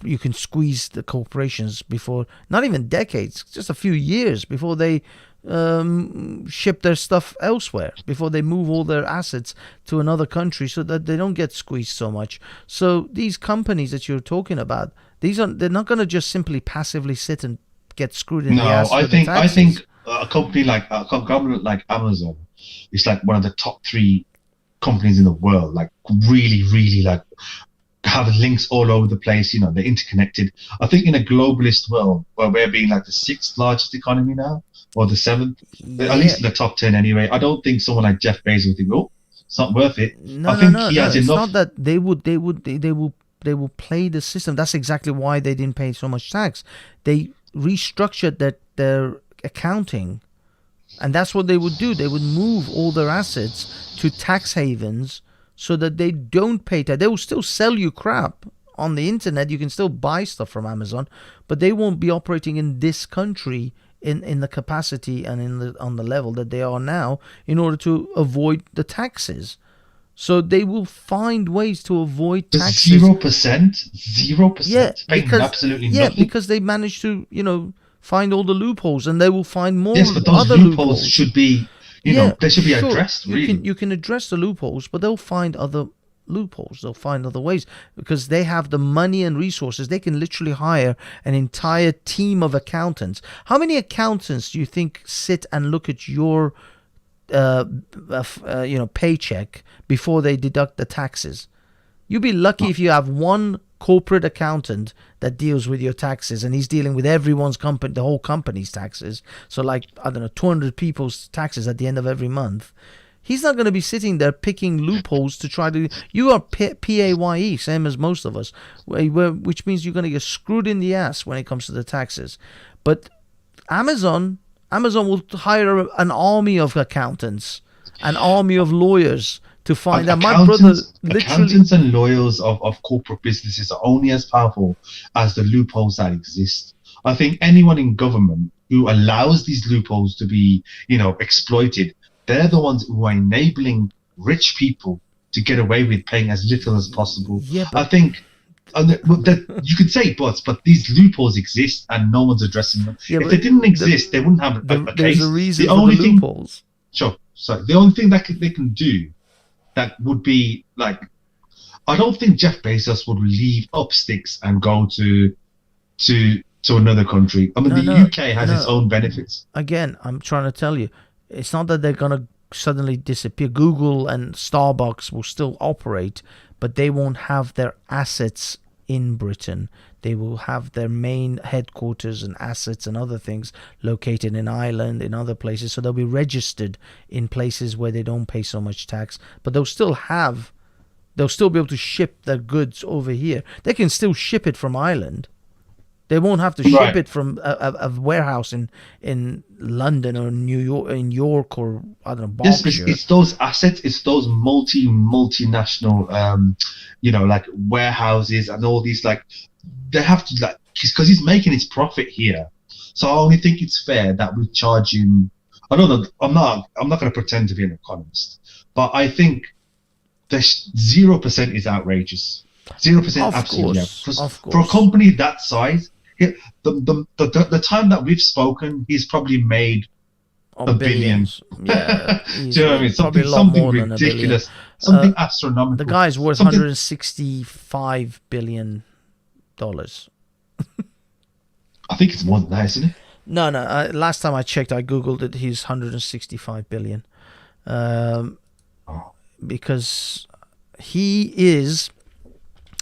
you can squeeze the corporations before? Not even decades, just a few years before they ship their stuff elsewhere, before they move all their assets to another country, so that they don't get squeezed so much. So these companies that you're talking about, they're not going to just simply passively sit and get screwed in the ass. I think a company like a government like Amazon is like one of the top 3 companies in the world. Like really like have links all over the place. You know, they're interconnected. I think in a globalist world where we're being like the 6th largest economy now, or the 7th, at least in the top 10 anyway. I don't think someone like Jeff Bezos would think, oh, it's not worth it. No, it's not that they will play the system. That's exactly why they didn't pay so much tax. They restructured their accounting, and that's what they would do. They would move all their assets to tax havens so that they don't pay tax. They will still sell you crap on the internet. You can still buy stuff from Amazon, but they won't be operating in this country in the capacity and on the level that they are now, in order to avoid the taxes. So they will find ways to avoid taxes. 0%. Yeah, because absolutely nothing. Because they managed to find all the loopholes, and they will find more. Yes, but those loopholes should be they should be addressed. Really, you can address the loopholes, but they'll find other loopholes. They'll find other ways because they have the money and resources. They can literally hire an entire team of accountants. How many accountants do you think sit and look at your paycheck before they deduct the taxes? You'd be lucky if you have one corporate accountant that deals with your taxes, and he's dealing with everyone's company, the whole company's taxes. So like, I don't know, 200 people's taxes at the end of every month. He's not going to be sitting there picking loopholes to try to. You are PAYE, same as most of us, which means you're going to get screwed in the ass when it comes to the taxes. But Amazon will hire an army of accountants, an army of lawyers to find out. My brother literally. Accountants and lawyers of corporate businesses are only as powerful as the loopholes that exist. I think anyone in government who allows these loopholes to be, exploited, they're the ones who are enabling rich people to get away with paying as little as possible. Yeah, I think you could say but these loopholes exist and no one's addressing them. If they didn't exist, they wouldn't have a case. There's a reason for the loopholes. Sure. So the only thing that they can do that would be like, I don't think Jeff Bezos would leave up sticks and go to another country. I mean, the UK has its own benefits. Again, I'm trying to tell you, it's not that they're going to suddenly disappear. Google and Starbucks will still operate, but they won't have their assets in Britain. They will have their main headquarters and assets and other things located in Ireland, in other places. So they'll be registered in places where they don't pay so much tax, but they'll still be able to ship their goods over here. They can still ship it from Ireland. They won't have to ship it from a warehouse in London or New York, or I don't know, Berkshire. It's those assets. It's those multinational, like warehouses and all these. Like, they have to, like, because he's making his profit here. So I only think it's fair that we charge him. I don't know. I'm not going to pretend to be an economist, but I think the 0% is outrageous. 0% absolutely. For a company that size. The time that we've spoken, he's probably made a billion. billions. Yeah, Do you know what I mean? probably Something, a lot something more than a billion. ridiculous, something astronomical. The guy's worth something, $165 billion. I think it's more than that, isn't it? No. Last time I checked, I googled it. He's 165 billion, because he is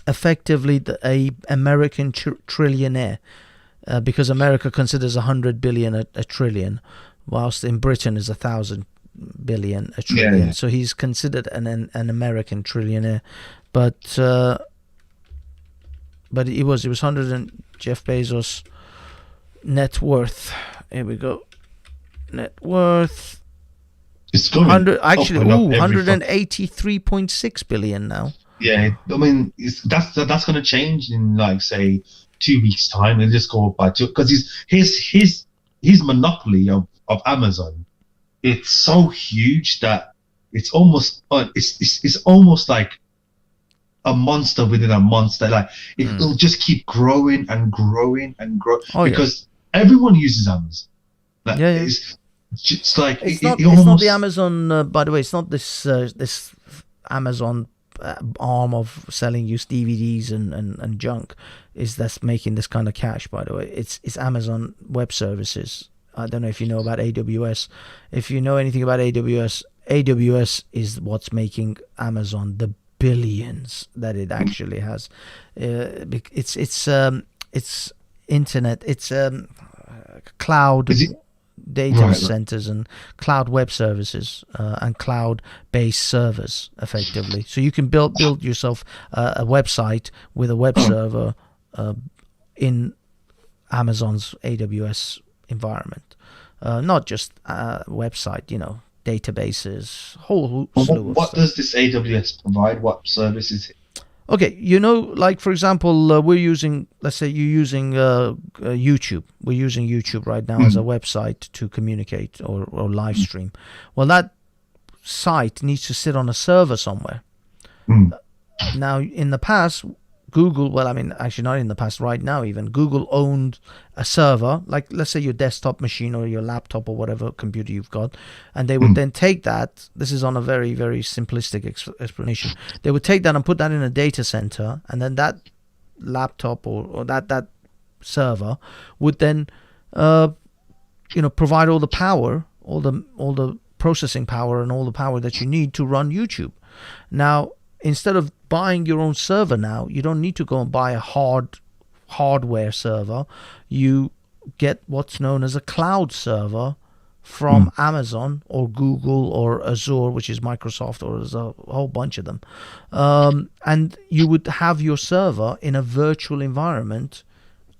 effectively a American trillionaire, because America considers 100 billion a trillion, whilst in Britain is 1,000 billion a trillion. Yeah. So he's considered an American trillionaire, but he was 100 and Jeff Bezos net worth. Here we go. Net worth. It's going 100 actually. up 183.6 billion now. Yeah, I mean, that's going to change in, like, say, 2 weeks' time. It'll just go up by 2, because his monopoly of Amazon, it's so huge that it's almost it's almost like a monster within a monster. Like it'll just keep growing and growing and grow, because everyone uses Amazon. Like, it's like it's not the Amazon. By the way, it's not this Amazon arm of selling used DVDs and junk that's making this kind of cash. By the way, it's Amazon Web Services. I don't know if you know about AWS. If you know anything about AWS is what's making Amazon the billions that it actually has. It's internet. It's cloud data centers and cloud web services and cloud-based servers, effectively. So you can build yourself a website with a web server in Amazon's AWS environment. Not just website, databases, whole slew of what stuff. does this AWS provide? What services? Okay, like, for example, we're using, let's say you're using YouTube. We're using YouTube right now as a website to communicate or live stream. Well, that site needs to sit on a server somewhere. Now, in the past, Google, well, I mean, actually not in the past, right now even, Google owned a server, like let's say your desktop machine or your laptop or whatever computer you've got, and they would then take that, this is on a very, very simplistic explanation, they would take that and put that in a data center, and then that laptop or that server would then, provide all the power, all the processing power and all the power that you need to run YouTube. Now, instead of buying your own server now, you don't need to go and buy a hardware server. You get what's known as a cloud server from Amazon or Google or Azure, which is Microsoft, or there's a whole bunch of them. And you would have your server in a virtual environment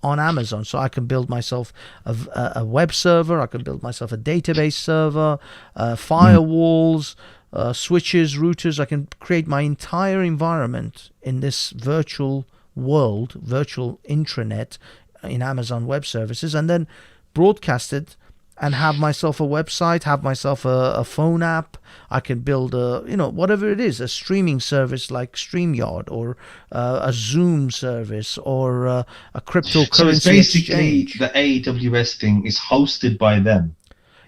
on Amazon. So I can build myself a web server, I can build myself a database server, firewalls, switches, routers. I can create my entire environment in this virtual world, virtual intranet in Amazon Web Services, and then broadcast it and have myself a website, have myself a phone app. I can build whatever it is, a streaming service like StreamYard, or a Zoom service, or a cryptocurrency So it's basically exchange. the AWS thing is hosted by them.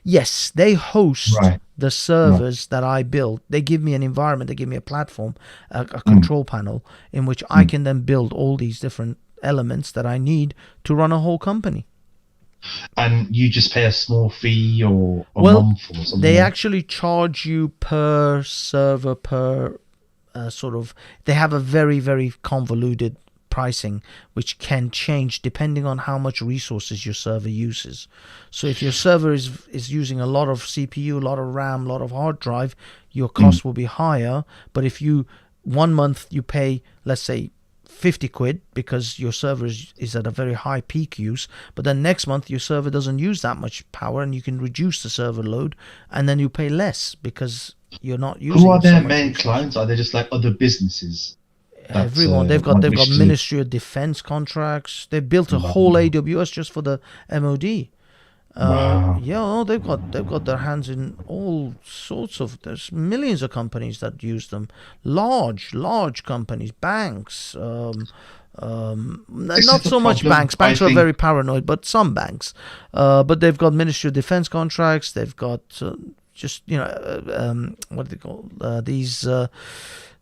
Yes, they host the servers that I build. They give me an environment, they give me a platform, a control panel in which I can then build all these different elements that I need to run a whole company. And you just pay a small fee or a month or something? They actually charge you per server, per they have a very, very convoluted pricing, which can change depending on how much resources your server uses. So if your server is using a lot of CPU, a lot of RAM, a lot of hard drive, your cost will be higher. But if one month you pay, let's say, 50 quid because your server is at a very high peak use, but then next month your server doesn't use that much power and you can reduce the server load, and then you pay less because you're not using. Who are their main clients? Are they just like other businesses? Everyone. They've got Ministry of Defense contracts. They've built a whole AWS just for the MOD. Wow. Yeah, oh, they've got their hands in all sorts of. There's millions of companies that use them. Large companies, banks. This is Not the so much problem, banks. I Banks are think. very paranoid, but some banks. But they've got Ministry of Defense contracts. They've got just what do they call these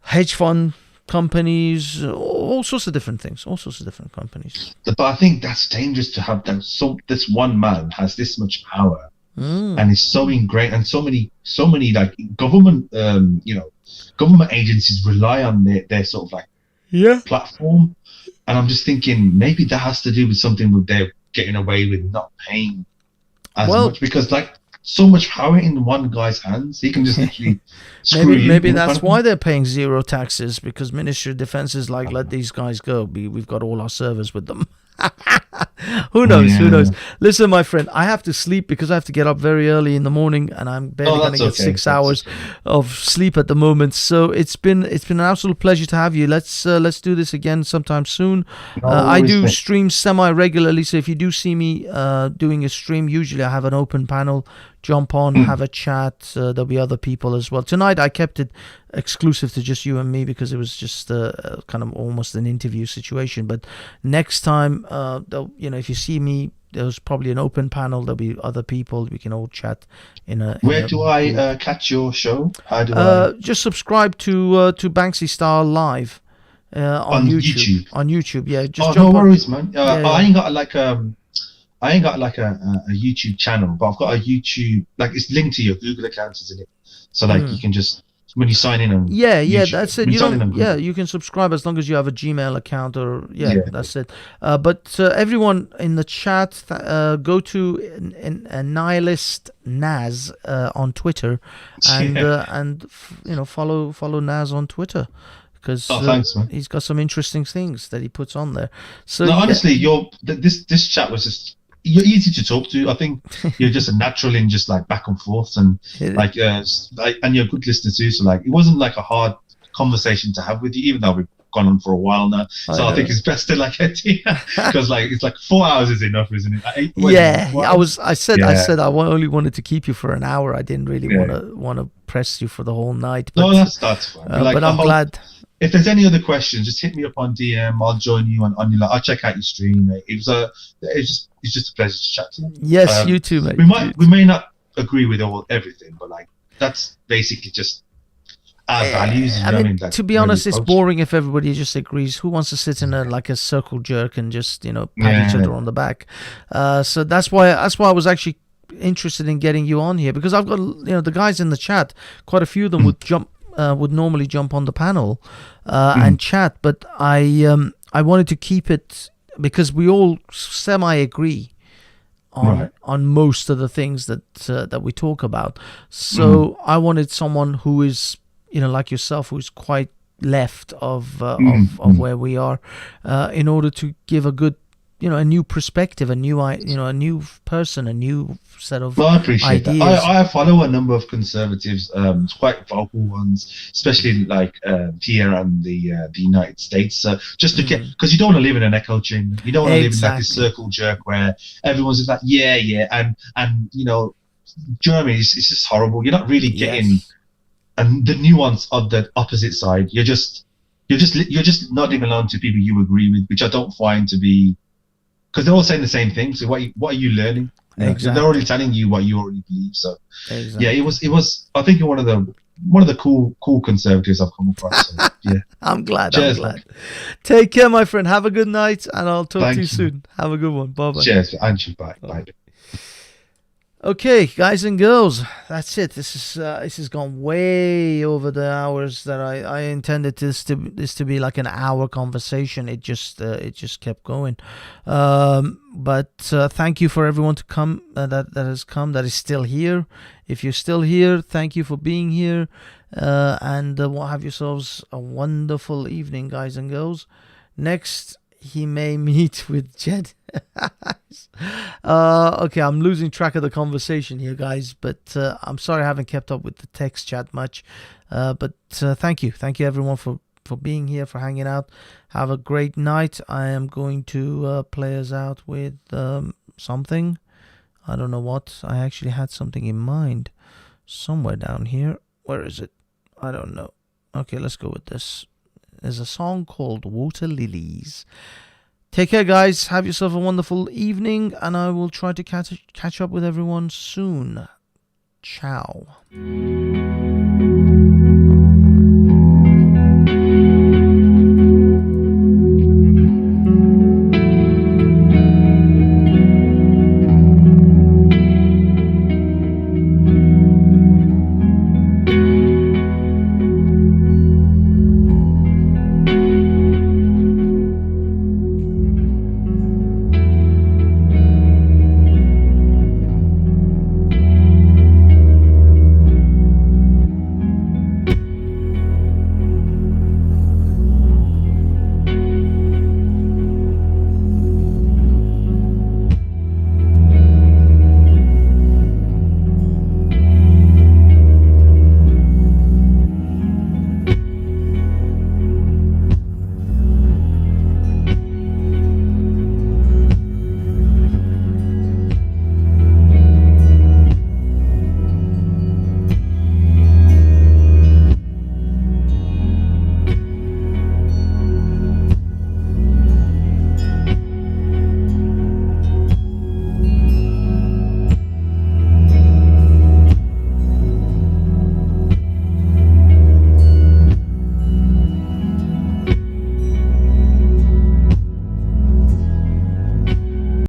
hedge fund companies, all sorts of different things, all sorts of different companies. But I think that's dangerous to have that. So this one man has this much power Mm. and is so ingrained, and so many like government, government agencies rely on their sort of like Yeah. platform. And I'm just thinking maybe that has to do with something with their getting away with not paying as Well, much, because like so much power in one guy's hands, he can just literally screw you. maybe You know, kind that's of why thing. they're paying zero taxes, because Ministry of Defense is like, let these guys go. We've got all our servers with them. Who knows? Who knows? Yeah. Listen, my friend, I have to sleep because I have to get up very early in the morning, and I'm barely Oh, going to that's get okay. 6 That's hours okay. of sleep at the moment. So it's been an absolute pleasure to have you. Let's do this again sometime soon. No I worries, do mate. stream semi regularly, so if you do see me doing a stream, usually I have an open panel. Jump on, have a chat. There'll be other people as well. Tonight I kept it exclusive to just you and me because it was just kind of almost an interview situation. But next time, if you see me, there's probably an open panel. There'll be other people. We can all chat in a. Where do I catch your show? How do Just subscribe to Banksy Star Live on on YouTube. YouTube? On YouTube, yeah. Just Oh, jump no on. worries, man. Yeah, I ain't got like I ain't got like a YouTube channel, but I've got a YouTube, like it's linked to your Google account, isn't it? So like you can just when you sign in on Yeah, YouTube, that's it. when You sign in on don't. Yeah, Google. you can subscribe as long as you have a Gmail account, or Yeah. that's it. But everyone in the chat, go to Nihilist NAZ on Twitter, and follow NAZ on Twitter, because Oh, thanks, man. he's got some interesting things that he puts on there. So No, yeah, honestly, this chat was just you're easy to talk to. I think you're just a natural in just like back and forth, and like and you're a good listener too. So like it wasn't like a hard conversation to have with you, even though we've gone on for a while now. So I think it's best to like because like it's like 4 hours is enough, isn't it? I said I only wanted to keep you for an hour. I didn't really want to press you for the whole night. But, No, that's fine. But I'm glad. If there's any other questions, just hit me up on DM. I'll join you on your. I'll check out your stream, mate. It's just a pleasure to chat to you. Yes, you too, mate. We may not agree with everything, but like that's basically just our values. I mean, to be honest, it's boring if everybody just agrees. Who wants to sit in a circle jerk and just pat each other on the back? So that's why I was actually interested in getting you on here, because I've got the guys in the chat. Quite a few of them would normally jump on the panel and chat, but I wanted to keep it because we all semi agree on most of the things that we talk about. So I wanted someone who is like yourself, who's quite left of where we are, in order to give a good a new perspective, a new person, a new set of I appreciate ideas. that. I follow a number of conservatives, quite vocal ones, especially like here and the United States. So just to get, because you don't want to live in an echo chamber. You don't want to live in like this circle jerk where everyone's just like, and Germany is just horrible. You're not really getting and the nuance of the opposite side. You're just nodding along to people you agree with, which I don't find to be. Because they're all saying the same thing. So what are you learning? Exactly. They're already telling you what you already believe. So yeah, it was. I think you're one of the cool conservatives I've come across. So, yeah, I'm glad. Cheers, I'm glad. man. Take care, my friend. Have a good night, and I'll talk Thank to you you soon. Have a good one. Bye bye. Cheers, Andrew. Bye. Okay, guys and girls, that's it. This has gone way over the hours that I intended this to be like an hour conversation. It just kept going. But thank you for everyone to come that has come, that is still here. If you're still here, thank you for being here. And we'll have yourselves a wonderful evening, guys and girls. Next, he may meet with Jed. Okay, I'm losing track of the conversation here, guys, but I'm sorry I haven't kept up with the text chat much. But thank you everyone for being here, for hanging out. Have a great night. I am going to play us out with something. I don't know what. I actually had something in mind somewhere down here. Where is it? I don't know. Okay, let's go with this. There's a song called Water Lilies. Take care, guys. Have yourself a wonderful evening, and I will try to catch up with everyone soon. Ciao.